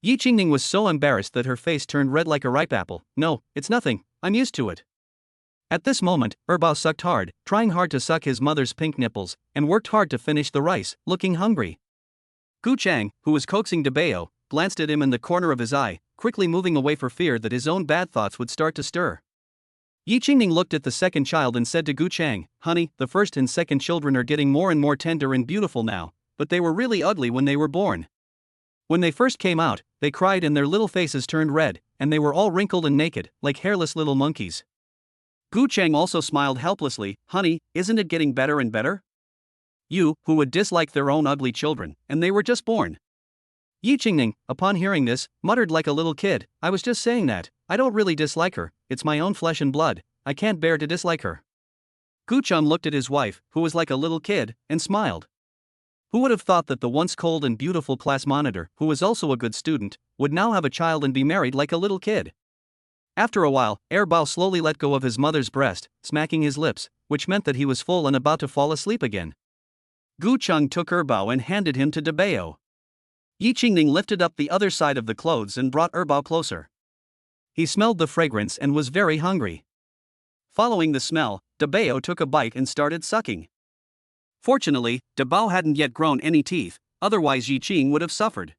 S1: Yi Qingning was so embarrassed that her face turned red like a ripe apple. "No, it's nothing, I'm used to it." At this moment, Bao sucked hard, trying hard to suck his mother's pink nipples, and worked hard to finish the rice, looking hungry. Gu Cheng, who was coaxing Bao, glanced at him in the corner of his eye, quickly moving away for fear that his own bad thoughts would start to stir. Yi Qingning looked at the second child and said to Gu Cheng, "Honey, the first and second children are getting more and more tender and beautiful now, but they were really ugly when they were born. When they first came out, they cried and their little faces turned red, and they were all wrinkled and naked, like hairless little monkeys." Gu Cheng also smiled helplessly. "Honey, isn't it getting better and better? You, who would dislike their own ugly children, and they were just born." Yi Qingning, upon hearing this, muttered like a little kid, "I was just saying that, I don't really dislike her, it's my own flesh and blood, I can't bear to dislike her." Gu Cheng looked at his wife, who was like a little kid, and smiled. Who would have thought that the once cold and beautiful class monitor, who was also a good student, would now have a child and be married like a little kid? After a while, Bao slowly let go of his mother's breast, smacking his lips, which meant that he was full and about to fall asleep again. Gu Cheng took Bao and handed him to Bao. Yi Qingning lifted up the other side of the clothes and brought Bao closer. He smelled the fragrance and was very hungry. Following the smell, Bao took a bite and started sucking. Fortunately, Bao hadn't yet grown any teeth, otherwise Yi Qing would have suffered.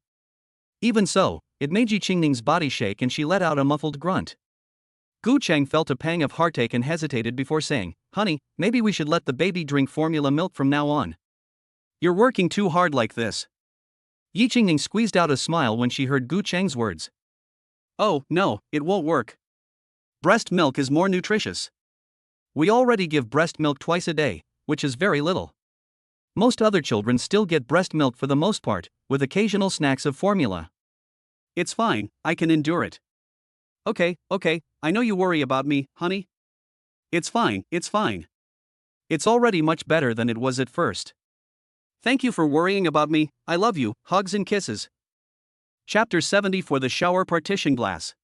S1: Even so, it made Yi Qingning's body shake and she let out a muffled grunt. Gu Cheng felt a pang of heartache and hesitated before saying, "Honey, maybe we should let the baby drink formula milk from now on. You're working too hard like this." Yi Qingning squeezed out a smile when she heard Gu Cheng's words. "Oh, no, it won't work. Breast milk is more nutritious. We already give breast milk twice a day, which is very little. Most other children still get breast milk for the most part, with occasional snacks of formula. It's fine, I can endure it." Okay, I know you worry about me, honey. It's fine. It's already much better than it was at first. Thank you for worrying about me, I love you, hugs and kisses." Chapter 70 For the Shower Partition Glass.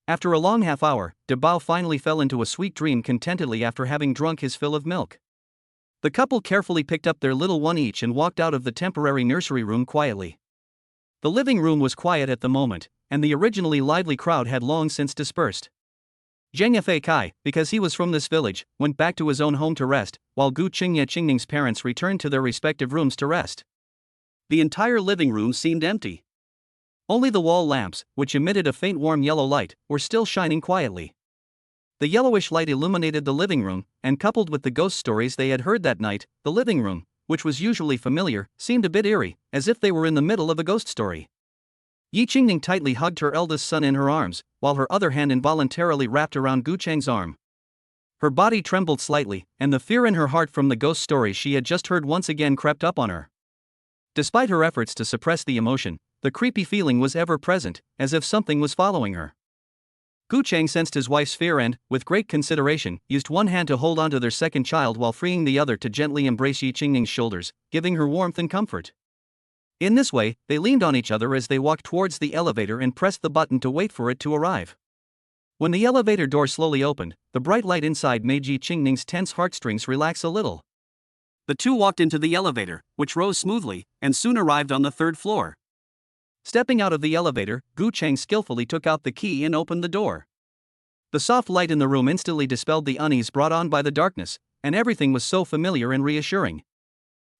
S1: After a long half hour, Bao finally fell into a sweet dream contentedly after having drunk his fill of milk. The couple carefully picked up their little one each and walked out of the temporary nursery room quietly. The living room was quiet at the moment, and the originally lively crowd had long since dispersed. Zheng Fei Kai, because he was from this village, went back to his own home to rest, while Gu Qingye Qingning's parents returned to their respective rooms to rest. The entire living room seemed empty. Only the wall lamps, which emitted a faint warm yellow light, were still shining quietly. The yellowish light illuminated the living room, and coupled with the ghost stories they had heard that night, the living room, which was usually familiar, seemed a bit eerie, as if they were in the middle of a ghost story. Yi Qingning tightly hugged her eldest son in her arms, while her other hand involuntarily wrapped around Gu Cheng's arm. Her body trembled slightly, and the fear in her heart from the ghost stories she had just heard once again crept up on her. Despite her efforts to suppress the emotion, the creepy feeling was ever present, as if something was following her. Gu Cheng sensed his wife's fear and, with great consideration, used one hand to hold onto their second child while freeing the other to gently embrace Yi Qingning's shoulders, giving her warmth and comfort. In this way, they leaned on each other as they walked towards the elevator and pressed the button to wait for it to arrive. When the elevator door slowly opened, the bright light inside made Yi Qingning's tense heartstrings relax a little. The two walked into the elevator, which rose smoothly, and soon arrived on the third floor. Stepping out of the elevator, Gu Cheng skillfully took out the key and opened the door. The soft light in the room instantly dispelled the unease brought on by the darkness, and everything was so familiar and reassuring.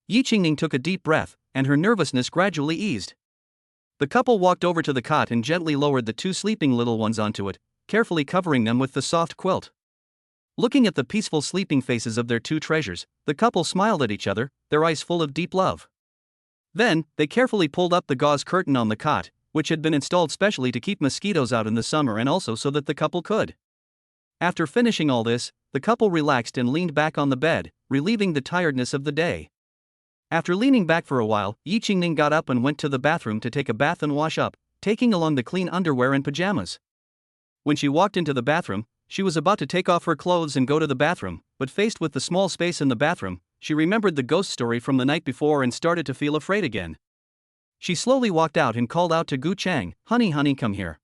S1: Yi Qingning took a deep breath, and her nervousness gradually eased. The couple walked over to the cot and gently lowered the two sleeping little ones onto it, carefully covering them with the soft quilt. Looking at the peaceful sleeping faces of their two treasures, the couple smiled at each other, their eyes full of deep love. Then, they carefully pulled up the gauze curtain on the cot, which had been installed specially to keep mosquitoes out in the summer and also so that the couple could. After finishing all this, the couple relaxed and leaned back on the bed, relieving the tiredness of the day. After leaning back for a while, Yi Qingning got up and went to the bathroom to take a bath and wash up, taking along the clean underwear and pajamas. When she walked into the bathroom, she was about to take off her clothes and go to the bathroom, but faced with the small space in the bathroom, she remembered the ghost story from the night before and started to feel afraid again. She slowly walked out and called out to Gu Cheng, honey, come here."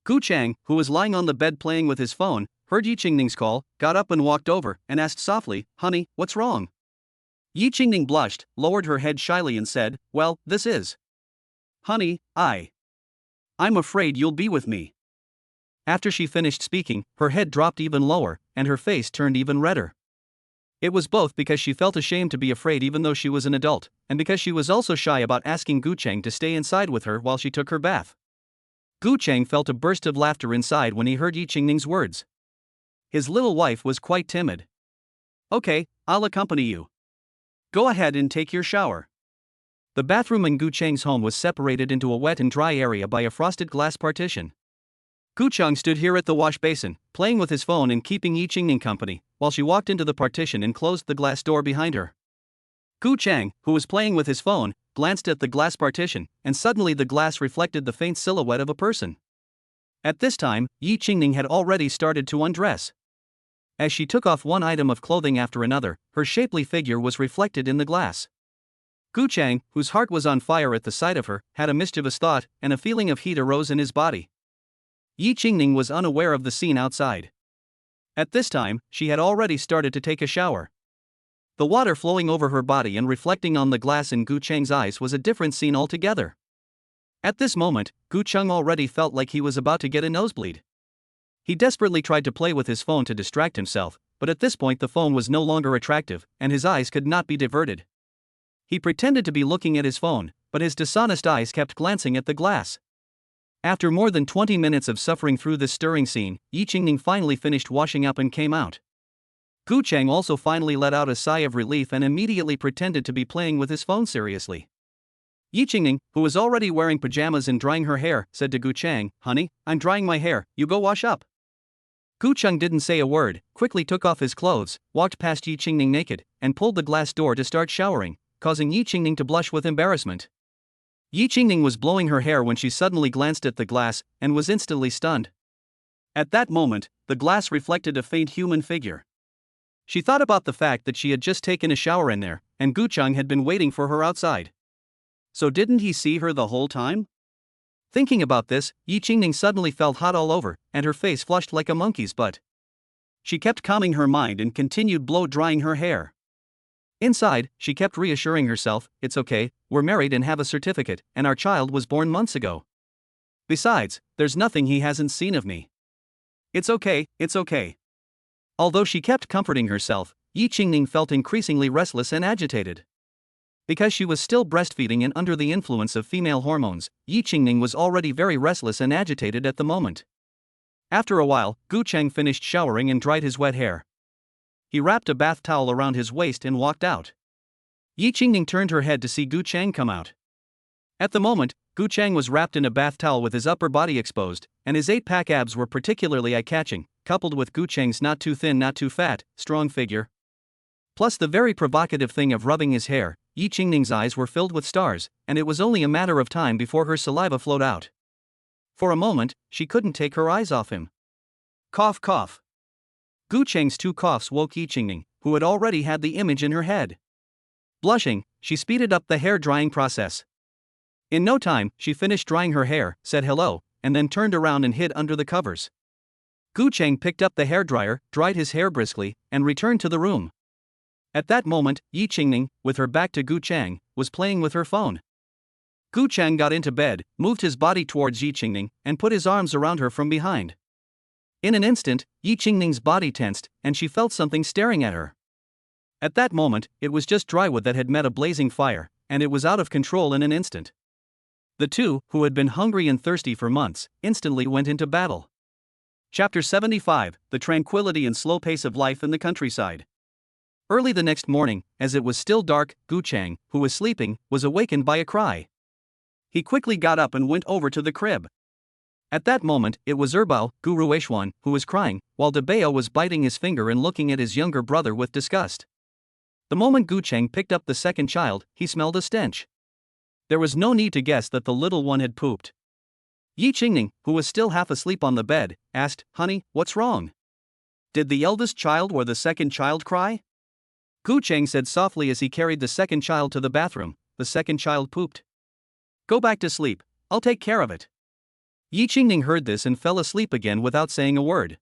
S1: Gu Cheng, who was lying on the bed playing with his phone, heard Yi Qingning's call, got up and walked over, and asked softly, "Honey, what's wrong?" Yi Qingning blushed, lowered her head shyly and said, "Well, this is. Honey, I'm afraid you'll be with me." After she finished speaking, her head dropped even lower, and her face turned even redder. It was both because she felt ashamed to be afraid even though she was an adult, and because she was also shy about asking Gu Cheng to stay inside with her while she took her bath. Gu Cheng felt a burst of laughter inside when he heard Yi Qingning's words. His little wife was quite timid. "Okay, I'll accompany you. Go ahead and take your shower." The bathroom in Gu Cheng's home was separated into a wet and dry area by a frosted glass partition. Gu Cheng stood here at the wash basin, playing with his phone and keeping Yi Qingning company, while she walked into the partition and closed the glass door behind her. Gu Cheng, who was playing with his phone, glanced at the glass partition, and suddenly the glass reflected the faint silhouette of a person. At this time, Yi Qingning had already started to undress. As she took off one item of clothing after another, her shapely figure was reflected in the glass. Gu Cheng, whose heart was on fire at the sight of her, had a mischievous thought, and a feeling of heat arose in his body. Yi Qingning was unaware of the scene outside. At this time, she had already started to take a shower. The water flowing over her body and reflecting on the glass in Gu Cheng's eyes was a different scene altogether. At this moment, Gu Cheng already felt like he was about to get a nosebleed. He desperately tried to play with his phone to distract himself, but at this point the phone was no longer attractive, and his eyes could not be diverted. He pretended to be looking at his phone, but his dishonest eyes kept glancing at the glass. After more than 20 minutes of suffering through this stirring scene, Yi Qingning finally finished washing up and came out. Gu Cheng also finally let out a sigh of relief and immediately pretended to be playing with his phone seriously. Yi Qingning, who was already wearing pajamas and drying her hair, said to Gu Cheng, "Honey, I'm drying my hair, you go wash up." Gu Cheng didn't say a word, quickly took off his clothes, walked past Yi Qingning naked, and pulled the glass door to start showering, causing Yi Qingning to blush with embarrassment. Yi Qingning was blowing her hair when she suddenly glanced at the glass, and was instantly stunned. At that moment, the glass reflected a faint human figure. She thought about the fact that she had just taken a shower in there, and Gu Cheng had been waiting for her outside. So didn't he see her the whole time? Thinking about this, Yi Qingning suddenly felt hot all over, and her face flushed like a monkey's butt. She kept calming her mind and continued blow-drying her hair. Inside, she kept reassuring herself, "It's okay, we're married and have a certificate, and our child was born months ago. Besides, there's nothing he hasn't seen of me. It's okay, it's okay." Although she kept comforting herself, Yi Qingning felt increasingly restless and agitated. Because she was still breastfeeding and under the influence of female hormones, Yi Qingning was already very restless and agitated at the moment. After a while, Gu Cheng finished showering and dried his wet hair. He wrapped a bath towel around his waist and walked out. Yi Qingning turned her head to see Gu Cheng come out. At the moment, Gu Cheng was wrapped in a bath towel with his upper body exposed, and his 8-pack abs were particularly eye-catching, coupled with Gu Cheng's not too thin not too fat, strong figure. Plus the very provocative thing of rubbing his hair, Yi Qingning's eyes were filled with stars, and it was only a matter of time before her saliva flowed out. For a moment, she couldn't take her eyes off him. Cough cough. Gu Cheng's 2 coughs woke Yi Qingning, who had already had the image in her head. Blushing, she speeded up the hair drying process. In no time, she finished drying her hair, said hello, and then turned around and hid under the covers. Gu Cheng picked up the hairdryer, dried his hair briskly, and returned to the room. At that moment, Yi Qingning, with her back to Gu Cheng, was playing with her phone. Gu Cheng got into bed, moved his body towards Yi Qingning, and put his arms around her from behind. In an instant, Yi Qingning's body tensed, and she felt something staring at her. At that moment, it was just drywood that had met a blazing fire, and it was out of control in an instant. The two, who had been hungry and thirsty for months, instantly went into battle. Chapter 75: The Tranquility and Slow Pace of Life in the Countryside. Early the next morning, as it was still dark, Gu Cheng, who was sleeping, was awakened by a cry. He quickly got up and went over to the crib. At that moment, it was Erbao, Gu Ruishuan, who was crying, while De Bao was biting his finger and looking at his younger brother with disgust. The moment Gu Cheng picked up the second child, he smelled a stench. There was no need to guess that the little one had pooped. Yi Qingning, who was still half asleep on the bed, asked, "Honey, what's wrong? Did the eldest child or the second child cry?" Gu Cheng said softly as he carried the second child to the bathroom, "The second child pooped. Go back to sleep, I'll take care of it." Yi Qingning heard this and fell asleep again without saying a word.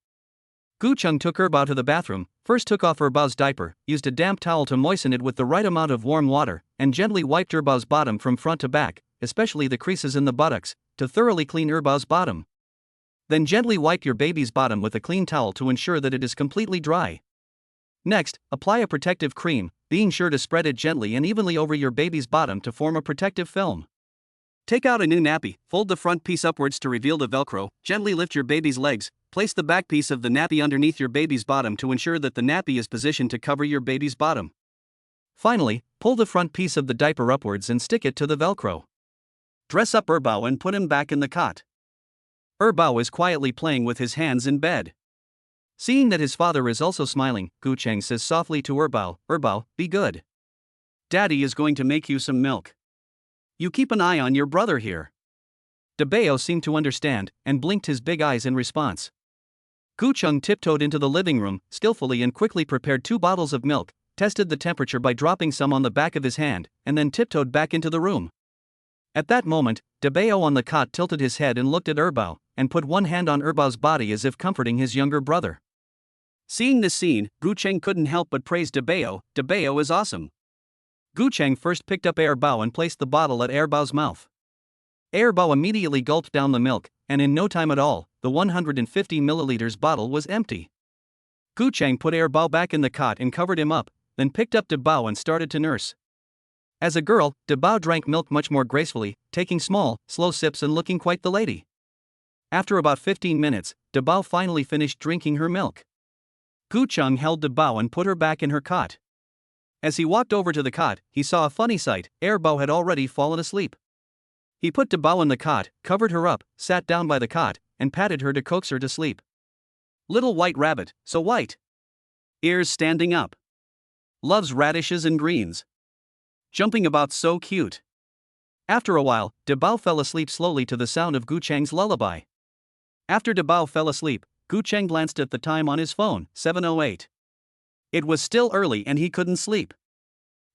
S1: Gu Cheng took Erbao to the bathroom, first took off Erbao's diaper, used a damp towel to moisten it with the right amount of warm water, and gently wiped Erbao's bottom from front to back, especially the creases in the buttocks, to thoroughly clean Erbao's bottom. Then gently wipe your baby's bottom with a clean towel to ensure that it is completely dry. Next, apply a protective cream, being sure to spread it gently and evenly over your baby's bottom to form a protective film. Take out a new nappy, fold the front piece upwards to reveal the Velcro, gently lift your baby's legs, place the back piece of the nappy underneath your baby's bottom to ensure that the nappy is positioned to cover your baby's bottom. Finally, pull the front piece of the diaper upwards and stick it to the Velcro. Dress up Erbao and put him back in the cot. Erbao is quietly playing with his hands in bed. Seeing that his father is also smiling, Gu Cheng says softly to Erbao, "Erbao, be good. Daddy is going to make you some milk. You keep an eye on your brother here." De Bao seemed to understand, and blinked his big eyes in response. Gu Cheng tiptoed into the living room, skillfully and quickly prepared 2 bottles of milk, tested the temperature by dropping some on the back of his hand, and then tiptoed back into the room. At that moment, De Bao on the cot tilted his head and looked at Erbao, and put one hand on Erbao's body as if comforting his younger brother. Seeing this scene, Gu Cheng couldn't help but praise De Bao. "De Bao is awesome." Gu Cheng first picked up Erbao and placed the bottle at Erbao's mouth. Erbao immediately gulped down the milk, and in no time at all, the 150 milliliters bottle was empty. Gu Cheng put Erbao back in the cot and covered him up, then picked up De Bao and started to nurse. As a girl, De Bao drank milk much more gracefully, taking small, slow sips and looking quite the lady. After about 15 minutes, De Bao finally finished drinking her milk. Gu Cheng held De Bao and put her back in her cot. As he walked over to the cot, he saw a funny sight. Erbao had already fallen asleep. He put De Bao in the cot, covered her up, sat down by the cot, and patted her to coax her to sleep. Little white rabbit, so white. Ears standing up. Loves radishes and greens. Jumping about so cute. After a while, De Bao fell asleep slowly to the sound of Gu Cheng's lullaby. After De Bao fell asleep, Gu Cheng glanced at the time on his phone, 7:08. It was still early and he couldn't sleep.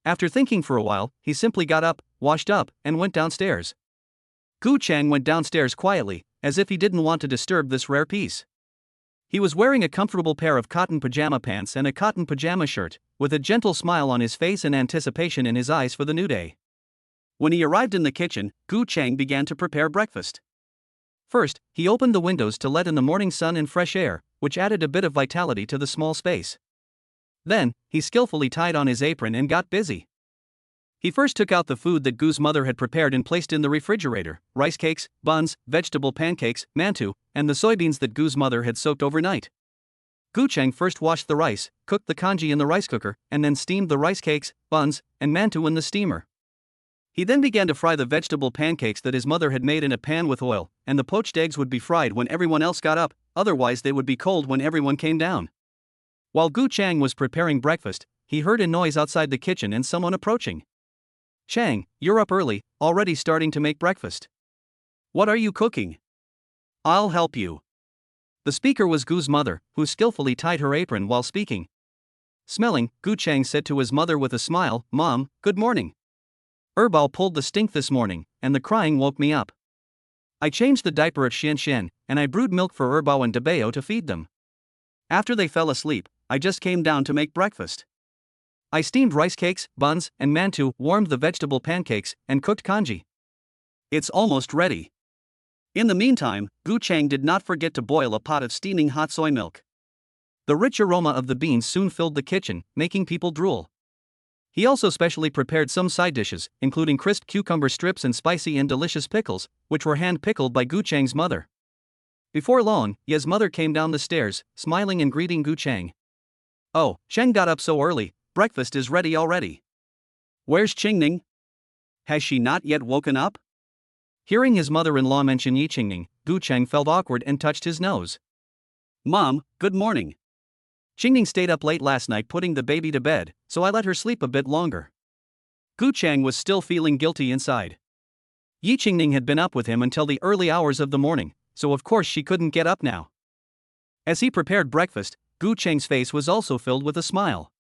S1: After thinking for a while, he simply got up, washed up, and went downstairs. Gu Cheng went downstairs quietly, as if he didn't want to disturb this rare piece. He was wearing a comfortable pair of cotton pajama pants and a cotton pajama shirt, with a gentle smile on his face and anticipation in his eyes for the new day. When he arrived in the kitchen, Gu Chang began to prepare breakfast. First, he opened the windows to let in the morning sun and fresh air, which added a bit of vitality to the small space. Then, he skillfully tied on his apron and got busy. He first took out the food that Gu's mother had prepared and placed in the refrigerator: rice cakes, buns, vegetable pancakes, mantu, and the soybeans that Gu's mother had soaked overnight. Gu Chang first washed the rice, cooked the congee in the rice cooker, and then steamed the rice cakes, buns, and mantu in the steamer. He then began to fry the vegetable pancakes that his mother had made in a pan with oil, and the poached eggs would be fried when everyone else got up, otherwise they would be cold when everyone came down. While Gu Chang was preparing breakfast, he heard a noise outside the kitchen and someone approaching. "Chang, you're up early, already starting to make breakfast. What are you cooking?" "I'll help you." The speaker was Gu's mother, who skillfully tied her apron while speaking. Smelling, Gu Chang said to his mother with a smile, "Mom, good morning. Erbao pulled the stink this morning, and the crying woke me up. I changed the diaper of Xian Xian, and I brewed milk for Erbao and Debeo to feed them. After they fell asleep, I just came down to make breakfast. I steamed rice cakes, buns, and mantu, warmed the vegetable pancakes, and cooked congee. It's almost ready." In the meantime, Gu Chang did not forget to boil a pot of steaming hot soy milk. The rich aroma of the beans soon filled the kitchen, making people drool. He also specially prepared some side dishes, including crisp cucumber strips and spicy and delicious pickles, which were hand-pickled by Gu Chang's mother. Before long, Ye's mother came down the stairs, smiling and greeting Gu Chang. "Oh, Cheng got up so early, breakfast is ready already. Where's Qingning? Has she not yet woken up?" Hearing his mother-in-law mention Yi Qingning, Gu Chang felt awkward and touched his nose. "Mom, good morning. Qingning stayed up late last night putting the baby to bed, so I let her sleep a bit longer." Gu Chang was still feeling guilty inside. Yi Qingning had been up with him until the early hours of the morning, so of course she couldn't get up now. As he prepared breakfast, Gu Chang's face was also filled with a smile.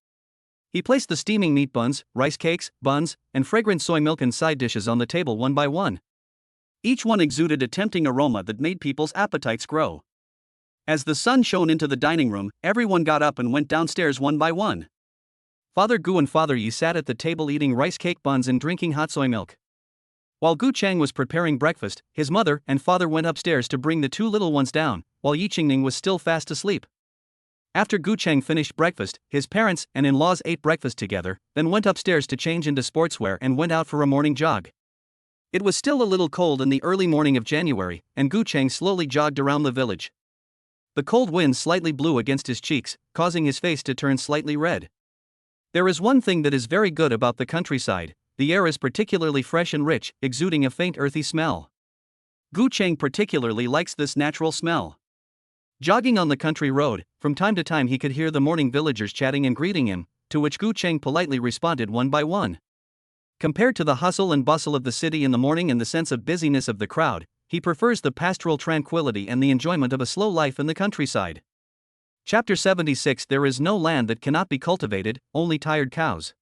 S1: He placed the steaming meat buns, rice cakes, buns, and fragrant soy milk and side dishes on the table one by one. Each one exuded a tempting aroma that made people's appetites grow. As the sun shone into the dining room, everyone got up and went downstairs one by one. Father Gu and Father Yi sat at the table eating rice cake buns and drinking hot soy milk. While Gu Chang was preparing breakfast, his mother and father went upstairs to bring the two little ones down, while Yi Qingning was still fast asleep. After Gu Chang finished breakfast, his parents and in-laws ate breakfast together, then went upstairs to change into sportswear and went out for a morning jog. It was still a little cold in the early morning of January, and Gu Chang slowly jogged around the village. The cold wind slightly blew against his cheeks, causing his face to turn slightly red. There is one thing that is very good about the countryside: the air is particularly fresh and rich, exuding a faint earthy smell. Gu Chang particularly likes this natural smell. Jogging on the country road, from time to time he could hear the morning villagers chatting and greeting him, to which Gu Chang politely responded one by one. Compared to the hustle and bustle of the city in the morning and the sense of busyness of the crowd, he prefers the pastoral tranquility and the enjoyment of a slow life in the countryside. Chapter 76. There is no land that cannot be cultivated, only tired cows.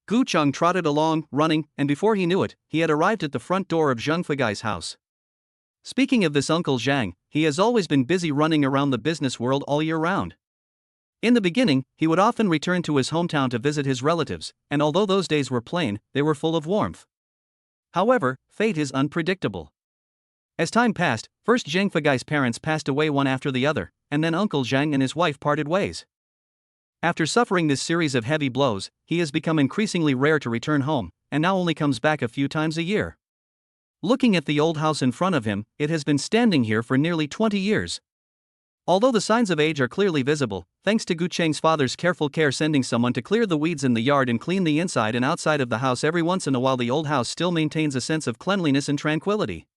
S1: Gu Chang trotted along, running, and before he knew it, he had arrived at the front door of Zhang Fegai's house. Speaking of this Uncle Zhang, he has always been busy running around the business world all year round. In the beginning, he would often return to his hometown to visit his relatives, and although those days were plain, they were full of warmth. However, fate is unpredictable. As time passed, first Zhang Fegai's parents passed away one after the other, and then Uncle Zhang and his wife parted ways. After suffering this series of heavy blows, he has become increasingly rare to return home, and now only comes back a few times a year. Looking at the old house in front of him, it has been standing here for nearly 20 years. Although the signs of age are clearly visible, thanks to Gu Chang's father's careful care sending someone to clear the weeds in the yard and clean the inside and outside of the house every once in a while, the old house still maintains a sense of cleanliness and tranquility.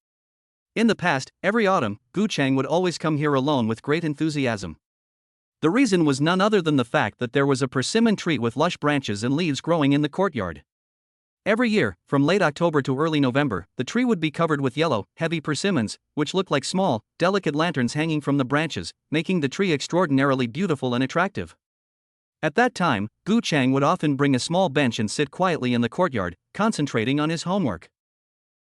S1: In the past, every autumn, Gu Chang would always come here alone with great enthusiasm. The reason was none other than the fact that there was a persimmon tree with lush branches and leaves growing in the courtyard. Every year, from late October to early November, the tree would be covered with yellow, heavy persimmons, which looked like small, delicate lanterns hanging from the branches, making the tree extraordinarily beautiful and attractive. At that time, Gu Chang would often bring a small bench and sit quietly in the courtyard, concentrating on his homework.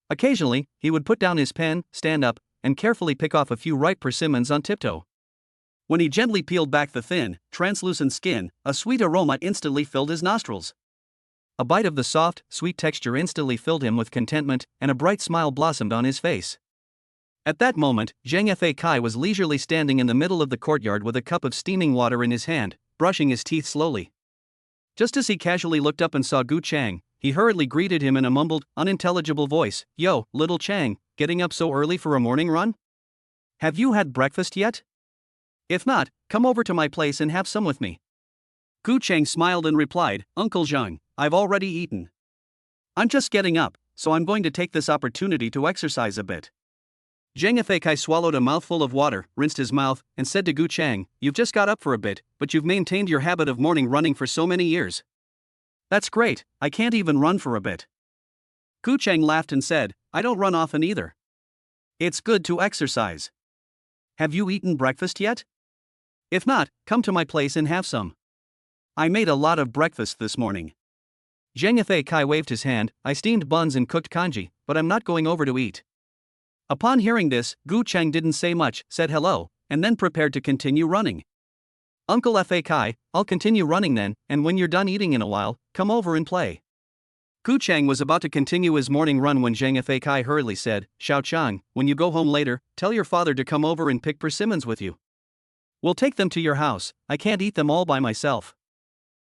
S1: Occasionally, he would put down his pen, stand up, and carefully pick off a few ripe persimmons on tiptoe. When he gently peeled back the thin, translucent skin, a sweet aroma instantly filled his nostrils. A bite of the soft, sweet texture instantly filled him with contentment, and a bright smile blossomed on his face. At that moment, Zhang Fei was leisurely standing in the middle of the courtyard with a cup of steaming water in his hand, brushing his teeth slowly. Just as he casually looked up and saw Gu Chang, he hurriedly greeted him in a mumbled, unintelligible voice. "Yo, little Chang, getting up so early for a morning run? Have you had breakfast yet? If not, come over to my place and have some with me." Gu Chang smiled and replied, "Uncle Zhang, I've already eaten. I'm just getting up, so I'm going to take this opportunity to exercise a bit." Zhang Feikai swallowed a mouthful of water, rinsed his mouth, and said to Gu Chang, "You've just got up for a bit, but you've maintained your habit of morning running for so many years. That's great, I can't even run for a bit." Gu Chang laughed and said, "I don't run often either. It's good to exercise. Have you eaten breakfast yet? If not, come to my place and have some. I made a lot of breakfast this morning." Zhang Feikai waved his hand. "I steamed buns and cooked congee, but I'm not going over to eat." Upon hearing this, Gu Chang didn't say much, said hello, and then prepared to continue running. "Uncle Fei, I'll continue running then, and when you're done eating in a while, come over and play." Gu Chang was about to continue his morning run when Zhang Fei hurriedly said, "Xiao Chang, when you go home later, tell your father to come over and pick persimmons with you. We'll take them to your house, I can't eat them all by myself."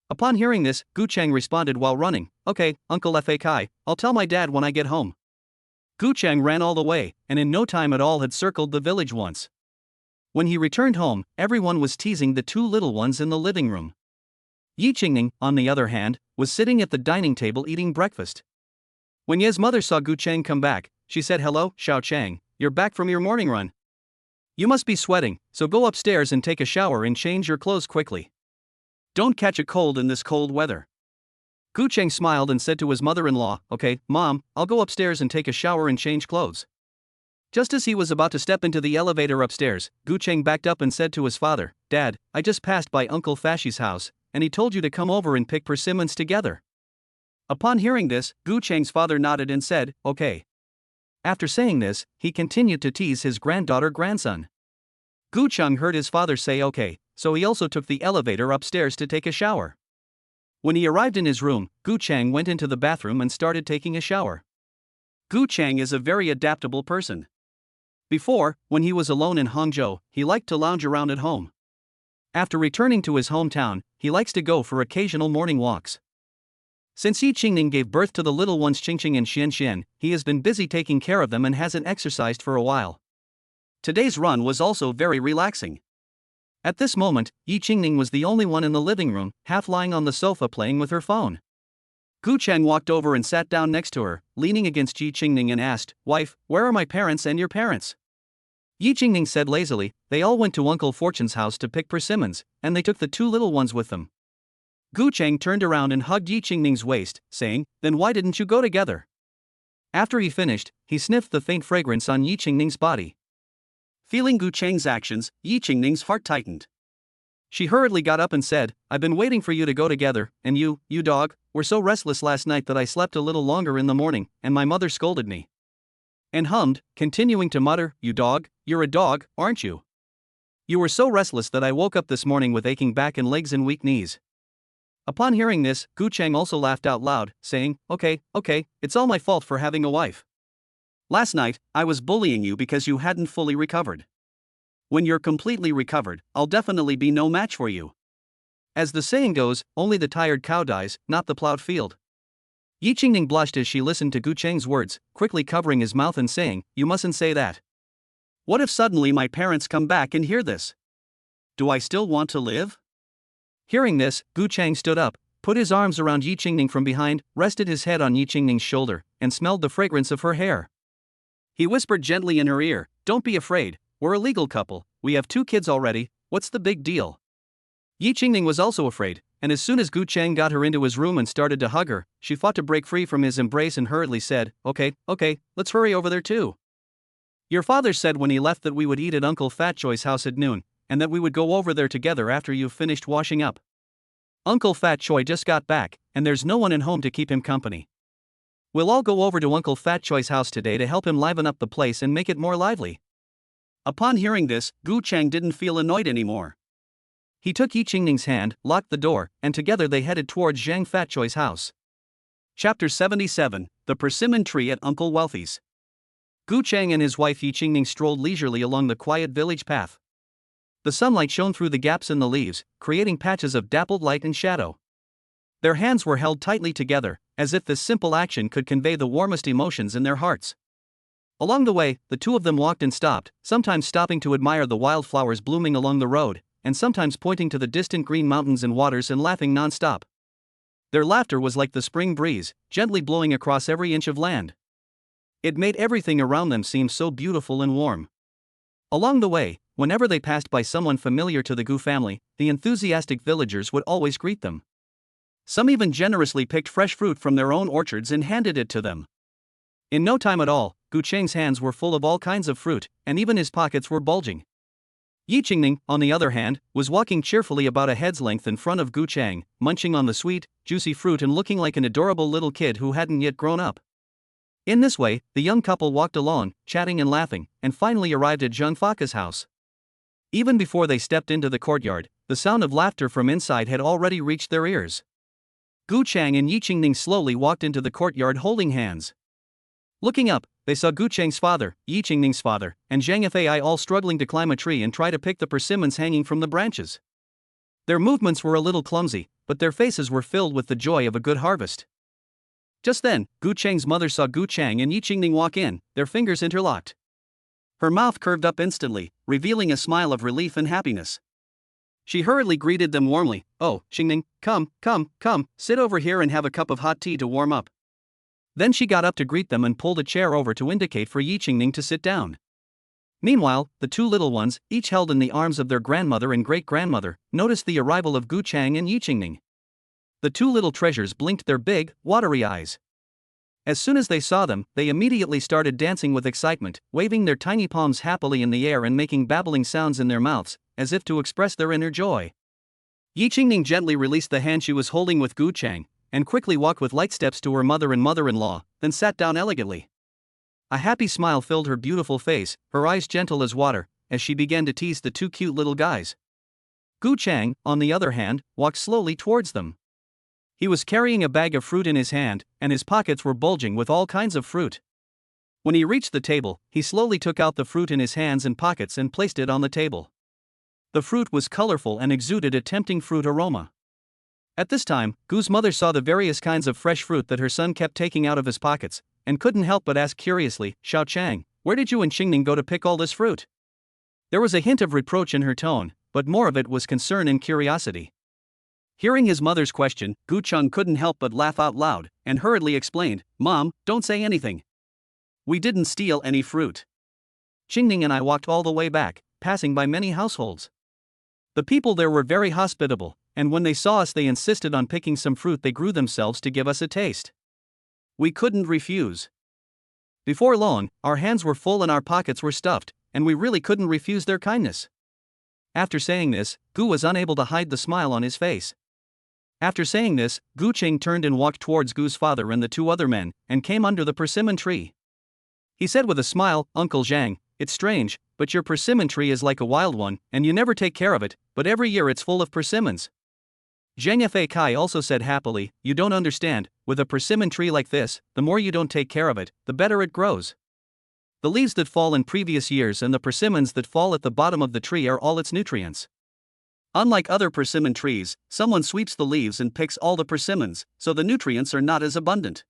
S1: Upon hearing this, Gu Chang responded while running, "Okay, Uncle Fei, I'll tell my dad when I get home." Gu Chang ran all the way, and in no time at all had circled the village once. When he returned home, everyone was teasing the two little ones in the living room. Yi Qingning, on the other hand, was sitting at the dining table eating breakfast. When Ye's mother saw Gu Chang come back, she said, "Hello, Xiao Chang, you're back from your morning run. You must be sweating, so go upstairs and take a shower and change your clothes quickly. Don't catch a cold in this cold weather." Gu Chang smiled and said to his mother-in-law, "Okay, Mom, I'll go upstairs and take a shower and change clothes." Just as he was about to step into the elevator upstairs, Gu Chang backed up and said to his father, "Dad, I just passed by Uncle Fashi's house, and he told you to come over and pick persimmons together." Upon hearing this, Gu Chang's father nodded and said, "Okay." After saying this, he continued to tease his grandson. Gu Chang heard his father say okay, so he also took the elevator upstairs to take a shower. When he arrived in his room, Gu Chang went into the bathroom and started taking a shower. Gu Chang is a very adaptable person. Before, when he was alone in Hangzhou, he liked to lounge around at home. After returning to his hometown, he likes to go for occasional morning walks. Since Yi Qingning gave birth to the little ones Qingqing and Xianxian, he has been busy taking care of them and hasn't exercised for a while. Today's run was also very relaxing. At this moment, Yi Qingning was the only one in the living room, half lying on the sofa playing with her phone. Gu Chang walked over and sat down next to her, leaning against Yi Qingning and asked, "Wife, where are my parents and your parents?" Yi Qingning said lazily, "They all went to Uncle Fortune's house to pick persimmons, and they took the two little ones with them." Gu Chang turned around and hugged Yi Qingning's waist, saying, "Then why didn't you go together?" After he finished, he sniffed the faint fragrance on Yi Qingning's body. Feeling Gu Chang's actions, Yi Qingning's heart tightened. She hurriedly got up and said, "I've been waiting for you to go together, and you dog, were so restless last night that I slept a little longer in the morning, and my mother scolded me." And hummed, continuing to mutter, "You dog, you're a dog, aren't you? You were so restless that I woke up this morning with aching back and legs and weak knees." Upon hearing this, Gu Chang also laughed out loud, saying, okay, it's all my fault for having a wife. Last night, I was bullying you because you hadn't fully recovered. When you're completely recovered, I'll definitely be no match for you. As the saying goes, only the tired cow dies, not the plowed field. Yi Qingning blushed as she listened to Gu Chang's words, quickly covering his mouth and saying, "You mustn't say that. What if suddenly my parents come back and hear this? Do I still want to live?" Hearing this, Gu Chang stood up, put his arms around Yi Qingning from behind, rested his head on Yi Qingning's shoulder, and smelled the fragrance of her hair. He whispered gently in her ear, "Don't be afraid, we're a legal couple, we have 2 kids already, what's the big deal?" Yi Qingning was also afraid, and as soon as Gu Chang got her into his room and started to hug her, she fought to break free from his embrace and hurriedly said, okay, let's hurry over there too. Your father said when he left that we would eat at Uncle Fat Choi's house at noon, and that we would go over there together after you've finished washing up. Uncle Fat Choi just got back, and there's no one at home to keep him company. We'll all go over to Uncle Fat Choi's house today to help him liven up the place and make it more lively. Upon hearing this, Gu Chang didn't feel annoyed anymore. He took Yi Qingning's hand, locked the door, and together they headed towards Zhang Fatchoi's house. Chapter 77, The Persimmon Tree at Uncle Wealthy's. Gu Chang and his wife Yi Qingning strolled leisurely along the quiet village path. The sunlight shone through the gaps in the leaves, creating patches of dappled light and shadow. Their hands were held tightly together, as if this simple action could convey the warmest emotions in their hearts. Along the way, the two of them walked and stopped, sometimes stopping to admire the wildflowers blooming along the road, and sometimes pointing to the distant green mountains and waters and laughing non-stop. Their laughter was like the spring breeze, gently blowing across every inch of land. It made everything around them seem so beautiful and warm. Along the way, whenever they passed by someone familiar to the Gu family, the enthusiastic villagers would always greet them. Some even generously picked fresh fruit from their own orchards and handed it to them. In no time at all, Gu Chang's hands were full of all kinds of fruit, and even his pockets were bulging. Yi Qingning, on the other hand, was walking cheerfully about a head's length in front of Gu Chang, munching on the sweet, juicy fruit and looking like an adorable little kid who hadn't yet grown up. In this way, the young couple walked along, chatting and laughing, and finally arrived at Zhang Faka's house. Even before they stepped into the courtyard, the sound of laughter from inside had already reached their ears. Gu Chang and Yi Qingning slowly walked into the courtyard holding hands. Looking up, they saw Gu Chang's father, Yi Qingning's father, and Zhang Fai all struggling to climb a tree and try to pick the persimmons hanging from the branches. Their movements were a little clumsy, but their faces were filled with the joy of a good harvest. Just then, Gu Chang's mother saw Gu Chang and Yi Qingning walk in, their fingers interlocked. Her mouth curved up instantly, revealing a smile of relief and happiness. She hurriedly greeted them warmly. "Oh, Qingning, come, sit over here and have a cup of hot tea to warm up." Then she got up to greet them and pulled a chair over to indicate for Yi Qingning to sit down. Meanwhile, the two little ones, each held in the arms of their grandmother and great-grandmother, noticed the arrival of Gu Chang and Yi Qingning. The two little treasures blinked their big, watery eyes. As soon as they saw them, they immediately started dancing with excitement, waving their tiny palms happily in the air and making babbling sounds in their mouths, as if to express their inner joy. Yi Qingning gently released the hand she was holding with Gu Chang, and quickly walked with light steps to her mother and mother-in-law, then sat down elegantly. A happy smile filled her beautiful face, her eyes gentle as water, as she began to tease the two cute little guys. Gu Chang, on the other hand, walked slowly towards them. He was carrying a bag of fruit in his hand, and his pockets were bulging with all kinds of fruit. When he reached the table, he slowly took out the fruit in his hands and pockets and placed it on the table. The fruit was colorful and exuded a tempting fruit aroma. At this time, Gu's mother saw the various kinds of fresh fruit that her son kept taking out of his pockets, and couldn't help but ask curiously, "Xiao Chang, where did you and Qingning go to pick all this fruit?" There was a hint of reproach in her tone, but more of it was concern and curiosity. Hearing his mother's question, Gu Chang couldn't help but laugh out loud, and hurriedly explained, "Mom, don't say anything. We didn't steal any fruit. Qingning and I walked all the way back, passing by many households. The people there were very hospitable, and when they saw us they insisted on picking some fruit they grew themselves to give us a taste. We couldn't refuse. Before long, our hands were full and our pockets were stuffed, and we really couldn't refuse their kindness." After saying this, Gu was unable to hide the smile on his face. After saying this, Gu Chang turned and walked towards Gu's father and the two other men, and came under the persimmon tree. He said with a smile, "Uncle Zhang, it's strange, but your persimmon tree is like a wild one, and you never take care of it, but every year it's full of persimmons." Zhang Fei also said happily, "You don't understand, with a persimmon tree like this, the more you don't take care of it, the better it grows. The leaves that fall in previous years and the persimmons that fall at the bottom of the tree are all its nutrients. Unlike other persimmon trees, someone sweeps the leaves and picks all the persimmons, so the nutrients are not as abundant."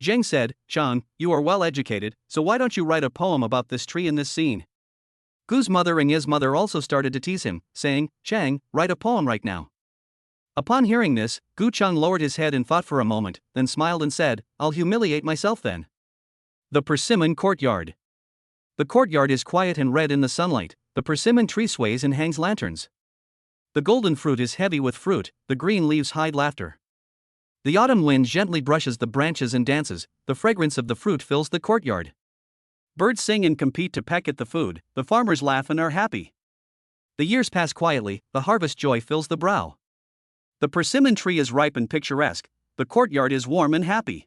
S1: Zhang said, "Chang, you are well educated, so why don't you write a poem about this tree in this scene?" Gu's mother and his mother also started to tease him, saying, "Chang, write a poem right now." Upon hearing this, Gu Chang lowered his head and thought for a moment, then smiled and said, "I'll humiliate myself then." The Persimmon Courtyard. The courtyard is quiet and red in the sunlight, the persimmon tree sways and hangs lanterns. The golden fruit is heavy with fruit, the green leaves hide laughter. The autumn wind gently brushes the branches and dances, the fragrance of the fruit fills the courtyard. Birds sing and compete to peck at the food, the farmers laugh and are happy. The years pass quietly, the harvest joy fills the brow. The persimmon tree is ripe and picturesque, the courtyard is warm and happy.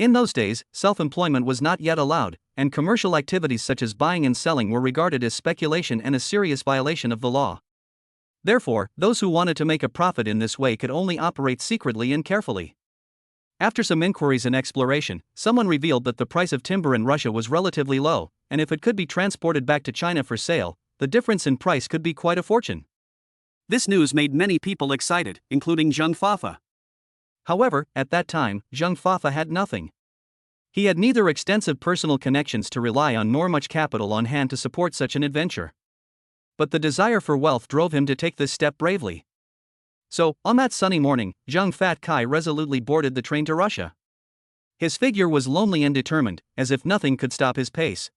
S1: In those days, self-employment was not yet allowed, and commercial activities such as buying and selling were regarded as speculation and a serious violation of the law. Therefore, those who wanted to make a profit in this way could only operate secretly and carefully. After some inquiries and exploration, someone revealed that the price of timber in Russia was relatively low, and if it could be transported back to China for sale, the difference in price could be quite a fortune. This news made many people excited, including Zheng Fafa. However, at that time, Zheng Fafa had nothing. He had neither extensive personal connections to rely on nor much capital on hand to support such an adventure. But the desire for wealth drove him to take this step bravely. So, on that sunny morning, Zheng Fat Kai resolutely boarded the train to Russia. His figure was lonely and determined, as if nothing could stop his pace.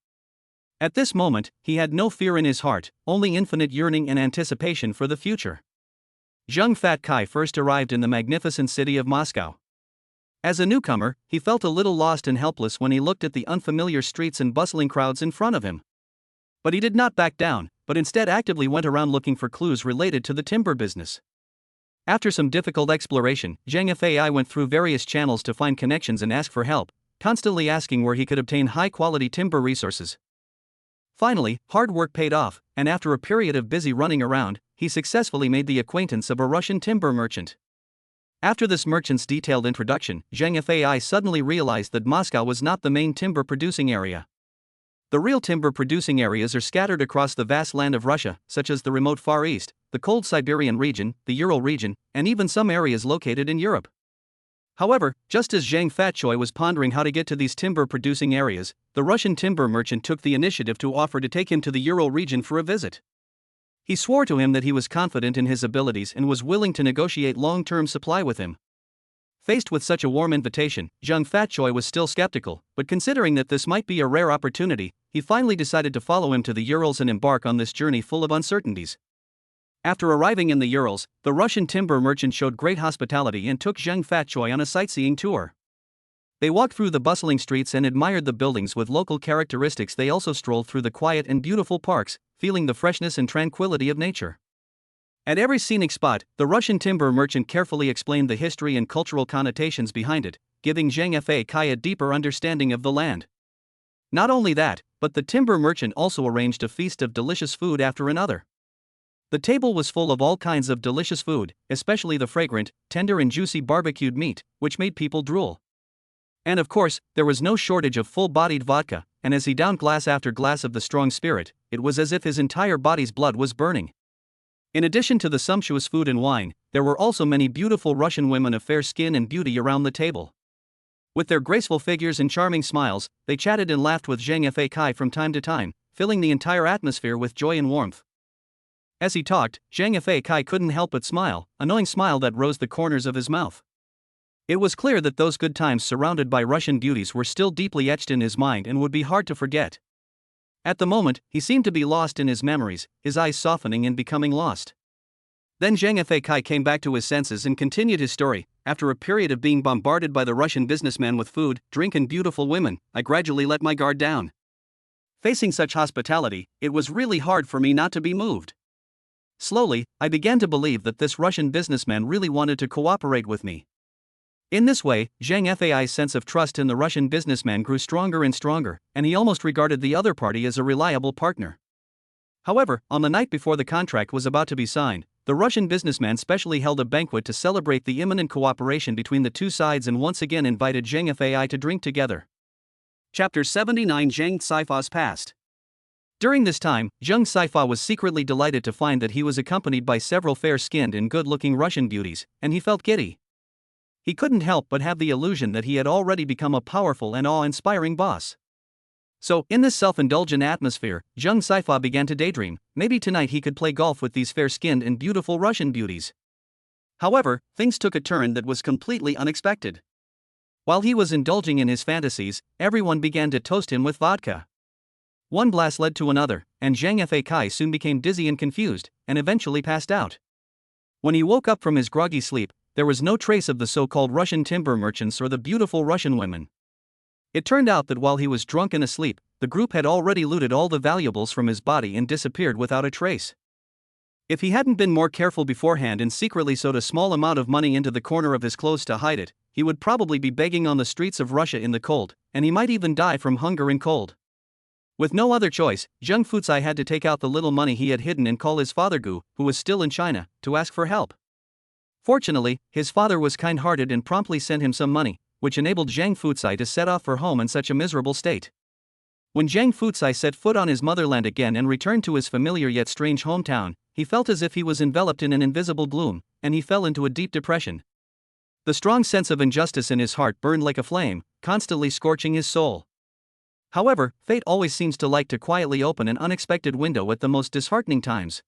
S1: At this moment, he had no fear in his heart, only infinite yearning and anticipation for the future. Zheng Fat Kai first arrived in the magnificent city of Moscow. As a newcomer, he felt a little lost and helpless when he looked at the unfamiliar streets and bustling crowds in front of him. But he did not back down, but instead actively went around looking for clues related to the timber business. After some difficult exploration, Zheng Fai went through various channels to find connections and ask for help, constantly asking where he could obtain high-quality timber resources. Finally, hard work paid off, and after a period of busy running around, he successfully made the acquaintance of a Russian timber merchant. After this merchant's detailed introduction, Zheng Fai suddenly realized that Moscow was not the main timber-producing area. The real timber-producing areas are scattered across the vast land of Russia, such as the remote Far East, the cold Siberian region, the Ural region, and even some areas located in Europe. However, just as Zheng Fatchoi was pondering how to get to these timber-producing areas, the Russian timber merchant took the initiative to offer to take him to the Ural region for a visit. He swore to him that he was confident in his abilities and was willing to negotiate long-term supply with him. Faced with such a warm invitation, Zheng Fatchoi was still skeptical, but considering that this might be a rare opportunity, he finally decided to follow him to the Urals and embark on this journey full of uncertainties. After arriving in the Urals, the Russian timber merchant showed great hospitality and took Zheng Fatchoi on a sightseeing tour. They walked through the bustling streets and admired the buildings with local characteristics. They also strolled through the quiet and beautiful parks, feeling the freshness and tranquility of nature. At every scenic spot, the Russian timber merchant carefully explained the history and cultural connotations behind it, giving Zheng Fai a deeper understanding of the land. Not only that, but the timber merchant also arranged a feast of delicious food after another. The table was full of all kinds of delicious food, especially the fragrant, tender and juicy barbecued meat, which made people drool. And of course, there was no shortage of full-bodied vodka, and as he downed glass after glass of the strong spirit, it was as if his entire body's blood was burning. In addition to the sumptuous food and wine, there were also many beautiful Russian women of fair skin and beauty around the table. With their graceful figures and charming smiles, they chatted and laughed with Zheng Fai from time to time, filling the entire atmosphere with joy and warmth. As he talked, Zheng Fai couldn't help but smile, a knowing smile that rose the corners of his mouth. It was clear that those good times surrounded by Russian beauties were still deeply etched in his mind and would be hard to forget. At the moment, he seemed to be lost in his memories, his eyes softening and becoming lost. Then Zheng Fai came back to his senses and continued his story. After a period of being bombarded by the Russian businessman with food, drink and beautiful women, I gradually let my guard down. Facing such hospitality, it was really hard for me not to be moved. Slowly, I began to believe that this Russian businessman really wanted to cooperate with me. In this way, Zheng Fai's sense of trust in the Russian businessman grew stronger and stronger, and he almost regarded the other party as a reliable partner. However, on the night before the contract was about to be signed, the Russian businessman specially held a banquet to celebrate the imminent cooperation between the two sides and once again invited Zheng Fai to drink together. Chapter 79 Zheng Saifa's Past. During this time, Zheng Saifa was secretly delighted to find that he was accompanied by several fair-skinned and good-looking Russian beauties, and he felt giddy. He couldn't help but have the illusion that he had already become a powerful and awe-inspiring boss. So, in this self-indulgent atmosphere, Zheng Saifa began to daydream. Maybe tonight he could play golf with these fair-skinned and beautiful Russian beauties. However, things took a turn that was completely unexpected. While he was indulging in his fantasies, everyone began to toast him with vodka. One blast led to another, and Zheng Fai soon became dizzy and confused, and eventually passed out. When he woke up from his groggy sleep, there was no trace of the so-called Russian timber merchants or the beautiful Russian women. It turned out that while he was drunk and asleep, the group had already looted all the valuables from his body and disappeared without a trace. If he hadn't been more careful beforehand and secretly sewed a small amount of money into the corner of his clothes to hide it, he would probably be begging on the streets of Russia in the cold, and he might even die from hunger and cold. With no other choice, Zheng Fucai had to take out the little money he had hidden and call his father Gu, who was still in China, to ask for help. Fortunately, his father was kind-hearted and promptly sent him some money, which enabled Zheng Fucai to set off for home in such a miserable state. When Zheng Fucai set foot on his motherland again and returned to his familiar yet strange hometown, he felt as if he was enveloped in an invisible gloom, and he fell into a deep depression. The strong sense of injustice in his heart burned like a flame, constantly scorching his soul. However, fate always seems to like to quietly open an unexpected window at the most disheartening times.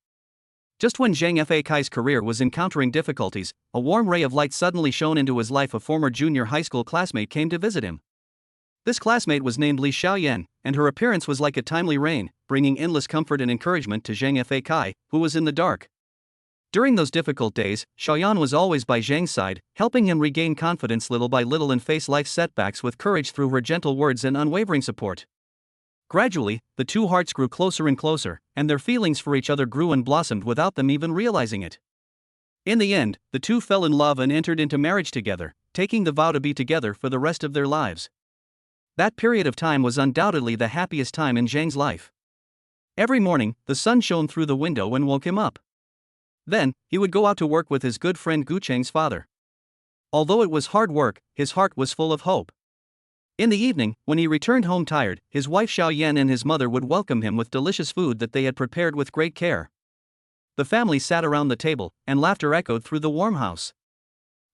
S1: Just when Zheng Fucai's career was encountering difficulties, a warm ray of light suddenly shone into his life. A former junior high school classmate came to visit him. This classmate was named Li Xiaoyan, and her appearance was like a timely rain, bringing endless comfort and encouragement to Zheng Fucai, who was in the dark. During those difficult days, Xiaoyan was always by Zheng's side, helping him regain confidence little by little and face life's setbacks with courage through her gentle words and unwavering support. Gradually, the two hearts grew closer and closer, and their feelings for each other grew and blossomed without them even realizing it. In the end, the two fell in love and entered into marriage together, taking the vow to be together for the rest of their lives. That period of time was undoubtedly the happiest time in Zheng's life. Every morning, the sun shone through the window and woke him up. Then, he would go out to work with his good friend Gu Cheng's father. Although it was hard work, his heart was full of hope. In the evening, when he returned home tired, his wife Xiaoyan and his mother would welcome him with delicious food that they had prepared with great care. The family sat around the table, and laughter echoed through the warm house.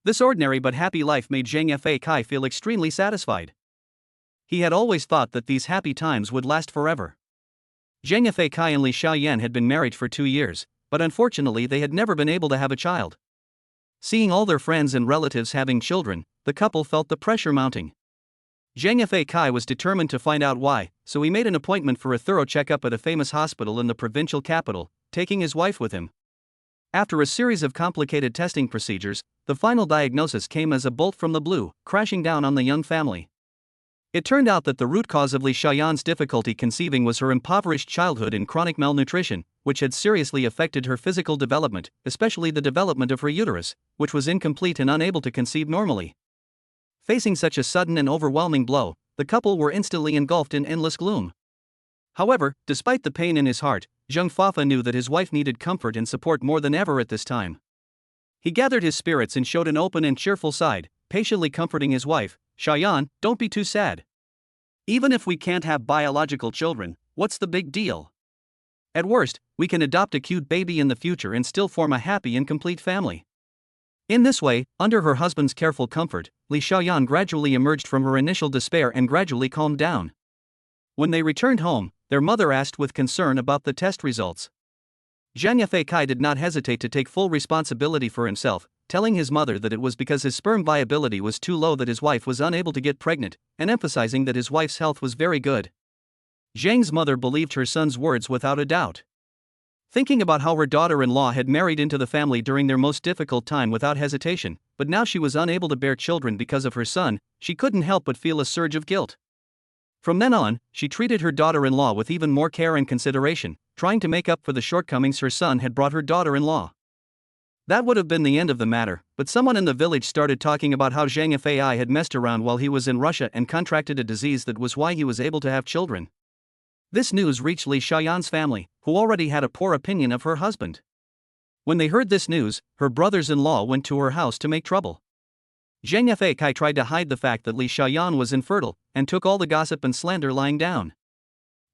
S1: This ordinary but happy life made Zheng Fucai feel extremely satisfied. He had always thought that these happy times would last forever. Zheng Fucai and Li Xiaoyan had been married for 2 years, but unfortunately they had never been able to have a child. Seeing all their friends and relatives having children, the couple felt the pressure mounting. Zheng Fucai was determined to find out why, so he made an appointment for a thorough checkup at a famous hospital in the provincial capital, taking his wife with him. After a series of complicated testing procedures, the final diagnosis came as a bolt from the blue, crashing down on the young family. It turned out that the root cause of Li Xiaoyan's difficulty conceiving was her impoverished childhood and chronic malnutrition, which had seriously affected her physical development, especially the development of her uterus, which was incomplete and unable to conceive normally. Facing such a sudden and overwhelming blow, the couple were instantly engulfed in endless gloom. However, despite the pain in his heart, Zheng Fucai knew that his wife needed comfort and support more than ever at this time. He gathered his spirits and showed an open and cheerful side, patiently comforting his wife. "Xiaoyan, don't be too sad. Even if we can't have biological children, what's the big deal? At worst, we can adopt a cute baby in the future and still form a happy and complete family." In this way, under her husband's careful comfort, Li Xiaoyan gradually emerged from her initial despair and gradually calmed down. When they returned home, their mother asked with concern about the test results. Zheng Fucai did not hesitate to take full responsibility for himself, telling his mother that it was because his sperm viability was too low that his wife was unable to get pregnant, and emphasizing that his wife's health was very good. Zheng's mother believed her son's words without a doubt. Thinking about how her daughter-in-law had married into the family during their most difficult time without hesitation, but now she was unable to bear children because of her son, she couldn't help but feel a surge of guilt. From then on, she treated her daughter-in-law with even more care and consideration, trying to make up for the shortcomings her son had brought her daughter-in-law. That would have been the end of the matter, but someone in the village started talking about how Zheng Fucai had messed around while he was in Russia and contracted a disease that was why he was able to have children. This news reached Li Xiaoyan's family, who already had a poor opinion of her husband. When they heard this news, her brothers-in-law went to her house to make trouble. Zheng Fucai tried to hide the fact that Li Xiaoyan was infertile, and took all the gossip and slander lying down.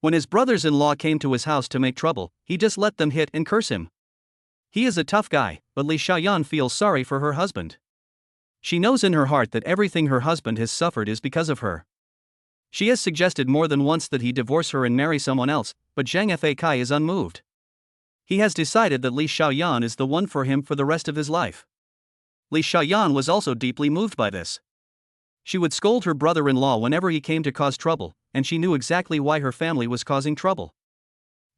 S1: When his brothers-in-law came to his house to make trouble, he just let them hit and curse him. He is a tough guy, but Li Xiaoyan feels sorry for her husband. She knows in her heart that everything her husband has suffered is because of her. She has suggested more than once that he divorce her and marry someone else, but Zheng Fucai is unmoved. He has decided that Li Xiaoyan is the one for him for the rest of his life. Li Xiaoyan was also deeply moved by this. She would scold her brother-in-law whenever he came to cause trouble, and she knew exactly why her family was causing trouble.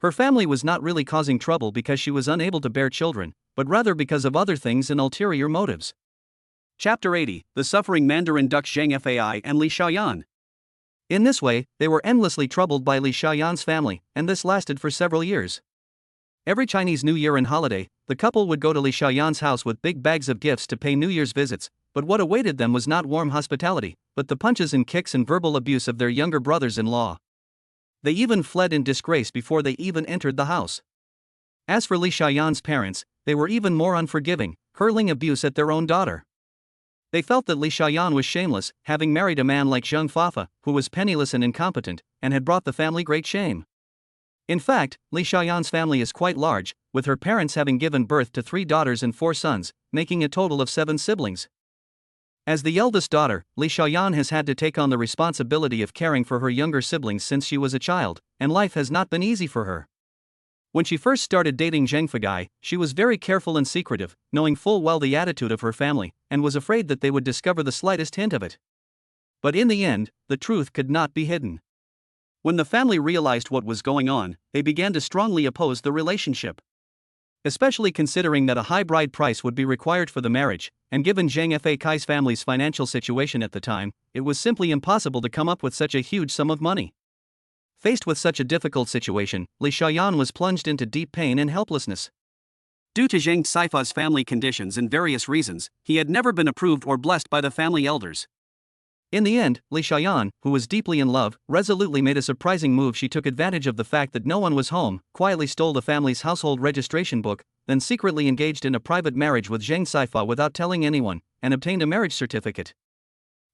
S1: Her family was not really causing trouble because she was unable to bear children, but rather because of other things and ulterior motives. Chapter 80: The Suffering Mandarin Ducks. Zheng Fucai and Li Xiaoyan. In this way, they were endlessly troubled by Li Xiaoyan's family, and this lasted for several years. Every Chinese New Year and holiday, the couple would go to Li Xiaoyan's house with big bags of gifts to pay New Year's visits, but what awaited them was not warm hospitality, but the punches and kicks and verbal abuse of their younger brothers-in-law. They even fled in disgrace before they even entered the house. As for Li Xiaoyan's parents, they were even more unforgiving, hurling abuse at their own daughter. They felt that Li Xiaoyan was shameless, having married a man like Zheng Fafa, who was penniless and incompetent, and had brought the family great shame. In fact, Li Xiaoyan's family is quite large, with her parents having given birth to 3 daughters and 4 sons, making a total of 7 siblings. As the eldest daughter, Li Xiaoyan has had to take on the responsibility of caring for her younger siblings since she was a child, and life has not been easy for her. When she first started dating Zheng Fagai, she was very careful and secretive, knowing full well the attitude of her family, and was afraid that they would discover the slightest hint of it. But in the end, the truth could not be hidden. When the family realized what was going on, they began to strongly oppose the relationship. Especially considering that a high bride price would be required for the marriage, and given Zheng Fakai's family's financial situation at the time, it was simply impossible to come up with such a huge sum of money. Faced with such a difficult situation, Li Xiaoyan was plunged into deep pain and helplessness. Due to Zheng Saifa's family conditions and various reasons, he had never been approved or blessed by the family elders. In the end, Li Xiaoyan, who was deeply in love, resolutely made a surprising move. She took advantage of the fact that no one was home, quietly stole the family's household registration book, then secretly engaged in a private marriage with Zheng Saifa without telling anyone, and obtained a marriage certificate.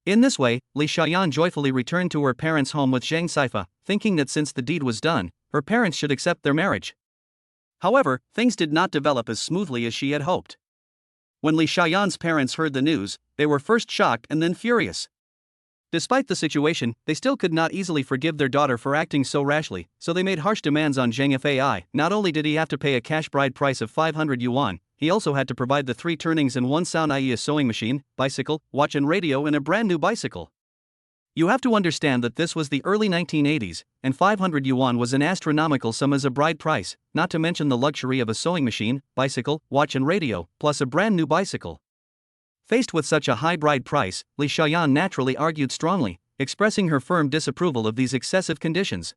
S1: In this way, Li Xiaoyan joyfully returned to her parents' home with Zheng Saifa, thinking that since the deed was done, her parents should accept their marriage. However, things did not develop as smoothly as she had hoped. When Li Xiaoyan's parents heard the news, they were first shocked and then furious. Despite the situation, they still could not easily forgive their daughter for acting so rashly, so they made harsh demands on Zheng Fai. Not only did he have to pay a cash bride price of 500 yuan, he also had to provide the 3 turnings and 1 sound, i.e. a sewing machine, bicycle, watch and radio, and a brand new bicycle. You have to understand that this was the early 1980s, and 500 yuan was an astronomical sum as a bride price, not to mention the luxury of a sewing machine, bicycle, watch and radio, plus a brand new bicycle. Faced with such a high bride price, Li Xiaoyan naturally argued strongly, expressing her firm disapproval of these excessive conditions.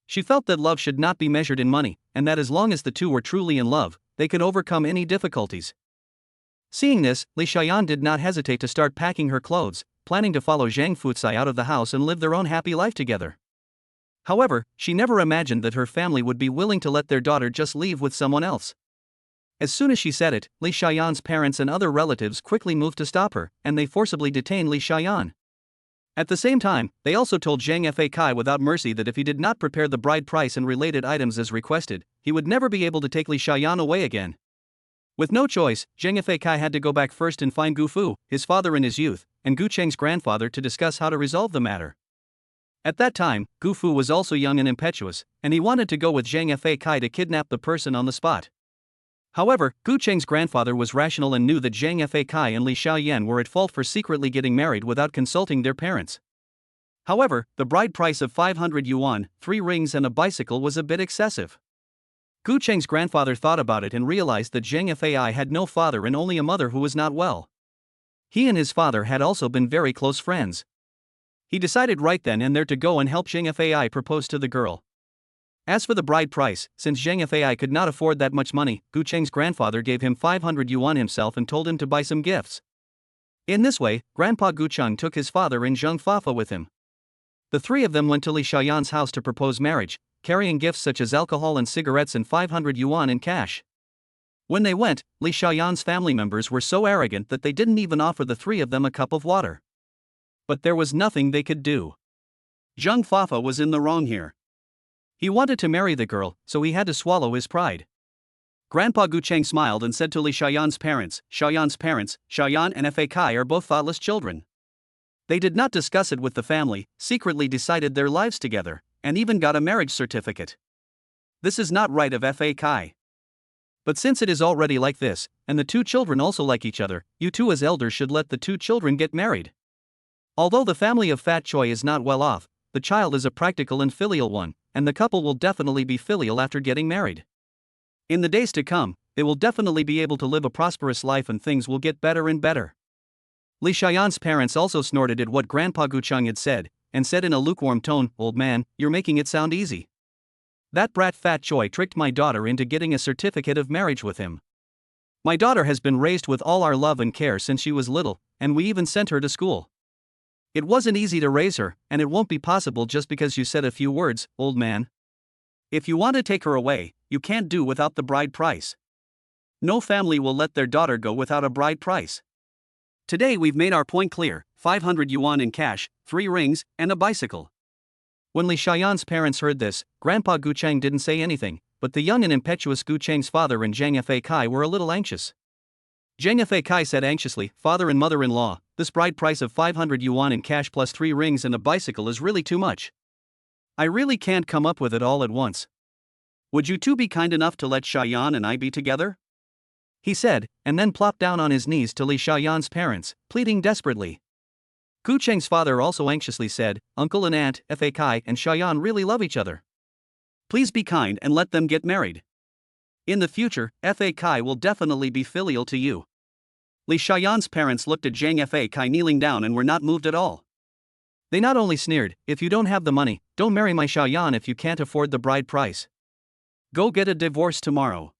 S1: She felt that love should not be measured in money, and that as long as the two were truly in love, they could overcome any difficulties. Seeing this, Li Xiaoyan did not hesitate to start packing her clothes, planning to follow Zhang Fucai out of the house and live their own happy life together. However, she never imagined that her family would be willing to let their daughter just leave with someone else. As soon as she said it, Li Xiaoyan's parents and other relatives quickly moved to stop her, and they forcibly detained Li Xiaoyan. At the same time, they also told Zheng Fai without mercy that if he did not prepare the bride price and related items as requested, he would never be able to take Li Xiaoyan away again. With no choice, Zheng Fai had to go back first and find Gu Fu, his father in his youth, and Gu Cheng's grandfather to discuss how to resolve the matter. At that time, Gu Fu was also young and impetuous, and he wanted to go with Zheng Fai to kidnap the person on the spot. However, Gu Cheng's grandfather was rational and knew that Zheng Fai and Li Xiaoyan were at fault for secretly getting married without consulting their parents. However, the bride price of 500 yuan, 3 rings and a bicycle was a bit excessive. Gu Cheng's grandfather thought about it and realized that Zheng Fai had no father and only a mother who was not well. He and his father had also been very close friends. He decided right then and there to go and help Zheng Fai propose to the girl. As for the bride price, since Zheng Fai could not afford that much money, Gu Cheng's grandfather gave him 500 yuan himself and told him to buy some gifts. In this way, Grandpa Gu Cheng took his father and Zheng Fafa with him. The 3 of them went to Li Xiaoyan's house to propose marriage, carrying gifts such as alcohol and cigarettes and 500 yuan in cash. When they went, Li Xiaoyan's family members were so arrogant that they didn't even offer the 3 of them a cup of water. But there was nothing they could do. Zheng Fafa was in the wrong here. He wanted to marry the girl, so he had to swallow his pride. Grandpa Gu Cheng smiled and said to Li Xiaoyan's parents, Xiaoyan and Fai are both thoughtless children. They did not discuss it with the family, secretly decided their lives together, and even got a marriage certificate. This is not right of Fai. But since it is already like this, and the 2 children also like each other, you 2 as elders should let the 2 children get married. Although the family of Fat Choi is not well off, the child is a practical and filial one, and the couple will definitely be filial after getting married. In the days to come, they will definitely be able to live a prosperous life and things will get better and better. Li Xiaoyan's parents also snorted at what Grandpa Gu Cheng had said, and said in a lukewarm tone, "Old man, you're making it sound easy. That brat Fat Choi tricked my daughter into getting a certificate of marriage with him. My daughter has been raised with all our love and care since she was little, and we even sent her to school. It wasn't easy to raise her, and it won't be possible just because you said a few words, old man. If you want to take her away, you can't do without the bride price. No family will let their daughter go without a bride price. Today we've made our point clear: 500 yuan in cash, 3 rings, and a bicycle. When Li Xiaoyan's parents heard this, Grandpa Gu Cheng didn't say anything, but the young and impetuous Gu Cheng's father and Zhang Feikai were a little anxious. Zhang Feikai said anxiously, "Father and mother-in-law, this bride price of 500 yuan in cash plus 3 rings and a bicycle is really too much. I really can't come up with it all at once. Would you two be kind enough to let Xiaoyan and I be together?" he said, and then plopped down on his knees to Li Xiaoyan's parents, pleading desperately. Gu Cheng's father also anxiously said, "Uncle and Aunt Feikai and Xiaoyan really love each other. Please be kind and let them get married. In the future, Feikai will definitely be filial to you." Li Xiaoyan's parents looked at Zhang Feikai kneeling down and were not moved at all. They not only sneered, "If you don't have the money, don't marry my Xiaoyan if you can't afford the bride price. Go get a divorce tomorrow."